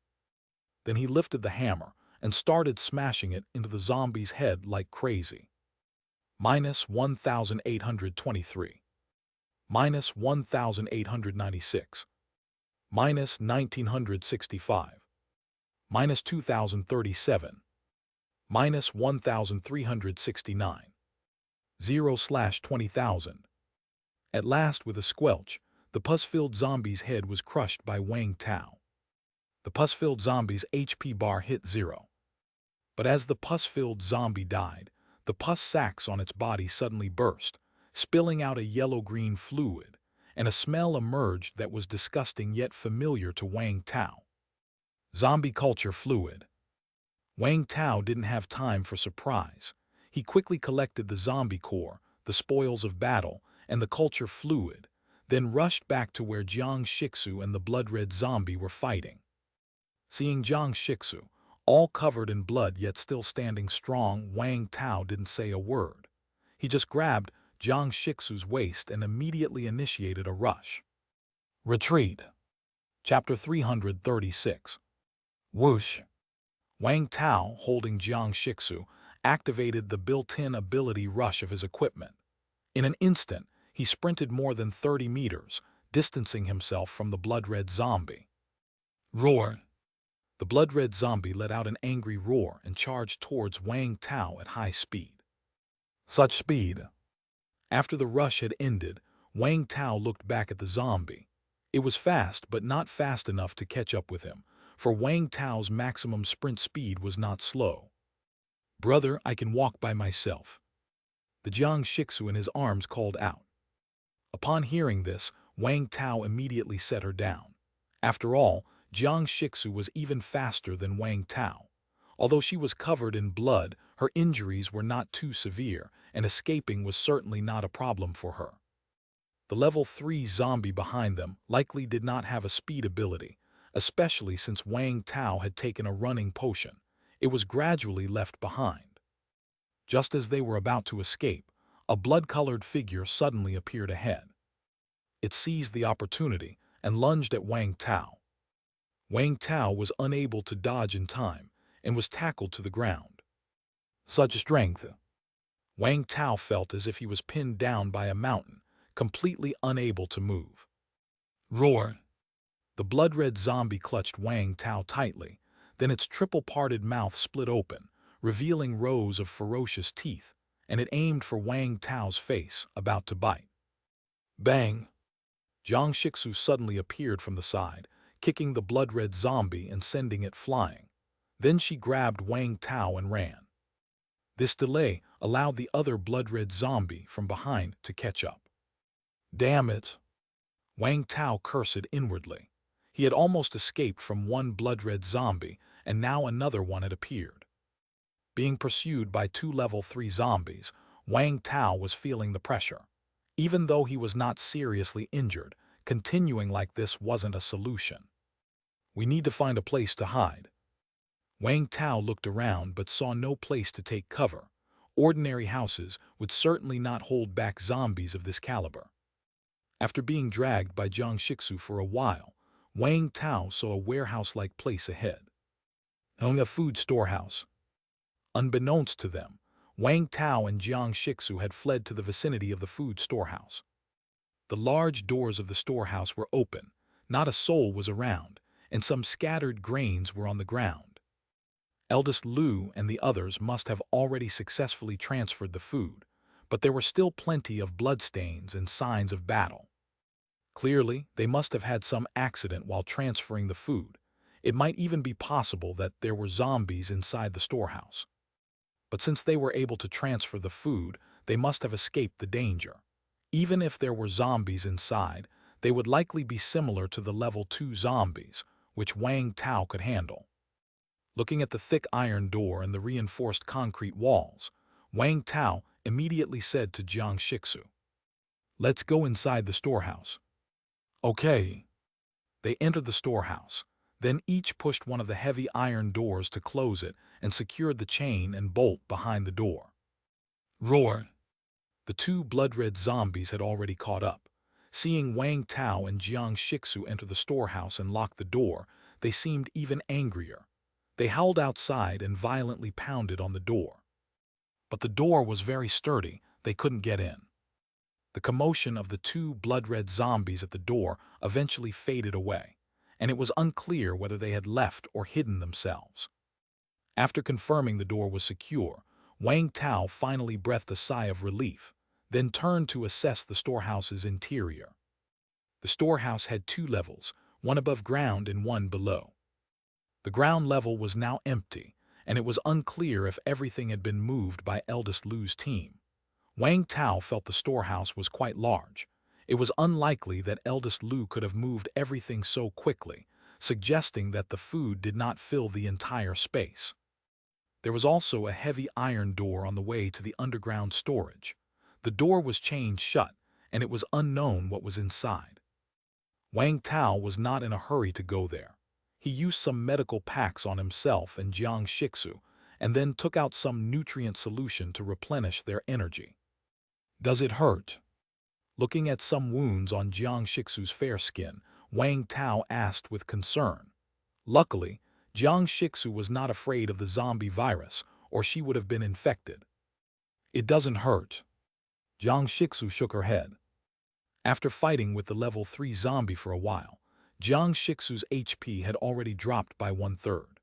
Then he lifted the hammer and started smashing it into the zombie's head like crazy. Minus 1,823. Minus 1,896. Minus 1,965. Minus 2,037. Minus 1,369. 0/20,000. At last, with a squelch, the pus-filled zombie's head was crushed by Wang Tao. The pus-filled zombie's HP bar hit 0. But as the pus-filled zombie died, the pus sacs on its body suddenly burst, spilling out a yellow-green fluid, and a smell emerged that was disgusting yet familiar to Wang Tao. Zombie culture fluid. Wang Tao didn't have time for surprise. He quickly collected the zombie core, the spoils of battle, and the culture fluid, then rushed back to where Jiang Shixu and the blood-red zombie were fighting. Seeing Jiang Shixu, all covered in blood yet still standing strong, Wang Tao didn't say a word. He just grabbed Jiang Shixu's waist and immediately initiated a rush. Retreat. Chapter 336. Whoosh. Wang Tao, holding Jiang Shixu, activated the built-in ability rush of his equipment. In an instant, he sprinted more than 30 meters, distancing himself from the blood-red zombie. Roar. The blood-red zombie let out an angry roar and charged towards Wang Tao at high speed. Such speed. After the rush had ended, Wang Tao looked back at the zombie. It was fast, but not fast enough to catch up with him, for Wang Tao's maximum sprint speed was not slow. Brother, I can walk by myself. the Jiang Shixu in his arms called out. Upon hearing this, Wang Tao immediately set her down. After all, Jiang Shixu was even faster than Wang Tao. Although she was covered in blood, her injuries were not too severe, and escaping was certainly not a problem for her. The level 3 zombie behind them likely did not have a speed ability, especially since Wang Tao had taken a running potion. It was gradually left behind. Just as they were about to escape, a blood-colored figure suddenly appeared ahead. It seized the opportunity and lunged at Wang Tao. Wang Tao was unable to dodge in time and was tackled to the ground. Such strength! Wang Tao felt as if he was pinned down by a mountain, completely unable to move. Roar! The blood-red zombie clutched Wang Tao tightly, then its triple-parted mouth split open, revealing rows of ferocious teeth, and it aimed for Wang Tao's face, about to bite. Bang! Jiang Shixu suddenly appeared from the side, kicking the blood-red zombie and sending it flying. Then she grabbed Wang Tao and ran. This delay allowed the other blood-red zombie from behind to catch up. Damn it! Wang Tao cursed inwardly. He had almost escaped from one blood-red zombie, and now another one had appeared. Being pursued by 2 level 3 zombies, Wang Tao was feeling the pressure. Even though he was not seriously injured, continuing like this wasn't a solution. We need to find a place to hide. Wang Tao looked around but saw no place to take cover. Ordinary houses would certainly not hold back zombies of this caliber. After being dragged by Jiang Shixu for a while, Wang Tao saw a warehouse-like place ahead. A food storehouse. Unbeknownst to them, Wang Tao and Jiang Shixu had fled to the vicinity of the food storehouse. The large doors of the storehouse were open, not a soul was around, and some scattered grains were on the ground. Eldest Lu and the others must have already successfully transferred the food, but there were still plenty of bloodstains and signs of battle. Clearly, they must have had some accident while transferring the food. It might even be possible that there were zombies inside the storehouse. But since they were able to transfer the food, they must have escaped the danger. Even if there were zombies inside, they would likely be similar to the level 2 zombies, which Wang Tao could handle. Looking at the thick iron door and the reinforced concrete walls, Wang Tao immediately said to Jiang Shixu, "Let's go inside the storehouse." Okay. They entered the storehouse. Then each pushed one of the heavy iron doors to close it and secured the chain and bolt behind the door. Roar! The 2 blood-red zombies had already caught up. Seeing Wang Tao and Jiang Shixu enter the storehouse and lock the door, they seemed even angrier. They howled outside and violently pounded on the door. But the door was very sturdy, they couldn't get in. The commotion of the 2 blood-red zombies at the door eventually faded away, and it was unclear whether they had left or hidden themselves. After confirming the door was secure, Wang Tao finally breathed a sigh of relief, then turned to assess the storehouse's interior. The storehouse had 2 levels, one above ground and one below. The ground level was now empty, and it was unclear if everything had been moved by Eldest Lu's team. Wang Tao felt the storehouse was quite large. It was unlikely that Eldest Lu could have moved everything so quickly, suggesting that the food did not fill the entire space. There was also a heavy iron door on the way to the underground storage. The door was chained shut, and it was unknown what was inside. Wang Tao was not in a hurry to go there. He used some medical packs on himself and Jiang Shixu, and then took out some nutrient solution to replenish their energy. Does it hurt? Looking at some wounds on Jiang Shixu's fair skin, Wang Tao asked with concern. Luckily, Jiang Shixu was not afraid of the zombie virus, or she would have been infected. It doesn't hurt. Jiang Shixu shook her head. After fighting with the level 3 zombie for a while, Jiang Shixu's HP had already dropped by 1/3.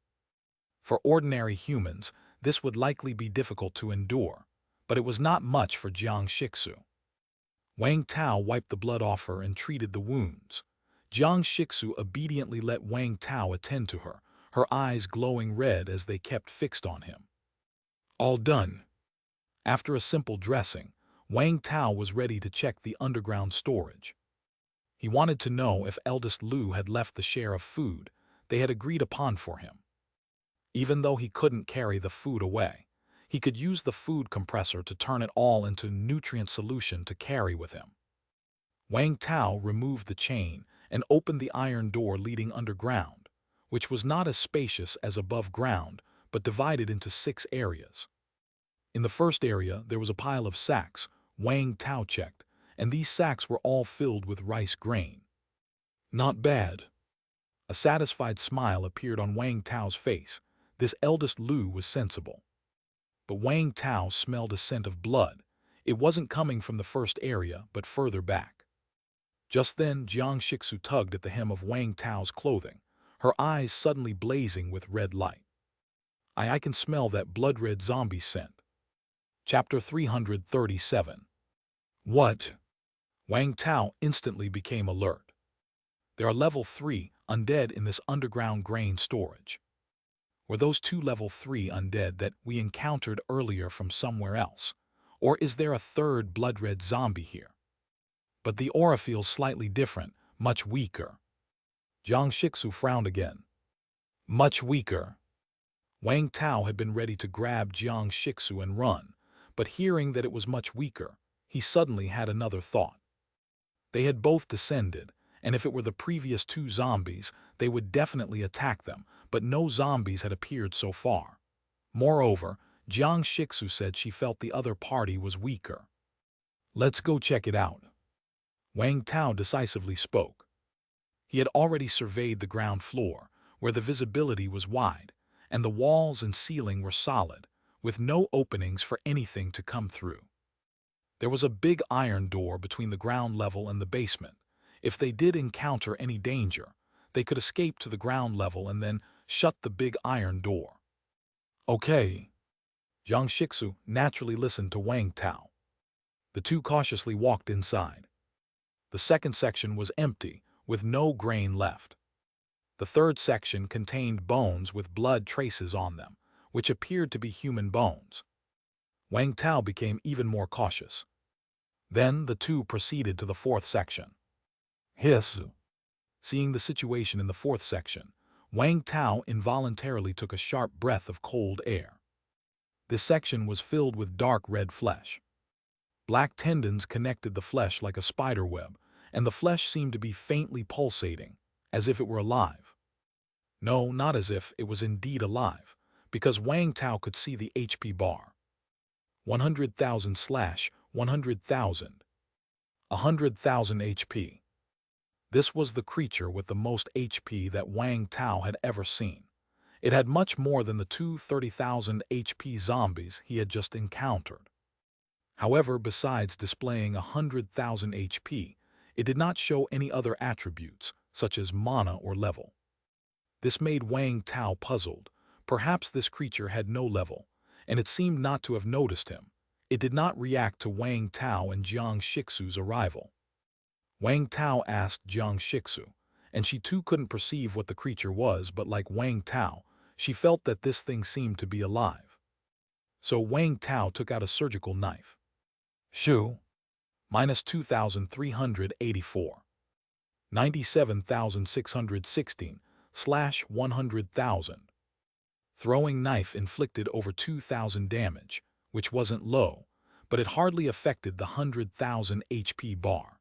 For ordinary humans, this would likely be difficult to endure, but it was not much for Jiang Shixu. Wang Tao wiped the blood off her and treated the wounds. Jiang Shixu obediently let Wang Tao attend to her, her eyes glowing red as they kept fixed on him. All done. After a simple dressing, Wang Tao was ready to check the underground storage. He wanted to know if eldest Lu had left the share of food they had agreed upon for him. Even though he couldn't carry the food away, he could use the food compressor to turn it all into nutrient solution to carry with him. Wang Tao removed the chain and opened the iron door leading underground, which was not as spacious as above ground, but divided into 6 areas. In the first area, there was a pile of sacks Wang Tao checked, and these sacks were all filled with rice grain. Not bad. A satisfied smile appeared on Wang Tao's face. This eldest Lu was sensible. But Wang Tao smelled a scent of blood. It wasn't coming from the first area, but further back. Just then, Jiang Shixu tugged at the hem of Wang Tao's clothing, her eyes suddenly blazing with red light. I can smell that blood-red zombie scent. Chapter 337. What? Wang Tao instantly became alert. There are level 3 undead in this underground grain storage. Were those 2 level 3 undead that we encountered earlier from somewhere else? Or is there a third blood-red zombie here? But the aura feels slightly different, much weaker. Jiang Shixu frowned again. Much weaker. Wang Tao had been ready to grab Jiang Shixu and run, but hearing that it was much weaker, he suddenly had another thought. They had both descended, and if it were the previous 2 zombies, they would definitely attack them, but no zombies had appeared so far. Moreover, Jiang Shixu said she felt the other party was weaker. Let's go check it out. Wang Tao decisively spoke. He had already surveyed the ground floor, where the visibility was wide, and the walls and ceiling were solid, with no openings for anything to come through. There was a big iron door between the ground level and the basement. If they did encounter any danger, they could escape to the ground level and then shut the big iron door. Okay. Jiang Shixu naturally listened to Wang Tao. The 2 cautiously walked inside. The second section was empty, with no grain left. The third section contained bones with blood traces on them, which appeared to be human bones. Wang Tao became even more cautious. Then the 2 proceeded to the 4th section. Hiss. Seeing the situation in the 4th section, Wang Tao involuntarily took a sharp breath of cold air. This section was filled with dark red flesh. Black tendons connected the flesh like a spider web, and the flesh seemed to be faintly pulsating, as if it were alive. No, not as if it was indeed alive, because Wang Tao could see the HP bar. 100,000/100,000. 100,000 HP. This was the creature with the most HP that Wang Tao had ever seen. It had much more than the 30,000 HP zombies he had just encountered. However, besides displaying 100,000 HP, it did not show any other attributes, such as mana or level. This made Wang Tao puzzled. Perhaps this creature had no level, and it seemed not to have noticed him. It did not react to Wang Tao and Jiang Shixu's arrival. Wang Tao asked Jiang Shixu, and she too couldn't perceive what the creature was, but like Wang Tao, she felt that this thing seemed to be alive. So Wang Tao took out a surgical knife. Shu. -2,384. 97,616/100,000. Throwing knife inflicted over 2,000 damage, which wasn't low, but it hardly affected the 100,000 HP bar.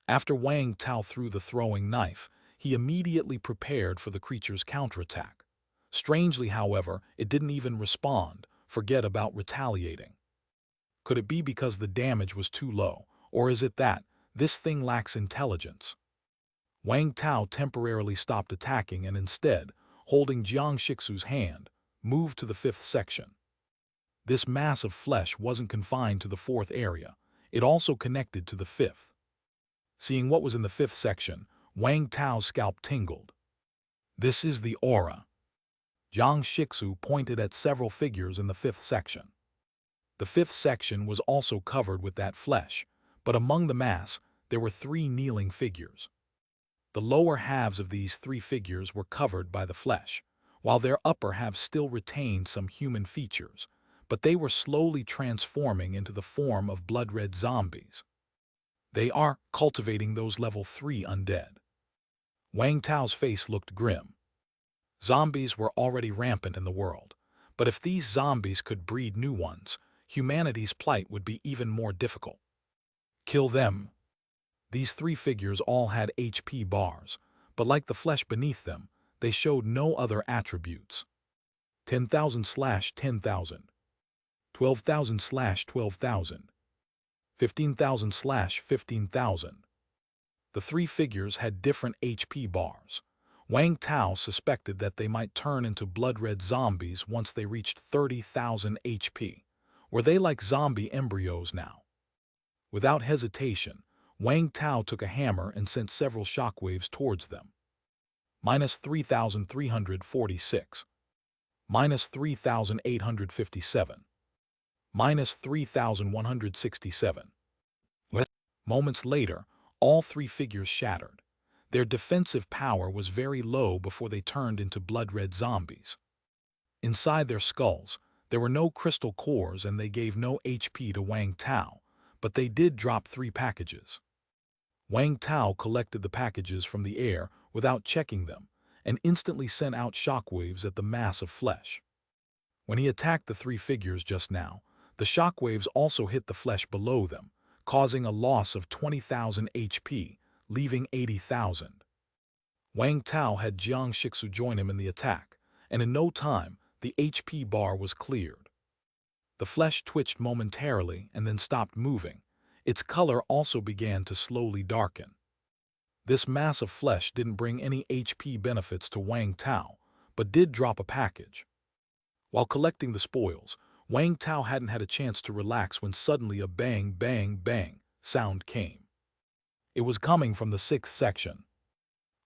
After Wang Tao threw the throwing knife, he immediately prepared for the creature's counterattack. Strangely, however, it didn't even respond, forget about retaliating. Could it be because the damage was too low, or is it that this thing lacks intelligence? Wang Tao temporarily stopped attacking and instead, holding Jiang Shixu's hand, moved to the 5th section. This mass of flesh wasn't confined to the 4th area, it also connected to the 5th. Seeing what was in the 5th section, Wang Tao's scalp tingled. This is the aura. Jiang Shixu pointed at several figures in the 5th section. The 5th section was also covered with that flesh, but among the mass, there were 3 kneeling figures. The lower halves of these 3 figures were covered by the flesh, while their upper halves still retained some human features, but they were slowly transforming into the form of blood-red zombies. They are cultivating those level 3 undead. Wang Tao's face looked grim. Zombies were already rampant in the world, but if these zombies could breed new ones, humanity's plight would be even more difficult. Kill them. These 3 figures all had HP bars, but like the flesh beneath them, they showed no other attributes. 10,000/10,000, 12,000/12,000, 15,000/15,000. The 3 figures had different HP bars. Wang Tao suspected that they might turn into blood-red zombies once they reached 30,000 HP. Were they like zombie embryos now? Without hesitation, Wang Tao took a hammer and sent several shockwaves towards them. -3,346. -3,857. -3,167. Moments later, all 3 figures shattered. Their defensive power was very low before they turned into blood-red zombies. Inside their skulls, there were no crystal cores and they gave no HP to Wang Tao, but they did drop 3 packages. Wang Tao collected the packages from the air without checking them and instantly sent out shockwaves at the mass of flesh. When he attacked the 3 figures just now, the shockwaves also hit the flesh below them, causing a loss of 20,000 HP, leaving 80,000. Wang Tao had Jiang Shixu join him in the attack, and in no time, the HP bar was cleared. The flesh twitched momentarily and then stopped moving. Its color also began to slowly darken. This mass of flesh didn't bring any HP benefits to Wang Tao, but did drop a package. While collecting the spoils, Wang Tao hadn't had a chance to relax when suddenly a bang, bang, bang sound came. It was coming from the 6th section.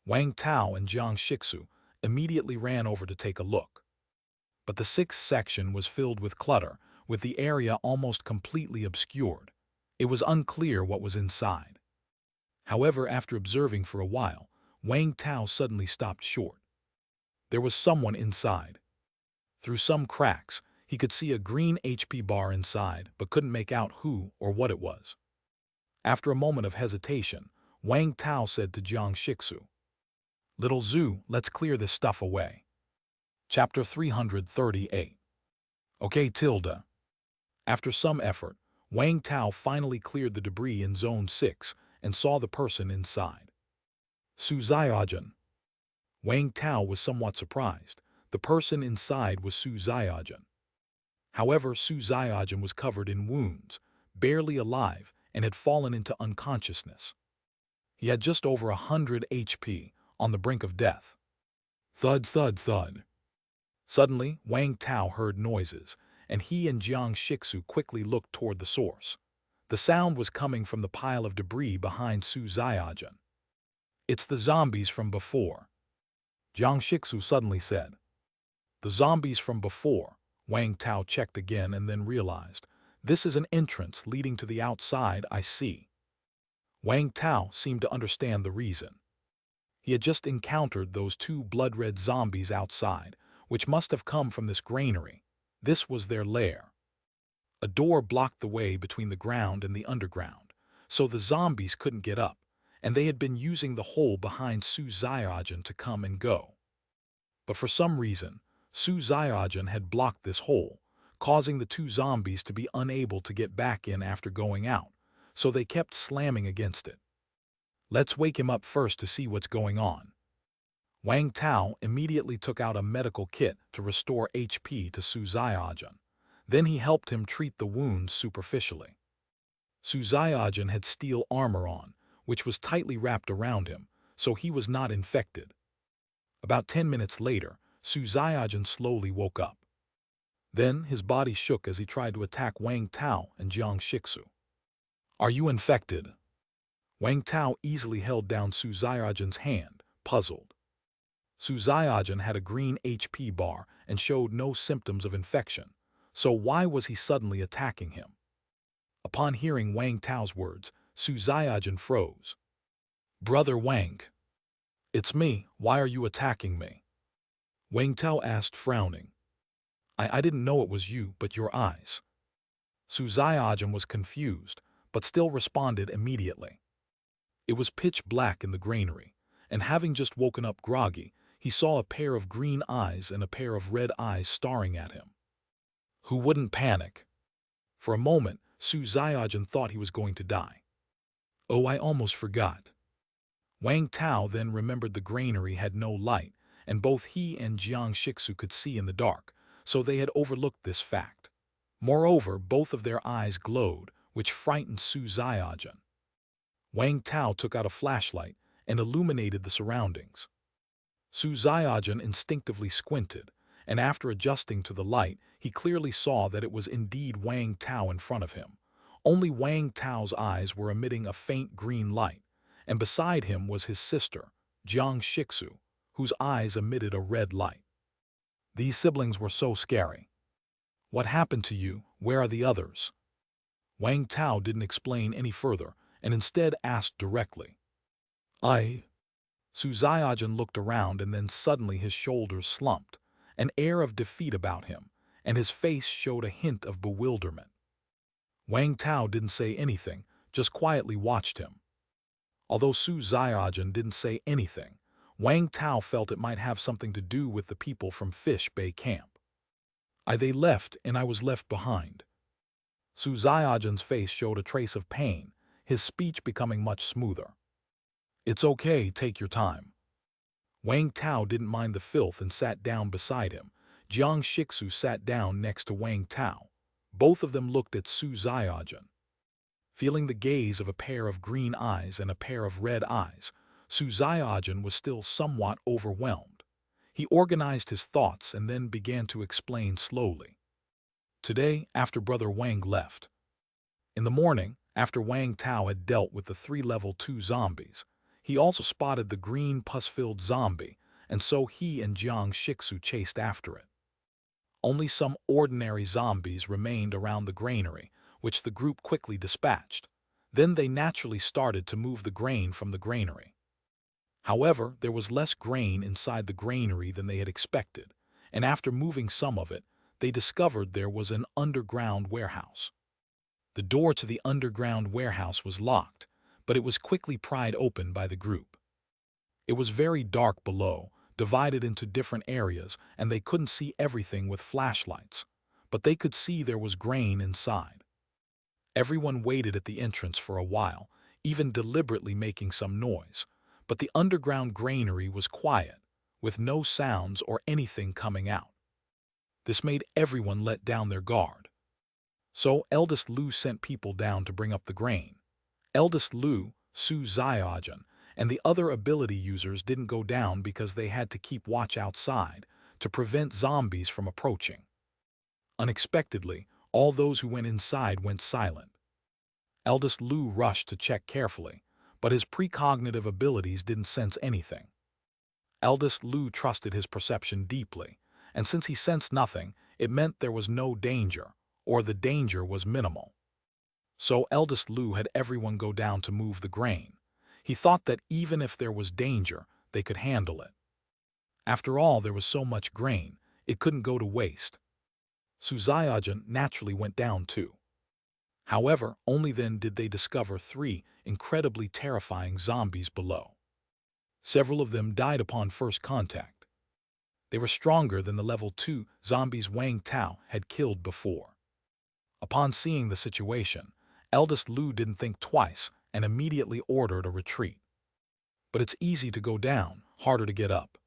Wang Tao and Jiang Shixu immediately ran over to take a look. But the 6th section was filled with clutter, with the area almost completely obscured. It was unclear what was inside. However, after observing for a while, Wang Tao suddenly stopped short. There was someone inside. Through some cracks, he could see a green HP bar inside, but couldn't make out who or what it was. After a moment of hesitation, Wang Tao said to Jiang Shixu, "Little Zhu, let's clear this stuff away." Chapter 338. Okay, tilde. After some effort, Wang Tao finally cleared the debris in Zone 6 and saw the person inside. Su Xiaojun. Wang Tao was somewhat surprised. The person inside was Su Xiaojun. However, Su Xiaojun was covered in wounds, barely alive, and had fallen into unconsciousness. He had just over 100 HP, on the brink of death. Thud, thud, thud. Suddenly, Wang Tao heard noises, and he and Jiang Shixu quickly looked toward the source. The sound was coming from the pile of debris behind Su Xiaojun. "It's the zombies from before," Jiang Shixu suddenly said. "The zombies from before," Wang Tao checked again and then realized. "This is an entrance leading to the outside, I see." Wang Tao seemed to understand the reason. He had just encountered those 2 blood-red zombies outside, which must have come from this granary. This was their lair. A door blocked the way between the ground and the underground, so the zombies couldn't get up, and they had been using the hole behind Su Xiaojun to come and go. But for some reason, Su Xiaojun had blocked this hole, causing the 2 zombies to be unable to get back in after going out, so they kept slamming against it. "Let's wake him up first to see what's going on." Wang Tao immediately took out a medical kit to restore HP to Su Xiaojun. Then he helped him treat the wounds superficially. Su Xiaojun had steel armor on, which was tightly wrapped around him, so he was not infected. About 10 minutes later, Su Xiaojun slowly woke up. Then his body shook as he tried to attack Wang Tao and Jiang Shixu. "Are you infected?" Wang Tao easily held down Su Xiaojun's hand, puzzled. Su Xiaojun had a green HP bar and showed no symptoms of infection, so why was he suddenly attacking him? Upon hearing Wang Tao's words, Su Xiaojun froze. "Brother Wang." "It's me, why are you attacking me?" Wang Tao asked, frowning. I didn't know it was you, but your eyes. Su Xiaojun was confused, but still responded immediately. It was pitch black in the granary, and having just woken up groggy, he saw a pair of green eyes and a pair of red eyes staring at him. Who wouldn't panic? For a moment, Su Xiaojun thought he was going to die. Oh, I almost forgot. Wang Tao then remembered the granary had no light, and both he and Jiang Shixu could see in the dark, so they had overlooked this fact. Moreover, both of their eyes glowed, which frightened Su Xiaojun. Wang Tao took out a flashlight and illuminated the surroundings. Su Xiaojun instinctively squinted, and after adjusting to the light, he clearly saw that it was indeed Wang Tao in front of him. Only Wang Tao's eyes were emitting a faint green light, and beside him was his sister, Jiang Shixu, whose eyes emitted a red light. These siblings were so scary. What happened to you? Where are the others? Wang Tao didn't explain any further, and instead asked directly. Su Xiaojun looked around, and then suddenly his shoulders slumped, an air of defeat about him, and his face showed a hint of bewilderment. Wang Tao didn't say anything, just quietly watched him. Although Su Xiaojun didn't say anything, Wang Tao felt it might have something to do with the people from Fish Bay Camp. They left, and I was left behind. Su Xiaojun's face showed a trace of pain, his speech becoming much smoother. It's okay, take your time. Wang Tao didn't mind the filth and sat down beside him. Jiang Shixu sat down next to Wang Tao. Both of them looked at Su Xiaojun. Feeling the gaze of a pair of green eyes and a pair of red eyes, Su Xiaojun was still somewhat overwhelmed. He organized his thoughts and then began to explain slowly. Today, after Brother Wang left. In the morning, after Wang Tao had dealt with the 3 level 2 zombies, he also spotted the green pus-filled zombie, and so he and Jiang Shixu chased after it. Only some ordinary zombies remained around the granary, which the group quickly dispatched. Then they naturally started to move the grain from the granary. However, there was less grain inside the granary than they had expected, and after moving some of it, they discovered there was an underground warehouse. The door to the underground warehouse was locked, but it was quickly pried open by the group. It was very dark below, divided into different areas, and they couldn't see everything with flashlights, but they could see there was grain inside. Everyone waited at the entrance for a while, even deliberately making some noise, but the underground granary was quiet, with no sounds or anything coming out. This made everyone let down their guard. So Eldest Lu sent people down to bring up the grain. Eldest Lu, Su Xiaojun, and the other ability users didn't go down because they had to keep watch outside to prevent zombies from approaching. Unexpectedly, all those who went inside went silent. Eldest Lu rushed to check carefully, but his precognitive abilities didn't sense anything. Eldest Lu trusted his perception deeply, and since he sensed nothing, it meant there was no danger, or the danger was minimal. So Eldest Lu had everyone go down to move the grain. He thought that even if there was danger, they could handle it. After all, there was so much grain, it couldn't go to waste. Su Xiaojun naturally went down too. However, only then did they discover 3 incredibly terrifying zombies below. Several of them died upon first contact. They were stronger than the level 2 zombies Wang Tao had killed before. Upon seeing the situation, Eldest Lu didn't think twice and immediately ordered a retreat. But it's easy to go down, harder to get up.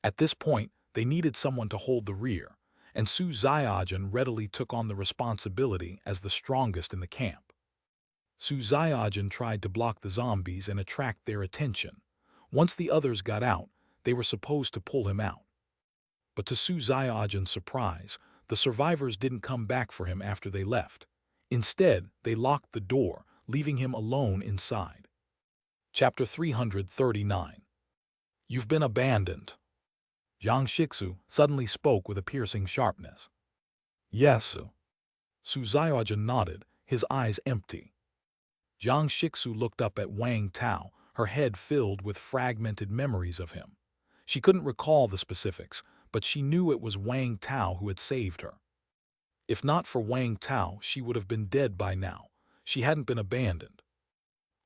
At this point, they needed someone to hold the rear, and Su Xiaojun readily took on the responsibility as the strongest in the camp. Su Xiaojun tried to block the zombies and attract their attention. Once the others got out, they were supposed to pull him out. But to Su Xiaojun's surprise, the survivors didn't come back for him after they left. Instead, they locked the door, leaving him alone inside. Chapter 339. You've been abandoned. Jiang Shixu suddenly spoke with a piercing sharpness. Yes. Su Xiaojun nodded, his eyes empty. Jiang Shixu looked up at Wang Tao, her head filled with fragmented memories of him. She couldn't recall the specifics, but she knew it was Wang Tao who had saved her. If not for Wang Tao, she would have been dead by now. She hadn't been abandoned.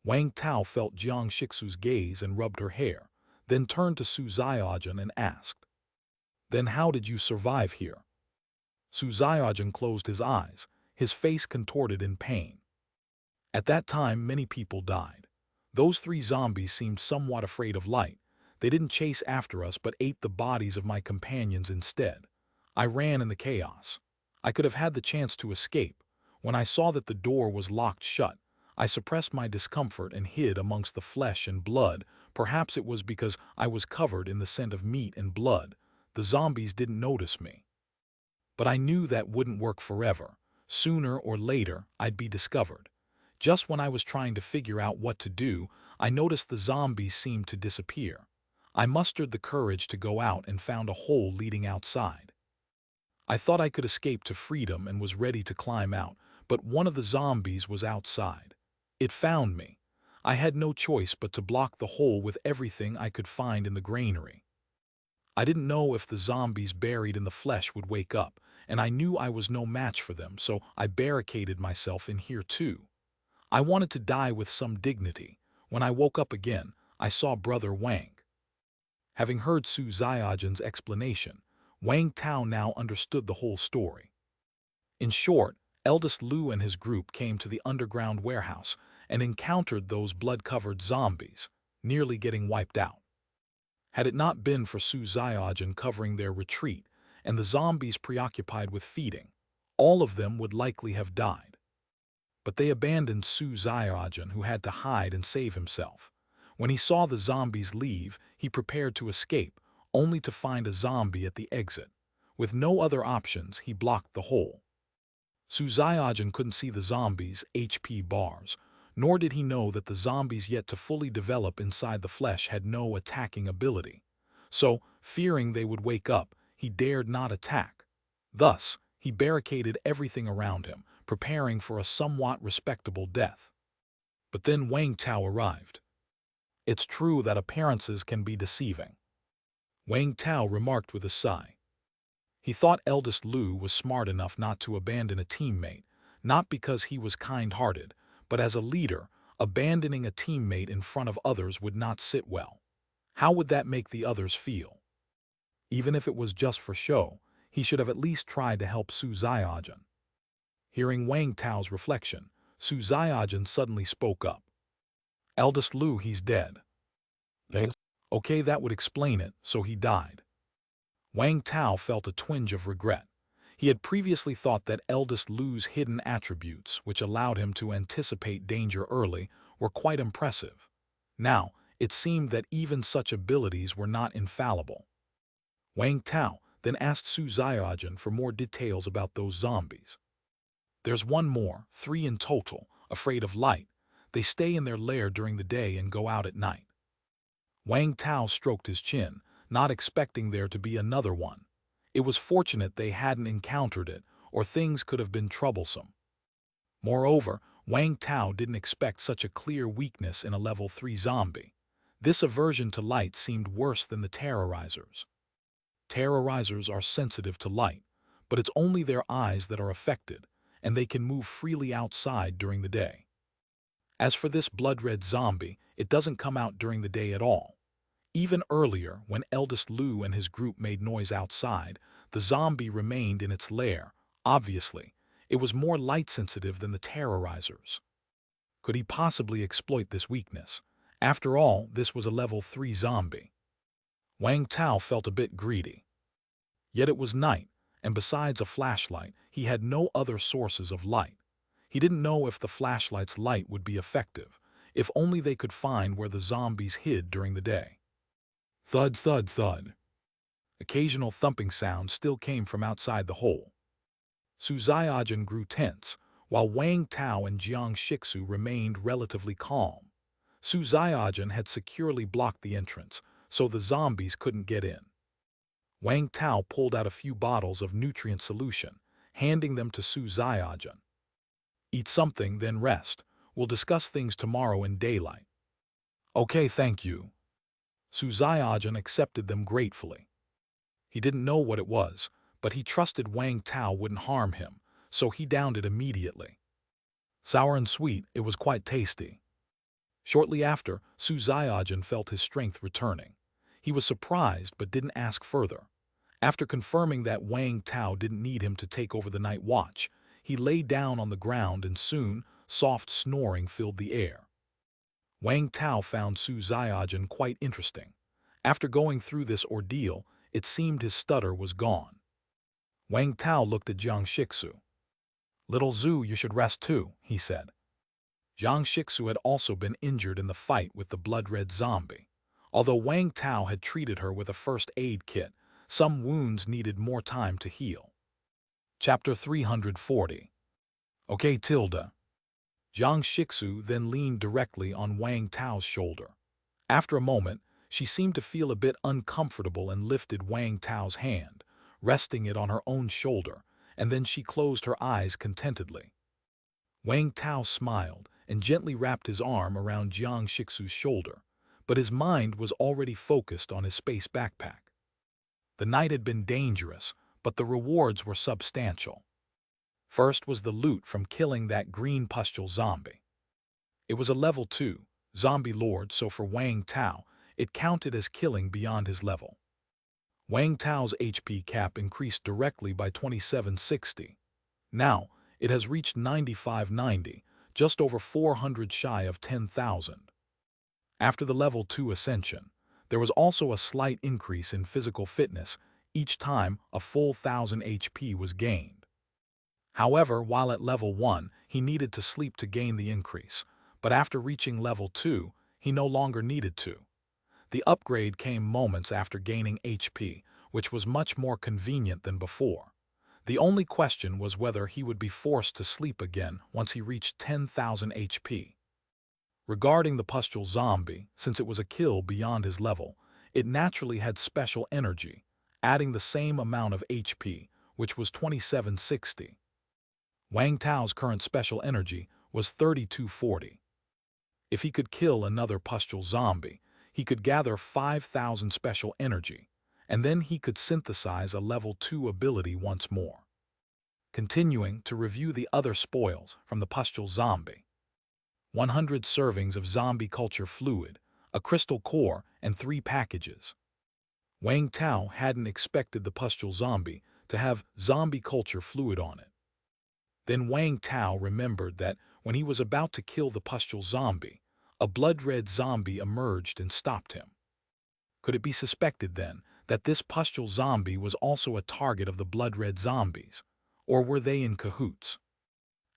Wang Tao felt Jiang Shixu's gaze and rubbed her hair, then turned to Su Xiaojun and asked, "Then how did you survive here?" Su Xiaojun closed his eyes, his face contorted in pain. At that time, many people died. Those 3 zombies seemed somewhat afraid of light. They didn't chase after us but ate the bodies of my companions instead. I ran in the chaos. I could have had the chance to escape. When I saw that the door was locked shut, I suppressed my discomfort and hid amongst the flesh and blood. Perhaps it was because I was covered in the scent of meat and blood. The zombies didn't notice me. But I knew that wouldn't work forever. Sooner or later, I'd be discovered. Just when I was trying to figure out what to do, I noticed the zombies seemed to disappear. I mustered the courage to go out and found a hole leading outside. I thought I could escape to freedom and was ready to climb out, but one of the zombies was outside. It found me. I had no choice but to block the hole with everything I could find in the granary. I didn't know if the zombies buried in the flesh would wake up, and I knew I was no match for them, so I barricaded myself in here too. I wanted to die with some dignity. When I woke up again, I saw Brother Wang. Having heard Su Xiaojun's explanation, Wang Tao now understood the whole story. In short, eldest Lu and his group came to the underground warehouse and encountered those blood-covered zombies, nearly getting wiped out. Had it not been for Su Xiaojun covering their retreat and the zombies preoccupied with feeding, all of them would likely have died. But they abandoned Su Xiaojun, who had to hide and save himself. When he saw the zombies leave, he prepared to escape, only to find a zombie at the exit. With no other options, he blocked the hole. Su Xiaojun couldn't see the zombies' HP bars, nor did he know that the zombies yet to fully develop inside the flesh had no attacking ability. So, fearing they would wake up, he dared not attack. Thus, he barricaded everything around him, preparing for a somewhat respectable death. But then Wang Tao arrived. It's true that appearances can be deceiving, Wang Tao remarked with a sigh. He thought eldest Lu was smart enough not to abandon a teammate, not because he was kind-hearted, but as a leader, abandoning a teammate in front of others would not sit well. How would that make the others feel? Even if it was just for show, he should have at least tried to help Su Xiaojun. Hearing Wang Tao's reflection, Su Xiaojun suddenly spoke up. Eldest Lu, he's dead. Okay, that would explain it, so he died. Wang Tao felt a twinge of regret. He had previously thought that eldest Lu's hidden attributes, which allowed him to anticipate danger early, were quite impressive. Now, it seemed that even such abilities were not infallible. Wang Tao then asked Su Xiaojun for more details about those zombies. There's one more, 3 in total, afraid of light. They stay in their lair during the day and go out at night. Wang Tao stroked his chin, not expecting there to be another one. It was fortunate they hadn't encountered it, or things could have been troublesome. Moreover, Wang Tao didn't expect such a clear weakness in a level 3 zombie. This aversion to light seemed worse than the terrorizers. Terrorizers are sensitive to light, but it's only their eyes that are affected, and they can move freely outside during the day. As for this blood-red zombie, it doesn't come out during the day at all. Even earlier, when eldest Lu and his group made noise outside, the zombie remained in its lair. Obviously, it was more light-sensitive than the terrorizers. Could he possibly exploit this weakness? After all, this was a level 3 zombie. Wang Tao felt a bit greedy. Yet it was night, and besides a flashlight, he had no other sources of light. He didn't know if the flashlight's light would be effective, if only they could find where the zombies hid during the day. Thud, thud, thud. Occasional thumping sounds still came from outside the hole. Su Xiaojun grew tense, while Wang Tao and Jiang Shixu remained relatively calm. Su Xiaojun had securely blocked the entrance, so the zombies couldn't get in. Wang Tao pulled out a few bottles of nutrient solution, handing them to Su Xiaojun. Eat something, then rest. We'll discuss things tomorrow in daylight. Okay, thank you. Su Xiaojun accepted them gratefully. He didn't know what it was, but he trusted Wang Tao wouldn't harm him, so he downed it immediately. Sour and sweet, it was quite tasty. Shortly after, Su Xiaojun felt his strength returning. He was surprised but didn't ask further. After confirming that Wang Tao didn't need him to take over the night watch, he lay down on the ground and soon, soft snoring filled the air. Wang Tao found Su Xiaojun quite interesting. After going through this ordeal, it seemed his stutter was gone. Wang Tao looked at Jiang Shixu. "Little Zhu, you should rest too," he said. Jiang Shixu had also been injured in the fight with the blood-red zombie. Although Wang Tao had treated her with a first aid kit, some wounds needed more time to heal. Chapter 340. Okay, Tilda. Jiang Shixu then leaned directly on Wang Tao's shoulder. After a moment, she seemed to feel a bit uncomfortable and lifted Wang Tao's hand, resting it on her own shoulder, and then she closed her eyes contentedly. Wang Tao smiled and gently wrapped his arm around Jiang Shixu's shoulder, but his mind was already focused on his space backpack. The night had been dangerous, but the rewards were substantial. First was the loot from killing that green pustule zombie. It was a level 2 zombie lord, so for Wang Tao, it counted as killing beyond his level. Wang Tao's HP cap increased directly by 2760. Now, it has reached 9590, just over 400 shy of 10,000. After the level 2 ascension, there was also a slight increase in physical fitness each time a full 1000 HP was gained. However, while at level 1, he needed to sleep to gain the increase, but after reaching level 2, he no longer needed to. The upgrade came moments after gaining HP, which was much more convenient than before. The only question was whether he would be forced to sleep again once he reached 10,000 HP. Regarding the pustule zombie, since it was a kill beyond his level, it naturally had special energy, adding the same amount of HP, which was 2760. Wang Tao's current special energy was 3240. If he could kill another pustule zombie, he could gather 5,000 special energy, and then he could synthesize a level 2 ability once more. Continuing to review the other spoils from the pustule zombie. 100 servings of zombie culture fluid, a crystal core, and 3 packages. Wang Tao hadn't expected the pustule zombie to have zombie culture fluid on it. Then Wang Tao remembered that when he was about to kill the pustule zombie, a blood-red zombie emerged and stopped him. Could it be suspected then that this pustule zombie was also a target of the blood-red zombies, or were they in cahoots?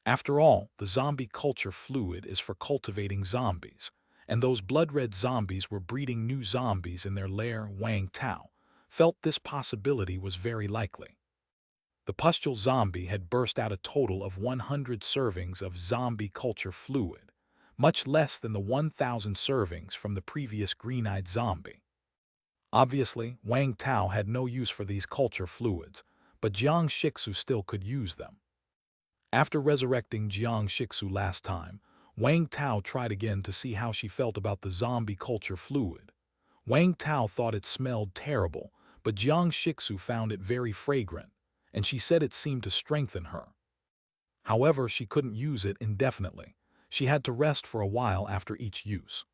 After all, the zombie culture fluid is for cultivating zombies, and those blood-red zombies were breeding new zombies in their lair. Wang Tao felt this possibility was very likely. The pustule zombie had burst out a total of 100 servings of zombie culture fluid, much less than the 1,000 servings from the previous green-eyed zombie. Obviously, Wang Tao had no use for these culture fluids, but Jiang Shixu still could use them. After resurrecting Jiang Shixu last time, Wang Tao tried again to see how she felt about the zombie culture fluid. Wang Tao thought it smelled terrible, but Jiang Shixu found it very fragrant, and she said it seemed to strengthen her. However, she couldn't use it indefinitely. She had to rest for a while after each use.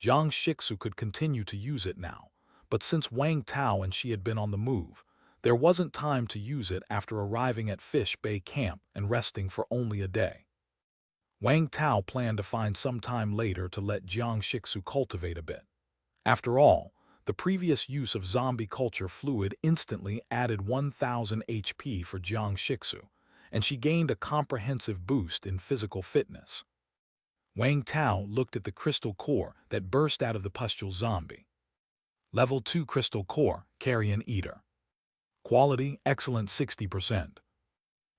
Jiang Shixu could continue to use it now, but since Wang Tao and she had been on the move, there wasn't time to use it after arriving at Fish Bay Camp and resting for only a day. Wang Tao planned to find some time later to let Jiang Shixu cultivate a bit. After all, the previous use of zombie culture fluid instantly added 1,000 HP for Jiang Shixu, and she gained a comprehensive boost in physical fitness. Wang Tao looked at the crystal core that burst out of the pustule zombie. Level 2 crystal core, carrion eater. Quality, excellent 60%.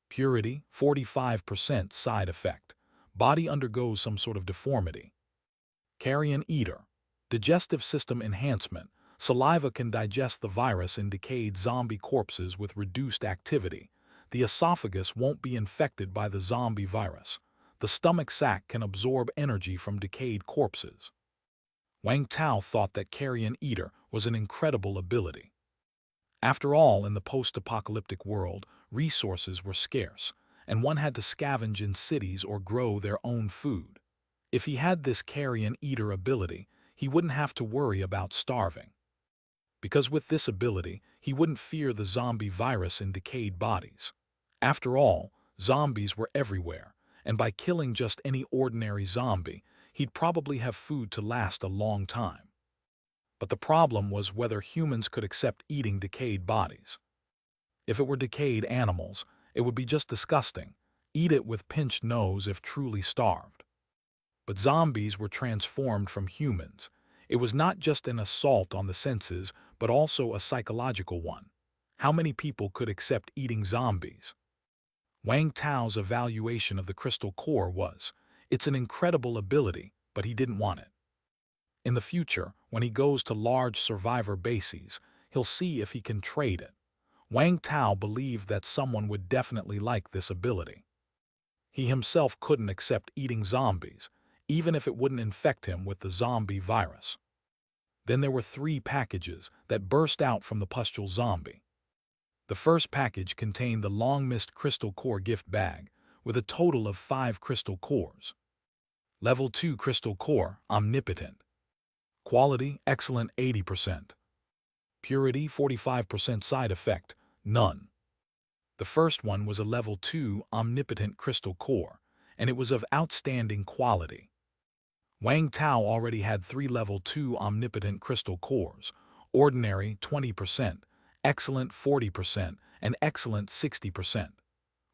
Purity, 45% side effect. Body undergoes some sort of deformity. Carrion eater. Digestive system enhancement. Saliva can digest the virus in decayed zombie corpses with reduced activity. The esophagus won't be infected by the zombie virus. The stomach sac can absorb energy from decayed corpses. Wang Tao thought that carrion eater was an incredible ability. After all, in the post-apocalyptic world, resources were scarce, and one had to scavenge in cities or grow their own food. If he had this carrion-eater ability, he wouldn't have to worry about starving. Because with this ability, he wouldn't fear the zombie virus in decayed bodies. After all, zombies were everywhere, and by killing just any ordinary zombie, he'd probably have food to last a long time. But the problem was whether humans could accept eating decayed bodies. If it were decayed animals, it would be just disgusting. Eat it with pinched nose if truly starved. But zombies were transformed from humans. It was not just an assault on the senses, but also a psychological one. How many people could accept eating zombies? Wang Tao's evaluation of the crystal core was, it's an incredible ability, but he didn't want it. In the future, when he goes to large survivor bases, he'll see if he can trade it. Wang Tao believed that someone would definitely like this ability. He himself couldn't accept eating zombies, even if it wouldn't infect him with the zombie virus. Then there were 3 packages that burst out from the pustule zombie. The first package contained the long-missed crystal core gift bag, with a total of 5 crystal cores. Level 2 crystal core, omnipotent. Quality, excellent 80%. Purity, 45%. Side effect, none. The first one was a level 2 omnipotent crystal core, and it was of outstanding quality. Wang Tao already had 3 level 2 omnipotent crystal cores, ordinary 20%, excellent 40%, and excellent 60%.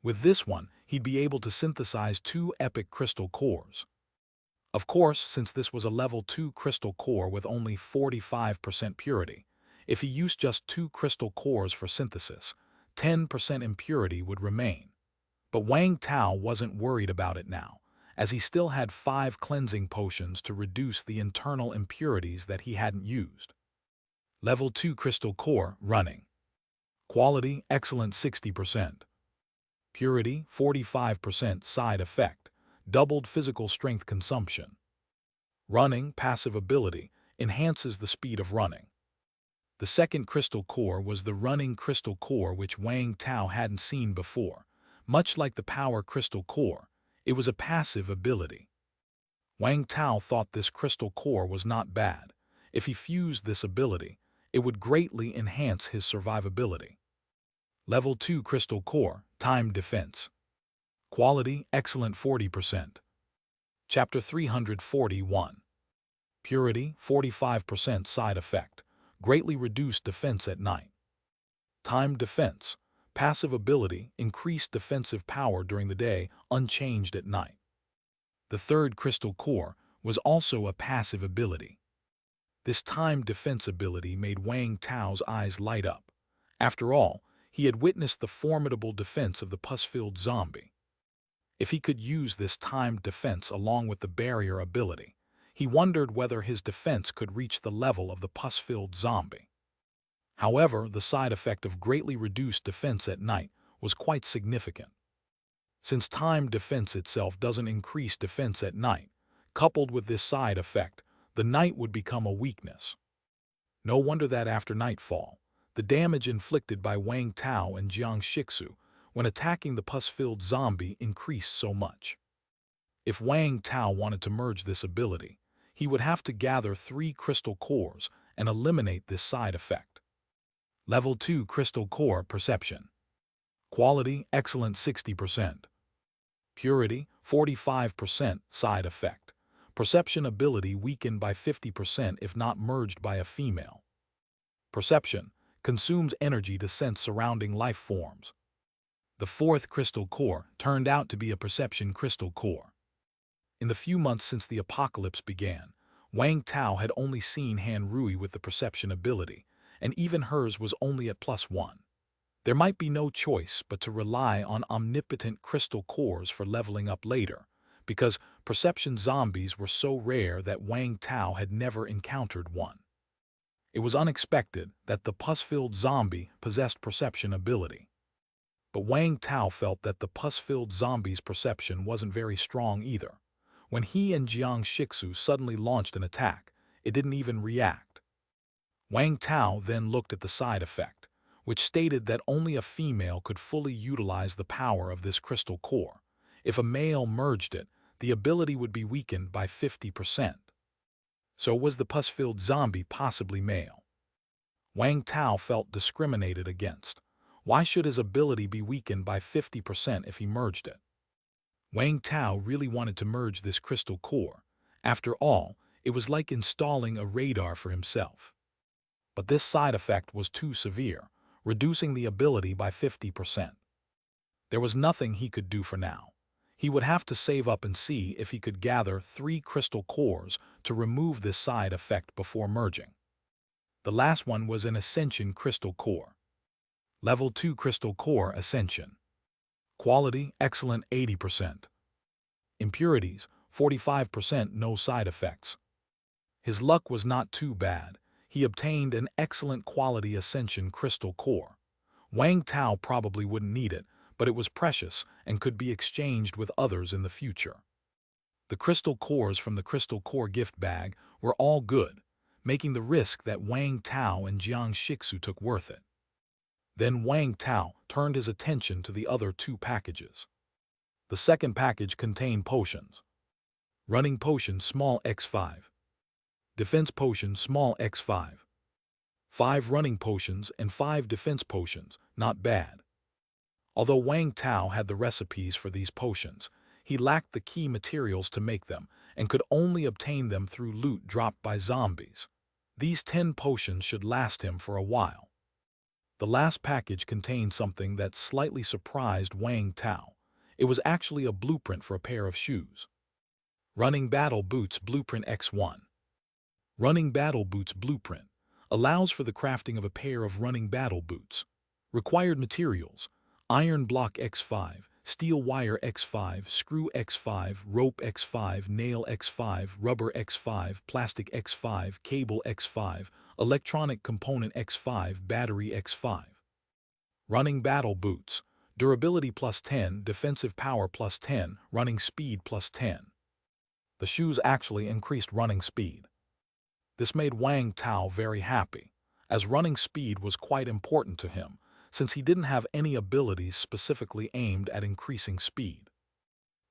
With this one, he'd be able to synthesize 2 epic crystal cores. Of course, since this was a level 2 crystal core with only 45% purity, if he used just 2 crystal cores for synthesis, 10% impurity would remain. But Wang Tao wasn't worried about it now, as he still had 5 cleansing potions to reduce the internal impurities that he hadn't used. Level 2 crystal core, running. Quality, excellent 60%. Purity, 45%. Side effect, doubled physical strength consumption. Running, passive ability, enhances the speed of running. The second crystal core was the running crystal core, which Wang Tao hadn't seen before. Much like the power crystal core, it was a passive ability. Wang Tao thought this crystal core was not bad. If he fused this ability, it would greatly enhance his survivability. Level 2 crystal core, time defense. Quality, excellent 40%. Chapter 341. Purity, 45%. Side effect, greatly reduced defense at night. Time defense, passive ability, increased defensive power during the day, unchanged at night. The third crystal core was also a passive ability. This time defense ability made Wang Tao's eyes light up. After all, he had witnessed the formidable defense of the pus-filled zombie. If he could use this timed defense along with the barrier ability, he wondered whether his defense could reach the level of the pus-filled zombie. However, the side effect of greatly reduced defense at night was quite significant. Since timed defense itself doesn't increase defense at night, coupled with this side effect, the night would become a weakness. No wonder that after nightfall, the damage inflicted by Wang Tao and Jiang Shixu when attacking the pus-filled zombie increased so much. If Wang Tao wanted to merge this ability, he would have to gather 3 crystal cores and eliminate this side effect. Level 2 crystal core, perception. Quality, excellent 60%. Purity, 45%. Side effect, perception ability weakened by 50% if not merged by a female. Perception consumes energy to sense surrounding life forms. The fourth crystal core turned out to be a perception crystal core. In the few months since the apocalypse began, Wang Tao had only seen Han Rui with the perception ability, and even hers was only at +1. There might be no choice but to rely on omnipotent crystal cores for leveling up later, because perception zombies were so rare that Wang Tao had never encountered one. It was unexpected that the pus-filled zombie possessed perception ability. But Wang Tao felt that the pus-filled zombie's perception wasn't very strong either. When he and Jiang Shixu suddenly launched an attack, it didn't even react. Wang Tao then looked at the side effect. which stated that only a female could fully utilize the power of this crystal core. If a male merged it, the ability would be weakened by 50%. So was the pus-filled zombie possibly male? Wang Tao felt discriminated against. Why should his ability be weakened by 50% if he merged it? Wang Tao really wanted to merge this crystal core. After all, it was like installing a radar for himself. But this side effect was too severe, reducing the ability by 50%. There was nothing he could do for now. He would have to save up and see if he could gather 3 crystal cores to remove this side effect before merging. The last one was an Ascension crystal core. Level 2 crystal core Ascension. Quality, excellent 80%. Impurities, 45%, no side effects. His luck was not too bad. He obtained an excellent quality Ascension crystal core. Wang Tao probably wouldn't need it, but it was precious and could be exchanged with others in the future. The crystal cores from the crystal core gift bag were all good, making the risk that Wang Tao and Jiang Shixu took worth it. Then Wang Tao turned his attention to the other 2 packages. The second package contained potions. Running potion small x5. Defense potion small x5. 5 running potions and 5 defense potions, not bad. Although Wang Tao had the recipes for these potions, he lacked the key materials to make them and could only obtain them through loot dropped by zombies. These 10 potions should last him for a while. The last package contained something that slightly surprised Wang Tao. It was actually a blueprint for a pair of shoes. Running Battle Boots Blueprint X1. Running Battle Boots Blueprint allows for the crafting of a pair of running battle boots. Required materials: iron block X5, steel wire X5, screw X5, rope X5, nail X5, rubber X5, plastic X5, cable X5, electronic component X5, battery X5. Running battle boots. Durability +10, defensive power +10, running speed +10. The shoes actually increased running speed. This made Wang Tao very happy, as running speed was quite important to him, since he didn't have any abilities specifically aimed at increasing speed.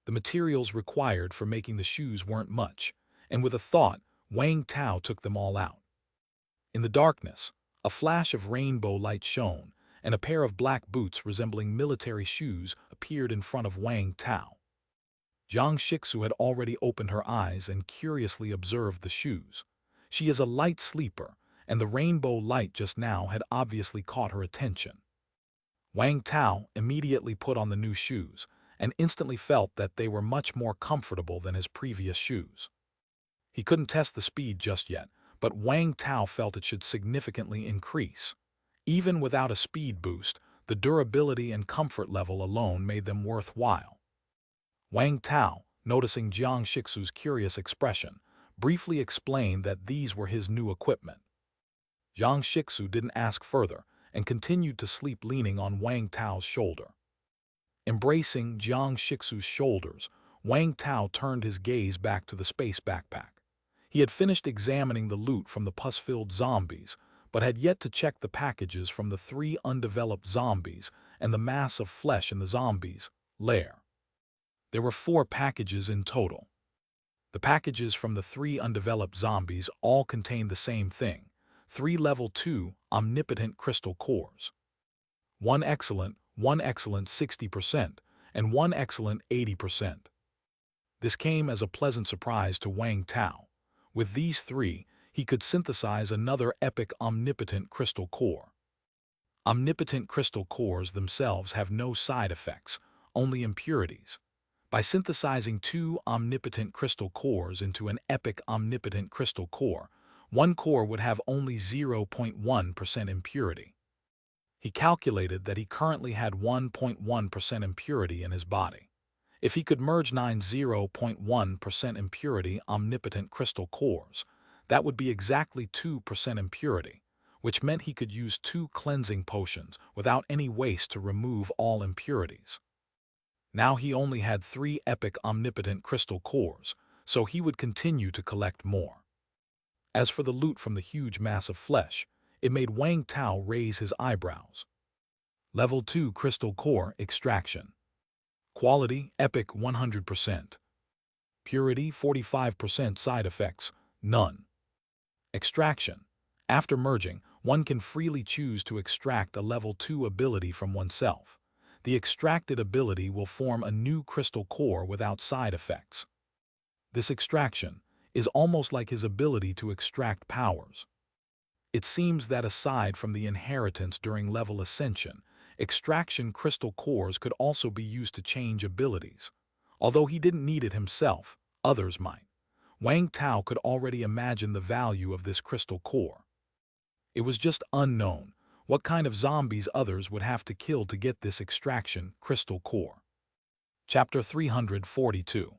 The materials required for making the shoes weren't much, and with a thought, Wang Tao took them all out. In the darkness, a flash of rainbow light shone, and a pair of black boots resembling military shoes appeared in front of Wang Tao. Jiang Shixu had already opened her eyes and curiously observed the shoes. She is a light sleeper, and the rainbow light just now had obviously caught her attention. Wang Tao immediately put on the new shoes and instantly felt that they were much more comfortable than his previous shoes. He couldn't test the speed just yet, but Wang Tao felt it should significantly increase. Even without a speed boost, the durability and comfort level alone made them worthwhile. Wang Tao, noticing Jiang Shixu's curious expression, briefly explained that these were his new equipment. Jiang Shixu didn't ask further and continued to sleep leaning on Wang Tao's shoulder. Embracing Jiang Shixu's shoulders, Wang Tao turned his gaze back to the space backpack. He had finished examining the loot from the pus-filled zombies, but had yet to check the packages from the 3 undeveloped zombies and the mass of flesh in the zombies' lair. There were 4 packages in total. The packages from the 3 undeveloped zombies all contained the same thing: 3 level 2 omnipotent crystal cores. 1 excellent 60%, and 1 excellent 80%. This came as a pleasant surprise to Wang Tao. With these 3, he could synthesize another epic omnipotent crystal core. Omnipotent crystal cores themselves have no side effects, only impurities. By synthesizing 2 omnipotent crystal cores into an epic omnipotent crystal core, one core would have only 0.1% impurity. He calculated that he currently had 1.1% impurity in his body. If he could merge 9 0.1% impurity omnipotent crystal cores, that would be exactly 2% impurity, which meant he could use 2 cleansing potions without any waste to remove all impurities. Now he only had 3 epic omnipotent crystal cores, so he would continue to collect more. As for the loot from the huge mass of flesh, It made Wang Tao raise his eyebrows. Level 2 Crystal Core Extraction. Quality Epic 100%. Purity 45%. Side effects none. Extraction. After merging, one can freely choose to extract a level 2 ability from oneself. The extracted ability will form a new crystal core without side effects. This extraction is almost like his ability to extract powers. It seems that aside from the inheritance during level ascension, extraction crystal cores could also be used to change abilities. Although he didn't need it himself, others might. Wang Tao could already imagine the value of this crystal core. It was just unknown what kind of zombies others would have to kill to get this extraction crystal core. Chapter 342.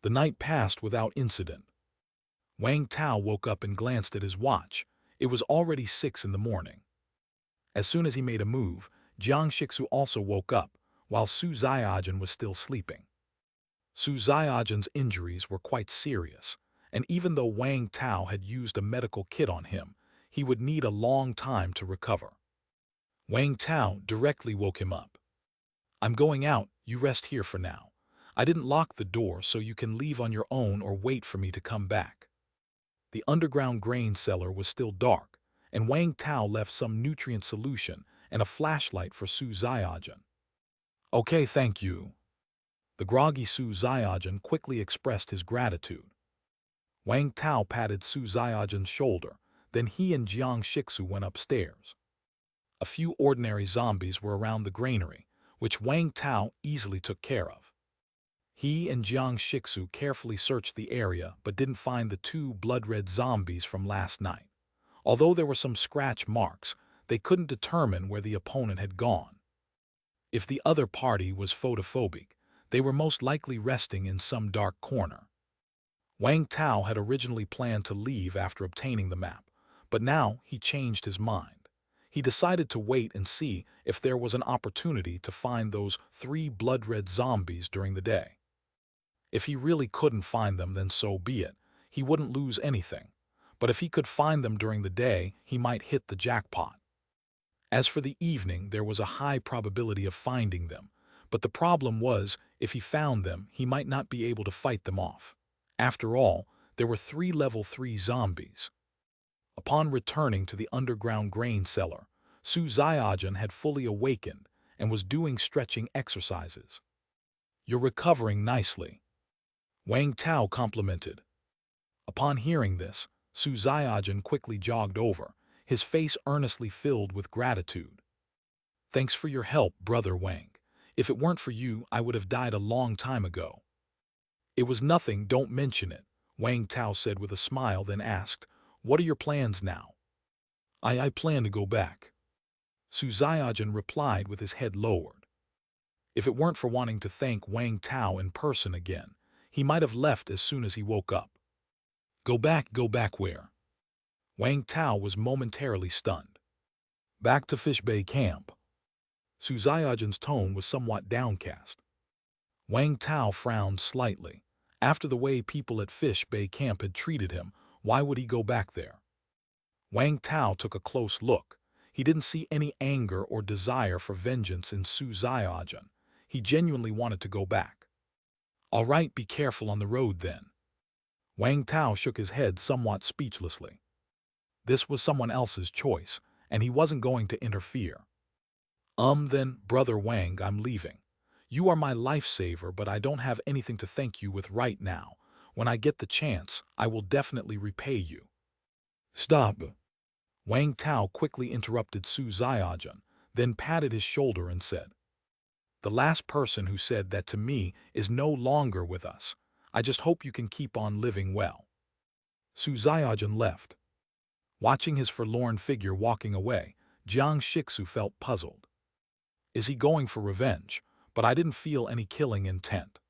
The night passed without incident. Wang Tao woke up and glanced at his watch. It was already 6 in the morning. As soon as he made a move, Jiang Shixu also woke up, while Su Xiaojun was still sleeping. Su Xiaojun's injuries were quite serious, and even though Wang Tao had used a medical kit on him, he would need a long time to recover. Wang Tao directly woke him up. "I'm going out, you rest here for now. I didn't lock the door so you can leave on your own or wait for me to come back." The underground grain cellar was still dark, and Wang Tao left some nutrient solution and a flashlight for Su Xiaojun. "Okay, thank you." The groggy Su Xiaojun quickly expressed his gratitude. Wang Tao patted Su Xiaojun's shoulder, then he and Jiang Shixu went upstairs. A few ordinary zombies were around the granary, which Wang Tao easily took care of. He and Jiang Shixu carefully searched the area but didn't find the 2 blood-red zombies from last night. Although there were some scratch marks, they couldn't determine where the opponent had gone. If the other party was photophobic, they were most likely resting in some dark corner. Wang Tao had originally planned to leave after obtaining the map, but now he changed his mind. He decided to wait and see if there was an opportunity to find those 3 blood-red zombies during the day. If he really couldn't find them, then so be it. He wouldn't lose anything. But if he could find them during the day, he might hit the jackpot. As for the evening, there was a high probability of finding them. But the problem was, if he found them, he might not be able to fight them off. After all, there were 3 level 3 zombies. Upon returning to the underground grain cellar, Su Xiaojun had fully awakened and was doing stretching exercises. "You're recovering nicely," Wang Tao complimented. Upon hearing this, Su Xiaojun quickly jogged over, his face earnestly filled with gratitude. "Thanks for your help, Brother Wang. If it weren't for you, I would have died a long time ago." "It was nothing, don't mention it," Wang Tao said with a smile, then asked, "What are your plans now?" I plan to go back," Su Xiaojun replied with his head lowered. If it weren't for wanting to thank Wang Tao in person again, he might have left as soon as he woke up. Go back where?" Wang Tao was momentarily stunned. "Back to Fish Bay Camp." Su Xiaojun's tone was somewhat downcast. Wang Tao frowned slightly. After the way people at Fish Bay Camp had treated him, why would he go back there? Wang Tao took a close look. He didn't see any anger or desire for vengeance in Su Xiaojun. He genuinely wanted to go back. "All right, be careful on the road then." Wang Tao shook his head somewhat speechlessly. This was someone else's choice, and he wasn't going to interfere. Then, Brother Wang, I'm leaving. You are my lifesaver, but I don't have anything to thank you with right now. When I get the chance, I will definitely repay you." "Stop." Wang Tao quickly interrupted Su Xiaojun, then patted his shoulder and said, "The last person who said that to me is no longer with us. I just hope you can keep on living well." Su Xiaojun left. Watching his forlorn figure walking away, Jiang Shixu felt puzzled. Is he going for revenge? But I didn't feel any killing intent.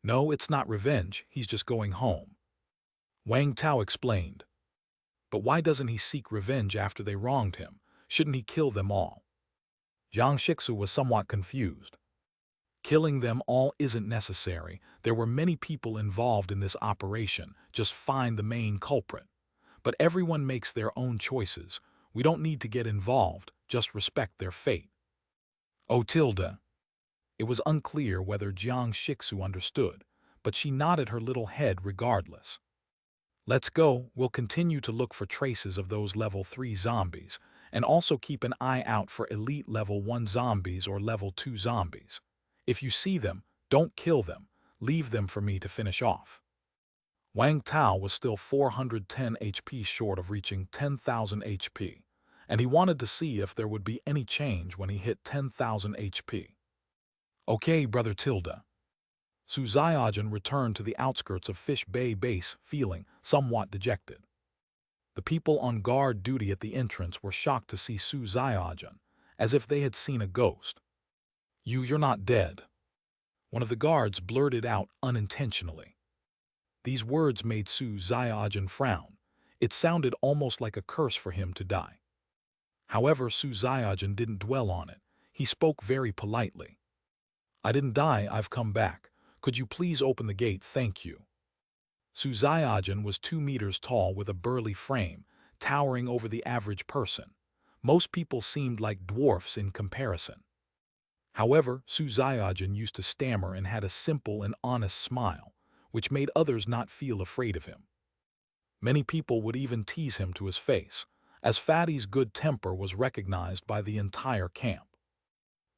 No, it's not revenge, he's just going home. Wang Tao explained. But why doesn't he seek revenge after they wronged him? Shouldn't he kill them all? Jiang Shixu was somewhat confused. Killing them all isn't necessary. There were many people involved in this operation. Just find the main culprit. But everyone makes their own choices. We don't need to get involved, just respect their fate. Oh, Tilda. It was unclear whether Jiang Shixu understood, but she nodded her little head regardless. Let's go, we'll continue to look for traces of those level 3 zombies, and also keep an eye out for elite level 1 zombies or level 2 zombies. If you see them, don't kill them, leave them for me to finish off. Wang Tao was still 410 HP short of reaching 10,000 HP, and he wanted to see if there would be any change when he hit 10,000 HP. Okay, Brother Tilda. Su Xiaojun returned to the outskirts of Fish Bay Base, feeling somewhat dejected. The people on guard duty at the entrance were shocked to see Su Xiaojun, as if they had seen a ghost. You're not dead. One of the guards blurted out unintentionally. These words made Su Xiaojun frown. It sounded almost like a curse for him to die. However, Su Xiaojun didn't dwell on it. He spoke very politely. I didn't die, I've come back. Could you please open the gate, thank you. Su Xiaojun was 2 meters tall with a burly frame, towering over the average person. Most people seemed like dwarfs in comparison. However, Su Xiaojun used to stammer and had a simple and honest smile, which made others not feel afraid of him. Many people would even tease him to his face, as Fatty's good temper was recognized by the entire camp.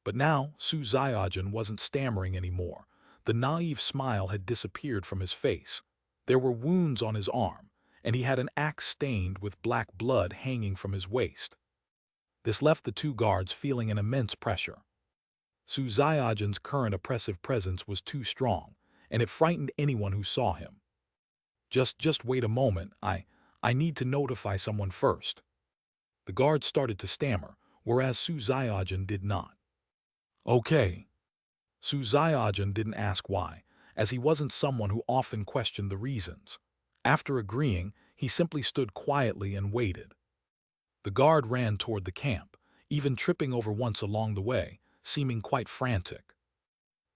But now, Su Xiaojun wasn't stammering anymore. The naive smile had disappeared from his face. There were wounds on his arm, and he had an axe stained with black blood hanging from his waist. This left the 2 guards feeling an immense pressure. Su Xiaojun's current oppressive presence was too strong, and it frightened anyone who saw him. Just wait a moment, I need to notify someone first. The guards started to stammer, whereas Su Xiaojun did not. Okay. Su Xiaojun didn't ask why, as he wasn't someone who often questioned the reasons. After agreeing, he simply stood quietly and waited. The guard ran toward the camp, even tripping over once along the way, seeming quite frantic.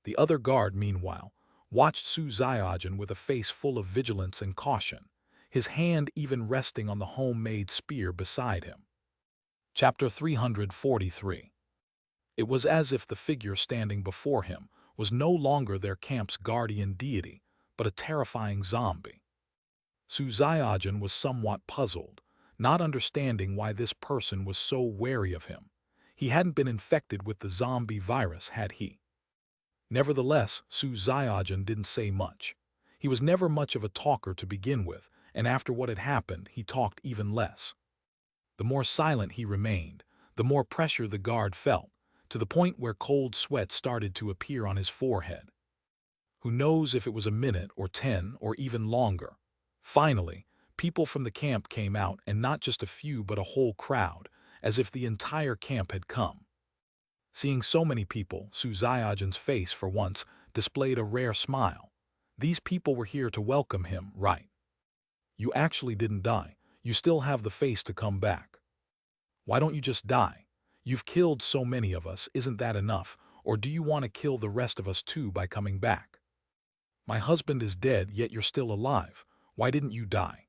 The other guard, meanwhile, watched Su Xiaojun with a face full of vigilance and caution, his hand even resting on the homemade spear beside him. Chapter 343. It was as if the figure standing before him was no longer their camp's guardian deity, but a terrifying zombie. Su Xiaojun was somewhat puzzled, not understanding why this person was so wary of him. He hadn't been infected with the zombie virus, had he? Nevertheless, Su Xiaojun didn't say much. He was never much of a talker to begin with, and after what had happened, he talked even less. The more silent he remained, the more pressure the guard felt, to the point where cold sweat started to appear on his forehead. Who knows if it was a minute or 10 or even longer. Finally, people from the camp came out, and not just a few but a whole crowd, as if the entire camp had come. Seeing so many people, Su Xiaojun's face for once displayed a rare smile. These people were here to welcome him, right? You actually didn't die. You still have the face to come back. Why don't you just die? You've killed so many of us, isn't that enough? Or do you want to kill the rest of us too by coming back? My husband is dead, yet you're still alive. Why didn't you die?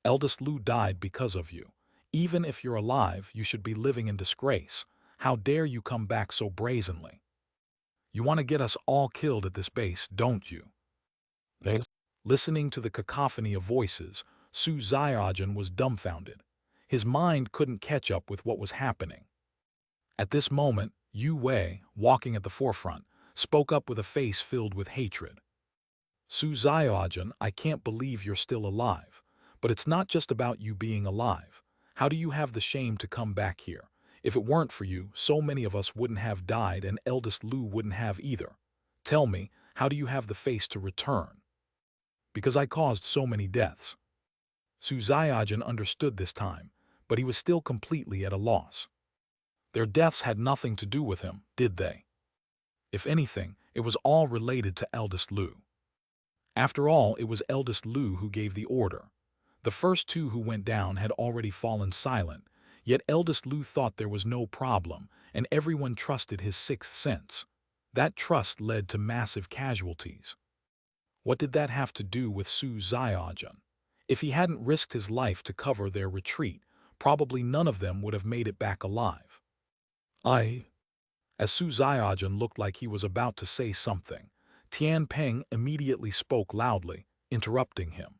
Eldest Lu died because of you. Even if you're alive, you should be living in disgrace. How dare you come back so brazenly? You want to get us all killed at this base, don't you? Listening to the cacophony of voices, Su Xiaojun was dumbfounded. His mind couldn't catch up with what was happening. At this moment, Yu Wei, walking at the forefront, spoke up with a face filled with hatred. Su Xiaojun, I can't believe you're still alive. But it's not just about you being alive. How do you have the shame to come back here? If it weren't for you, so many of us wouldn't have died and eldest Lu wouldn't have either. Tell me, how do you have the face to return? Because I caused so many deaths. Su Xiaojun understood this time, but he was still completely at a loss. Their deaths had nothing to do with him, did they? If anything, it was all related to eldest Lu. After all, it was eldest Lu who gave the order. The first 2 who went down had already fallen silent, yet eldest Lu thought there was no problem, and everyone trusted his 6th sense. That trust led to massive casualties. What did that have to do with Su Xiaojun? If he hadn't risked his life to cover their retreat, probably none of them would have made it back alive. As Su Xiaojun looked like he was about to say something, Tian Peng immediately spoke loudly, interrupting him.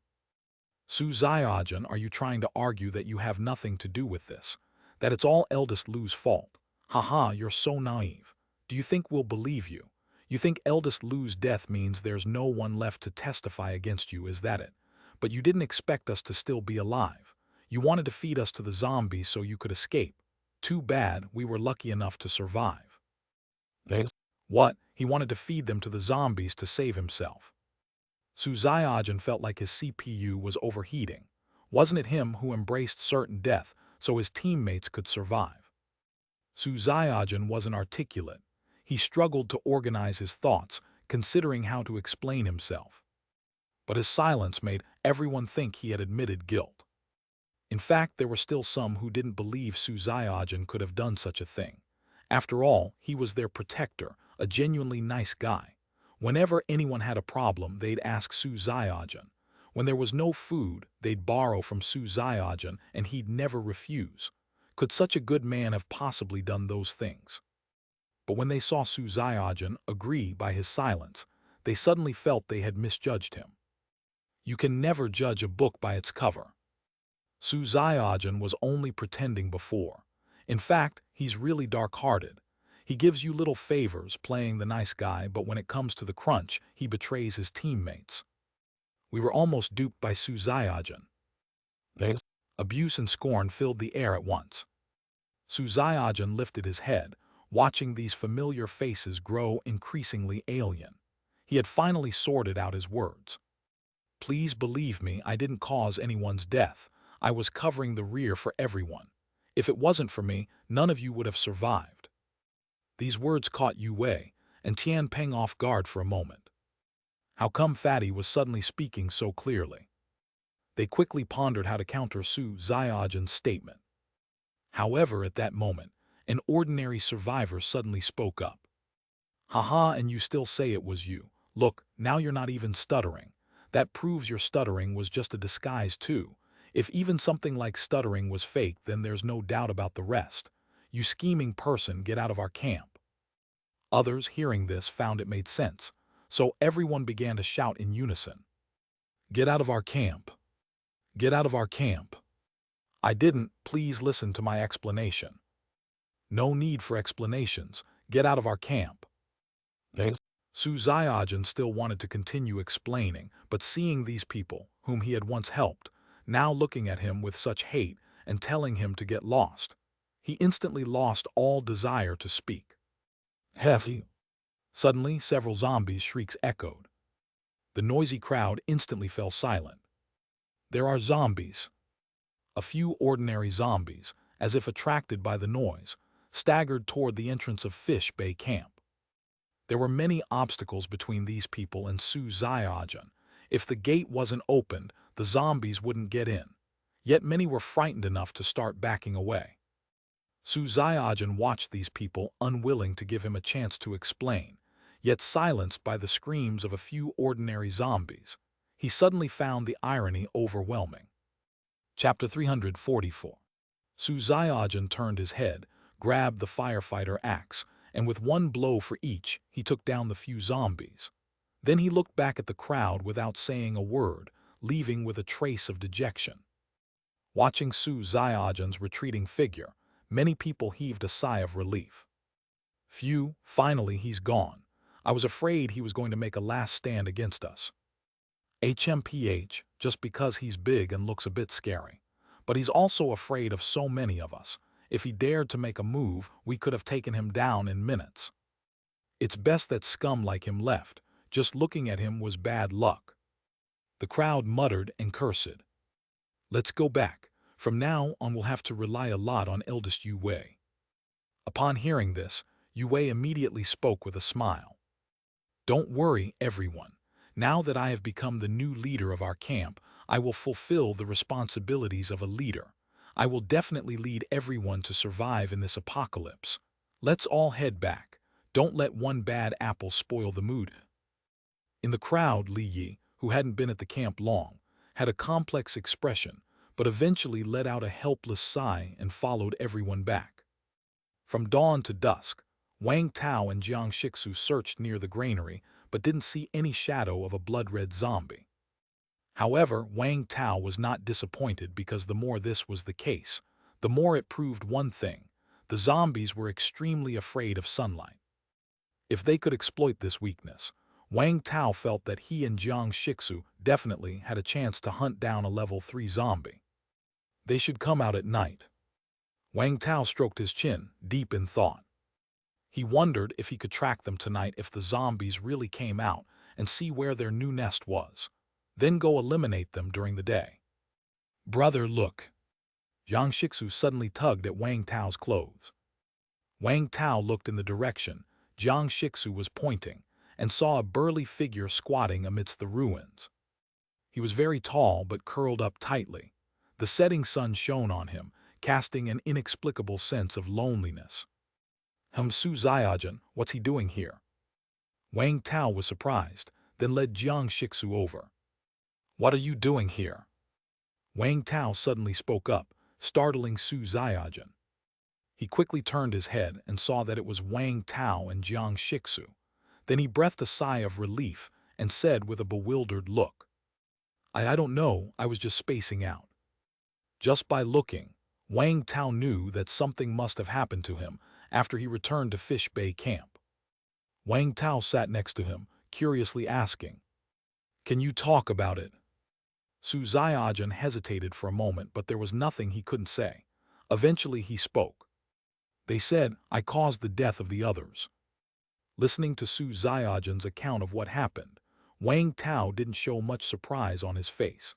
Su Xiaojun, are you trying to argue that you have nothing to do with this? That it's all eldest Lu's fault? Haha, you're so naive. Do you think we'll believe you? You think eldest Lu's death means there's no one left to testify against you, is that it? But you didn't expect us to still be alive. You wanted to feed us to the zombies so you could escape. Too bad we were lucky enough to survive. What? He wanted to feed them to the zombies to save himself. Su Xiaojun felt like his CPU was overheating. Wasn't it him who embraced certain death so his teammates could survive? Su Xiaojun wasn't articulate. He struggled to organize his thoughts, considering how to explain himself. But his silence made everyone think he had admitted guilt. In fact, there were still some who didn't believe Su Xiaojun could have done such a thing. After all, he was their protector, a genuinely nice guy. Whenever anyone had a problem, they'd ask Su Xiaojun. When there was no food, they'd borrow from Su Xiaojun, and he'd never refuse. Could such a good man have possibly done those things? But when they saw Su Xiaojun agree by his silence, they suddenly felt they had misjudged him. You can never judge a book by its cover. Su Xiaojun was only pretending before. In fact, he's really dark-hearted. He gives you little favors, playing the nice guy, but when it comes to the crunch, he betrays his teammates. We were almost duped by Su Xiaojun. Abuse and scorn filled the air at once. Su Xiaojun lifted his head, watching these familiar faces grow increasingly alien. He had finally sorted out his words. Please believe me, I didn't cause anyone's death. I was covering the rear for everyone. If it wasn't for me, none of you would have survived. These words caught Yu Wei and Tian Peng off guard for a moment. How come Fatty was suddenly speaking so clearly? They quickly pondered how to counter Su Xiaojun's statement. However, at that moment, an ordinary survivor suddenly spoke up. Haha, and you still say it was you. Look, now you're not even stuttering. That proves your stuttering was just a disguise too. If even something like stuttering was fake, then there's no doubt about the rest. You scheming person, get out of our camp. Others, hearing this, found it made sense, so everyone began to shout in unison. Get out of our camp. Get out of our camp. I didn't, please listen to my explanation. No need for explanations, get out of our camp. Su Xiaojun still wanted to continue explaining, but seeing these people, whom he had once helped, now looking at him with such hate and telling him to get lost, he instantly lost all desire to speak. Hefty. Suddenly, several zombies' shrieks echoed. The noisy crowd instantly fell silent. There are zombies. A few ordinary zombies, as if attracted by the noise, staggered toward the entrance of Fish Bay Camp. There were many obstacles between these people and Su Xiaojun. If the gate wasn't opened, the zombies wouldn't get in. Yet many were frightened enough to start backing away. Su Xiaojun watched these people, unwilling to give him a chance to explain, yet silenced by the screams of a few ordinary zombies. He suddenly found the irony overwhelming. Chapter 344. Su Xiaojun turned his head, grabbed the firefighter axe, and with one blow for each, he took down the few zombies. Then he looked back at the crowd without saying a word, leaving with a trace of dejection. Watching Su Xiaojun's retreating figure, many people heaved a sigh of relief. Phew, finally he's gone. I was afraid he was going to make a last stand against us. HMPH, just because he's big and looks a bit scary. But he's also afraid of so many of us. If he dared to make a move, we could have taken him down in minutes. It's best that scum like him left. Just looking at him was bad luck. The crowd muttered and cursed. Let's go back. From now on we'll have to rely a lot on eldest Yu Wei. Upon hearing this, Yu Wei immediately spoke with a smile. Don't worry, everyone. Now that I have become the new leader of our camp, I will fulfill the responsibilities of a leader. I will definitely lead everyone to survive in this apocalypse. Let's all head back. Don't let one bad apple spoil the mood. In the crowd, Li Yi, who hadn't been at the camp long, had a complex expression, but eventually let out a helpless sigh and followed everyone back. From dawn to dusk, Wang Tao and Jiang Shixu searched near the granary but didn't see any shadow of a blood-red zombie. However, Wang Tao was not disappointed because the more this was the case, the more it proved one thing: the zombies were extremely afraid of sunlight. If they could exploit this weakness, Wang Tao felt that he and Jiang Shixu definitely had a chance to hunt down a level 3 zombie. They should come out at night. Wang Tao stroked his chin, deep in thought. He wondered if he could track them tonight if the zombies really came out and see where their new nest was, then go eliminate them during the day. Brother, look. Jiang Shixu suddenly tugged at Wang Tao's clothes. Wang Tao looked in the direction Jiang Shixu was pointing and saw a burly figure squatting amidst the ruins. He was very tall but curled up tightly. The setting sun shone on him, casting an inexplicable sense of loneliness. Su Ziajan, what's he doing here? Wang Tao was surprised, then led Jiang Shixu over. What are you doing here? Wang Tao suddenly spoke up, startling Su Ziajan. He quickly turned his head and saw that it was Wang Tao and Jiang Shixu. Then he breathed a sigh of relief and said with a bewildered look, I don't know, I was just spacing out. Just by looking, Wang Tao knew that something must have happened to him after he returned to Fish Bay Camp. Wang Tao sat next to him, curiously asking, Can you talk about it? Su Ziajan hesitated for a moment, but there was nothing he couldn't say. Eventually he spoke. They said, I caused the death of the others. Listening to Su Ziajan's account of what happened, Wang Tao didn't show much surprise on his face.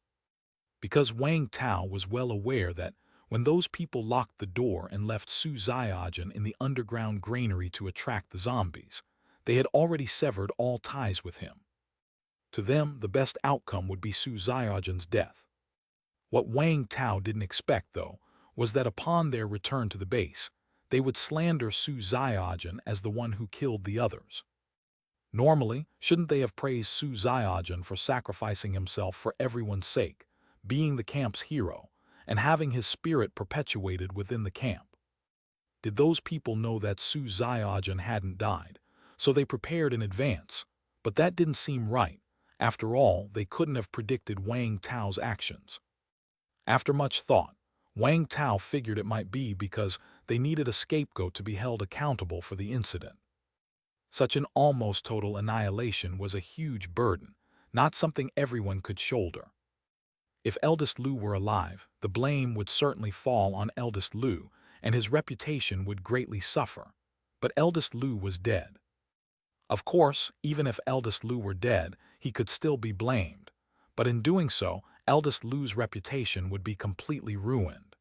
Because Wang Tao was well aware that when those people locked the door and left Su Ziajan in the underground granary to attract the zombies, they had already severed all ties with him. To them, the best outcome would be Su Ziajan's death. What Wang Tao didn't expect, though, was that upon their return to the base, they would slander Su Ziajan as the one who killed the others. Normally, shouldn't they have praised Su Ziajan for sacrificing himself for everyone's sake, being the camp's hero, and having his spirit perpetuated within the camp? Did those people know that Su Ziajan hadn't died, so they prepared in advance? But that didn't seem right. After all, they couldn't have predicted Wang Tao's actions. After much thought, Wang Tao figured it might be because they needed a scapegoat to be held accountable for the incident. Such an almost total annihilation was a huge burden, not something everyone could shoulder. If Eldest Lu were alive, the blame would certainly fall on Eldest Lu, and his reputation would greatly suffer. But Eldest Lu was dead. Of course, even if Eldest Lu were dead, he could still be blamed. But in doing so, Eldest Lu's reputation would be completely ruined.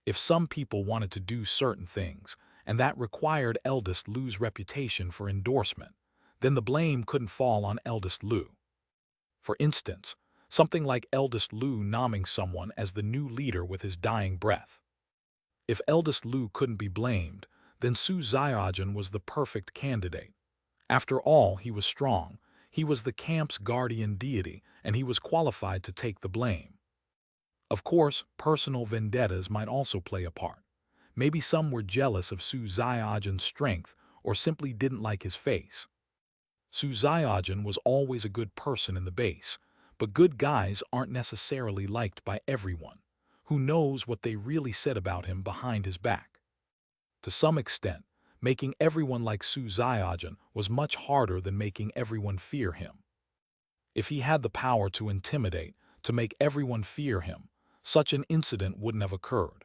If some people wanted to do certain things, and that required Eldest Lu's reputation for endorsement, then the blame couldn't fall on Eldest Lu. For instance, something like Eldest Lu naming someone as the new leader with his dying breath. If Eldest Lu couldn't be blamed, then Su Ziajan was the perfect candidate. After all, he was strong, he was the camp's guardian deity, and he was qualified to take the blame. Of course, personal vendettas might also play a part. Maybe some were jealous of Su Ziajan's strength or simply didn't like his face. Su Ziajan was always a good person in the base, but good guys aren't necessarily liked by everyone. Who knows what they really said about him behind his back? To some extent, making everyone like Su Ziajan was much harder than making everyone fear him. If he had the power to intimidate, to make everyone fear him, such an incident wouldn't have occurred.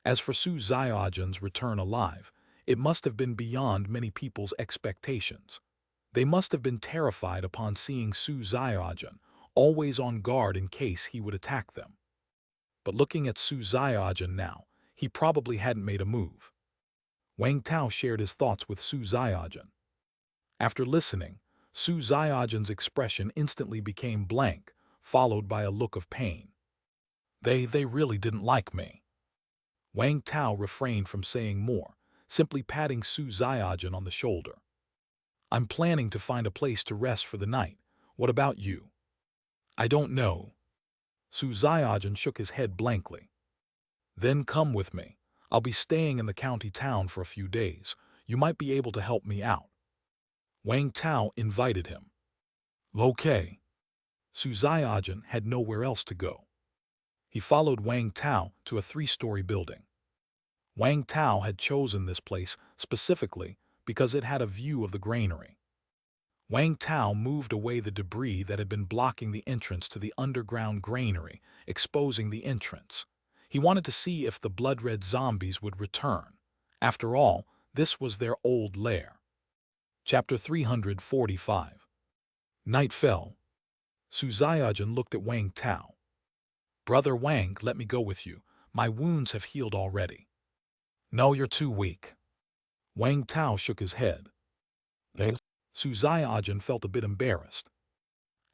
As for Su Ziajan's return alive, it must have been beyond many people's expectations. They must have been terrified upon seeing Su Ziajan, always on guard in case he would attack them. But looking at Su Ziajan now, he probably hadn't made a move. Wang Tao shared his thoughts with Su Ziajan. After listening, Su Ziajan's expression instantly became blank, followed by a look of pain. They really didn't like me. Wang Tao refrained from saying more, simply patting Su Ziajan on the shoulder. I'm planning to find a place to rest for the night. What about you? I don't know. Su Xiaojun shook his head blankly. Then come with me. I'll be staying in the county town for a few days. You might be able to help me out. Wang Tao invited him. Okay. Su Xiaojun had nowhere else to go. He followed Wang Tao to a 3-story building. Wang Tao had chosen this place specifically because it had a view of the granary. Wang Tao moved away the debris that had been blocking the entrance to the underground granary, exposing the entrance. He wanted to see if the blood-red zombies would return. After all, this was their old lair. Chapter 345. Night fell. Su Xiaojun looked at Wang Tao. Brother Wang, let me go with you. My wounds have healed already. No, you're too weak. Wang Tao shook his head. Su Xiaojun felt a bit embarrassed.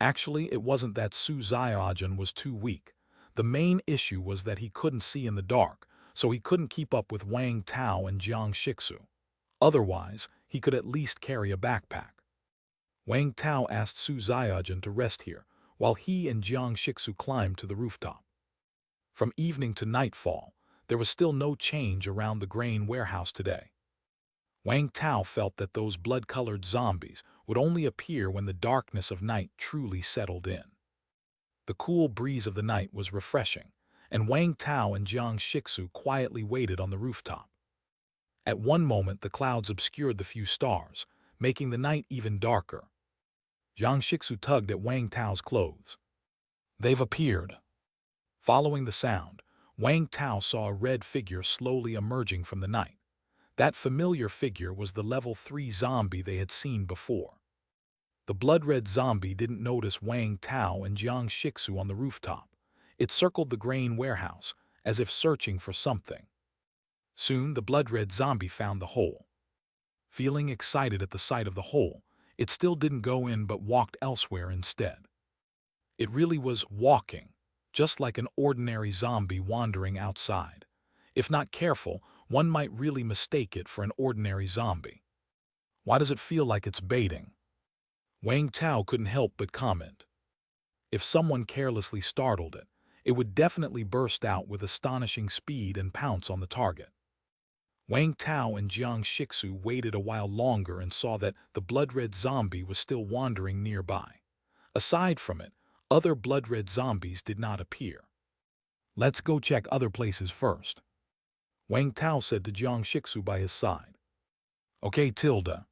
Actually, it wasn't that Su Xiaojun was too weak. The main issue was that he couldn't see in the dark, so he couldn't keep up with Wang Tao and Jiang Shixu. Otherwise, he could at least carry a backpack. Wang Tao asked Su Xiaojun to rest here, while he and Jiang Shixu climbed to the rooftop. From evening to nightfall, there was still no change around the grain warehouse today. Wang Tao felt that those blood-colored zombies would only appear when the darkness of night truly settled in. The cool breeze of the night was refreshing, and Wang Tao and Jiang Shixu quietly waited on the rooftop. At one moment, the clouds obscured the few stars, making the night even darker. Jiang Shixu tugged at Wang Tao's clothes. They've appeared. Following the sound, Wang Tao saw a red figure slowly emerging from the night. That familiar figure was the level 3 zombie they had seen before. The blood-red zombie didn't notice Wang Tao and Jiang Shixu on the rooftop. It circled the grain warehouse, as if searching for something. Soon, the blood-red zombie found the hole. Feeling excited at the sight of the hole, it still didn't go in but walked elsewhere instead. It really was walking, just like an ordinary zombie wandering outside. If not careful, one might really mistake it for an ordinary zombie. Why does it feel like it's baiting? Wang Tao couldn't help but comment. If someone carelessly startled it, it would definitely burst out with astonishing speed and pounce on the target. Wang Tao and Jiang Shixu waited a while longer and saw that the blood-red zombie was still wandering nearby. Aside from it, other blood-red zombies did not appear. Let's go check other places first, Wang Tao said to Jiang Shixu by his side. Okay, Tilda.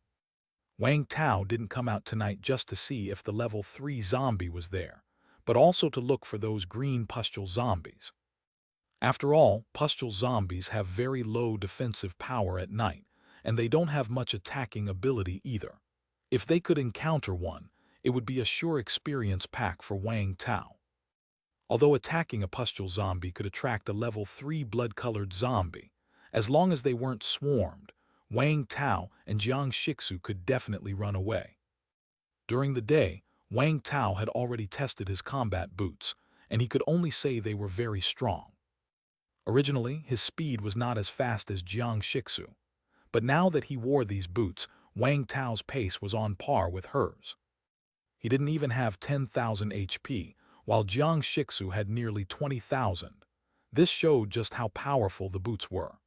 Wang Tao didn't come out tonight just to see if the level 3 zombie was there, but also to look for those green pustule zombies. After all, pustule zombies have very low defensive power at night, and they don't have much attacking ability either. If they could encounter one, it would be a sure experience pack for Wang Tao. Although attacking a pustule zombie could attract a level 3 blood-colored zombie, as long as they weren't swarmed, Wang Tao and Jiang Shixu could definitely run away. During the day, Wang Tao had already tested his combat boots, and he could only say they were very strong. Originally, his speed was not as fast as Jiang Shixu, but now that he wore these boots, Wang Tao's pace was on par with hers. He didn't even have 10,000 HP, while Jiang Shixu had nearly 20,000. This showed just how powerful the boots were.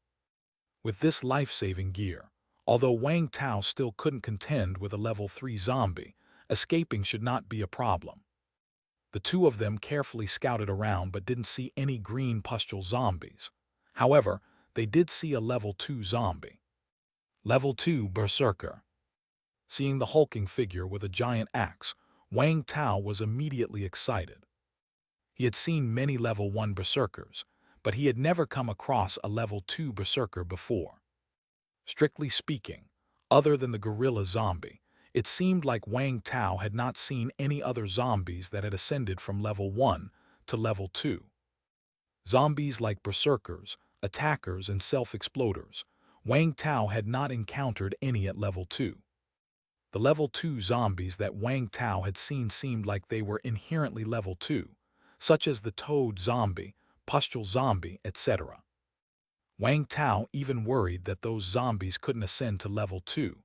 With this life-saving gear, although Wang Tao still couldn't contend with a level 3 zombie, escaping should not be a problem. The two of them carefully scouted around but didn't see any green pustule zombies. However, they did see a level 2 zombie. Level 2 Berserker. Seeing the hulking figure with a giant axe, Wang Tao was immediately excited. He had seen many level 1 berserkers, but he had never come across a level 2 berserker before. Strictly speaking, other than the gorilla zombie, it seemed like Wang Tao had not seen any other zombies that had ascended from level 1 to level 2. Zombies like berserkers, attackers, and self-exploders, Wang Tao had not encountered any at level 2. The level 2 zombies that Wang Tao had seen seemed like they were inherently level 2, such as the toad zombie, pustule zombie, etc. Wang Tao even worried that those zombies couldn't ascend to level 2,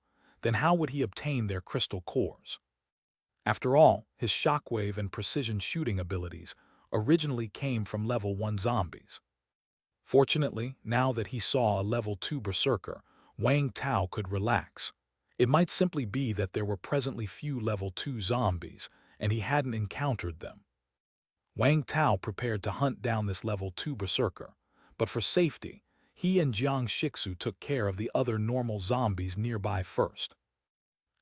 then how would he obtain their crystal cores? After all, his shockwave and precision shooting abilities originally came from level 1 zombies. Fortunately, now that he saw a level 2 berserker, Wang Tao could relax. It might simply be that there were presently few level 2 zombies, and he hadn't encountered them. Wang Tao prepared to hunt down this level 2 berserker, but for safety, he and Jiang Shixu took care of the other normal zombies nearby first.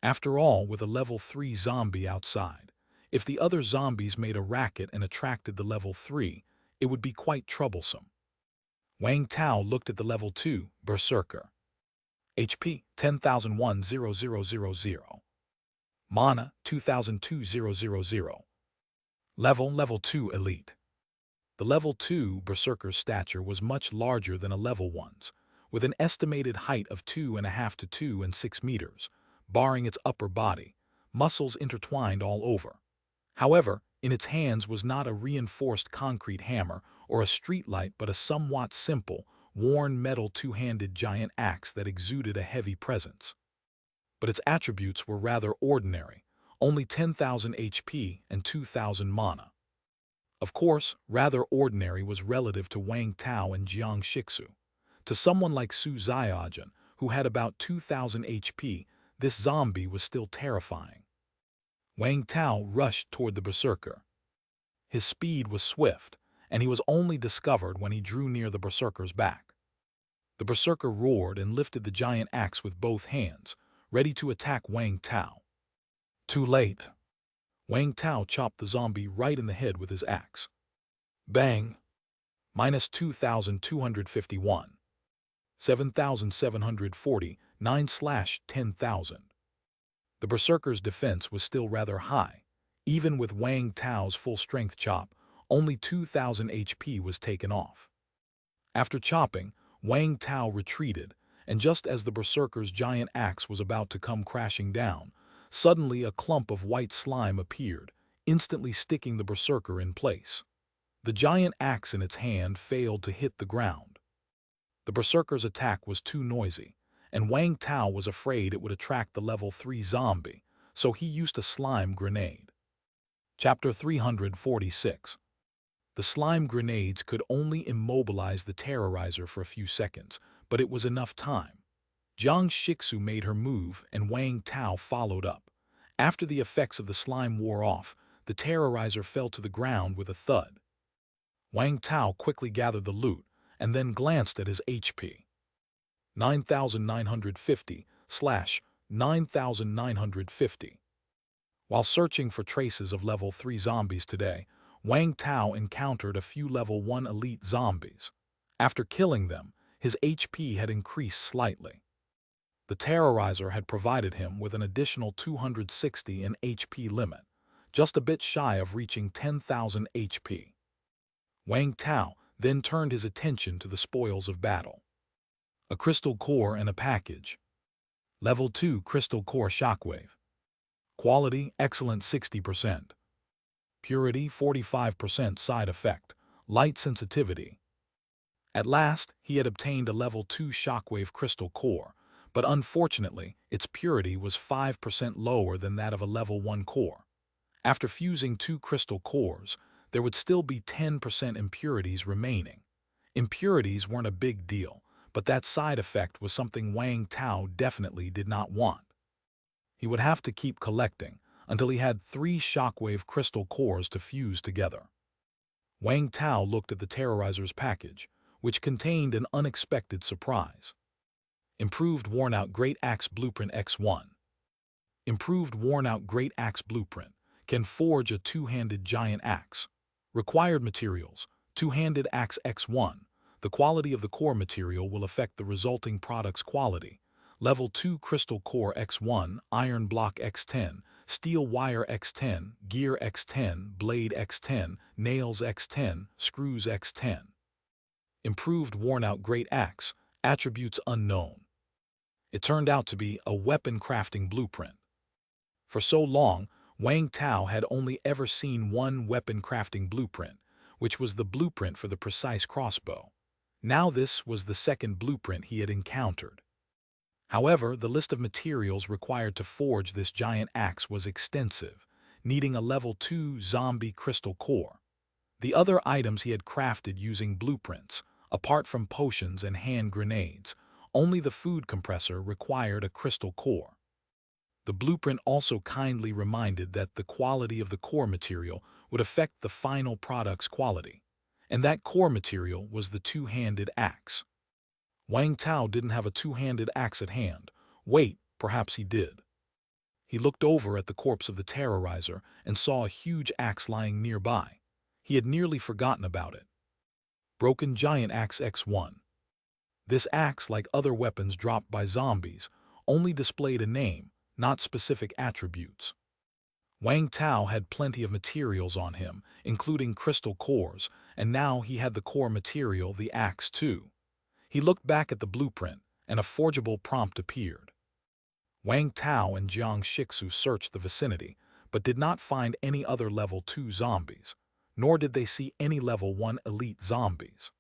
After all, with a level 3 zombie outside, if the other zombies made a racket and attracted the level 3, it would be quite troublesome. Wang Tao looked at the level 2 berserker. HP 10,001,000. Mana 2,002,000. Level 2 Elite. The level 2 berserker's stature was much larger than a level 1's, with an estimated height of 2.5 to 2 and 6 meters, barring its upper body, muscles intertwined all over. However, in its hands was not a reinforced concrete hammer or a streetlight but a somewhat simple, worn metal two-handed giant axe that exuded a heavy presence. But its attributes were rather ordinary, only 10,000 HP and 2,000 mana. Of course, rather ordinary was relative to Wang Tao and Jiang Shixu. To someone like Su Xiaojun, who had about 2,000 HP, this zombie was still terrifying. Wang Tao rushed toward the berserker. His speed was swift, and he was only discovered when he drew near the berserker's back. The berserker roared and lifted the giant axe with both hands, ready to attack Wang Tao. Too late. Wang Tao chopped the zombie right in the head with his axe. Bang! Minus 2,251. 7,740, 9/10,000. The berserker's defense was still rather high. Even with Wang Tao's full-strength chop, only 2,000 HP was taken off. After chopping, Wang Tao retreated, and just as the berserker's giant axe was about to come crashing down, suddenly a clump of white slime appeared, instantly sticking the berserker in place. The giant axe in its hand failed to hit the ground. The berserker's attack was too noisy, and Wang Tao was afraid it would attract the level 3 zombie, so he used a slime grenade. Chapter 346. The slime grenades could only immobilize the terrorizer for a few seconds, but it was enough time. Jiang Shixu made her move, and Wang Tao followed up. After the effects of the slime wore off, the terrorizer fell to the ground with a thud. Wang Tao quickly gathered the loot, and then glanced at his HP. 9,950/9,950. While searching for traces of level 3 zombies today, Wang Tao encountered a few level 1 elite zombies. After killing them, his HP had increased slightly. The terrorizer had provided him with an additional 260 in HP limit, just a bit shy of reaching 10,000 HP. Wang Tao then turned his attention to the spoils of battle. A crystal core and a package. Level 2 crystal core shockwave. Quality excellent 60%. Purity 45% side effect, light sensitivity. At last, he had obtained a level 2 shockwave crystal core, but unfortunately, its purity was 5% lower than that of a level 1 core. After fusing 2 crystal cores, there would still be 10% impurities remaining. Impurities weren't a big deal, but that side effect was something Wang Tao definitely did not want. He would have to keep collecting until he had 3 shockwave crystal cores to fuse together. Wang Tao looked at the terrorizer's package, which contained an unexpected surprise. Improved worn-out Great Axe Blueprint X1. Improved worn-out Great Axe Blueprint can forge a two-handed giant axe. Required materials: two-handed axe X1. The quality of the core material will affect the resulting product's quality. Level 2 Crystal Core X1, Iron Block X10, Steel Wire X10, Gear X10, Blade X10, Nails X10, Screws X10. Improved worn-out Great Axe, attributes unknown. It turned out to be a weapon crafting blueprint. For so long, Wang Tao had only ever seen one weapon crafting blueprint, which was the blueprint for the precise crossbow. Now this was the second blueprint he had encountered. However, the list of materials required to forge this giant axe was extensive, needing a level 2 zombie crystal core. The other items he had crafted using blueprints, apart from potions and hand grenades. Only the food compressor required a crystal core. The blueprint also kindly reminded that the quality of the core material would affect the final product's quality, and that core material was the two-handed axe. Wang Tao didn't have a two-handed axe at hand. Wait, perhaps he did. He looked over at the corpse of the terrorizer and saw a huge axe lying nearby. He had nearly forgotten about it. Broken Giant Axe X1. This axe, like other weapons dropped by zombies, only displayed a name, not specific attributes. Wang Tao had plenty of materials on him, including crystal cores, and now he had the core material, the axe too. He looked back at the blueprint, and a forgeable prompt appeared. Wang Tao and Jiang Shixu searched the vicinity, but did not find any other level 2 zombies, nor did they see any level 1 elite zombies.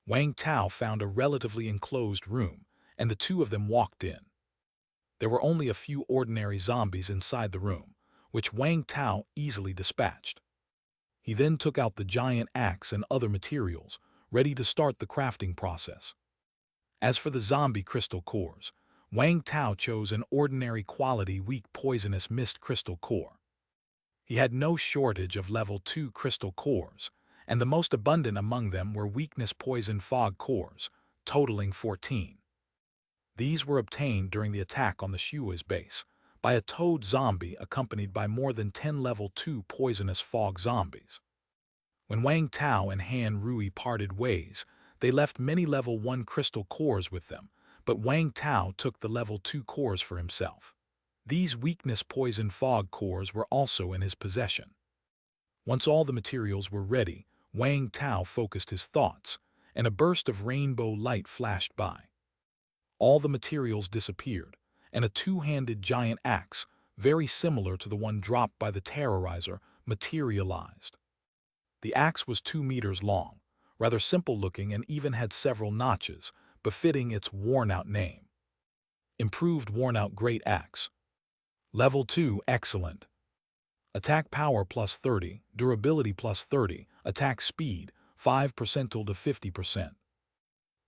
Wang Tao found a relatively enclosed room, and the two of them walked in. There were only a few ordinary zombies inside the room, which Wang Tao easily dispatched. He then took out the giant axe and other materials, ready to start the crafting process. As for the zombie crystal cores, Wang Tao chose an ordinary quality weak poisonous mist crystal core. He had no shortage of level 2 crystal cores, and the most abundant among them were weakness poison fog cores, totaling 14. These were obtained during the attack on the Shui's base by a toad zombie accompanied by more than 10 level 2 poisonous fog zombies. When Wang Tao and Han Rui parted ways, they left many level 1 crystal cores with them, but Wang Tao took the level 2 cores for himself. These weakness poison fog cores were also in his possession. Once all the materials were ready, Wang Tao focused his thoughts, and a burst of rainbow light flashed by. All the materials disappeared, and a two-handed giant axe, very similar to the one dropped by the terrorizer, materialized. The axe was 2 meters long, rather simple-looking, and even had several notches, befitting its worn-out name. Improved worn-out great axe. Level 2 excellent. Attack power plus 30, durability plus 30, attack speed 5% to 50%.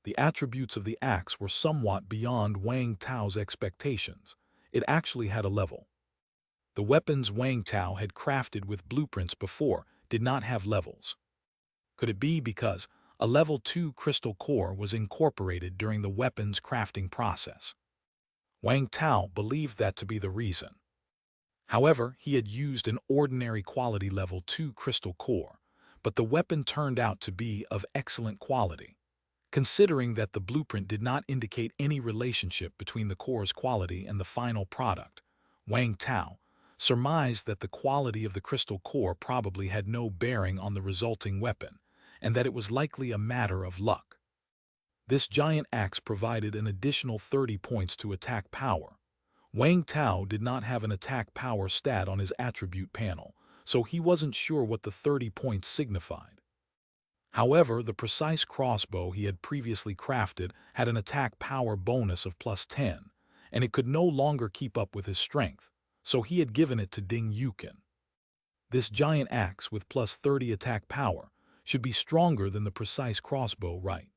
The attributes of the axe were somewhat beyond Wang Tao's expectations. It actually had a level. The weapons Wang Tao had crafted with blueprints before did not have levels. Could it be because a level 2 crystal core was incorporated during the weapons crafting process? Wang Tao believed that to be the reason. However, he had used an ordinary quality level 2 crystal core, but the weapon turned out to be of excellent quality. Considering that the blueprint did not indicate any relationship between the core's quality and the final product, Wang Tao surmised that the quality of the crystal core probably had no bearing on the resulting weapon, and that it was likely a matter of luck. This giant axe provided an additional 30 points to attack power. Wang Tao did not have an attack power stat on his attribute panel, so he wasn't sure what the 30 points signified. However, the precise crossbow he had previously crafted had an attack power bonus of plus 10, and it could no longer keep up with his strength, so he had given it to Ding Yukin. This giant axe with plus 30 attack power should be stronger than the precise crossbow, right?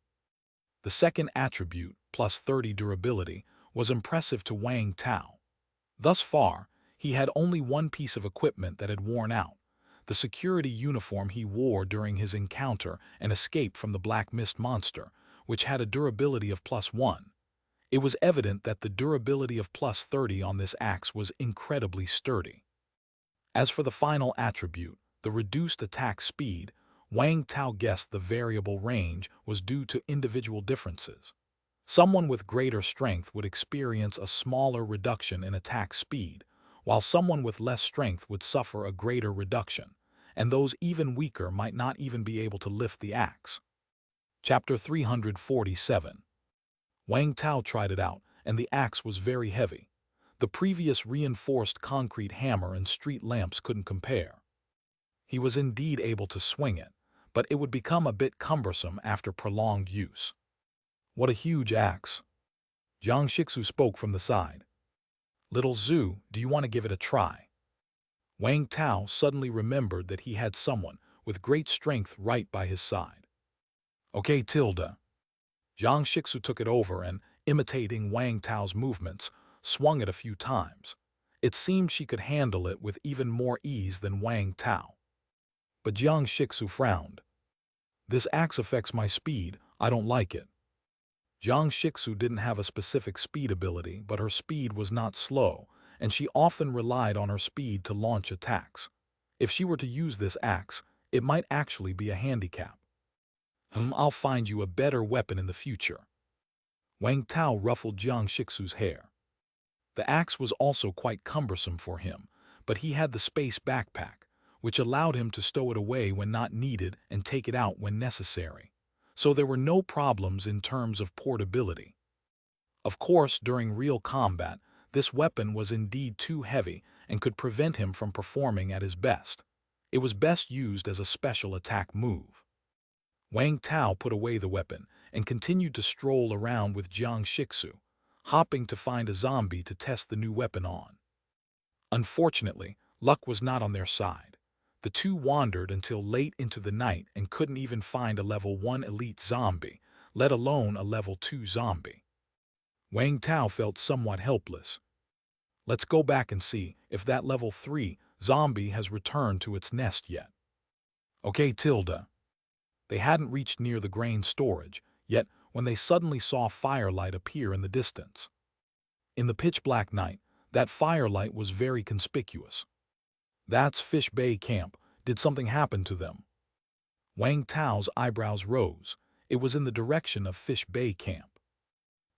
The second attribute, plus 30 durability, was impressive to Wang Tao. Thus far, he had only one piece of equipment that had worn out: the security uniform he wore during his encounter and escape from the Black Mist monster, which had a durability of plus 1. It was evident that the durability of plus 30 on this axe was incredibly sturdy. As for the final attribute, the reduced attack speed, Wang Tao guessed the variable range was due to individual differences. Someone with greater strength would experience a smaller reduction in attack speed, while someone with less strength would suffer a greater reduction, and those even weaker might not even be able to lift the axe. Chapter 347. Wang Tao tried it out, and the axe was very heavy. The previous reinforced concrete hammer and street lamps couldn't compare. He was indeed able to swing it, but it would become a bit cumbersome after prolonged use. What a huge axe! Jiang Shixu spoke from the side. Little Zhu, do you want to give it a try? Wang Tao suddenly remembered that he had someone with great strength right by his side. Okay, Tilda. Jiang Shixu took it over and, imitating Wang Tao's movements, swung it a few times. It seemed she could handle it with even more ease than Wang Tao. But Jiang Shixu frowned. This axe affects my speed, I don't like it. Jiang Shixu didn't have a specific speed ability, but her speed was not slow, and she often relied on her speed to launch attacks. If she were to use this axe, it might actually be a handicap. I'll find you a better weapon in the future. Wang Tao ruffled Jiang Shixu's hair. The axe was also quite cumbersome for him, but he had the space backpack, which allowed him to stow it away when not needed and take it out when necessary. So there were no problems in terms of portability. Of course, during real combat, this weapon was indeed too heavy and could prevent him from performing at his best. It was best used as a special attack move. Wang Tao put away the weapon and continued to stroll around with Jiang Shixu, hopping to find a zombie to test the new weapon on. Unfortunately, luck was not on their side. The two wandered until late into the night and couldn't even find a level 1 elite zombie, let alone a level 2 zombie. Wang Tao felt somewhat helpless. Let's go back and see if that level 3 zombie has returned to its nest yet. Okay, Tilda. They hadn't reached near the grain storage, yet when they suddenly saw firelight appear in the distance. In the pitch-black night, that firelight was very conspicuous. That's Fish Bay Camp. Did something happen to them? Wang Tao's eyebrows rose. It was in the direction of Fish Bay Camp.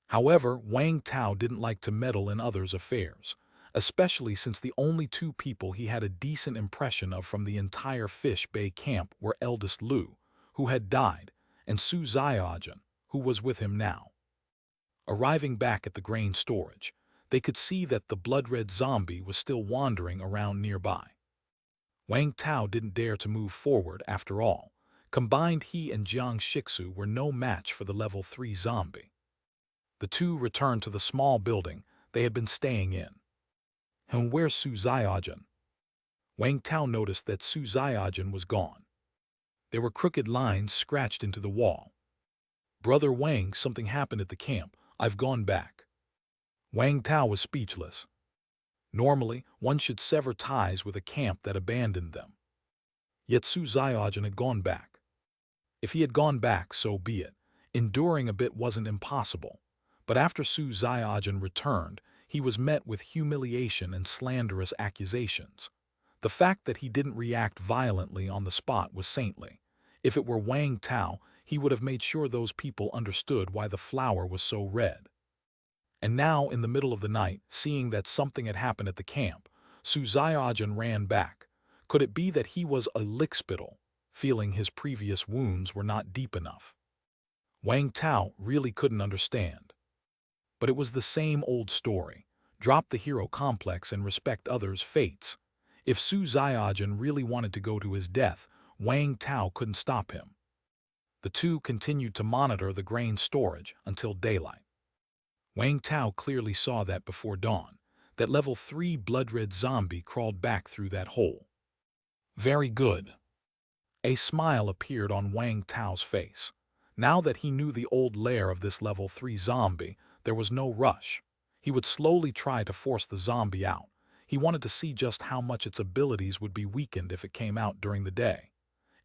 However, Wang Tao didn't like to meddle in others' affairs, especially since the only two people he had a decent impression of from the entire Fish Bay Camp were eldest Lu, who had died, and Su Xiaojun, who was with him now. Arriving back at the grain storage, they could see that the blood-red zombie was still wandering around nearby. Wang Tao didn't dare to move forward after all. Combined, he and Jiang Shixu were no match for the level 3 zombie. The two returned to the small building they had been staying in. And where's Su Xiaojun? Wang Tao noticed that Su Xiaojun was gone. There were crooked lines scratched into the wall. Brother Wang, something happened at the camp. I've gone back. Wang Tao was speechless. Normally, one should sever ties with a camp that abandoned them. Yet Su Xiaojun had gone back. If he had gone back, so be it. Enduring a bit wasn't impossible. But after Su Xiaojun returned, he was met with humiliation and slanderous accusations. The fact that he didn't react violently on the spot was saintly. If it were Wang Tao, he would have made sure those people understood why the flower was so red. And now, in the middle of the night, seeing that something had happened at the camp, Su Xiaojun ran back. Could it be that he was a lickspittle, feeling his previous wounds were not deep enough? Wang Tao really couldn't understand. But it was the same old story. Drop the hero complex and respect others' fates. If Su Xiaojun really wanted to go to his death, Wang Tao couldn't stop him. The two continued to monitor the grain storage until daylight. Wang Tao clearly saw that before dawn, that level 3 blood-red zombie crawled back through that hole. Very good. A smile appeared on Wang Tao's face. Now that he knew the old lair of this level 3 zombie, there was no rush. He would slowly try to force the zombie out. He wanted to see just how much its abilities would be weakened if it came out during the day.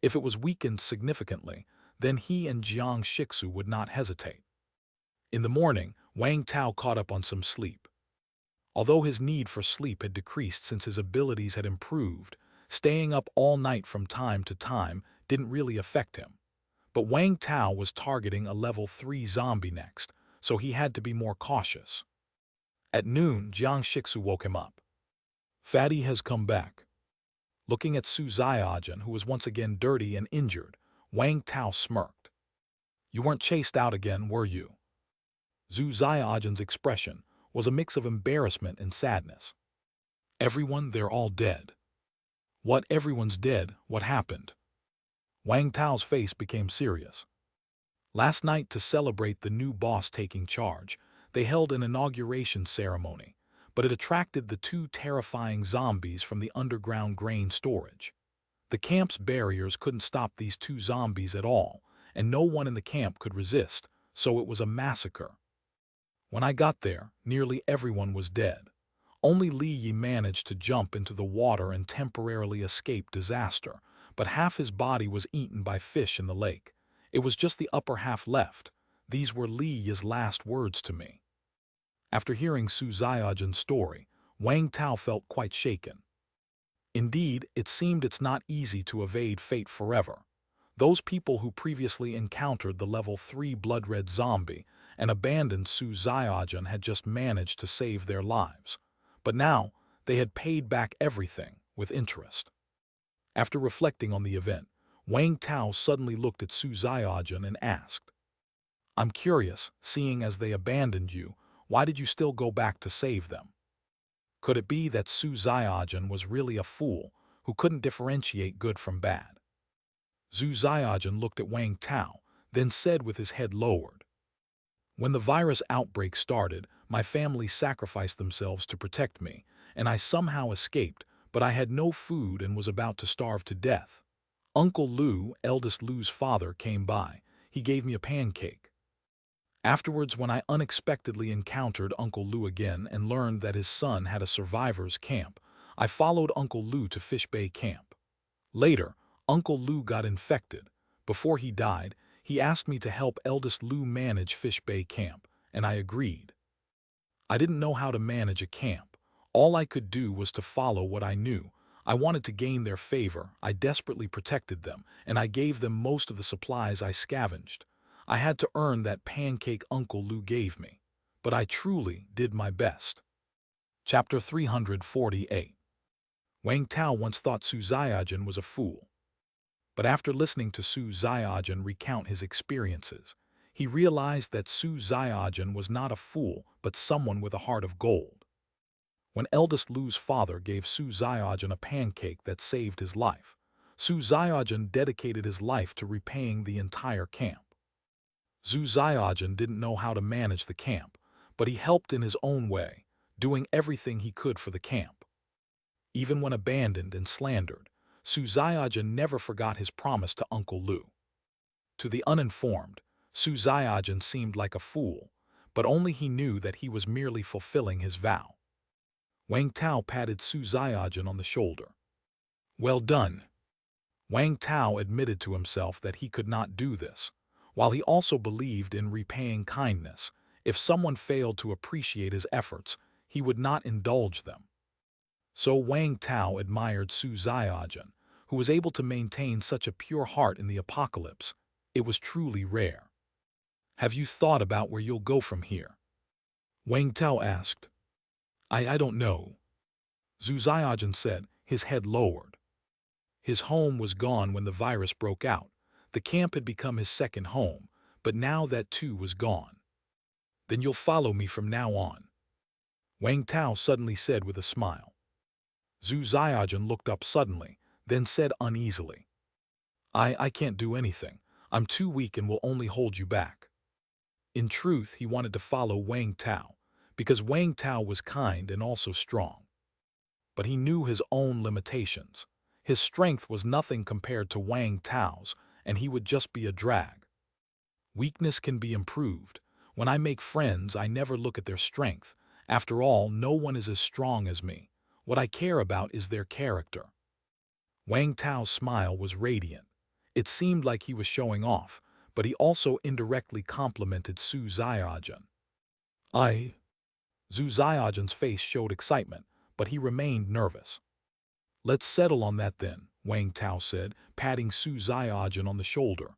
If it was weakened significantly, then he and Jiang Shixu would not hesitate. In the morning, Wang Tao caught up on some sleep. Although his need for sleep had decreased since his abilities had improved, staying up all night from time to time didn't really affect him. But Wang Tao was targeting a level 3 zombie next, so he had to be more cautious. At noon, Jiang Shixu woke him up. Fatty has come back. Looking at Su Xiaojun, who was once again dirty and injured, Wang Tao smirked. You weren't chased out again, were you? Su Xiaojun's expression was a mix of embarrassment and sadness. Everyone, they're all dead. What, everyone's dead? What happened? Wang Tao's face became serious. Last night, to celebrate the new boss taking charge, they held an inauguration ceremony, but it attracted the two terrifying zombies from the underground grain storage. The camp's barriers couldn't stop these two zombies at all, and no one in the camp could resist, so it was a massacre. When I got there, nearly everyone was dead. Only Li Yi managed to jump into the water and temporarily escape disaster, but half his body was eaten by fish in the lake. It was just the upper half left. These were Li Yi's last words to me. After hearing Su Xiaojun's story, Wang Tao felt quite shaken. Indeed, it seemed it's not easy to evade fate forever. Those people who previously encountered the level 3 blood-red zombie and abandoned Su Xiaojun had just managed to save their lives. But now, they had paid back everything with interest. After reflecting on the event, Wang Tao suddenly looked at Su Xiaojun and asked, "I'm curious, seeing as they abandoned you, why did you still go back to save them? Could it be that Su Xiaojun was really a fool who couldn't differentiate good from bad?" Su Xiaojun looked at Wang Tao, then said with his head lowered, "When the virus outbreak started, my family sacrificed themselves to protect me, and I somehow escaped, but I had no food and was about to starve to death. Uncle Lu, eldest Lu's father, came by. He gave me a pancake. Afterwards, when I unexpectedly encountered Uncle Lu again and learned that his son had a survivors camp, I followed Uncle Lu to Fish Bay Camp. Later, Uncle Lu got infected. Before he died, he asked me to help eldest Lu manage Fish Bay Camp, and I agreed. I didn't know how to manage a camp. All I could do was to follow what I knew. I wanted to gain their favor. I desperately protected them, and I gave them most of the supplies I scavenged. I had to earn that pancake Uncle Lu gave me, but I truly did my best." Chapter 348. Wang Tao once thought Su Xiaojun was a fool. But after listening to Su Xiaojun recount his experiences, he realized that Su Xiaojun was not a fool but someone with a heart of gold. When eldest Lu's father gave Su Xiaojun a pancake that saved his life, Su Xiaojun dedicated his life to repaying the entire camp. Su Xiaojun didn't know how to manage the camp, but he helped in his own way, doing everything he could for the camp. Even when abandoned and slandered, Su Xiaojun never forgot his promise to Uncle Lu. To the uninformed, Su Xiaojun seemed like a fool, but only he knew that he was merely fulfilling his vow. Wang Tao patted Su Xiaojun on the shoulder. "Well done." Wang Tao admitted to himself that he could not do this. While he also believed in repaying kindness, if someone failed to appreciate his efforts, he would not indulge them. So Wang Tao admired Su Xiaojun, who was able to maintain such a pure heart in the apocalypse. It was truly rare. "Have you thought about where you'll go from here?" Wang Tao asked. I don't know," Su Xiaojun said, his head lowered. His home was gone when the virus broke out. The camp had become his second home, but now that too was gone. "Then you'll follow me from now on," Wang Tao suddenly said with a smile. Su Xiaojun looked up suddenly, then said uneasily, I can't do anything. I'm too weak and will only hold you back." In truth, he wanted to follow Wang Tao, because Wang Tao was kind and also strong. But he knew his own limitations. His strength was nothing compared to Wang Tao's, and he would just be a drag. Weakness can be improved. When I make friends, I never look at their strength. After all, no one is as strong as me. What I care about is their character. Wang Tao's smile was radiant. It seemed like he was showing off, but he also indirectly complimented Su Xiaojun. Su Xiaojun's face showed excitement, but he remained nervous. "Let's settle on that then," Wang Tao said, patting Su Xiaojun on the shoulder.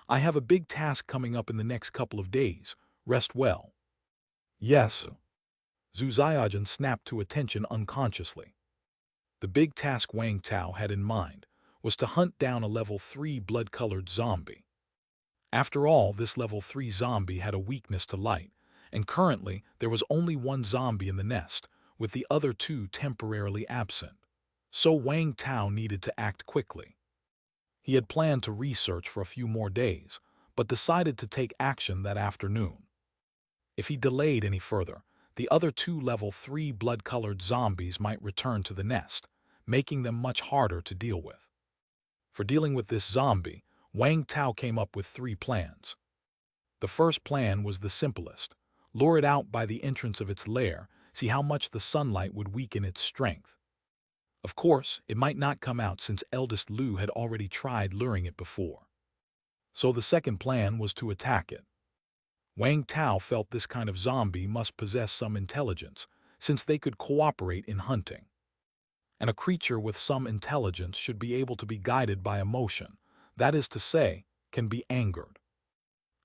"I have a big task coming up in the next couple of days. Rest well." "Yes." Su Xiaojun snapped to attention unconsciously. The big task Wang Tao had in mind was to hunt down a level 3 blood-colored zombie. After all, this level 3 zombie had a weakness to light, and currently there was only one zombie in the nest, with the other two temporarily absent. So Wang Tao needed to act quickly. He had planned to research for a few more days, but decided to take action that afternoon. If he delayed any further, the other two level 3 blood-colored zombies might return to the nest, making them much harder to deal with. For dealing with this zombie, Wang Tao came up with 3 plans. The first plan was the simplest. Lure it out by the entrance of its lair, see how much the sunlight would weaken its strength. Of course, it might not come out since eldest Lu had already tried luring it before. So the second plan was to attack it. Wang Tao felt this kind of zombie must possess some intelligence, since they could cooperate in hunting. And a creature with some intelligence should be able to be guided by emotion, that is to say, can be angered.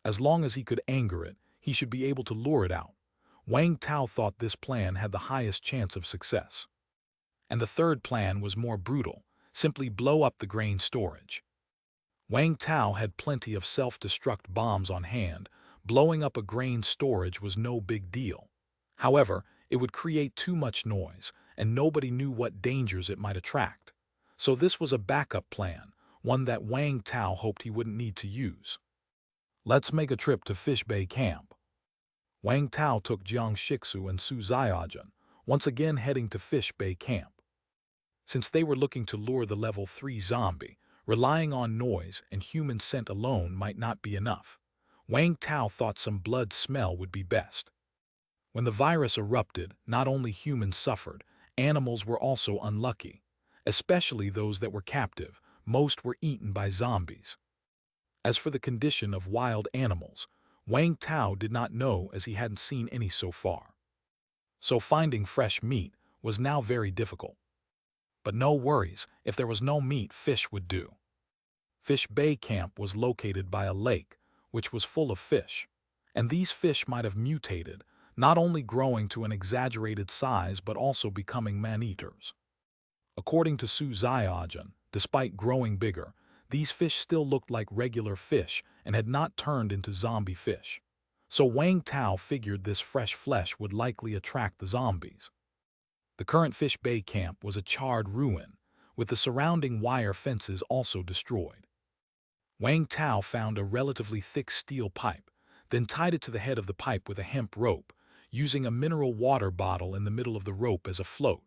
As long as he could anger it, he should be able to lure it out. Wang Tao thought this plan had the highest chance of success. And the third plan was more brutal, simply blow up the grain storage. Wang Tao had plenty of self-destruct bombs on hand. Blowing up a grain storage was no big deal. However, it would create too much noise, and nobody knew what dangers it might attract. So this was a backup plan, one that Wang Tao hoped he wouldn't need to use. Let's make a trip to Fish Bay Camp. Wang Tao took Jiang Shixu and Su Ziaojun, once again heading to Fish Bay Camp. Since they were looking to lure the level 3 zombie, relying on noise and human scent alone might not be enough. Wang Tao thought some blood smell would be best. When the virus erupted, not only humans suffered, animals were also unlucky. Especially those that were captive, most were eaten by zombies. As for the condition of wild animals, Wang Tao did not know as he hadn't seen any so far. So finding fresh meat was now very difficult. But no worries, if there was no meat, fish would do. Fish Bay Camp was located by a lake, which was full of fish. And these fish might have mutated, not only growing to an exaggerated size but also becoming man-eaters. According to Su Ziaojun, despite growing bigger, these fish still looked like regular fish and had not turned into zombie fish. So Wang Tao figured this fresh flesh would likely attract the zombies. The current Fish Bay Camp was a charred ruin, with the surrounding wire fences also destroyed. Wang Tao found a relatively thick steel pipe, then tied it to the head of the pipe with a hemp rope, using a mineral water bottle in the middle of the rope as a float.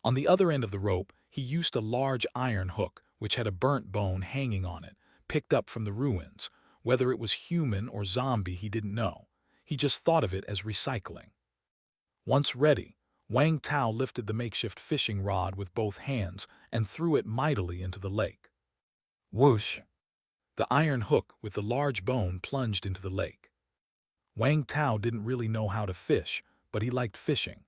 On the other end of the rope, he used a large iron hook, which had a burnt bone hanging on it, picked up from the ruins. Whether it was human or zombie he didn't know. He just thought of it as recycling. Once ready, Wang Tao lifted the makeshift fishing rod with both hands and threw it mightily into the lake. Whoosh! The iron hook with the large bone plunged into the lake. Wang Tao didn't really know how to fish, but he liked fishing.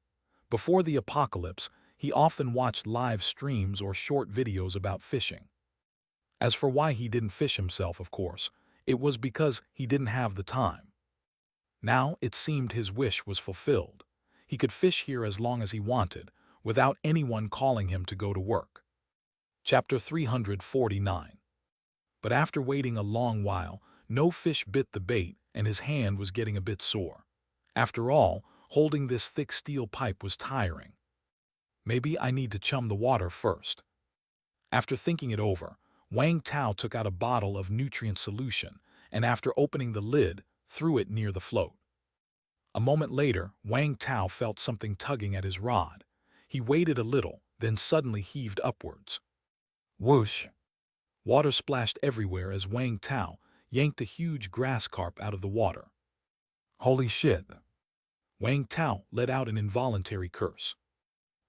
Before the apocalypse, he often watched live streams or short videos about fishing. As for why he didn't fish himself, of course, it was because he didn't have the time. Now it seemed his wish was fulfilled. He could fish here as long as he wanted, without anyone calling him to go to work. Chapter 349. But after waiting a long while, no fish bit the bait and his hand was getting a bit sore. After all, holding this thick steel pipe was tiring. Maybe I need to chum the water first. After thinking it over, Wang Tao took out a bottle of nutrient solution and after opening the lid, threw it near the float. A moment later, Wang Tao felt something tugging at his rod. He waited a little, then suddenly heaved upwards. Whoosh! Water splashed everywhere as Wang Tao yanked a huge grass carp out of the water. Holy shit! Wang Tao let out an involuntary curse.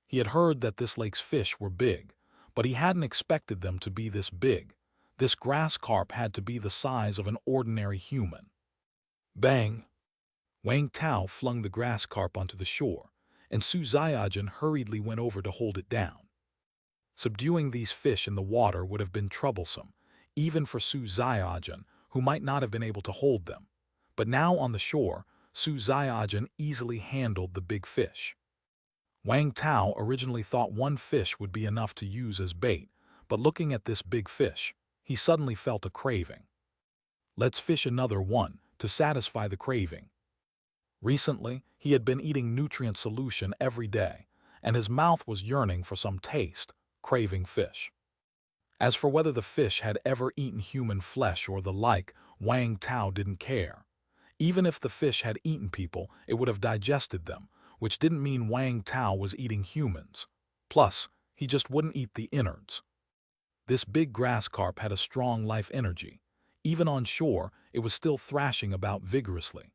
He had heard that this lake's fish were big, but he hadn't expected them to be this big. This grass carp had to be the size of an ordinary human. Bang! Wang Tao flung the grass carp onto the shore, and Su Ziaojun hurriedly went over to hold it down. Subduing these fish in the water would have been troublesome, even for Su Ziaojun, who might not have been able to hold them. But now on the shore, Su Ziaojun easily handled the big fish. Wang Tao originally thought one fish would be enough to use as bait, but looking at this big fish, he suddenly felt a craving. Let's fish another one to satisfy the craving. Recently, he had been eating nutrient solution every day, and his mouth was yearning for some taste, craving fish. As for whether the fish had ever eaten human flesh or the like, Wang Tao didn't care. Even if the fish had eaten people, it would have digested them, which didn't mean Wang Tao was eating humans. Plus, he just wouldn't eat the innards. This big grass carp had a strong life energy. Even on shore, it was still thrashing about vigorously.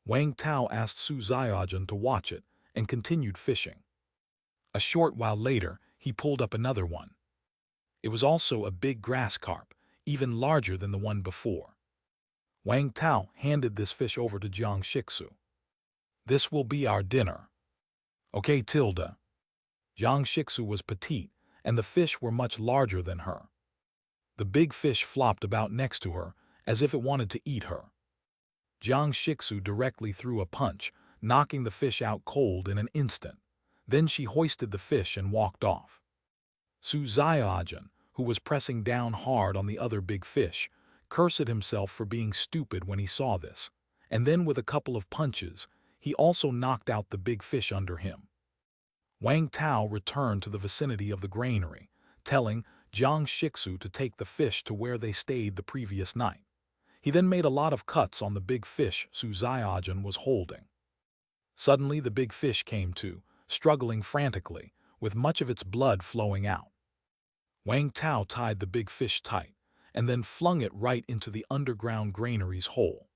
Wang Tao asked Su Xiaojun to watch it and continued fishing. A short while later, he pulled up another one. It was also a big grass carp, even larger than the one before. Wang Tao handed this fish over to Jiang Shixu. "This will be our dinner." "Okay, Tilda." Jiang Shixu was petite, and the fish were much larger than her. The big fish flopped about next to her, as if it wanted to eat her. Jiang Shixu directly threw a punch, knocking the fish out cold in an instant. Then she hoisted the fish and walked off. Su Xiaojun, who was pressing down hard on the other big fish, cursed himself for being stupid when he saw this, and then with a couple of punches, he also knocked out the big fish under him. Wang Tao returned to the vicinity of the granary, telling Jiang Shixu to take the fish to where they stayed the previous night. He then made a lot of cuts on the big fish Su Xiaojun was holding. Suddenly the big fish came to, struggling frantically, with much of its blood flowing out. Wang Tao tied the big fish tight, and then flung it right into the underground granary's hole.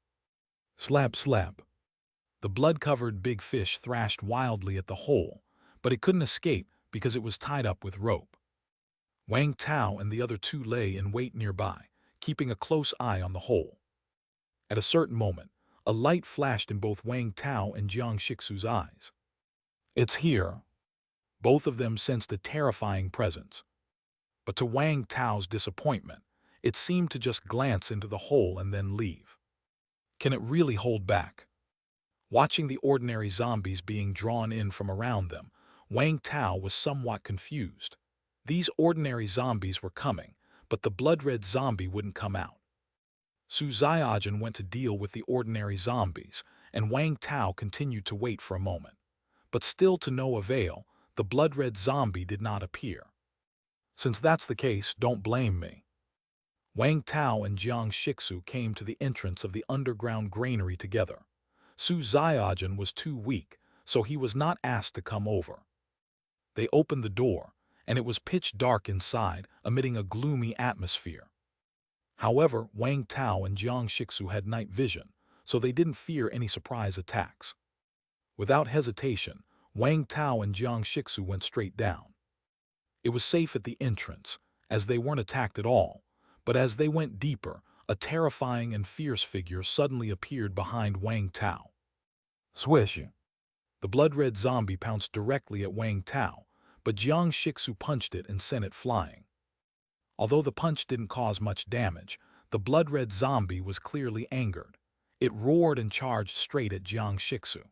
Slap, slap. The blood-covered big fish thrashed wildly at the hole, but it couldn't escape because it was tied up with rope. Wang Tao and the other two lay in wait nearby, keeping a close eye on the hole. At a certain moment, a light flashed in both Wang Tao and Jiang Shixu's eyes. "It's here." Both of them sensed a terrifying presence. But to Wang Tao's disappointment, it seemed to just glance into the hole and then leave. Can it really hold back? Watching the ordinary zombies being drawn in from around them, Wang Tao was somewhat confused. These ordinary zombies were coming, but the blood-red zombie wouldn't come out. Su Xiaojun went to deal with the ordinary zombies, and Wang Tao continued to wait for a moment. But still to no avail, the blood-red zombie did not appear. Since that's the case, don't blame me. Wang Tao and Jiang Shixu came to the entrance of the underground granary together. Su Xiaojun was too weak, so he was not asked to come over. They opened the door, and it was pitch dark inside, emitting a gloomy atmosphere. However, Wang Tao and Jiang Shixu had night vision, so they didn't fear any surprise attacks. Without hesitation, Wang Tao and Jiang Shixu went straight down. It was safe at the entrance, as they weren't attacked at all, but as they went deeper, a terrifying and fierce figure suddenly appeared behind Wang Tao. Swish! The blood-red zombie pounced directly at Wang Tao, but Jiang Shixu punched it and sent it flying. Although the punch didn't cause much damage, the blood-red zombie was clearly angered. It roared and charged straight at Jiang Shixu.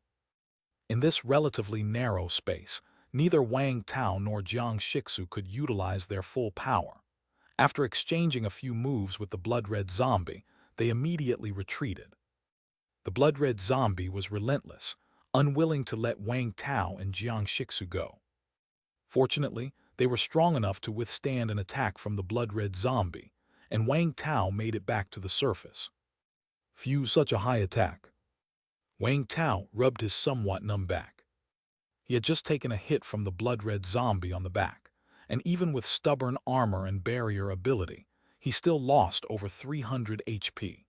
In this relatively narrow space, neither Wang Tao nor Jiang Shixu could utilize their full power. After exchanging a few moves with the blood-red zombie, they immediately retreated. The blood-red zombie was relentless, unwilling to let Wang Tao and Jiang Shixu go. Fortunately, they were strong enough to withstand an attack from the blood-red zombie, and Wang Tao made it back to the surface. Phew, such a high attack. Wang Tao rubbed his somewhat numb back. He had just taken a hit from the blood-red zombie on the back, and even with stubborn armor and barrier ability, he still lost over 300 HP.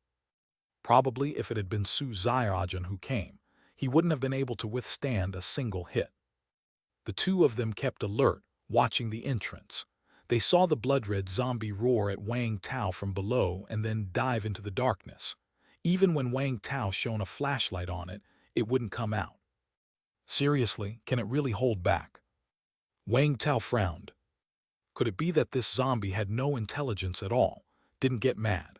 Probably if it had been Su Xiaojun who came, he wouldn't have been able to withstand a single hit. The two of them kept alert, watching the entrance. They saw the blood-red zombie roar at Wang Tao from below and then dive into the darkness. Even when Wang Tao shone a flashlight on it, it wouldn't come out. Seriously, can it really hold back? Wang Tao frowned. Could it be that this zombie had no intelligence at all, didn't get mad?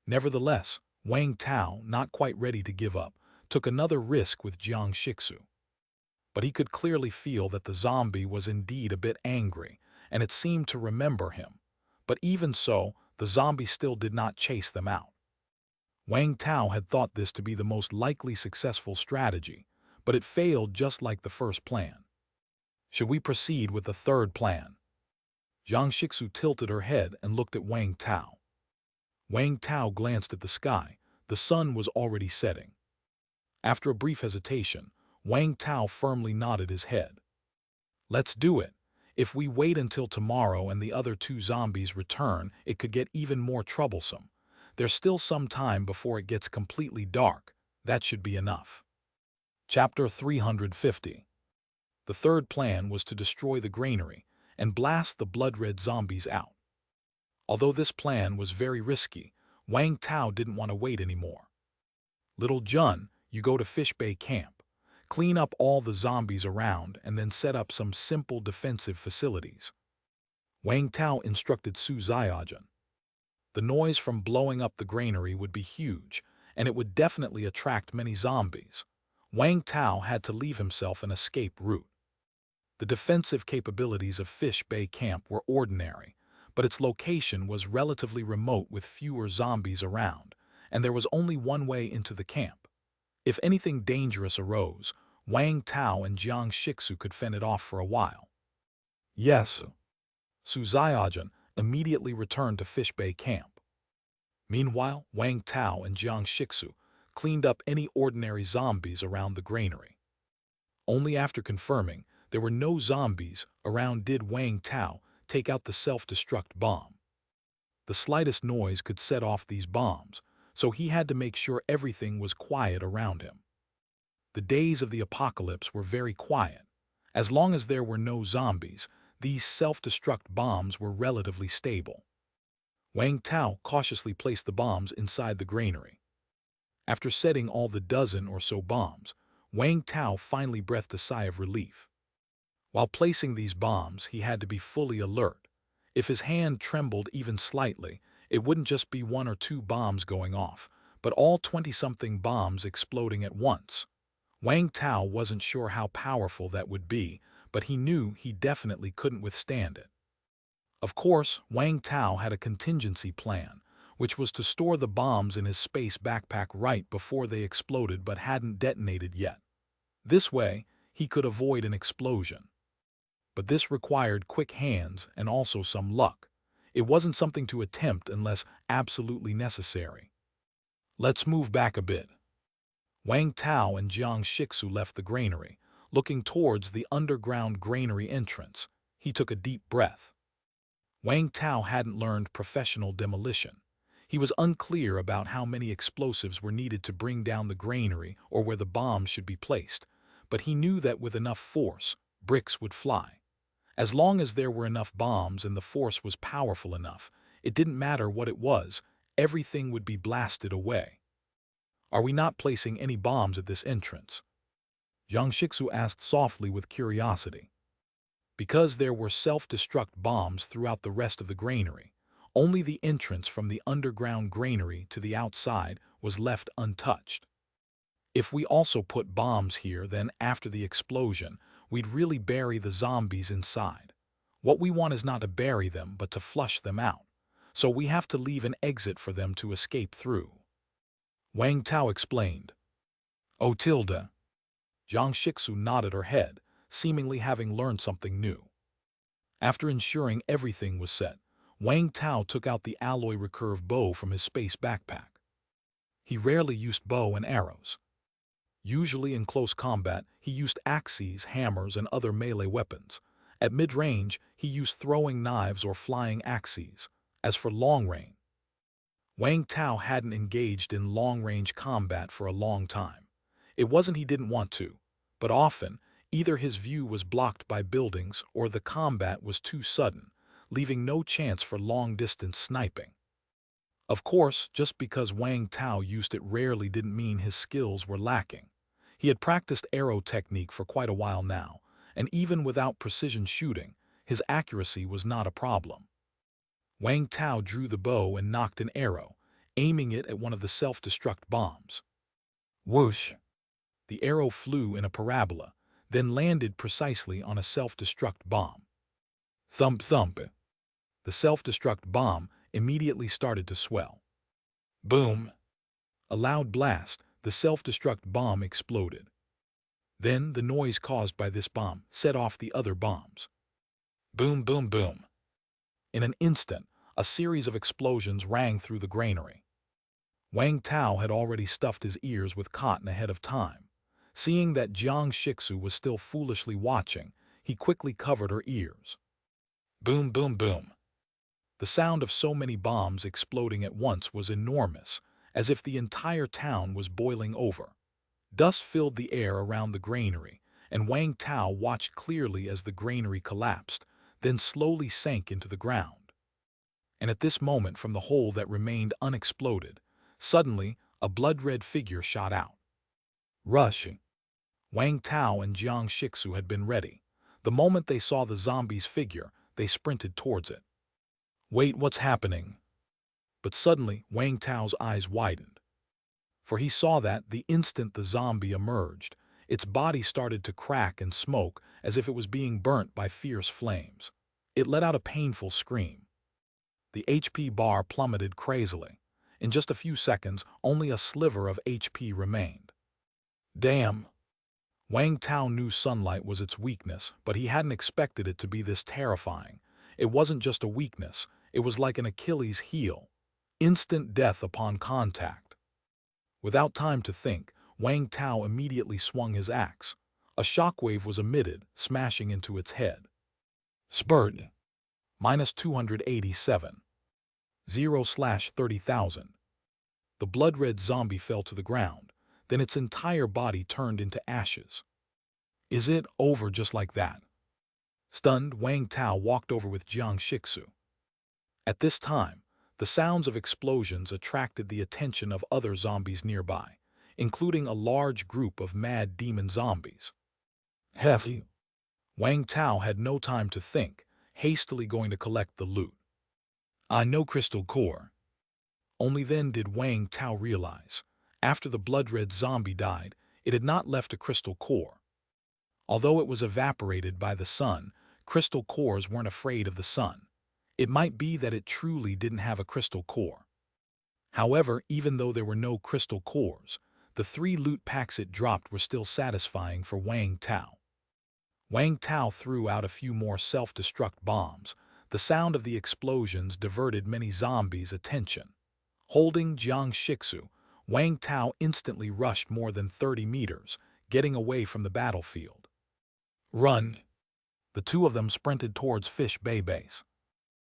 Nevertheless, Wang Tao, not quite ready to give up, took another risk with Jiang Shixu. But he could clearly feel that the zombie was indeed a bit angry, and it seemed to remember him. But even so, the zombie still did not chase them out. Wang Tao had thought this to be the most likely successful strategy, but it failed just like the first plan. Should we proceed with the third plan? Jiang Shixu tilted her head and looked at Wang Tao. Wang Tao glanced at the sky. The sun was already setting. After a brief hesitation, Wang Tao firmly nodded his head. Let's do it. If we wait until tomorrow and the other two zombies return, it could get even more troublesome. There's still some time before it gets completely dark. That should be enough. Chapter 350. The third plan was to destroy the granary and blast the blood-red zombies out. Although this plan was very risky, Wang Tao didn't want to wait anymore. Little Jun, you go to Fish Bay Camp. Clean up all the zombies around and then set up some simple defensive facilities. Wang Tao instructed Su Xiaojun. The noise from blowing up the granary would be huge, and it would definitely attract many zombies. Wang Tao had to leave himself an escape route. The defensive capabilities of Fish Bay Camp were ordinary, but its location was relatively remote with fewer zombies around, and there was only one way into the camp. If anything dangerous arose, Wang Tao and Jiang Shixu could fend it off for a while. Yes. Su Xiaojun immediately returned to Fish Bay Camp. Meanwhile, Wang Tao and Jiang Shixu cleaned up any ordinary zombies around the granary. Only after confirming there were no zombies around did Wang Tao take out the self-destruct bomb. The slightest noise could set off these bombs, so he had to make sure everything was quiet around him. The days of the apocalypse were very quiet. As long as there were no zombies, these self-destruct bombs were relatively stable. Wang Tao cautiously placed the bombs inside the granary. After setting all the dozen or so bombs, Wang Tao finally breathed a sigh of relief. While placing these bombs, he had to be fully alert. If his hand trembled even slightly, it wouldn't just be one or two bombs going off, but all 20-something bombs exploding at once. Wang Tao wasn't sure how powerful that would be, but he knew he definitely couldn't withstand it. Of course, Wang Tao had a contingency plan, which was to store the bombs in his space backpack right before they exploded but hadn't detonated yet. This way, he could avoid an explosion. But this required quick hands and also some luck. It wasn't something to attempt unless absolutely necessary. Let's move back a bit. Wang Tao and Jiang Shixu left the granary, looking towards the underground granary entrance. He took a deep breath. Wang Tao hadn't learned professional demolition. He was unclear about how many explosives were needed to bring down the granary or where the bombs should be placed, but he knew that with enough force, bricks would fly. As long as there were enough bombs and the force was powerful enough, it didn't matter what it was, everything would be blasted away. Are we not placing any bombs at this entrance? Jiang Shixu asked softly with curiosity. Because there were self-destruct bombs throughout the rest of the granary, only the entrance from the underground granary to the outside was left untouched. If we also put bombs here, then after the explosion, we'd really bury the zombies inside. What we want is not to bury them, but to flush them out. So we have to leave an exit for them to escape through. Wang Tao explained. Oh, Jiang Shixu nodded her head, seemingly having learned something new. After ensuring everything was set, Wang Tao took out the alloy recurve bow from his space backpack. He rarely used bow and arrows. Usually in close combat, he used axes, hammers, and other melee weapons. At mid-range, he used throwing knives or flying axes. As for long range, Wang Tao hadn't engaged in long-range combat for a long time. It wasn't he didn't want to, but often, either his view was blocked by buildings or the combat was too sudden, leaving no chance for long-distance sniping. Of course, just because Wang Tao used it rarely didn't mean his skills were lacking. He had practiced arrow technique for quite a while now, and even without precision shooting, his accuracy was not a problem. Wang Tao drew the bow and nocked an arrow, aiming it at one of the self-destruct bombs. Whoosh! The arrow flew in a parabola, then landed precisely on a self-destruct bomb. Thump thump! The self-destruct bomb immediately started to swell. Boom! A loud blast, the self-destruct bomb exploded. Then the noise caused by this bomb set off the other bombs. Boom, boom, boom. In an instant, a series of explosions rang through the granary. Wang Tao had already stuffed his ears with cotton ahead of time. Seeing that Jiang Shixu was still foolishly watching, he quickly covered her ears. Boom, boom, boom. The sound of so many bombs exploding at once was enormous, as if the entire town was boiling over. Dust filled the air around the granary, and Wang Tao watched clearly as the granary collapsed, then slowly sank into the ground. And at this moment, from the hole that remained unexploded, suddenly a blood-red figure shot out. Rushing. Wang Tao and Jiang Shixu had been ready. The moment they saw the zombie's figure, they sprinted towards it. Wait, what's happening? But suddenly, Wang Tao's eyes widened. For he saw that, the instant the zombie emerged, its body started to crack and smoke as if it was being burnt by fierce flames. It let out a painful scream. The HP bar plummeted crazily. In just a few seconds, only a sliver of HP remained. Damn! Wang Tao knew sunlight was its weakness, but he hadn't expected it to be this terrifying. It wasn't just a weakness, it was like an Achilles heel. Instant death upon contact. Without time to think, Wang Tao immediately swung his axe. A shockwave was emitted, smashing into its head. Spurt. -287. 0/30,000. The blood-red zombie fell to the ground. Then its entire body turned into ashes. Is it over just like that? Stunned, Wang Tao walked over with Jiang Shixu. At this time, the sounds of explosions attracted the attention of other zombies nearby, including a large group of mad demon zombies. Hefty. Wang Tao had no time to think, hastily going to collect the loot. I know crystal core. Only then did Wang Tao realize, after the blood-red zombie died, it had not left a crystal core. Although it was evaporated by the sun, crystal cores weren't afraid of the sun. It might be that it truly didn't have a crystal core. However, even though there were no crystal cores, the 3 loot packs it dropped were still satisfying for Wang Tao. Wang Tao threw out a few more self-destruct bombs. The sound of the explosions diverted many zombies' attention. Holding Jiang Shixu, Wang Tao instantly rushed more than 30 meters, getting away from the battlefield. Run! The two of them sprinted towards Fish Bay Base.